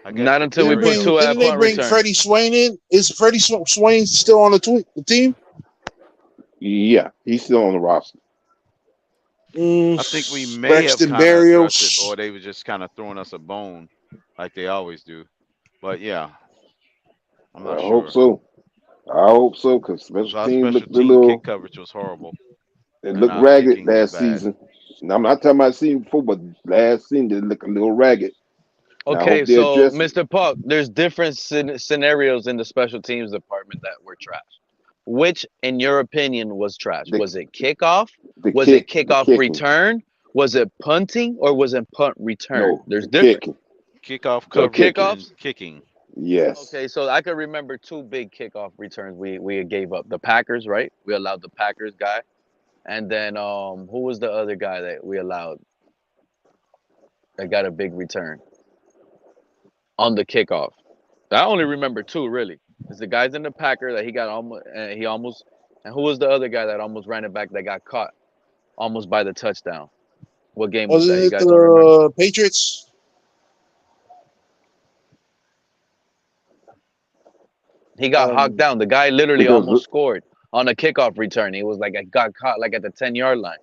I guess Not until we put Tua at punt return. Didn't they bring Freddie Swain in? Is Freddie Swain still on the team? Yeah, he's still on the roster. I think we may have kind of addressed it, or they were just kind of throwing us a bone like they always do. But yeah, I'm not sure. I hope so, because special team looked a little. Kick coverage was horrible. It looked ragged last season. And I'm not talking about season before, but last season they looked a little ragged. Okay, so Mr. Puck, there's different scenarios in the special teams department that were trash. Which, in your opinion, was trash? Was it kickoff? Was it kickoff return? Was it punting, or was it punt return? No, there's different. Kickoff coverage kickoffs? Kicking. Yes. Okay, so I can remember two big kickoff returns we gave up. The Packers, right? We allowed the Packers guy. And then who was the other guy that we allowed that got a big return on the kickoff? I only remember two, really. It's the guys in the Packer that he almost, and who was the other guy that almost ran it back that got caught almost by the touchdown? What game was that? You guys don't remember? Patriots? He got hawked down. The guy literally almost scored on a kickoff return. He was like, I got caught like at the 10-yard line.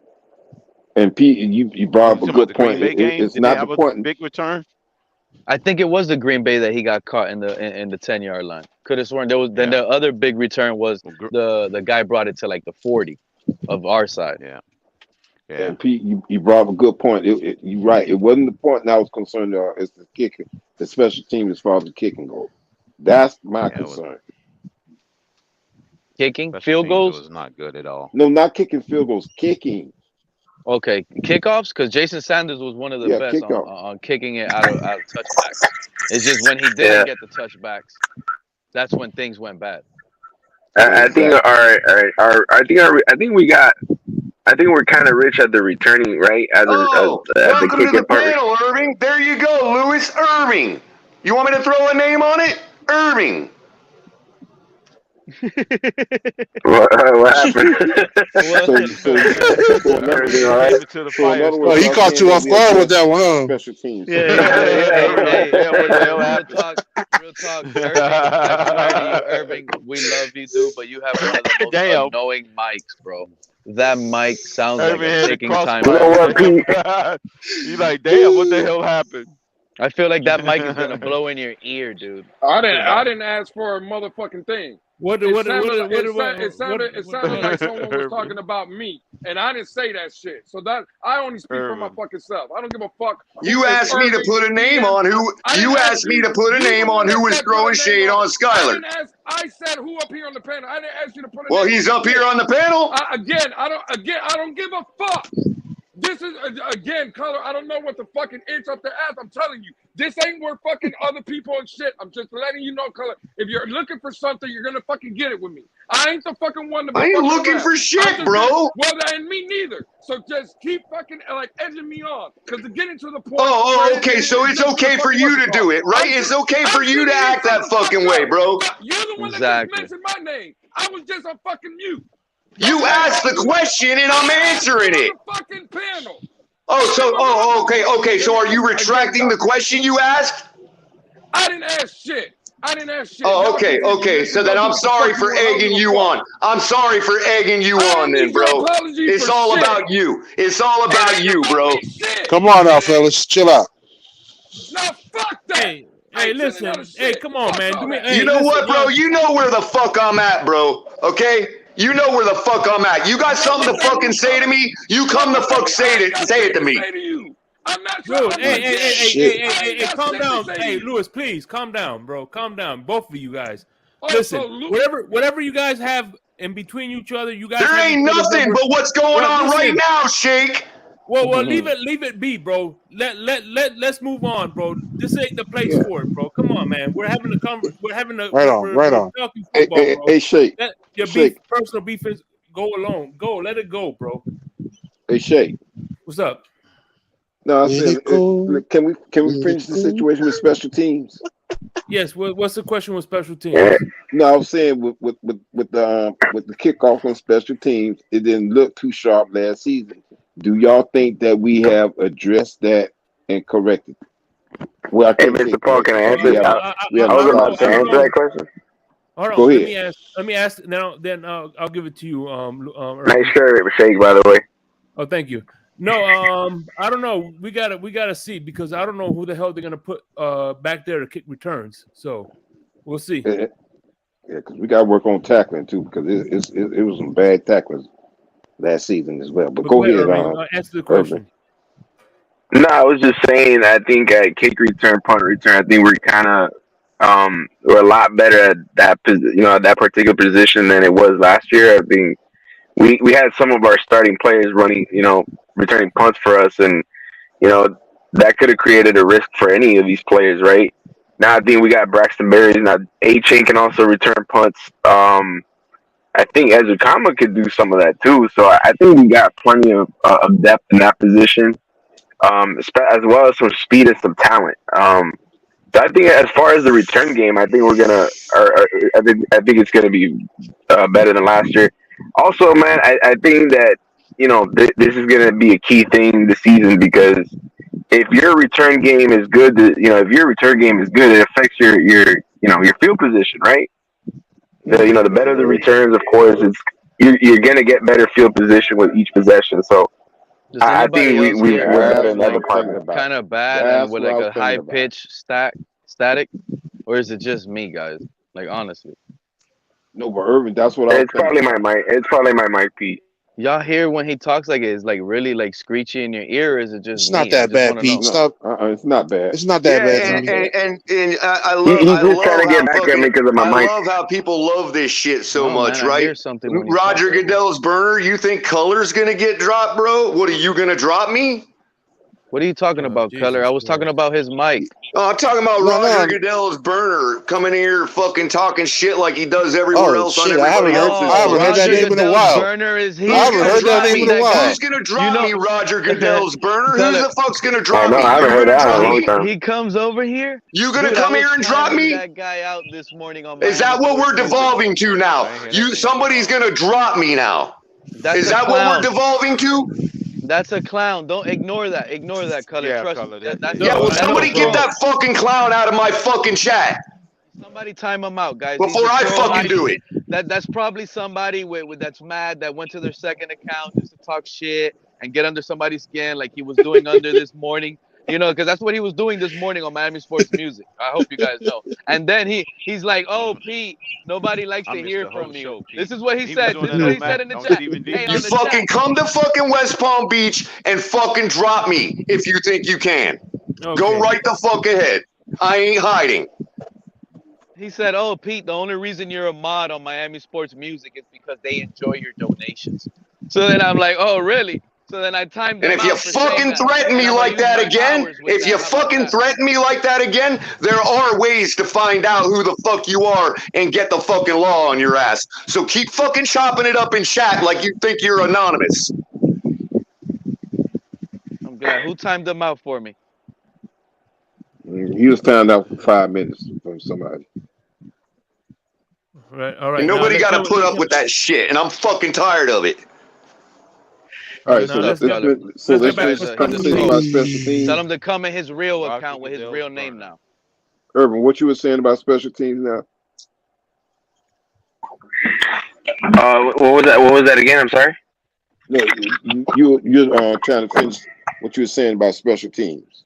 And Pete, you brought up a good point. It's not the point. Big return. I think it was the Green Bay that he got caught in the 10-yard line. Could have sworn there was. Then the other big return was the guy brought it to like the 40 of our side. Yeah. And Pete, you brought up a good point. You're right. It wasn't the point that I was concerned about. It's the kicking, the special team as far as the kicking goes. That's my concern. Kicking field goals was not good at all. No, not kicking field goals. Kicking. Okay, kickoffs, because Jason Sanders was one of the best on kicking it out of touchbacks. It's just when he didn't get the touchbacks, that's when things went bad. I think we're kind of rich at the returning, right? Welcome to the panel, Irving. There you go, Louis Irving. You want me to throw a name on it? Irving. What happened? He caught you off guard with that one, huh? Special teams. Real talk, Irving. We love you, dude, but you have one of the most annoying mics, bro. That mic sounds like a ticking time bomb. You like, damn, what the hell happened? I feel like that mic is gonna blow in your ear, dude. I didn't ask for a motherfucking thing. It sounded like someone was talking about me, and I didn't say that shit. So that I only speak for my fucking self. I don't give a fuck. You asked me to put a name on who. You asked me to put a name on who was throwing shade on Skyler. I said who up here on the panel. I didn't ask you to put a name. Well, he's up here on the panel. I don't give a fuck. This is again, Color. I don't know what the fucking inch up the ass. I'm telling you, this ain't where fucking other people and shit. I'm just letting you know, Color. If you're looking for something, you're gonna fucking get it with me. I ain't the fucking one to be. I ain't looking for shit, bro. Well, and me neither. So just keep fucking like edging me on, because to get into the point. Oh, okay. So it's okay for you to do it, right? It's okay for you to act that fucking way, bro. You're the one that just mentioned my name. I was just on fucking mute. You asked the question and I'm answering it. Fucking panel. Okay. So are you retracting the question you asked? I didn't ask shit. Oh, okay. So then I'm sorry for egging you on. I'm sorry for egging you on then, bro. It's all about you. It's all about you, bro. Come on now, fellas. Chill out. No, fuck that. Hey, listen. Hey, come on, man. You know what, bro? You know where the fuck I'm at, bro. Okay? You know where the fuck I'm at. You got something to fucking say to me? You come the fuck say it to me. I'm not Dude, trying hey, calm down. Hey, Lewis, please calm down, bro. Calm down, both of you guys. Listen, whatever you guys have in between each other, you guys. There ain't nothing but what's going on right now, Shake. Well, leave it be, bro. Let's move on, bro. This ain't the place for it, bro. Come on, man. We're having a right on. talking football, bro. Hey, Shake. Let your personal beef is go alone. Go, let it go, bro. Hey, Shake. What's up? No, I said, can we finish the situation with special teams? Yes. What's the question with special teams? No, I was saying with the kickoff on special teams, it didn't look too sharp last season. Do y'all think that we have addressed that and corrected? Well, hey, Mr. Paul, can I answer? I was about to answer that question. Hold on. Go ahead. Let me ask now. Then I'll give it to you. Nice shirt, Shake, by the way. Oh, thank you. No, I don't know. We gotta see because I don't know who the hell they're gonna put back there to kick returns. So we'll see. Yeah, because we got to work on tackling too because it was some bad tacklers last season as well. But go ahead. Answer the question. No, I was just saying. I think at kick return, punt return, I think we're kind of we're a lot better at that that particular position than it was last year. I think we had some of our starting players running, returning punts for us, and that could have created a risk for any of these players, right? Now I think we got Braxton Berries. Now A-Chain can also return punts. I think Ezra Kama could do some of that too. So I think we got plenty of depth in that position, as well as some speed and some talent. So I think as far as the return game, I think I think it's gonna be better than last year. Also, man, I think that this is gonna be a key thing this season because if your return game is good, it affects your field position, right? The better the returns, of course, you're gonna get better field position with each possession. So I think we're better in that department. Kind of bad and with like a high pitch static, or is it just me, guys? Like honestly. No, but Irvin, that's what It's probably my mic. It's probably my mic, Pete. Y'all hear when he talks like it's like really like screechy in your ear, or is it just It's not that bad, Pete. Stop. It's not bad. It's not that bad. And I love. He's just trying to get back at me because of my mic. I love how people love this shit so much, man, right? I hear something when Roger Goodell's burner. You think Color's gonna get dropped, bro? What are you gonna drop me? What are you talking about, Keller? I was talking about his mic. Oh, I'm talking about Roger Goodell's burner coming here fucking talking shit like he does everywhere else on everybody else's. I haven't heard that name in a while. Burner is here. I haven't heard that name in a while. Who's gonna drop me, Roger Goodell's burner? Who the fuck's gonna drop me? I haven't heard that in a long time. He comes over here. You gonna come here and drop me? That guy out this morning on. Is that what we're devolving to now? Somebody's gonna drop me now. Is that what we're devolving to? That's a clown. Don't ignore that. Ignore that, Color. Yeah, Trust Color, me. Well, somebody get that fucking clown out of my fucking chat. Somebody time him out, guys. Before I fucking do it. That's probably somebody with that's mad that went to their second account just to talk shit and get under somebody's skin like he was doing under this morning. Because that's what he was doing this morning on Miami Sports Music. I hope you guys know. And then he's like, "Oh, Pete, nobody likes to hear from you." This is what he said. This is what he said in the chat. You fucking come to fucking West Palm Beach and fucking drop me if you think you can. Okay. Go right the fuck ahead. I ain't hiding. He said, "Oh, Pete, the only reason you're a mod on Miami Sports Music is because they enjoy your donations." So then I'm like, "Oh, really?" So then I timed him. And if you fucking threaten me like that again, there are ways to find out who the fuck you are and get the fucking law on your ass. So keep fucking chopping it up in chat like you think you're anonymous. I'm glad. Who timed him out for me? He was timed out for 5 minutes from somebody. All right. And nobody got to put up with that shit, and I'm fucking tired of it. All right, Now let's let's get get back to He's a conversation about special teams. Tell him to come in his real account with his real name now. Urban, what you were saying about special teams now? What was that? What was that again? I'm sorry. No, you're trying to finish what you were saying about special teams.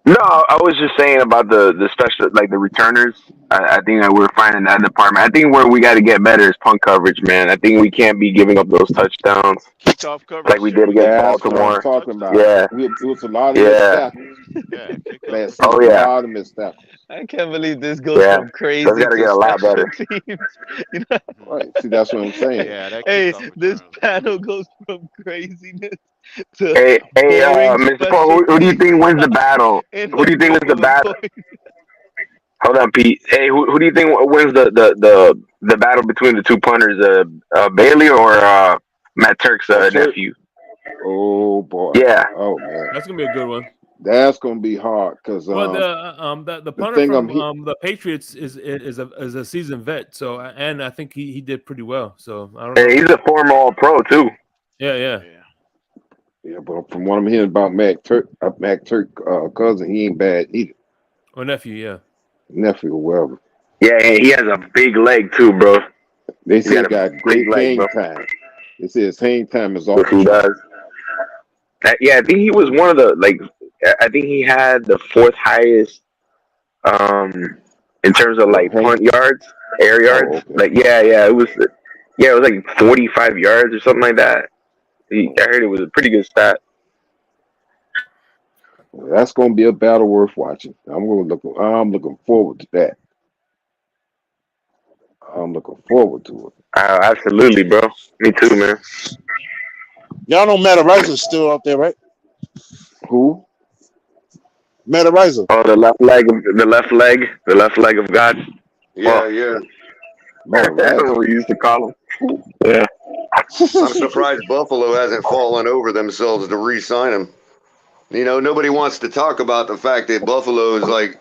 No, I was just saying about the special, like the returners. I think that we're finding that department. I think where we got to get better is punt coverage, man. I think we can't be giving up those touchdowns Kickoff coverage like we did against That's what I'm Baltimore. talking about. Yeah, It was a lot of missed yeah. tackles. Yeah, Man, Oh a yeah, lot of missed tackles. I can't believe this goes yeah. from That's crazy got to to get a lot special better. teams. You know? Right. See, that's what I'm saying. Yeah, that Hey, kickoff this return. panel goes from craziness to Hey, boring Mr. special Paul, who do you teams think wins the battle? in Who a do you think wins blink the of a battle? coin. Hold on, Pete. Hey, who do you think wins the battle between the two punters, Bailey or Matt Turk's nephew? Oh boy. Yeah. Oh man. That's gonna be a good one. That's gonna be hard because Well, the punter thing from I'm the Patriots is a seasoned vet, so and I think he did pretty well. So I don't know. Hey, he's a former All-Pro too. Yeah. but from what I'm hearing about Mac Turk cousin, he ain't bad either. Or nephew, yeah. Nephew or whatever. Yeah, he has a big leg too, bro. They say he got a got great big leg, game bro. time. They say his hang time is off Yes, the he chart. does. Yeah, I think he was one of the I think he had the fourth highest in terms of like Hang. punt yards, air yards. Oh, okay. Like it was like 45 yards or something like that. I heard it was a pretty good stat. That's gonna be a battle worth watching. I'm looking forward to that. I'm looking forward to it. Absolutely, bro. Me too, man. Y'all know Matt Riser's still out there, right? Who? Matt Riser. Oh, the left leg of God. Yeah, yeah. That's what we used to call him. Yeah. I'm surprised Buffalo hasn't fallen over themselves to re-sign him. You know, nobody wants to talk about the fact that Buffalo is like,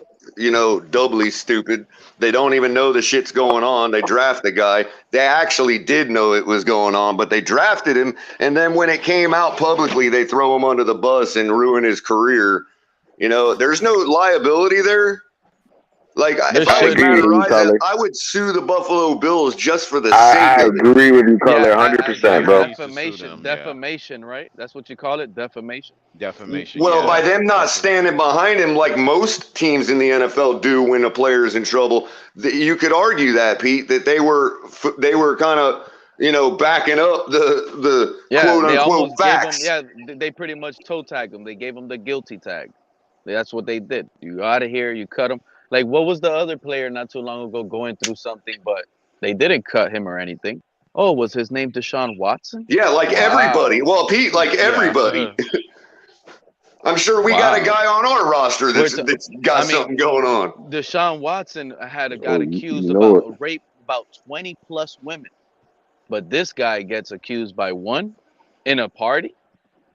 doubly stupid. They don't even know the shit's going on. They draft the guy. They actually did know it was going on, but they drafted him. And then when it came out publicly, they throw him under the bus and ruin his career. There's no liability there. Like, if I was Matt Araiza, I would sue the Buffalo Bills just for the sake of it. I agree with you, Color, 100%, bro. Defamation, right? That's what you call it, defamation. Defamation. Well, yeah. by them not standing behind him like most teams in the NFL do when a player is in trouble, you could argue that, Pete, that they were kind of backing up the quote unquote facts. They pretty much toe tagged him. They gave him the guilty tag. That's what they did. You out of here. You cut him. Like, what was the other player not too long ago going through something, but they didn't cut him or anything? Oh, was his name Deshaun Watson? Yeah, like everybody. Well, Pete, like everybody. I'm sure we got a guy on our roster that's got something going on. Deshaun Watson got accused about rape about 20 plus women, but this guy gets accused by one in a party,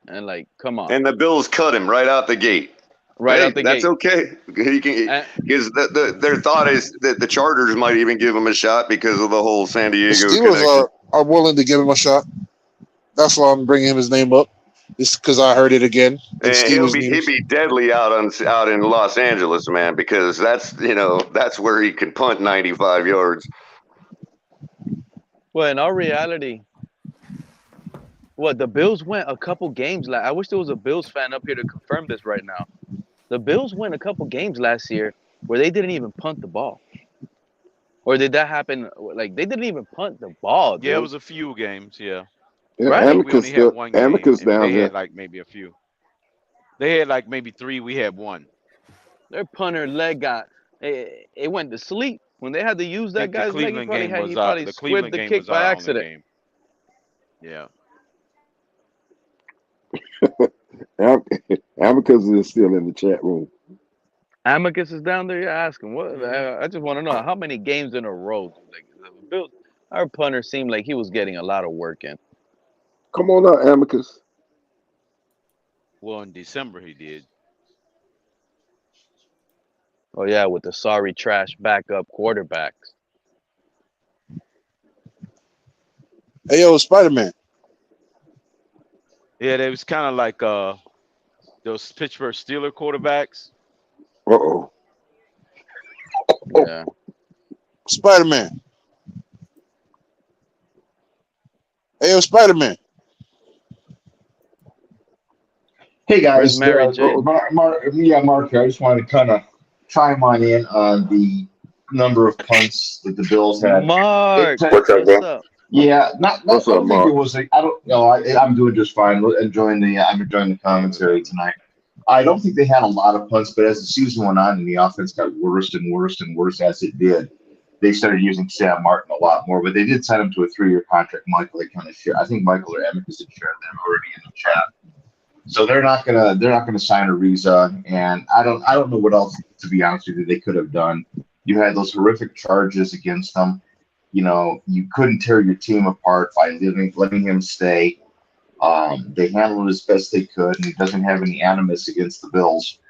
and like, come on. And the Bills cut him right out the gate. That's okay. He can, because their thought is that the Chargers might even give him a shot because of the whole San Diego Steelers are willing to give him a shot. That's why I'm bringing his name up. It's because I heard it again. And he'd be deadly out in Los Angeles, man, because that's where he can punt 95 yards. Well, in our reality, the Bills went a couple games. I wish there was a Bills fan up here to confirm this right now. The Bills went a couple games last year where they didn't even punt the ball. Or did that happen? Like, they didn't even punt the ball, dude. Yeah, it was a few games, yeah. Right? Amicus down there. They had like maybe a few. They had like maybe 3. We had 1. Their punter leg it went to sleep. When they had to use that guy's leg, he probably squibbed the kick by accident. Yeah. Amicus is still in the chat room. Amicus is down there. You're asking what? I just want to know how many games in a row. Our punter seemed like he was getting a lot of work in. Come on out, Amicus. Well, in December he did. Oh yeah, with the sorry trash backup quarterbacks. Hey yo, Spider-Man. Yeah, they was kind of like those Pittsburgh Steelers quarterbacks. Uh-oh. Yeah. Spider-Man. Hey, yo, Spider-Man. Hey Where's guys, Mary J? Mark here. I just wanted to kind of chime on in on the number of punts that the Bills had. Mark, What's what's up? Yeah, I What's up, don't think Mark? it was. I don't know. I'm doing just fine. I'm enjoying the commentary tonight. I don't think they had a lot of punts, but as the season went on and the offense got worse and worse and worse as it did, they started using Sam Martin a lot more. But they did sign him to a 3-year contract. Michael, they kind of share. I think Michael or Emmett shared that already in the chat. So they're not gonna sign Ariza, and I don't know what else, to be honest with you, they could have done. You had those horrific charges against them. You know, you couldn't tear your team apart by letting him stay. They handled it as best they could, and he doesn't have any animus against the Bills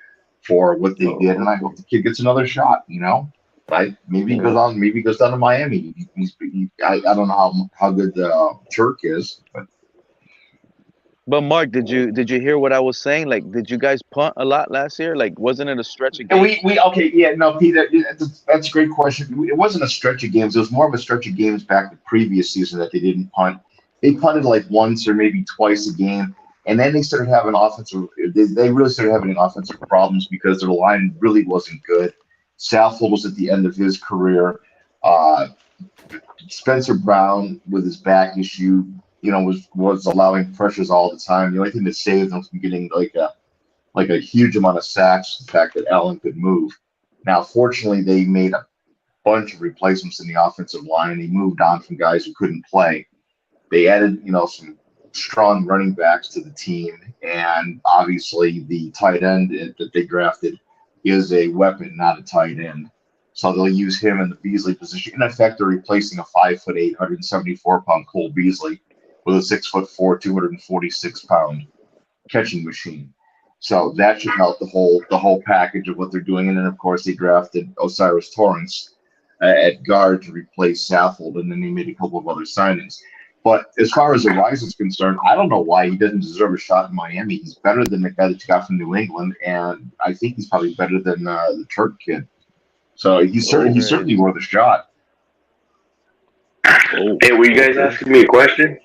for what they did. And I hope the kid gets another shot. You know, right? Maybe he goes on. Maybe he goes down to Miami. I don't know how good Turk is, But Mark, did you hear what I was saying? Like, did you guys punt a lot last year? Like, wasn't it a stretch of and games? Peter, that's a great question. It wasn't a stretch of games. It was more of a stretch of games back the previous season that they didn't punt. They punted like once or maybe twice a game, and then they started having offensive. They really started having offensive problems because their line really wasn't good. Saffold was at the end of his career. Spencer Brown with his back issue, was allowing pressures all the time. The only thing that saved them from getting like a huge amount of sacks, the fact that Allen could move. Now, fortunately, they made a bunch of replacements in the offensive line. They moved on from guys who couldn't play. They added, some strong running backs to the team, and obviously the tight end that they drafted is a weapon, not a tight end. So they'll use him in the Beasley position. In effect, they're replacing a 5'8", 174-pound Cole Beasley with a 6'4", 246-pound catching machine. So that should help the whole package of what they're doing. And then, of course, they drafted Osiris Torrance at guard to replace Saffold, and then they made a couple of other signings. But as far as Ariza is concerned, I don't know why he doesn't deserve a shot in Miami. He's better than the guy that you got from New England, and I think he's probably better than the Turk kid. So he's certainly worth a shot. Hey, were you guys asking me a question?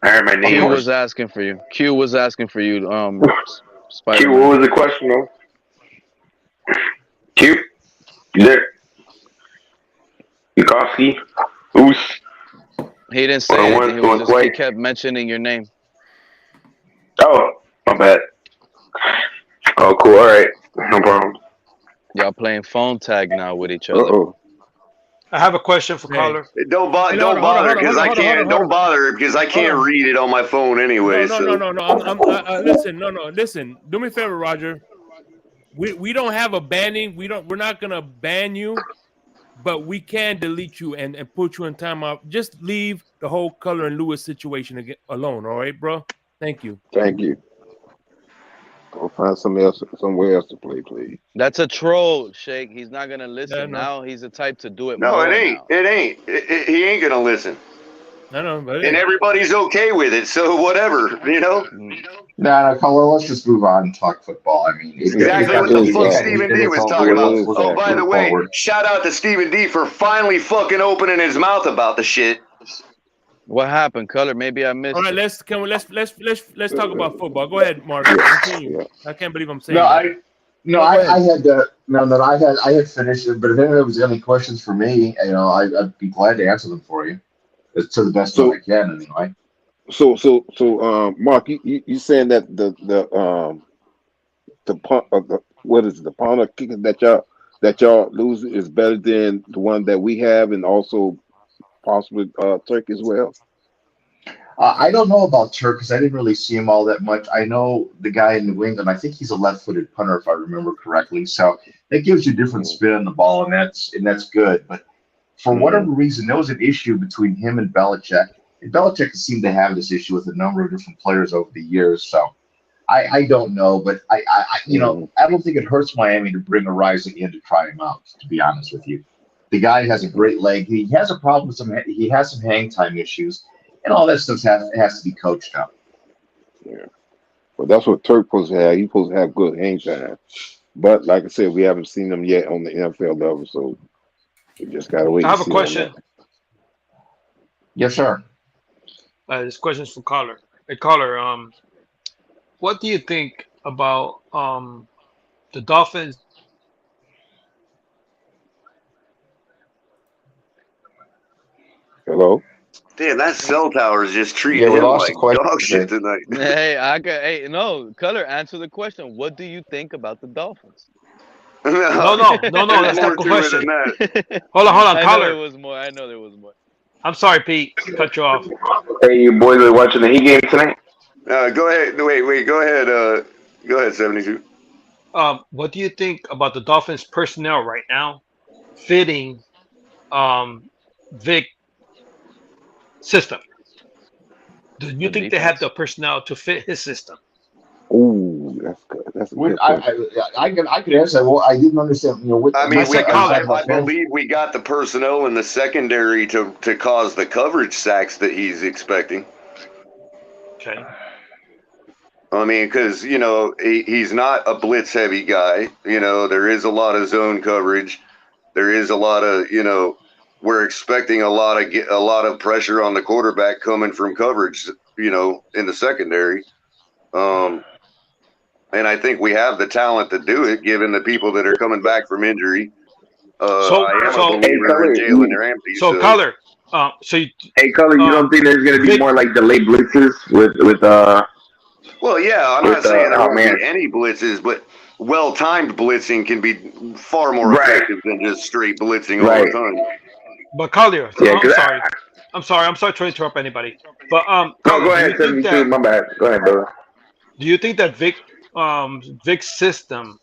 I heard my name. Q was asking for you. Spider-Man. Q, what was the question, though? Q? You there? Yukovsky? Who's? He didn't say anything. He kept mentioning your name. Oh, my bad. Oh, cool. All right. No problem. Y'all playing phone tag now with each other. I have a question for caller. Don't bother because I can't. Don't bother because I can't read it on my phone anyway. No. Listen. Do me a favor, Roger. We don't have a banning. We're not gonna ban you, but we can delete you and put you in timeout. Just leave the whole Color and Lewis situation alone. All right, bro. Thank you. Thank you. Go find somewhere else to play, please. That's a troll, Shake. He's not gonna listen now. He's the type to do it. No, more it ain't. Now. It ain't. He ain't gonna listen. But and everybody's okay with it, so whatever, No, Color. Let's just move on and talk football. I mean, exactly what the fuck Stephen D was talking about. Oh, by the way, shout out to Stephen D for finally fucking opening his mouth about the shit. What happened, Color? Maybe I missed. All right, let's talk about football. Go ahead, Mark. Continue. I can't believe I'm saying that. I had finished it, but if anyone was any questions for me, I'd be glad to answer them for you. To the best of I can, anyway. So, Mark, you saying that the punter kicker that y'all lose is better than the one that we have, and also possibly Turk as well? I don't know about Turk because I didn't really see him all that much. I know the guy in New England. I think he's a left-footed punter, if I remember correctly. So that gives you a different spin on the ball, and that's good. But for whatever reason, there was an issue between him and Belichick. And Belichick seemed to have this issue with a number of different players over the years. So I don't know, but I don't think it hurts Miami to bring Ariza in to try him out. To be honest with you, the guy has a great leg. He has a problem with he has some hang time issues, and all that stuff has to be coached up. Yeah. But that's what Turk supposed to have. He's supposed to have good hang time. But like I said, we haven't seen them yet on the NFL level, so we just gotta wait. I have and a see question. on that. Yes, sir. This question's for caller. Hey, caller. What do you think about the Dolphins? Hello. Damn, that cell tower is just treating Yeah, we him lost like the question. dog shit tonight. Hey, no, Color, answer the question. What do you think about the Dolphins? No, that's not the question. Hold on, I know caller. there was more. I know there was more. I'm sorry, Pete. Cut you off. Hey, you boys are watching the Heat game tonight? Go ahead. Wait. Go ahead. Go ahead, 72. What do you think about the Dolphins personnel right now fitting Vic system? Do you think they have the personnel to fit his system? Ooh, that's good. That's a good question. I could answer that. Well, I didn't understand. You know, what, I mean, I I believe we got the personnel in the secondary to cause the coverage sacks that he's expecting. Okay. I mean, because he's not a blitz heavy guy. There is a lot of zone coverage. There is a lot of we're expecting a lot of pressure on the quarterback coming from coverage. In the secondary. And I think we have the talent to do it, given the people that are coming back from injury. I am a believer in Jalen Ramsey. So, Color, hey, Color, you don't think there's going to be more like delayed blitzes with Well, yeah, I'm not saying there won't man. be any blitzes, but well-timed blitzing can be far more effective than just straight blitzing all the time. But Collier, I'm sorry to interrupt anybody. But no, Collier, go ahead, 72. My bad. Go ahead, brother. Do you think that Vic's system,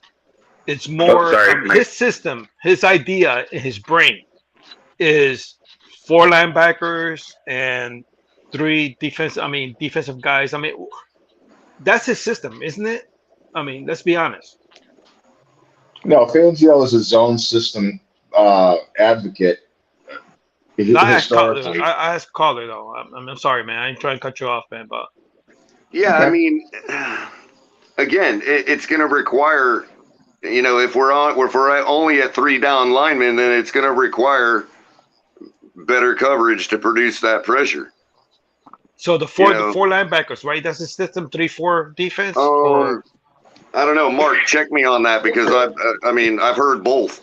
it's more his system, his idea, his brain is 4 linebackers and 3 defensive guys. I mean, that's his system, isn't it? I mean, let's be honest. No, Fangio is a zone system advocate. I asked Caller though. I'm sorry, man. I ain't trying to cut you off, man. But yeah, okay. I mean, again, it's going to require, if we're only at 3 down linemen, then it's going to require better coverage to produce that pressure. So the four linebackers, right? That's the system 3-4 defense. Or I don't know, Mark. Check me on that because I've heard both.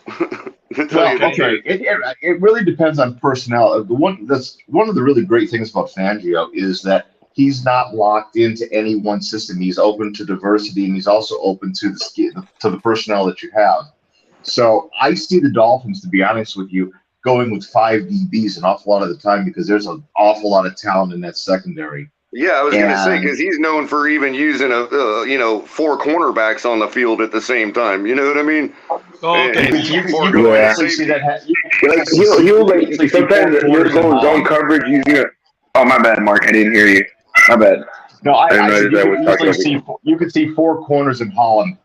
Okay. It really depends on personnel. One of the really great things about Fangio is that he's not locked into any one system. He's open to diversity, and he's also open to the personnel that you have. So I see the Dolphins, to be honest with you, going with 5 DBs an awful lot of the time because there's an awful lot of talent in that secondary. Yeah, I was going to say, because he's known for even using 4 cornerbacks on the field at the same time. You know what I mean? Oh, okay. You can actually see that. He'll sometimes he'll go zone coverage using. Oh, my bad, Mark. I didn't hear you. My bad. No, you could see 4 corners in Holland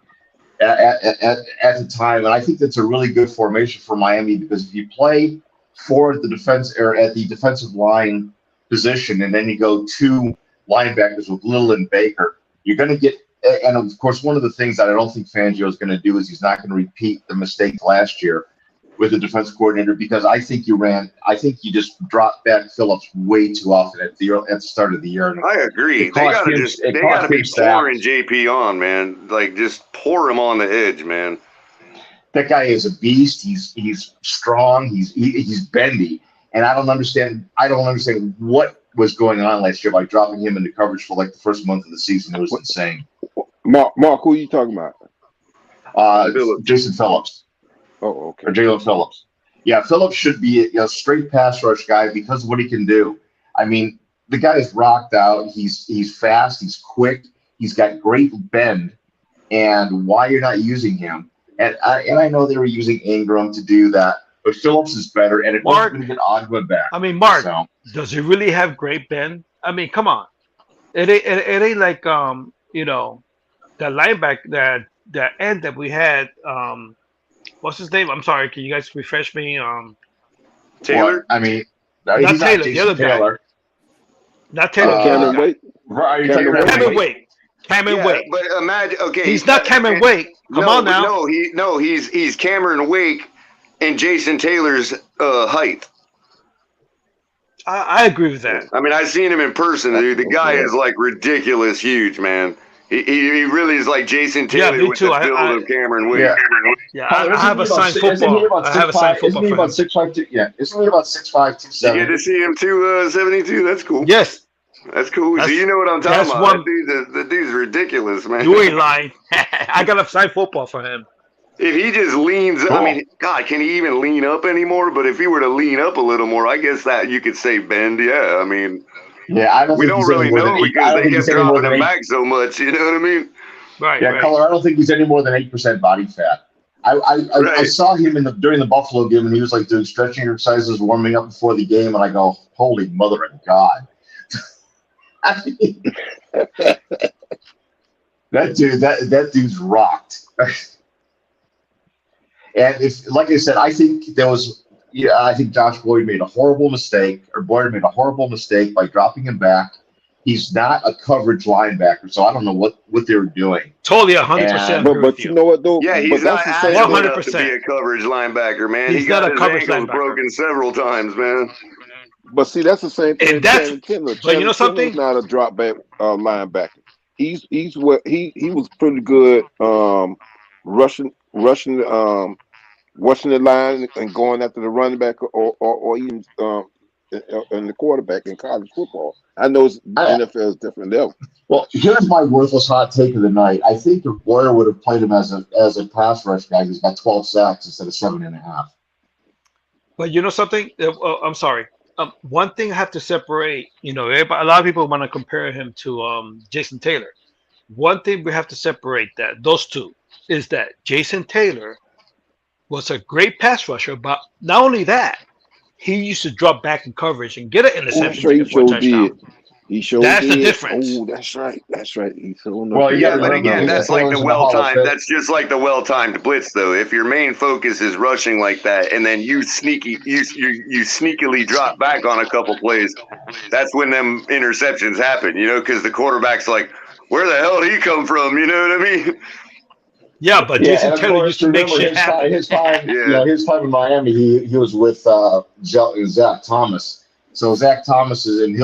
at the time, and I think that's a really good formation for Miami because if you play 4 at the defense or at the defensive line position, and then you go 2 linebackers with Little and Baker, you're going to get. And of course, one of the things that I don't think Fangio is going to do is he's not going to repeat the mistake last year with the defense coordinator because I think you just dropped back Phillips way too often at the start of the year. I agree. They got to be pouring JP on, man. Like just pour him on the edge, man. That guy is a beast. He's strong. He's bendy, and I don't understand what was going on last year by dropping him into coverage for like the first month of the season. It was insane. Mark, who are you talking about? Jason Phillips. Oh, okay. Or Jalen Phillips. Yeah, Phillips should be a straight pass rush guy because of what he can do. I mean, the guy is rocked out. He's fast. He's quick. He's got great bend. And why you're not using him? And I know they were using Ingram to do that, but Phillips is better. And it wasn't going to get Ogba back. I mean, Mark, does he really have great bend? I mean, come on. It ain't like the linebacker that end that we had. What's his name? I'm sorry. Can you guys refresh me? Taylor. I mean, not Taylor. The other Taylor. Guy. Not Taylor. Cameron Wake. Cameron Wake. Cameron Wake. But imagine, okay, He's not Cameron Wake. Come on now. He's Cameron Wake and Jason Taylor's height. I agree with that. I mean, I've seen him in person, dude. The guy is like ridiculous huge, man. He really is like Jason Taylor with the build of Cameron Wake. Yeah, I have a signed football. I have a signed football. Isn't he about 6'5"? Yeah, isn't he about 6'5", 270? You get to see him 272. That's cool. Yes. That's cool. So you know what I'm talking about. That dude's ridiculous, man. You ain't lying. I got a signed football for him. If he just leans, I mean, God, can he even lean up anymore? But if he were to lean up a little more, I guess that you could say bend. Yeah, I mean, we don't really know because they kept dropping him back so much. You know what I mean? Right. Yeah, Color. I don't think he's any more than 8% body fat. I saw him during the Buffalo game, and he was like doing stretching exercises, warming up before the game, and I go, "Holy mother of God!" I mean, that dude's rocked. And if, like I said, I think I think Josh Boyd made a horrible mistake, or Boyd made a horrible mistake by dropping him back. He's not a coverage linebacker, so I don't know what they were doing. Totally 100%. But you know what though? Yeah, he's not agile enough to be a coverage linebacker, man. He's he got not a his coverage ankles linebacker. broken several times, man. But see, that's the same thing. And that's, but you know something? He's not a drop back linebacker. He was pretty good rushing the line and going after the running back or even and the quarterback in college football. I know NFL is different level. Well, here's my worthless hot take of the night. I think if Boyer would have played him as a pass rush guy, he's got 12 sacks instead of 7.5. But you know something? I'm sorry. One thing I have to separate. You know, a lot of people want to compare him to Jason Taylor. One thing we have to separate those two is that Jason Taylor was a great pass rusher, but not only that, he used to drop back in coverage and get an interception for a touchdown. He showed That's the difference. Oh, that's right. He showed Well, yeah, but again, that's like the well-timed. That's just like the well-timed blitz, though. If your main focus is rushing like that, and then you sneakily drop back on a couple plays, that's when them interceptions happen. You know, because the quarterback's like, "Where the hell did he come from?" You know what I mean? Yeah, but Jason Taylor used to make shit happen. His time in Miami, he was with Zach Thomas. So Zach Thomas is in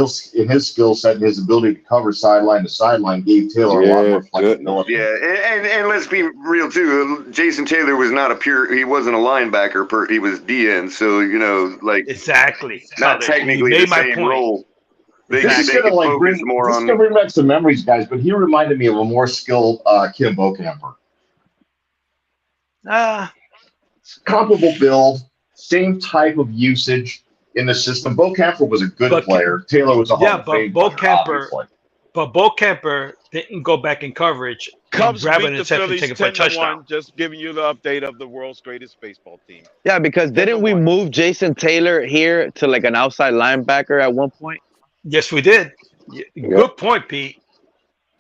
his skill set and his ability to cover sideline to sideline gave Taylor a lot more flexibility. Yeah, and let's be real too. Jason Taylor was not he wasn't a linebacker. He was DN. So you know, like exactly, not technically the same role. They could focus more on. This is gonna bring back some memories, guys. But he reminded me of a more skilled Kim Bokamper. Comparable build, same type of usage in the system. Bokamper was a good player. Taylor was a Hall of Fame player, but Bokamper didn't go back in coverage. Cubs grab beat an the interception, Phillies take it for a 10-1. touchdown. Just giving you the update of the world's greatest baseball team. Yeah, because didn't we move Jason Taylor here to like an outside linebacker at one point? Yes, we did. Good point, Pete.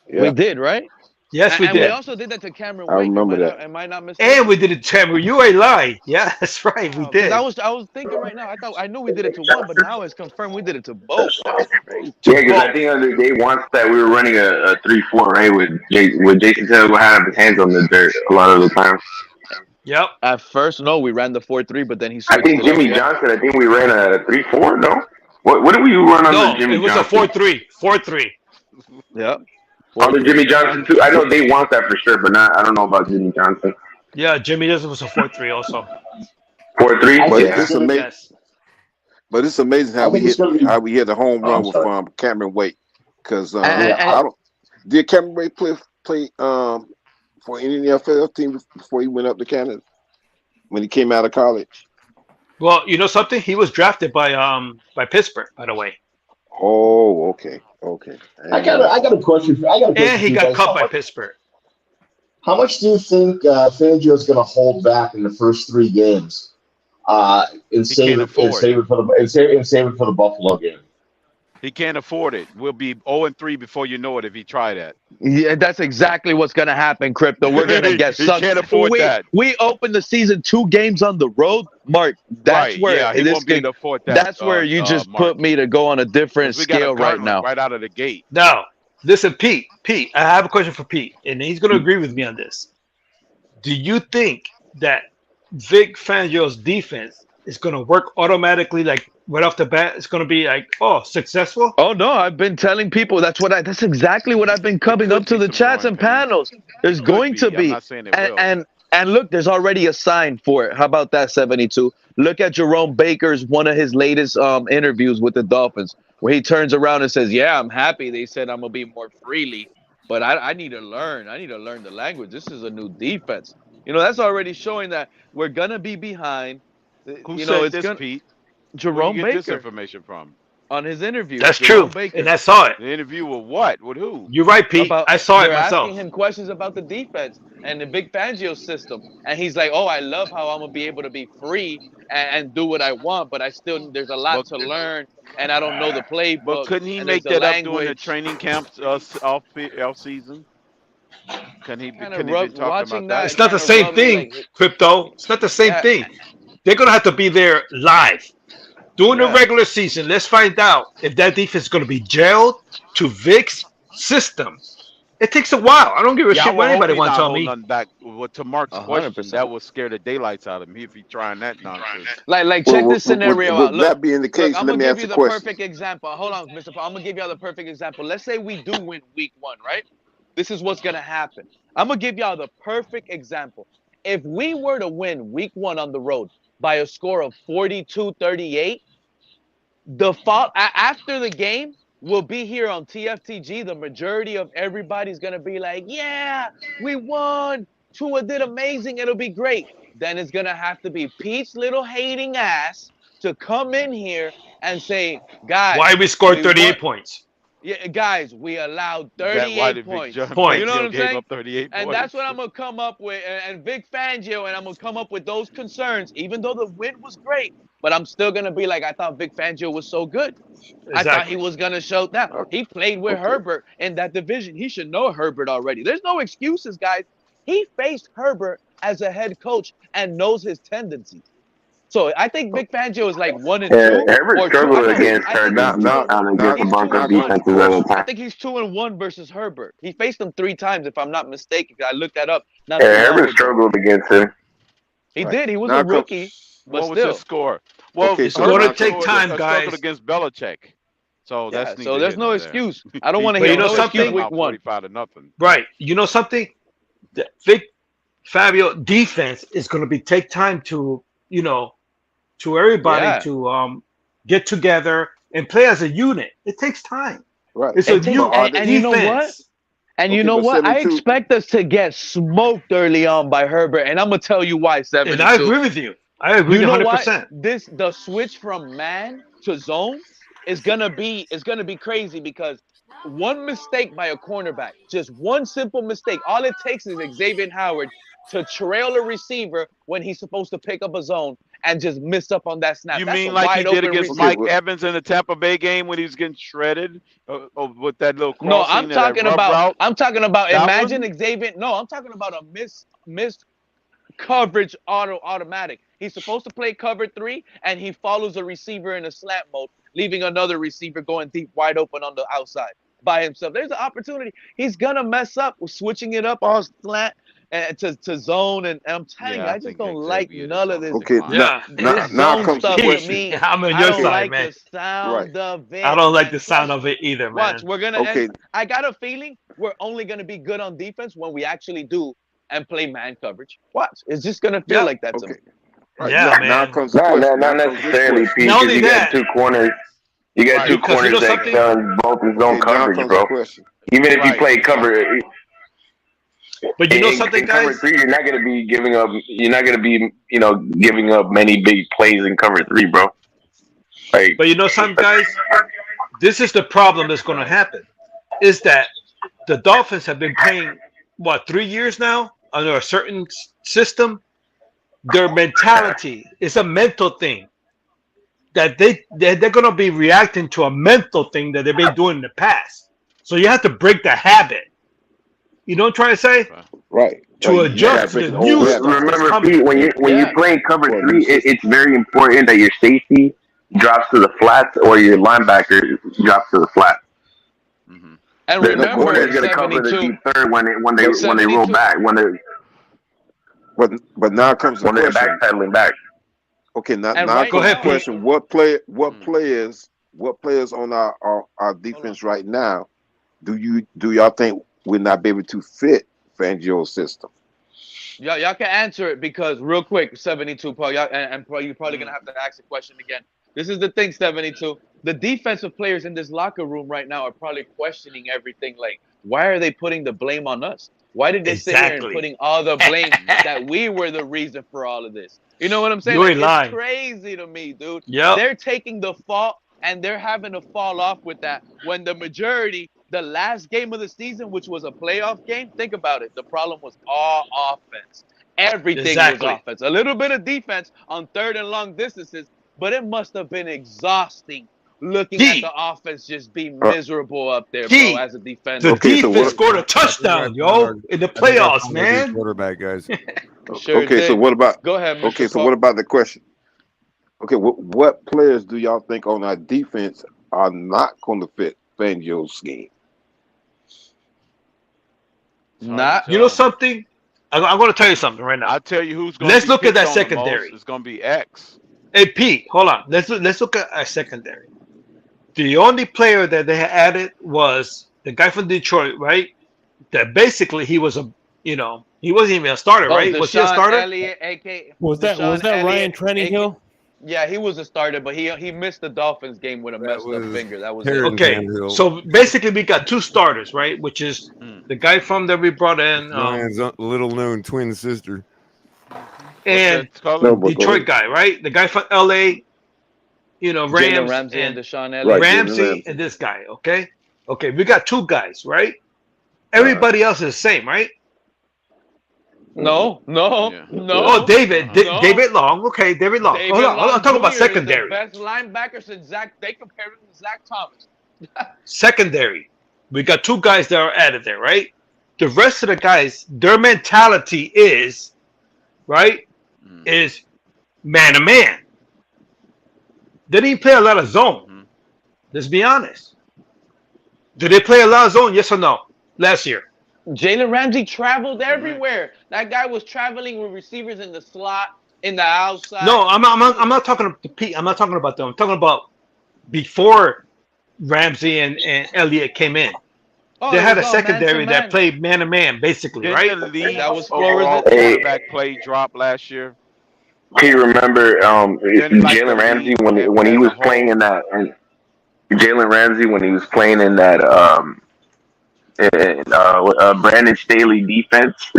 Yeah. We did, right? Yes, we and did. we also did that to Cameron Wake. I remember that. Am I not mistaken? And we did it to Cameron. You ain't lying. Yeah, that's right. We did. I was thinking right now. I knew we did it to one, but now it's confirmed we did it to both. Yeah, because I think under day once that we were running a 3-4, right? With Jason Taylor would have his hands on the dirt a lot of the time. Yep. At first, no, we ran the 4-3, but then he switched. I think Jimmy Johnson. I think we ran a 3-4. No, what did we run under Jimmy Johnson? No, it was a 4-3. Yeah. Under Jimmy Johnson too. I know they want that for sure, but I don't know about Jimmy Johnson. Yeah, Jimmy Johnson was a 4-3 also. 4-3. But Yeah. it's amazing. Yes. But it's amazing how we hit the home run with Cameron Wake. Because did Cameron Wake play for any NFL team before he went up to Canada when he came out of college? Well, you know something? He was drafted by Pittsburgh, by the way. Oh, okay. I got a question. And he got cut by Pittsburgh. How much do you think Fangio is going to hold back in the first 3 games, and save it for the Buffalo game? He can't afford it. We'll be 0-3 before you know it if he try that. Yeah, that's exactly what's gonna happen, Crypto. We're gonna get he sucked. Can't afford that. We open the season 2 games on the road, Mark. That's where he won't be able to afford that. That's where you just Mark. put me to go on a different scale right now. Right out of the gate. No, Listen, Pete, I have a question for Pete, and he's going to agree with me on this. Do you think that Vic Fangio's defense is going to work automatically, like right off the bat? It's going to be like, successful? Oh no, I've been telling people that's exactly what I've been coming up to the chats and panels. There's going to be. I'm not saying it will. And look, there's already a sign for it. How about that, 72? Look at Jerome Baker's one of his latest interviews with the Dolphins, where he turns around and says, "Yeah, I'm happy. They said I'm gonna be more freely, but I need to learn. I need to learn the language. This is a new defense." That's already showing that we're gonna be behind. Who said this, Pete? Jerome Where you get Baker this information from? on his interview. That's Jerome true, Baker. and I saw it. The interview with what? With who? You're right, Pete. I saw it They're myself. asking him questions about the defense and the Vic Fangio system, and he's like, "Oh, I love how I'm gonna be able to be free and do what I want, but there's a lot to learn, and I don't know the playbook." But couldn't he and make there's that the up during the training camps off season? Can he be talking about that? It's not the same thing, Crypto. It's not the same thing. They're gonna have to be there live during the regular season. Let's find out if that defense is gonna be gelled to Vic's system. It takes a while. I don't give a shit what anybody wants to tell me. Back, to Mark's question, that would scare the daylights out of me if he trying that nonsense. Like check this scenario out. Look, that being the case, I'm let gonna me give ask you a the question. perfect example. Hold on, Mr. Paul. I'm gonna give y'all the perfect example. Let's say we do win week 1, right? This is what's gonna happen. I'm gonna give y'all the perfect example. If we were to win week 1 on the road by a score of 42-38, after the game, we'll be here on TFTG. The majority of everybody's gonna be like, "Yeah, we won. Tua did amazing. It'll be great." Then it's gonna have to be Pete's little hating ass to come in here and say, "Guys, why we scored 38 points?" Yeah, guys, we allowed 38 points. You know Points. what I'm saying? Up 38 and points. that's what I'm gonna come up with. And Vic Fangio, and I'm gonna come up with those concerns, even though the win was great. But I'm still gonna be like, I thought Vic Fangio was so good. Exactly. I thought he was gonna show that. He played with Herbert in that division. He should know Herbert already. There's no excuses, guys. He faced Herbert as a head coach and knows his tendencies. So I think Vic Fangio is like 1 and 2. Herbert struggled against the Broncos defenses at the time. I think he's 2-1 versus Herbert. He faced him 3 times, if I'm not mistaken. I looked that up. Herbert struggled against him. He did. He was a rookie. But what was still. his score? Well, it's going to take time, guys. Struggled against Belichick. So that's so there's no excuse. I don't want to hear no excuse week 1. 45 to nothing. Right. You know something? The Vic Fangio defense is going to take time to, to everybody to get together and play as a unit. It takes time. Right. It's and you know what? And you know what? I expect us to get smoked early on by Herbert, and I'm gonna tell you why. 72. And I agree with you. I agree 100%. The switch from man to zone is gonna be crazy because one mistake by a cornerback, just one simple mistake, all it takes is Xavier Howard to trail a receiver when he's supposed to pick up a zone and just miss up on that snap. You mean like he did against Mike Evans in the Tampa Bay game when he was getting shredded with that little crossing? No, I'm talking about. I'm talking about. Imagine one? Xavier. No, I'm talking about a missed coverage automatic. He's supposed to play cover 3, and he follows a receiver in a slant mode, leaving another receiver going deep, wide open on the outside by himself. There's an opportunity. He's gonna mess up with switching it up all slant. To zone, and I'm telling you, I just don't like none of this. Okay, this now zone stuff with me. I'm on your side, man. The sound of it. I don't like the sound of it either, man. Watch, we're gonna. I got a feeling we're only gonna be good on defense when we actually do and play man coverage. Watch, it's just gonna feel like that to me. Right. Yeah, man. Not necessarily, Pete. Not only you got 2 corners. You got 2 corners that done both in zone coverage, bro. Even if you play cover. But you know something, guys? Cover 3, you're not gonna be giving up. You're not gonna be, giving up many big plays in cover 3, bro. Like, but you know something, guys? This is the problem that's going to happen. Is that the Dolphins have been playing 3 years now under a certain system. Their mentality is a mental thing. That they're going to be reacting to a mental thing that they've been doing in the past. So you have to break the habit. You know what I'm trying to say? Right. To adjust to the new stuff. Remember, Pete, when you're playing cover 3, it's very important that your safety drops to the flats or your linebacker drops to the flats. And And The remember, corner is going to cover the 72 deep third when they roll 72 back But now comes the when they're question. backpedaling back. Okay, now And now right comes the now, question: what players on our defense right now do y'all think will not be able to fit Fangio's system? y'all can answer it because real quick, 72 Paul, y'all, and you're probably gonna have to ask the question again. This is the thing, 72. The defensive players in this locker room right now are probably questioning everything. Like, why are they putting the blame on us? Why did they sit here and putting all the blame that we were the reason for all of this? You know what I'm saying? You Like, ain't it's lying. crazy to me, dude. Yep. They're taking the fault and they're having to fall off with that when the majority, the last game of the season, which was a playoff game, think about it. The problem was all offense. Everything was offense. A little bit of defense on third and long distances, but it must have been exhausting looking at the offense just be miserable up there, bro, as a defender. The defense scored a touchdown, yo, in the playoffs, man. Quarterback, guys. Sure Okay, did. so what about? Go ahead, Mr. Okay, so Paul. what about the question? Okay, what players do y'all think on our defense are not going to fit Fangio's scheme? Not. You know something? I'm going to tell you something right now. I'll tell you who's going to Let's be look at picked that on the secondary. most. It's going to be X. Hey, Pete, hold on. Let's look at our secondary. The only player that they had added was the guy from Detroit, right? That basically he was he wasn't even a starter, right? Was he a starter? Elliott, a.k.a. Was that Deshaun Ryan Elliott, Tranningheel? Yeah, he was a starter, but he missed the Dolphins game with a messed up finger. That was it. Okay, so basically we got two starters, right? Which is the guy from that we brought in, Ryan's little-known twin sister. and Detroit guy, right? The guy from LA, Jalen Rams Ramsey and Deshaun Elliott. Ramsey and this guy, okay? Okay, we got two guys, right? Everybody else is the same, right? No. Oh, David Long. Okay, David Long. Hold on. I'm talking about secondary. The best linebacker since they compared him to Zach Thomas. Secondary. We got two guys that are added there, right? The rest of the guys, their mentality is, right, is man to man. They didn't play a lot of zone. Let's be honest. Did they play a lot of zone? Yes or no? Last year. Jalen Ramsey traveled everywhere. That guy was traveling with receivers in the slot, in the outside. No, I'm not talking to Pete. I'm not talking about them. I'm talking about before Ramsey and Elliott came in. Oh, they had a secondary that played man to man, basically, right? That was quarterback play drop last year. Do you remember Jalen Ramsey when he was playing in that? Jalen Ramsey when he was playing in that Brandon Staley defense.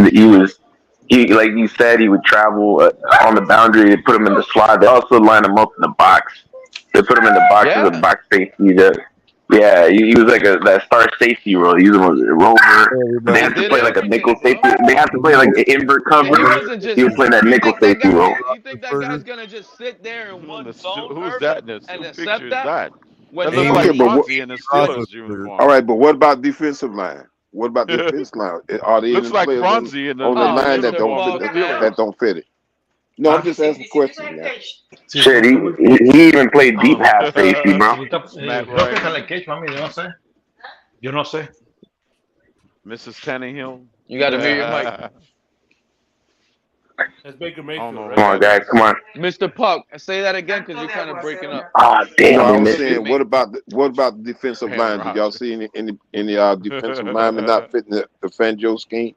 He like you said, he would travel on the boundary. They put him in the slot. They also line him up in the box. They put him in the box as a box safety. Yeah, he was like that star safety role. He was a rover. They have to play like a nickel safety. They have to play like an invert coverage. He was playing that nickel safety role. You think that guy's gonna just sit there in one zone? Who's that? And accept that? That looks like Fonzie in the Steelers uniform. All right, but what about defensive line? What about defensive line? Are they looks like Fonzie on the line that don't fit it? No, I'm just asking questions. Yeah. Shit, he even played deep half safety, bro. You know say? Mrs. Tannehill. You got to mute your mic. That's Baker Mayfield. Come on, guys, come on. Mr. Puck, say that again because you're kind of breaking up. Ah, damn. No, I was saying, what about the defensive line? Did y'all see any defensive linemen not fitting the Fangio scheme?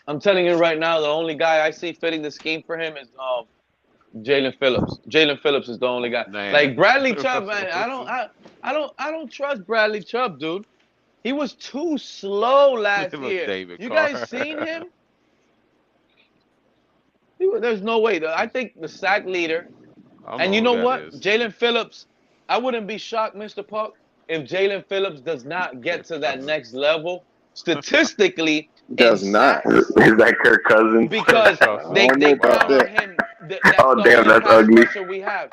I'm telling you right now, the only guy I see fitting the scheme for him is Jalen Phillips. Jalen Phillips is the only guy. Man. Like Bradley Chubb, man. I don't trust Bradley Chubb, dude. He was too slow last year. You guys seen him? There's no way. I think the sack leader, and you know what? Jalen Phillips, I wouldn't be shocked, Mr. Puck, if Jalen Phillips does not get to that next level. Statistically, does not. Is that Kirk Cousins? Because they counter him. Oh, damn, that's ugly. We have.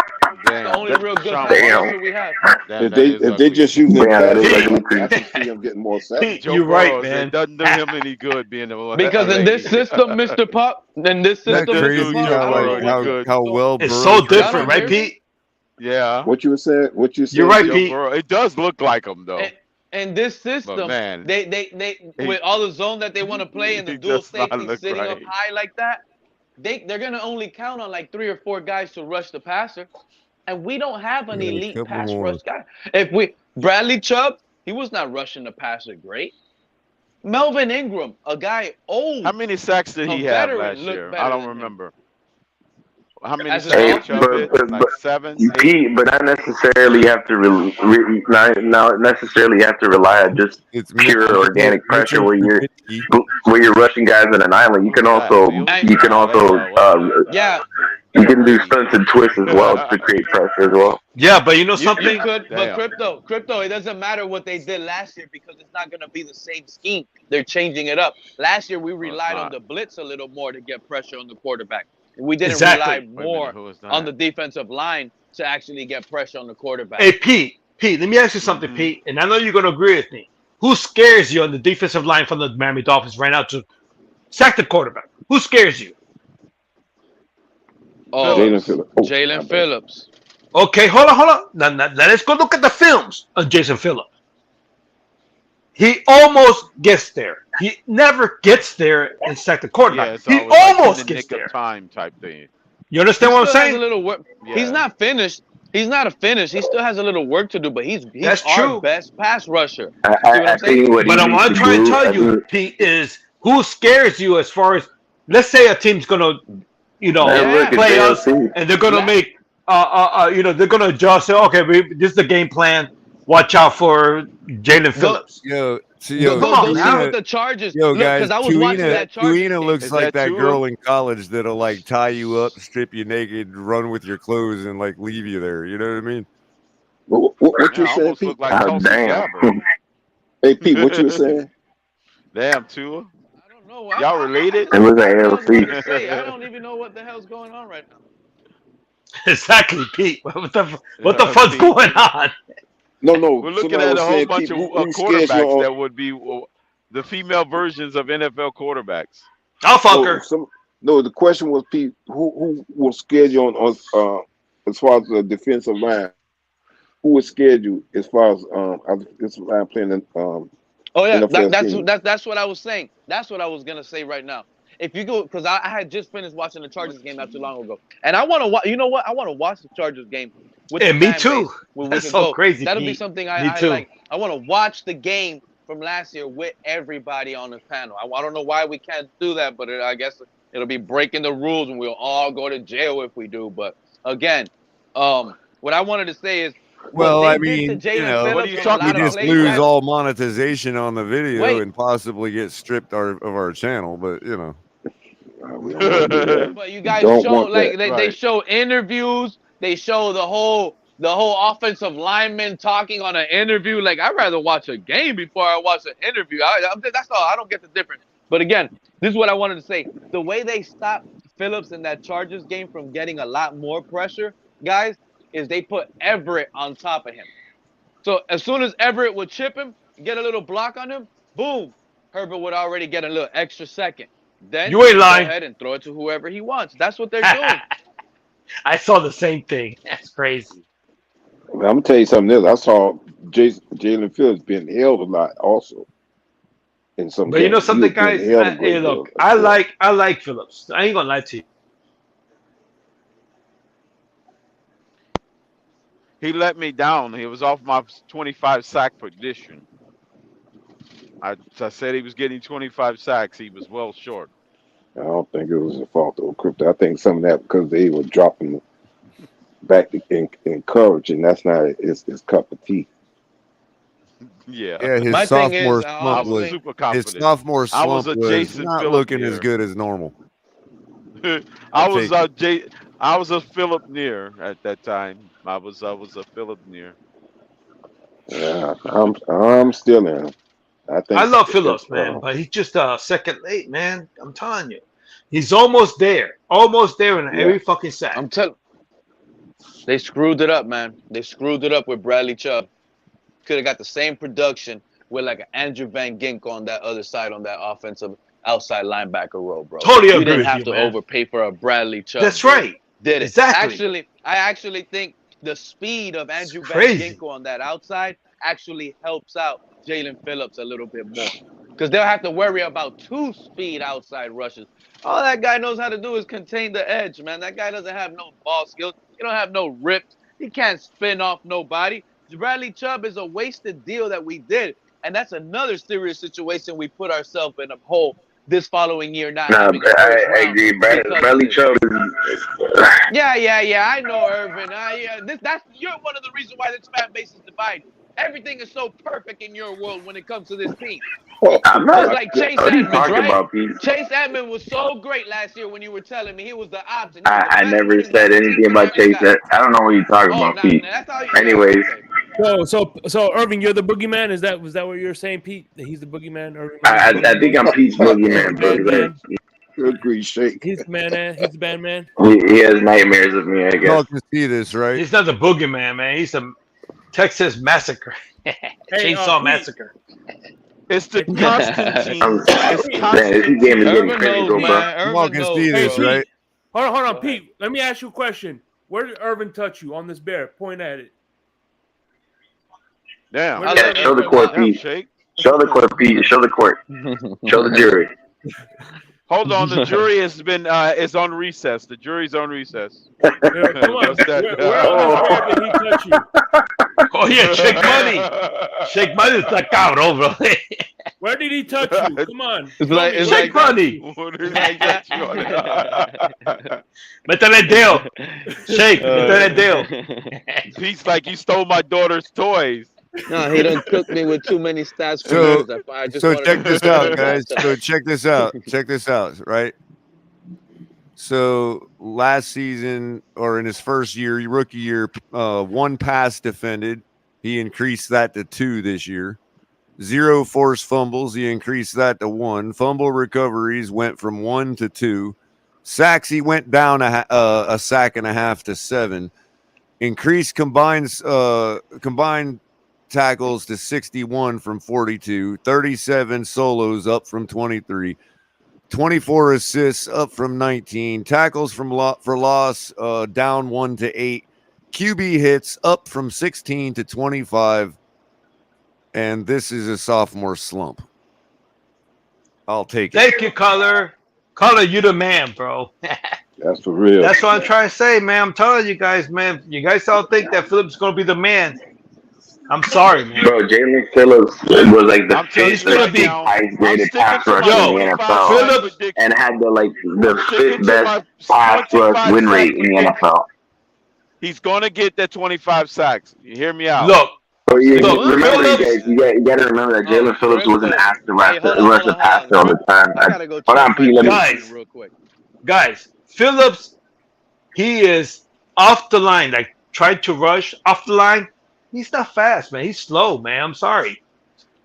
That's the only real good passer we have. If they just use their I can see him getting more sacks. You're right, man. It doesn't do him any good being able to. Because in this system, Mr. Puck, how well it's so different, right, Pete? Yeah. What you said? You're right, Pete. It does look like him though. in this system, man, they with all the zone that they want to play and the dual safety sitting up high like that, they're gonna only count on like 3 or 4 guys to rush the passer, and we don't have an elite pass rush guy. Bradley Chubb, he was not rushing the passer great. Melvin Ingram, a guy old. How many sacks did he have last year? I don't remember. How many sacks? Like 7. Pete, but not necessarily have to not necessarily have to rely on just pure organic pressure where you're rushing guys in an island. You can also you can do stunts and twists as well to create pressure as well. Yeah, but you know something? You could, but crypto, it doesn't matter what they did last year because it's not going to be the same scheme. They're changing it up. Last year, we relied on the blitz a little more to get pressure on the quarterback. We didn't rely more on the defensive line to actually get pressure on the quarterback. Hey, Pete, let me ask you something, Pete, and I know you're going to agree with me. Who scares you on the defensive line from the Miami Dolphins right now to sack the quarterback? Who scares you? Oh, Jalen Phillips. Okay, hold on. Now, let's go look at the films of Jason Phillips. He almost gets there. He never gets there and sack the quarterback. Yeah, he almost gets there. Time type thing. You understand what I'm saying? A little work. Yeah. He's not finished. He's not finished. He still has a little work to do, but he's our best pass rusher. But I'm trying to tell you, Pete, is who scares you as far as, let's say a team's gonna, play us, and they're gonna make, they're gonna adjust. Say, okay, this is the game plan. Watch out for Jalen Phillips. Go see what the Chargers. Guys, I was watching that Chargers Tuina looks like that Tua? girl in college that'll like tie you up, strip you naked, run with your clothes, and like leave you there. You know what I mean? What you saying, Pete? Damn. Hey, Pete, what you were saying? Damn, Tua. I don't know. Y'all related? It was ALC. I don't even know what the hell's going on right now. Exactly, Pete. What the fuck's going on? No. We're looking at a whole bunch of quarterbacks that would be the female versions of NFL quarterbacks. I'll fuck her. No, the question was, Pete, who will schedule on as far as the defensive line? Who would schedule as far as this line playing in that's what I was saying. That's what I was gonna say right now. If you go, because I had just finished watching the Chargers game not too long ago, and I want to watch. You know what? I want to watch the Chargers game. Me too. That's so crazy. That'll be something I like. I want to watch the game from last year with everybody on the panel. I don't know why we can't do that, but I guess it'll be breaking the rules, and we'll all go to jail if we do. But again, what I wanted to say is, well, I mean, what are you we talking about? just lose all monetization on the video and possibly get stripped of our channel, but But you guys show they show interviews. They show the whole offensive lineman talking on an interview. Like, I'd rather watch a game before I watch an interview. That's all. I don't get the difference. But again, this is what I wanted to say. The way they stopped Phillips in that Chargers game from getting a lot more pressure, guys, is they put Everett on top of him. So as soon as Everett would chip him, get a little block on him, boom, Herbert would already get a little extra second. Then you ain't lying. Go ahead and throw it to whoever he wants. That's what they're doing. I saw the same thing. That's crazy. I'm gonna tell you something else. I saw Jalen Phillips being held a lot also. In some but games. You know something, guys. Hey, look, I like Phillips. I ain't gonna lie to you. He let me down. He was off my 25 sack prediction. I said he was getting 25 sacks. He was well short. I don't think it was a fault of Crypto. I think some of that because they were dropping back in coverage, and that's not his cup of tea. Yeah. His sophomore slump was super confident. His sophomore slump was not looking as good as normal. I was a Philip near at that time. I was a Philip near. Yeah, I'm still in. I love Phillips, man, but he's just a second late, man. I'm telling you, he's almost there in every fucking sack. I'm telling. They screwed it up, man. They screwed it up with Bradley Chubb. Could have got the same production with like an Andrew Van Gink on that other side on that offensive outside linebacker role, bro. Totally agree. You didn't have to overpay for a Bradley Chubb. That's right. Did it exactly? I actually think the speed of Andrew Van Ginkel on that outside actually helps out Jalen Phillips a little bit more. Because they'll have to worry about 2 speed outside rushes. All that guy knows how to do is contain the edge, man. That guy doesn't have no ball skills. He don't have no rips. He can't spin off nobody. Bradley Chubb is a wasted deal that we did. And that's another serious situation we put ourselves in a hole this following year not having a first round. I agree. Bradley Chubb is... Yeah. I know, Irvin. You're one of the reasons why this fan base is divided. Everything is so perfect in your world when it comes to this team. I'm not. Just like Chase What are you Edmonds, talking right? about, Pete? Chase Edmonds was so great last year when you were telling me he was the option. I never said anything about Chase. I don't know what you're talking about, Pete. Anyways. So Irving, you're the boogeyman. Was that what you're saying, Pete? That he's the boogeyman? Irving, I think I'm Pete's boogeyman, but agree, Shake. He's the man. He's the bad man. He has nightmares of me, I guess. Y'all can see this, right? He's not the boogeyman, man. He's a Texas massacre. Chainsaw massacre. It's the Constantine. This game is getting crazy, bro. Y'all can see this, right? Hold on, Pete. Let me ask you a question. Where did Irvin touch you on this bear? Point at it. Damn. Yeah, show the court, Pete. Show the court, Pete. Show the court. Show the jury. Hold on, the jury has been is on recess. The jury's on recess. Come on. Where did he touch you? Oh yeah, Shake Money. Shake Money is like cabrón, bro. Where did he touch you? Come on. It's Shake Money. Métele el dedo. Shake, métele el dedo. Pete's like, you stole my daughter's toys. No, he done cooked me with too many stats for nerds. So check this out, guys. So check this out. Check this out, right? So last season, or in his first year, rookie year, 1 pass defended. He increased that to 2 this year. 0 forced fumbles. He increased that to 1. Fumble recoveries went from 1 to 2. Sacks, he went down a sack and a half to 7. Increased combined tackles to 61 from 42, 37 solos up from 23, 24 assists up from 19, tackles for loss down 1 to 8, QB hits up from 16 to 25, and this is a sophomore slump. I'll take it. Thank you, Color. Color, you the man, bro. That's for real. That's what I'm trying to say, man. I'm telling you guys, man. You guys all think that Phillips is going to be the man. I'm sorry, man. Bro, Jalen Phillips was like the highest graded pass rusher in the NFL, and had the 5th best pass rush win rate in the NFL. He's going to get that 25 sacks. You hear me out? Look. So you got to remember that Jalen Phillips wasn't asked to rush the passer all the time. Hold on, Pete. Guys, real quick. Guys, Phillips, he is off the line. Like, tried to rush off the line. He's not fast, man. He's slow, man. I'm sorry.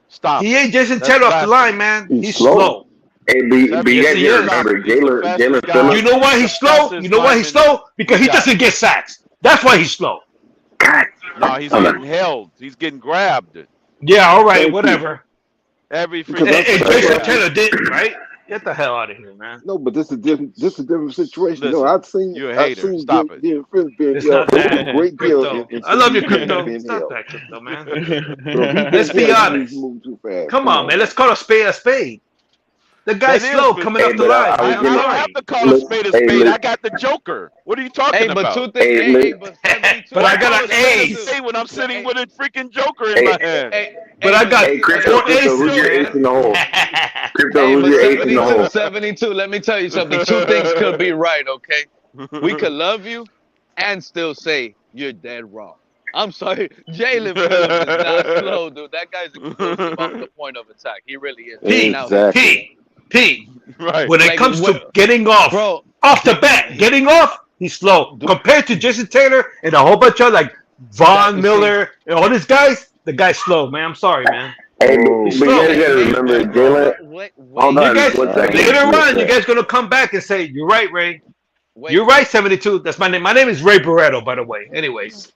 Stop. He ain't Jason Taylor off the line, man. He's slow. Hey, but you guys remember Jalen Phillips. You know why he's slow? You know why he's slow? Because he doesn't get sacks. That's why he's slow. God. No, he's getting held. He's getting grabbed. Yeah, all right, whatever. Every free. And Jason Taylor didn't, right? Get the hell out of here, man. No, but this is different. This is a different situation. Listen, no, I've seen. You're a hater. Stop it. It's not that. A great deal. I love you, Crypto. It's not that, Crypto, man. Let's be honest. Come on, man. Let's call a spade a spade. The guy's slow coming off the line. I don't have to call a spade a spade. I got the Joker. What are you talking about? Two things. But I got an ace. When I'm sitting with a freaking Joker in my hand. But I got Crypto, who's your ace in the hole? Crypto, who's your ace in the hole? 72. Let me tell you something. 2 things could be right, okay? We could love you and still say you're dead wrong. I'm sorry. Jalen Phillips is not slow, dude. That guy's explosive off the point of attack. He really is. Pete. Right. When it comes to getting off, bro, off the bat, getting off, he's slow. Compared to Jason Taylor and a whole bunch of Von Miller and all these guys, the guy's slow, man. I'm sorry, man. Hey, but you guys gotta remember, Jalen. Hold on, later on, you guys gonna come back and say, "You're right, Ray. You're right, 72." That's my name. My name is Ray Barretto, by the way. Anyways.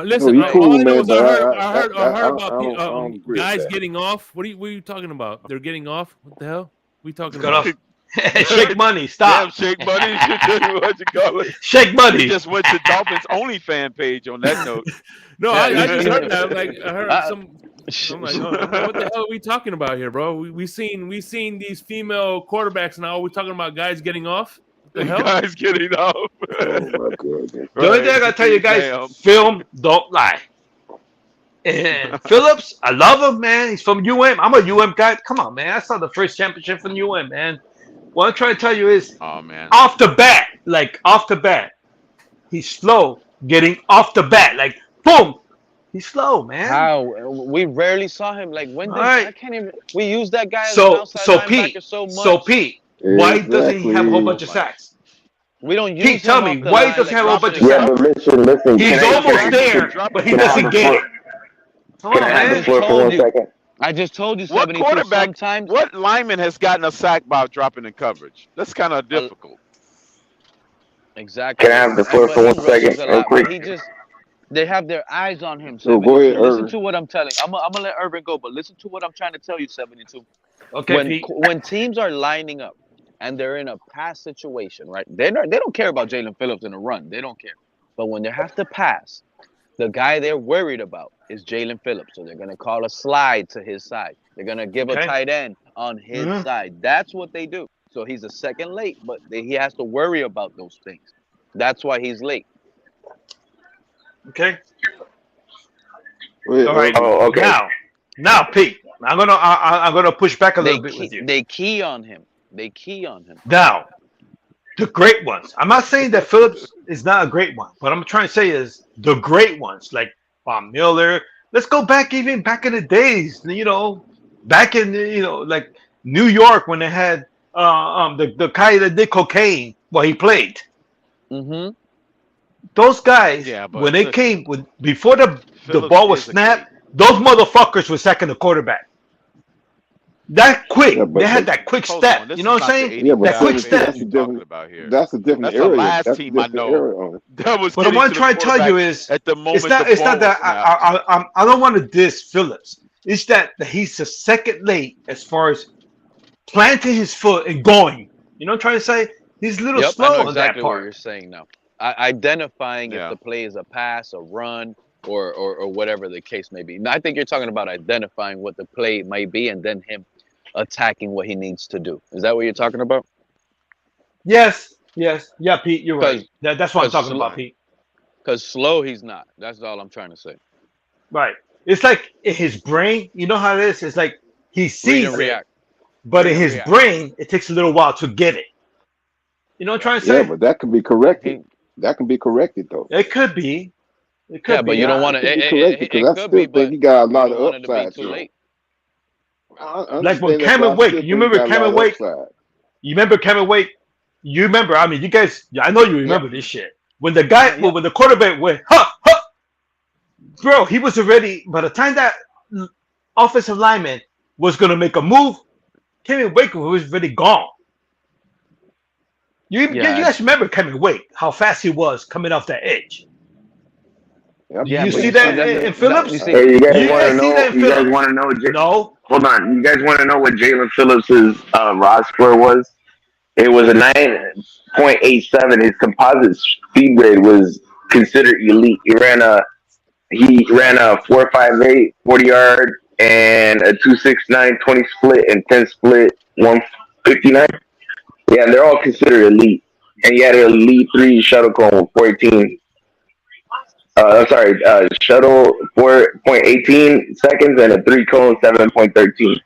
Listen, cool, all I know man, is I heard about guys getting off. What are you talking about? They're getting off? What the hell? We talking about? Shake Money, stop. Damn, Shake Money. What you call it? Shake Money. He just went to Dolphins OnlyFans page on that note. No, I just heard that. Like I heard some. I'm like, what the hell are we talking about here, bro? We seen these female quarterbacks now. We're talking about guys getting off. What the hell? Guys getting off. Oh my goodness. The only thing I gotta tell you guys, film don't lie. And Phillips, I love him, man. He's from UM. I'm a UM guy. Come on, man. I saw the first championship from UM, man. What I'm trying to tell you is, off the bat, he's slow getting off the bat. Like, boom, he's slow, man. How we rarely saw him. Like when did I can't even. We use that guy as an So outside Pete, linebacker so much. so Pete, why doesn't he have a whole bunch of sacks? We don't use Pete, tell me, why doesn't he have a whole bunch of Yeah, sacks? but listen. He's almost there, but he doesn't get it. Come on, Can I have the man. floor for 1 second? I just told you, What 72 quarterback? sometimes. What lineman has gotten a sack by dropping in coverage? That's kind of difficult. Exactly. Can I have the floor for 1 second, real quick? They have their eyes on him. So go ahead, Listen Irvin. to what I'm telling. I'm gonna let Irvin go, but listen to what I'm trying to tell you, 72. Okay, when teams are lining up and they're in a pass situation, right? They don't care about Jalen Phillips in a run. They don't care. But when they have to pass, the guy they're worried about is Jalen Phillips. So they're gonna call a slide to his side. They're gonna give a tight end on his side. That's what they do. So he's a second late, but he has to worry about those things. That's why he's late. Okay. All right. Oh, okay. Now, Pete, I'm gonna push back a little bit with you. They key on him. Now, the great ones. I'm not saying that Phillips is not a great one. What I'm trying to say is the great ones, like Von Miller. Let's go back even back in the days, back in like New York when they had the guy that did cocaine while he played. Mm-hmm. Those guys, when they came before the ball was snapped, those motherfuckers were sacking the quarterback. That quick, they had that quick step. You know what I'm saying? Yeah, but that quick step. That's a different area. The last that's team I know. That was what I'm trying to tell you is, at the moment it's not that I don't want to diss Phillips. It's that he's the second late as far as planting his foot and going. You know what I'm trying to say? He's a little slow I know on exactly that what part. you're saying now. Identifying if the play is a pass, a run, or whatever the case may be. Now, I think you're talking about identifying what the play might be and then him attacking what he needs to do. Is that what you're talking about? Yes. Yeah, Pete, you're right. That's what I'm talking about, Pete. Because slow, he's not. That's all I'm trying to say. Right. It's like in his brain, you know how it is? It's like he sees it, but in his brain, it takes a little while to get it. You know what I'm trying to say? Yeah, but that can be corrected. That can be corrected, though. It could be. It could be. But you don't want to. It because I still think he got a lot of upside. Like when Cameron Wake, you remember Cameron Wake? You remember Cameron Wake? You remember? I mean, you guys. I know you remember this shit. When the guy, when the quarterback went, bro, he was already. By the time that offensive lineman was gonna make a move, Cameron Wake was already gone. You guys remember Cameron Wake? How fast he was coming off that edge. You see that in Phillips? Hey, you guys want to know? You guys want to know? No. Hold on. You guys want to know what Jalen Phillips's raw score was? It was a 9.87. His composite speed grade was considered elite. He ran a 4.58 40-yard and a 2.69 20 split and 10 split 159. Yeah, they're all considered elite. And he had an elite 3 shuttle cone 418. Shuttle 4.18 seconds and a 3 cone 7.13.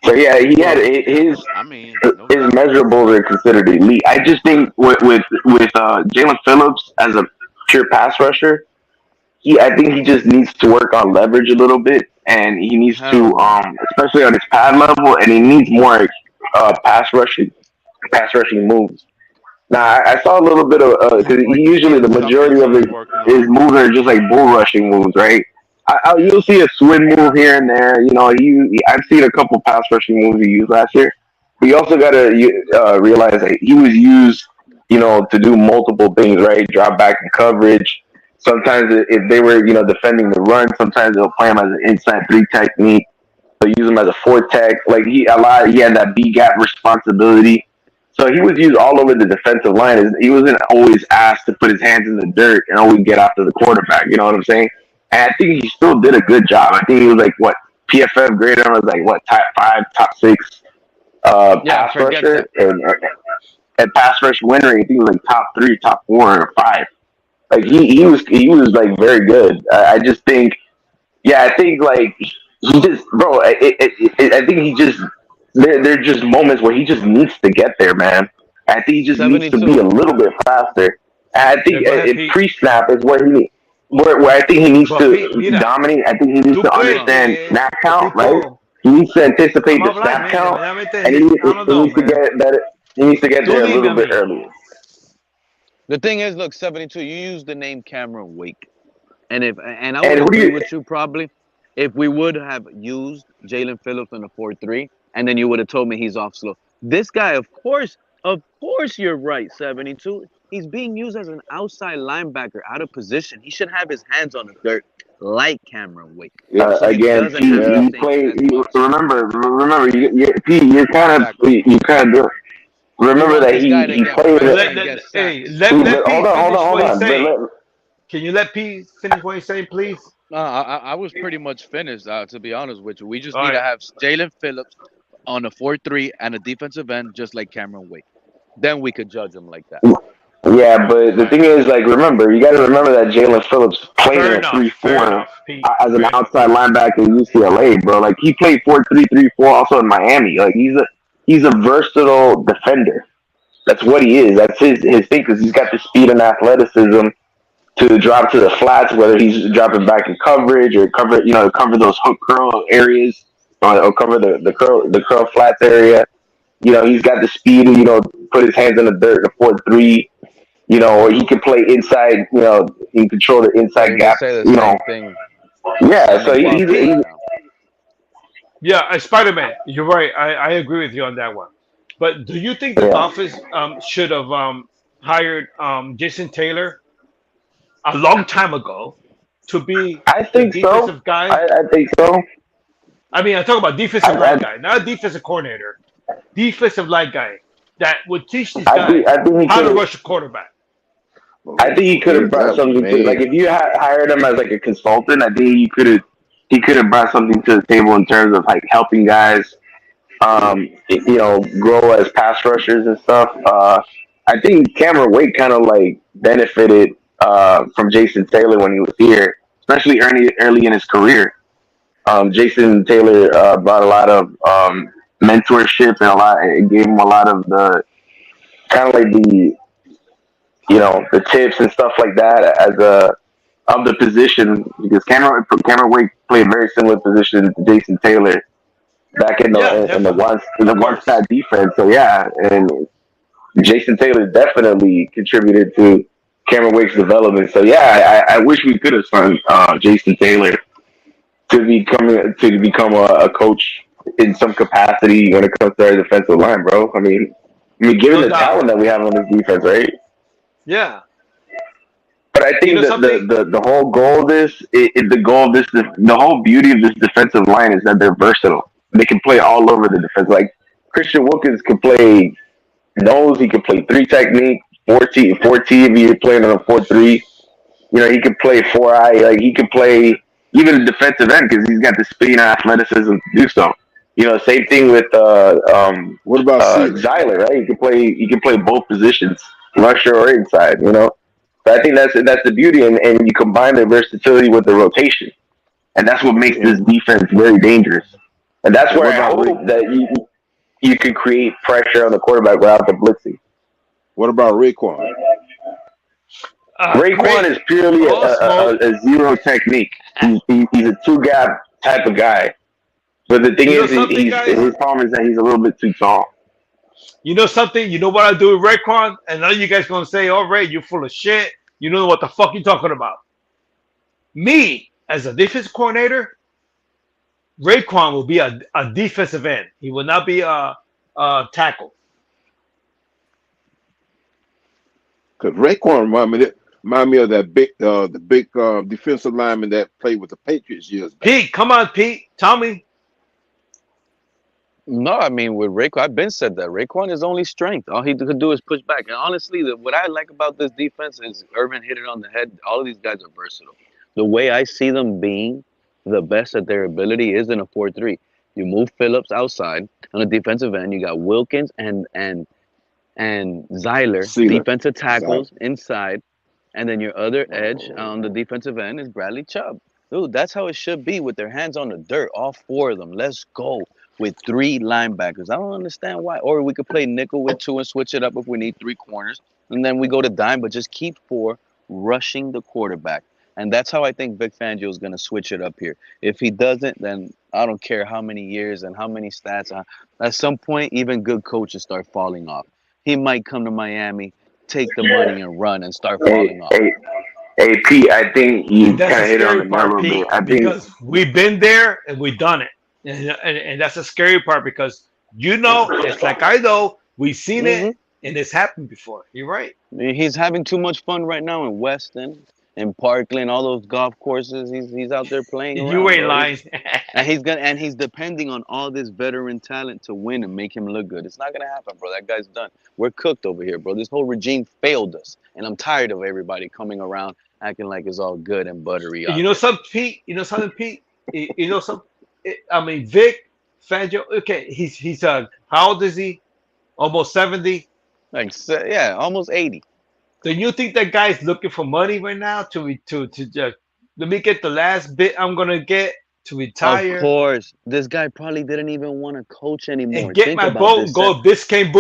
So yeah, he had his measurables are considered elite. I just think with Jalen Phillips as a pure pass rusher, I think he just needs to work on leverage a little bit, and he needs to especially on his pad level, and he needs more pass rushing moves. Now, I saw a little bit of because usually the majority of his moves are just like bull rushing moves, right? You'll see a swing move here and there. I've seen a couple pass rushing moves he used last year. But you also got to realize that he was used, to do multiple things, right? Drop back in coverage. Sometimes if they were, defending the run, sometimes they'll play him as an inside 3 technique. use him as a four tech. Like he had that B gap responsibility. So he was used all over the defensive line. He wasn't always asked to put his hands in the dirt and always get after the quarterback. You know what I'm saying? And I think he still did a good job. I think he was like what PFF graded him as like what top 5, top 6 pass rusher and pass rush win rate. I think he was like top 3, top 4, or 5. Like he was like very good. I just think, yeah, I think like he just, bro. I think he just there are just moments where he just needs to get there, man. I think he just needs to be a little bit faster. And I think pre-snap is where I think he needs to dominate. I think he needs to understand snap count, right? He needs to anticipate the snap count, and he needs to get better. He needs to get there a little bit earlier. The thing is, look, 72. You use the name Cameron Wake, and I would agree with you probably if we would have used Jalen Phillips in the 4-3, and then you would have told me he's off slow. This guy, of course, you're right. 72. He's being used as an outside linebacker out of position. He should have his hands on the dirt like Cameron Wake. Again, he played. Remember, you're kind of. Remember that he played. Hold on. Can you let P finish what he's saying, please? I was pretty much finished. To be honest with you, we just need to have Jalen Phillips on a 4-3 and a defensive end, just like Cameron Wake. Then we could judge him like that. Yeah, but the thing is, like, you got to remember that Jalen Phillips played in a 3-4 as an outside linebacker in UCLA, bro. Like, he played 4-3, 3-4 also in Miami. Like, he's a versatile defender. That's what he is. That's his thing, because he's got the speed and athleticism to drop to the flats, whether he's dropping back in coverage or cover those hook curl areas, or cover the curl flats area. He's got the speed to, put his hands in the dirt in a 4-3, or he can play inside, he can control the inside gap, Yeah, so he's yeah, Spider-Man, you're right. I agree with you on that one. But do you think the Dolphins should have hired Jason Taylor a long time ago to be the defensive guy? I think so. I mean, I talk about defensive line guy, not a defensive coordinator. Defensive line guy that would teach these guys how to rush a quarterback. I think he could have brought something to, like, if you hired him as like a consultant, I think he could have brought something to the table in terms of like helping guys, grow as pass rushers and stuff. I think Cameron Wake kind of like benefited from Jason Taylor when he was here, especially early in his career. Jason Taylor brought a lot of mentorship and gave him a lot of the kind of like the tips and stuff like that of the position, because Cameron Wake played a very similar position to Jason Taylor back in the one side defense. So yeah, and Jason Taylor definitely contributed to Cameron Wake's development. So yeah, I wish we could have signed Jason Taylor to become a coach in some capacity when it comes to our defensive line, bro. I mean, given the talent that we have on this defense, right? Yeah. But I think the whole goal of this, the whole beauty of this defensive line is that they're versatile. They can play all over the defense. Like Christian Wilkins can play nose, he can play 3 technique, 4T if you're playing on a 4-3. He can play 4-eye. Like he can play even a defensive end because he's got the speed and athleticism to do so. Same thing with what about Zyler, right? He can play both positions, rusher or inside. But I think that's the beauty, and you combine the versatility with the rotation, and that's what makes this defense very dangerous. And that's where I hope that you can create pressure on the quarterback without the blitzing. What about Raekwon? Raekwon is purely a zero technique. He's a 2-gap type of guy. But the thing is, his problem is that he's a little bit too tall. You know something? You know what I do with Raekwon? And now you guys going to say, all right, you're full of shit. You know what the fuck you're talking about. Me, as a defensive coordinator, Raekwon will be a defensive end. He will not be a tackle. Because Raekwon remind me of that big defensive lineman that played with the Patriots years back. Pete, come on, Pete. Tell me. No, I mean with Raekwon, I've been said that Raekwon is only strength. All he could do is push back. And honestly, what I like about this defense is Urban hit it on the head. All of these guys are versatile. The way I see them being the best at their ability is in a 4-3. You move Phillips outside on the defensive end. You got Wilkins and Zyler, defensive tackles inside, and then your other edge on the defensive end is Bradley Chubb. Dude, that's how it should be with their hands on the dirt. All four of them. Let's go with 3 linebackers. I don't understand why. Or we could play nickel with 2 and switch it up if we need 3 corners. And then we go to dime, but just keep 4 rushing the quarterback. And that's how I think Vic Fangio is going to switch it up here. If he doesn't, then I don't care how many years and how many stats. At some point, even good coaches start falling off. He might come to Miami, take the money and run and start falling off. Hey, Pete, I think you kind of hit on the nail a bit. Because we've been there and we've done it. And that's the scary part because, it's like I know, we've seen it and it's happened before. You're right. He's having too much fun right now in Weston, in Parkland, all those golf courses. He's out there playing around. You ain't lying. and he's depending on all this veteran talent to win and make him look good. It's not gonna happen, bro. That guy's done. We're cooked over here, bro. This whole regime failed us, and I'm tired of everybody coming around acting like it's all good and buttery. You know something, Pete? I mean, Vic Fangio. Okay, he's how old is he? Almost 70. Almost 80. Do you think that guy's looking for money right now to just let me get the last bit I'm gonna get to retire? Of course, this guy probably didn't even want to coach anymore. And get my boat, go Biscayne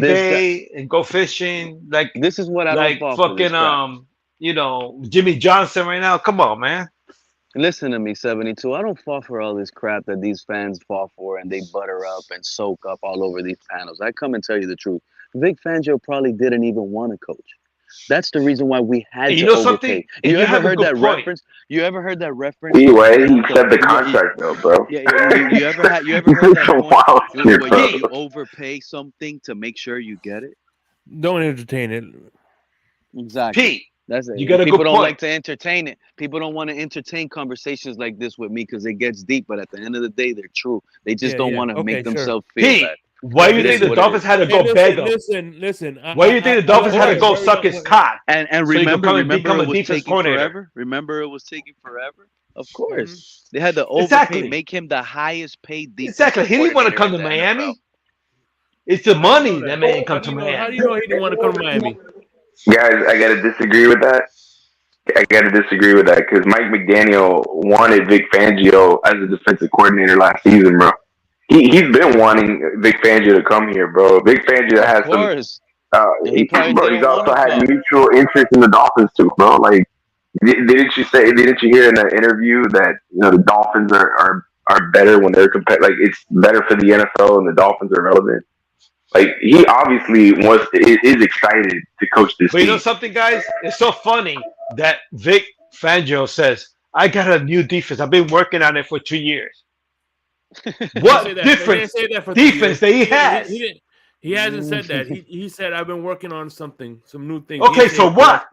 Bay, and go fishing. Like this is what I don't fall for this crap. Jimmy Johnson right now. Come on, man. Listen to me, 72. I don't fall for all this crap that these fans fall for and they butter up and soak up all over these panels. I come and tell you the truth. Vic Fangio probably didn't even want to coach. That's the reason why we had to overpay. You ever heard that reference? You ever heard that reference? He said the contract though, bro. Yeah. You ever heard that point where you overpay something to make sure you get it? Don't entertain it. Exactly. Pete, that's it. You got a People good don't point. like to entertain it. People don't want to entertain conversations like this with me because it gets deep. But at the end of the day, they're true. They just don't want to make themselves feel Pete, bad. why do you think the Dolphins had to go beg him? Listen. Why do you think the Dolphins had to go suck his cock? And remember, it was taking forever. Remember, it was taking forever. Of course, they had to overpay, make him the highest paid defense. Exactly. He didn't want to come to Miami. It's the money that made him come to Miami. How do you know he didn't want to come to Miami? Guys, I gotta disagree with that. Because Mike McDaniel wanted Vic Fangio as a defensive coordinator last season, bro. He's been wanting Vic Fangio to come here, bro. Vic Fangio has he's also had mutual interest in the Dolphins too, bro. Like, didn't you hear in an interview that the Dolphins are better when they're like it's better for the NFL and the Dolphins are relevant. Like he obviously is excited to coach this team. You know something, guys? It's so funny that Vic Fangio says, "I got a new defense. I've been working on it for 2 years." What difference defense that he has? He hasn't said that. He said, "I've been working on some new things." Okay, so what?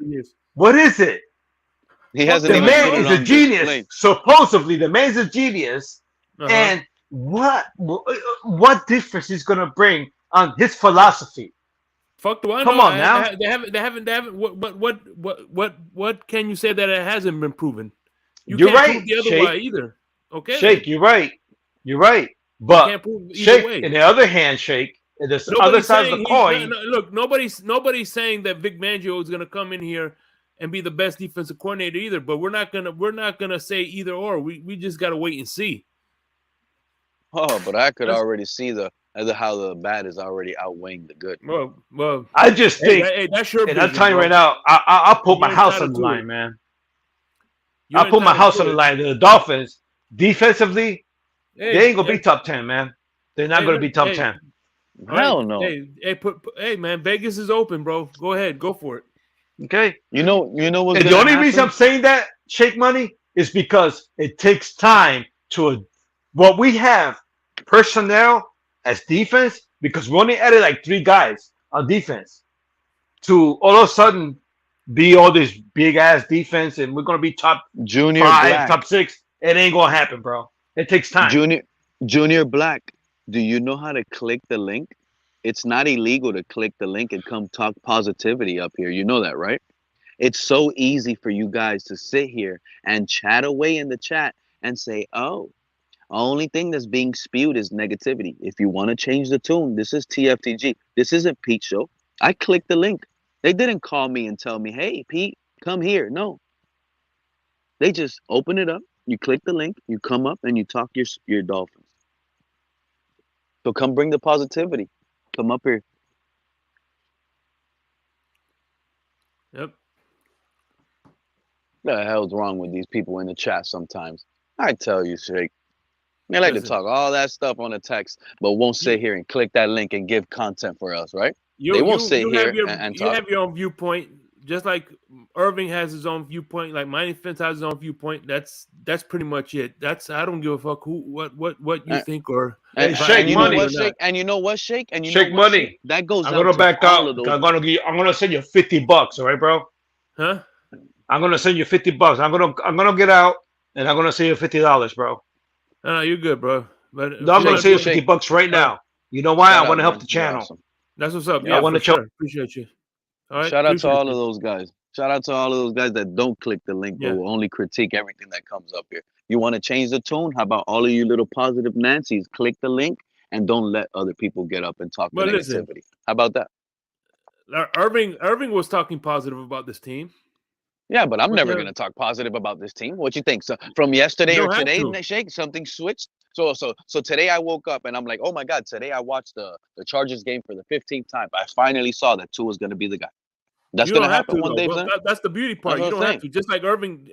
What is it? He hasn't. The man is a genius. Supposedly, the man's a genius. And what difference is going to bring on his philosophy? Fuck the one. Come on now. They haven't. What can you say that it hasn't been proven? You're can't right. prove the other Shake. way either. Okay. Shake, you're right. You're right. But Shake, on the other hand, Shake, and the other side of the coin. Look, nobody's saying that Vic Fangio is going to come in here and be the best defensive coordinator either. But we're not gonna say either or. We just got to wait and see. Oh, but I could already see how the bad is already outweighing the good. Well, I just think, that's your and I'm telling you right now, I'll put my house on the line, man. I'll put my house on the line. The Dolphins, defensively, they ain't going to be top 10, man. They're not going to be top 10. Hell no. Hey, man, Vegas is open, bro. Go ahead. Go for it. Okay. You know what's and the only reason I'm saying that, Shake Money, is because it takes time to what we have personnel as defense, because we only added like 3 guys on defense to all of a sudden be all this big ass defense and we're gonna be top Junior 5, Black. top 6. It ain't gonna happen, bro. It takes time. Junior Black. Do you know how to click the link? It's not illegal to click the link and come talk positivity up here. You know that, right? It's so easy for you guys to sit here and chat away in the chat and say, oh, only thing that's being spewed is negativity. If you want to change the tune, this is TFTG. This isn't Pete's show. I clicked the link. They didn't call me and tell me, hey, Pete, come here. No. They just open it up. You click the link. You come up and you talk your Dolphins. So come bring the positivity. Come up here. Yep. What the hell's wrong with these people in the chat sometimes? I tell you, Shake. They like to talk all that stuff on the text, but won't sit here and click that link and give content for us, right? They won't sit here and talk. You have your own viewpoint, just like Irving has his own viewpoint, like Mighty Fence has his own viewpoint. That's pretty much it. I don't give a fuck what you think or. Hey, Shake Money. And you know what, Shake? And you Shake know what, Money. Shake? That goes I'm out gonna to back all out. of those. I'm gonna send you $50, all right, bro? Huh? I'm gonna send you $50. I'm gonna get out and I'm gonna send you $50, bro. No, you're good, bro. But no, I'm gonna send you $50 right now. You know why? I want to help the channel. Awesome. That's what's up. Yeah, Yeah, I want for to sure. Appreciate you. All right. Shout out to all of those guys. Shout out to all of those guys that don't click the link, but will only critique everything that comes up here. You want to change the tune? How about all of you little positive Nancy's? Click the link and don't let other people get up and talk the negativity. How about that? Irving was talking positive about this team. Yeah, but I'm never going to talk positive about this team. What you think? So from yesterday or today, Shake, something switched? So today I woke up and I'm like, oh my God, today I watched the Chargers game for the 15th time. I finally saw that Tua is going to be the guy. That's going to happen one day. That's the beauty part. You don't have to. Just like Irving,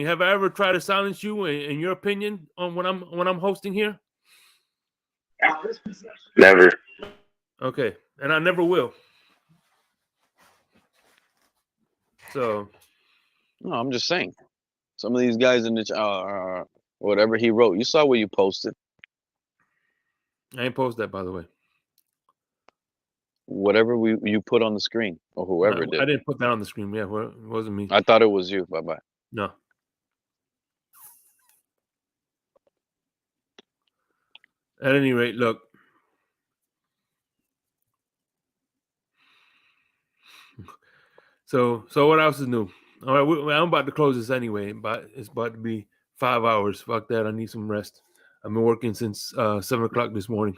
have I ever tried to silence you in your opinion on when I'm hosting here? Never. Okay. And I never will. So no, I'm just saying. Some of these guys in the whatever he wrote, you saw what you posted. I ain't post that, by the way. Whatever you put on the screen or whoever did. I didn't put that on the screen. Yeah, it wasn't me. I thought it was you. Bye-bye. No. At any rate, look. So what else is new? All right, I'm about to close this anyway, but it's about to be 5 hours. Fuck that. I need some rest. I've been working since 7 o'clock this morning.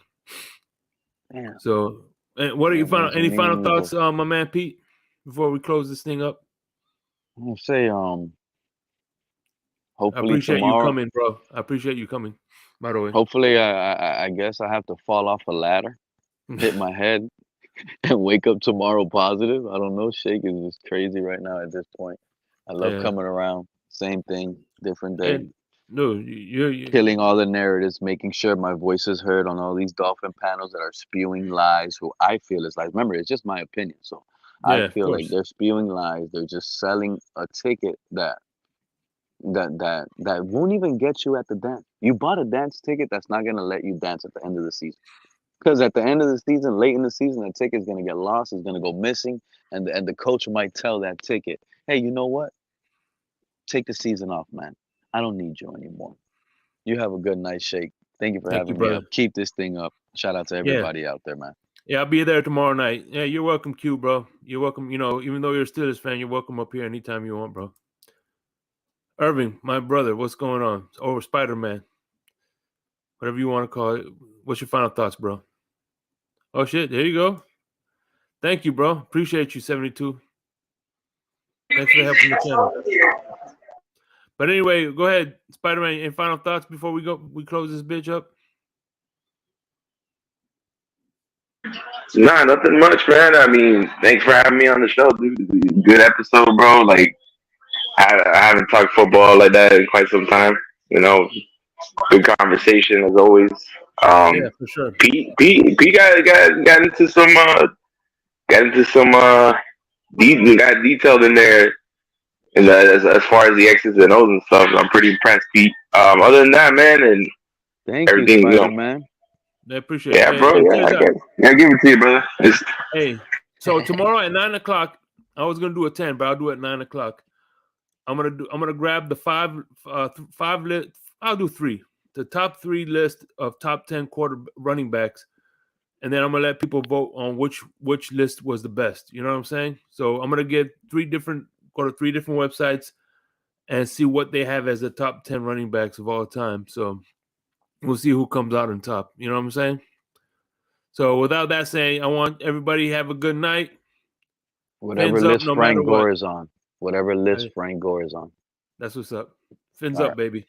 Damn. So, what are your any final thoughts, my man Pete, before we close this thing up? I'll say, hopefully I appreciate tomorrow, you coming, bro. I appreciate you coming. By the way, hopefully, I guess I have to fall off a ladder, hit my head, and wake up tomorrow positive. I don't know. Shake is just crazy right now at this point. I love coming around. Same thing, different day. No, you're killing all the narratives, making sure my voice is heard on all these Dolphin panels that are spewing lies. Who I feel is like, remember, it's just my opinion. So I feel like they're spewing lies. They're just selling a ticket that won't even get you at the dance. You bought a dance ticket that's not gonna let you dance at the end of the season. Because at the end of the season, late in the season, that ticket's gonna get lost. It's gonna go missing, and the coach might tell that ticket, "Hey, you know what? Take the season off, man. I don't need you anymore. You have a good night, Shake. Thank you for having me up. Keep this thing up. Shout out to everybody out there, man. Yeah, I'll be there tomorrow night. Yeah, you're welcome, Q, bro. You're welcome. You know, even though you're a Steelers fan, you're welcome up here anytime you want, bro. Irving, my brother, what's going on? Or Spider-Man, whatever you want to call it. What's your final thoughts, bro? Oh, shit. There you go. Thank you, bro. Appreciate you, 72. Thanks for helping the channel. But anyway, go ahead, Spider-Man. Any final thoughts before we close this bitch up? Nah, nothing much, man. I mean, thanks for having me on the show, dude. Good episode, bro. Like, I haven't talked football like that in quite some time. You know, good conversation as always. Yeah, for sure. Pete got into some got detailed in there. And as far as the X's and O's and stuff, I'm pretty impressed, Pete. Other than that, man, and thank everything, you, Spider-Man. I appreciate it. Yeah, bro. Yeah, I give it to you, brother. Hey, so tomorrow at 9 o'clock, I was gonna do a 10, but I'll do it at 9 o'clock. I'm gonna grab the five. I'll do 3. the top 3 list of top 10 running backs, and then I'm gonna let people vote on which list was the best. You know what I'm saying? So I'm gonna go to 3 different websites and see what they have as the top 10 running backs of all time. So we'll see who comes out on top. You know what I'm saying? So without that saying, I want everybody to have a good night. Whatever list Frank Gore is on. Whatever list Frank Gore is on. That's what's up. Fins All up, right. baby.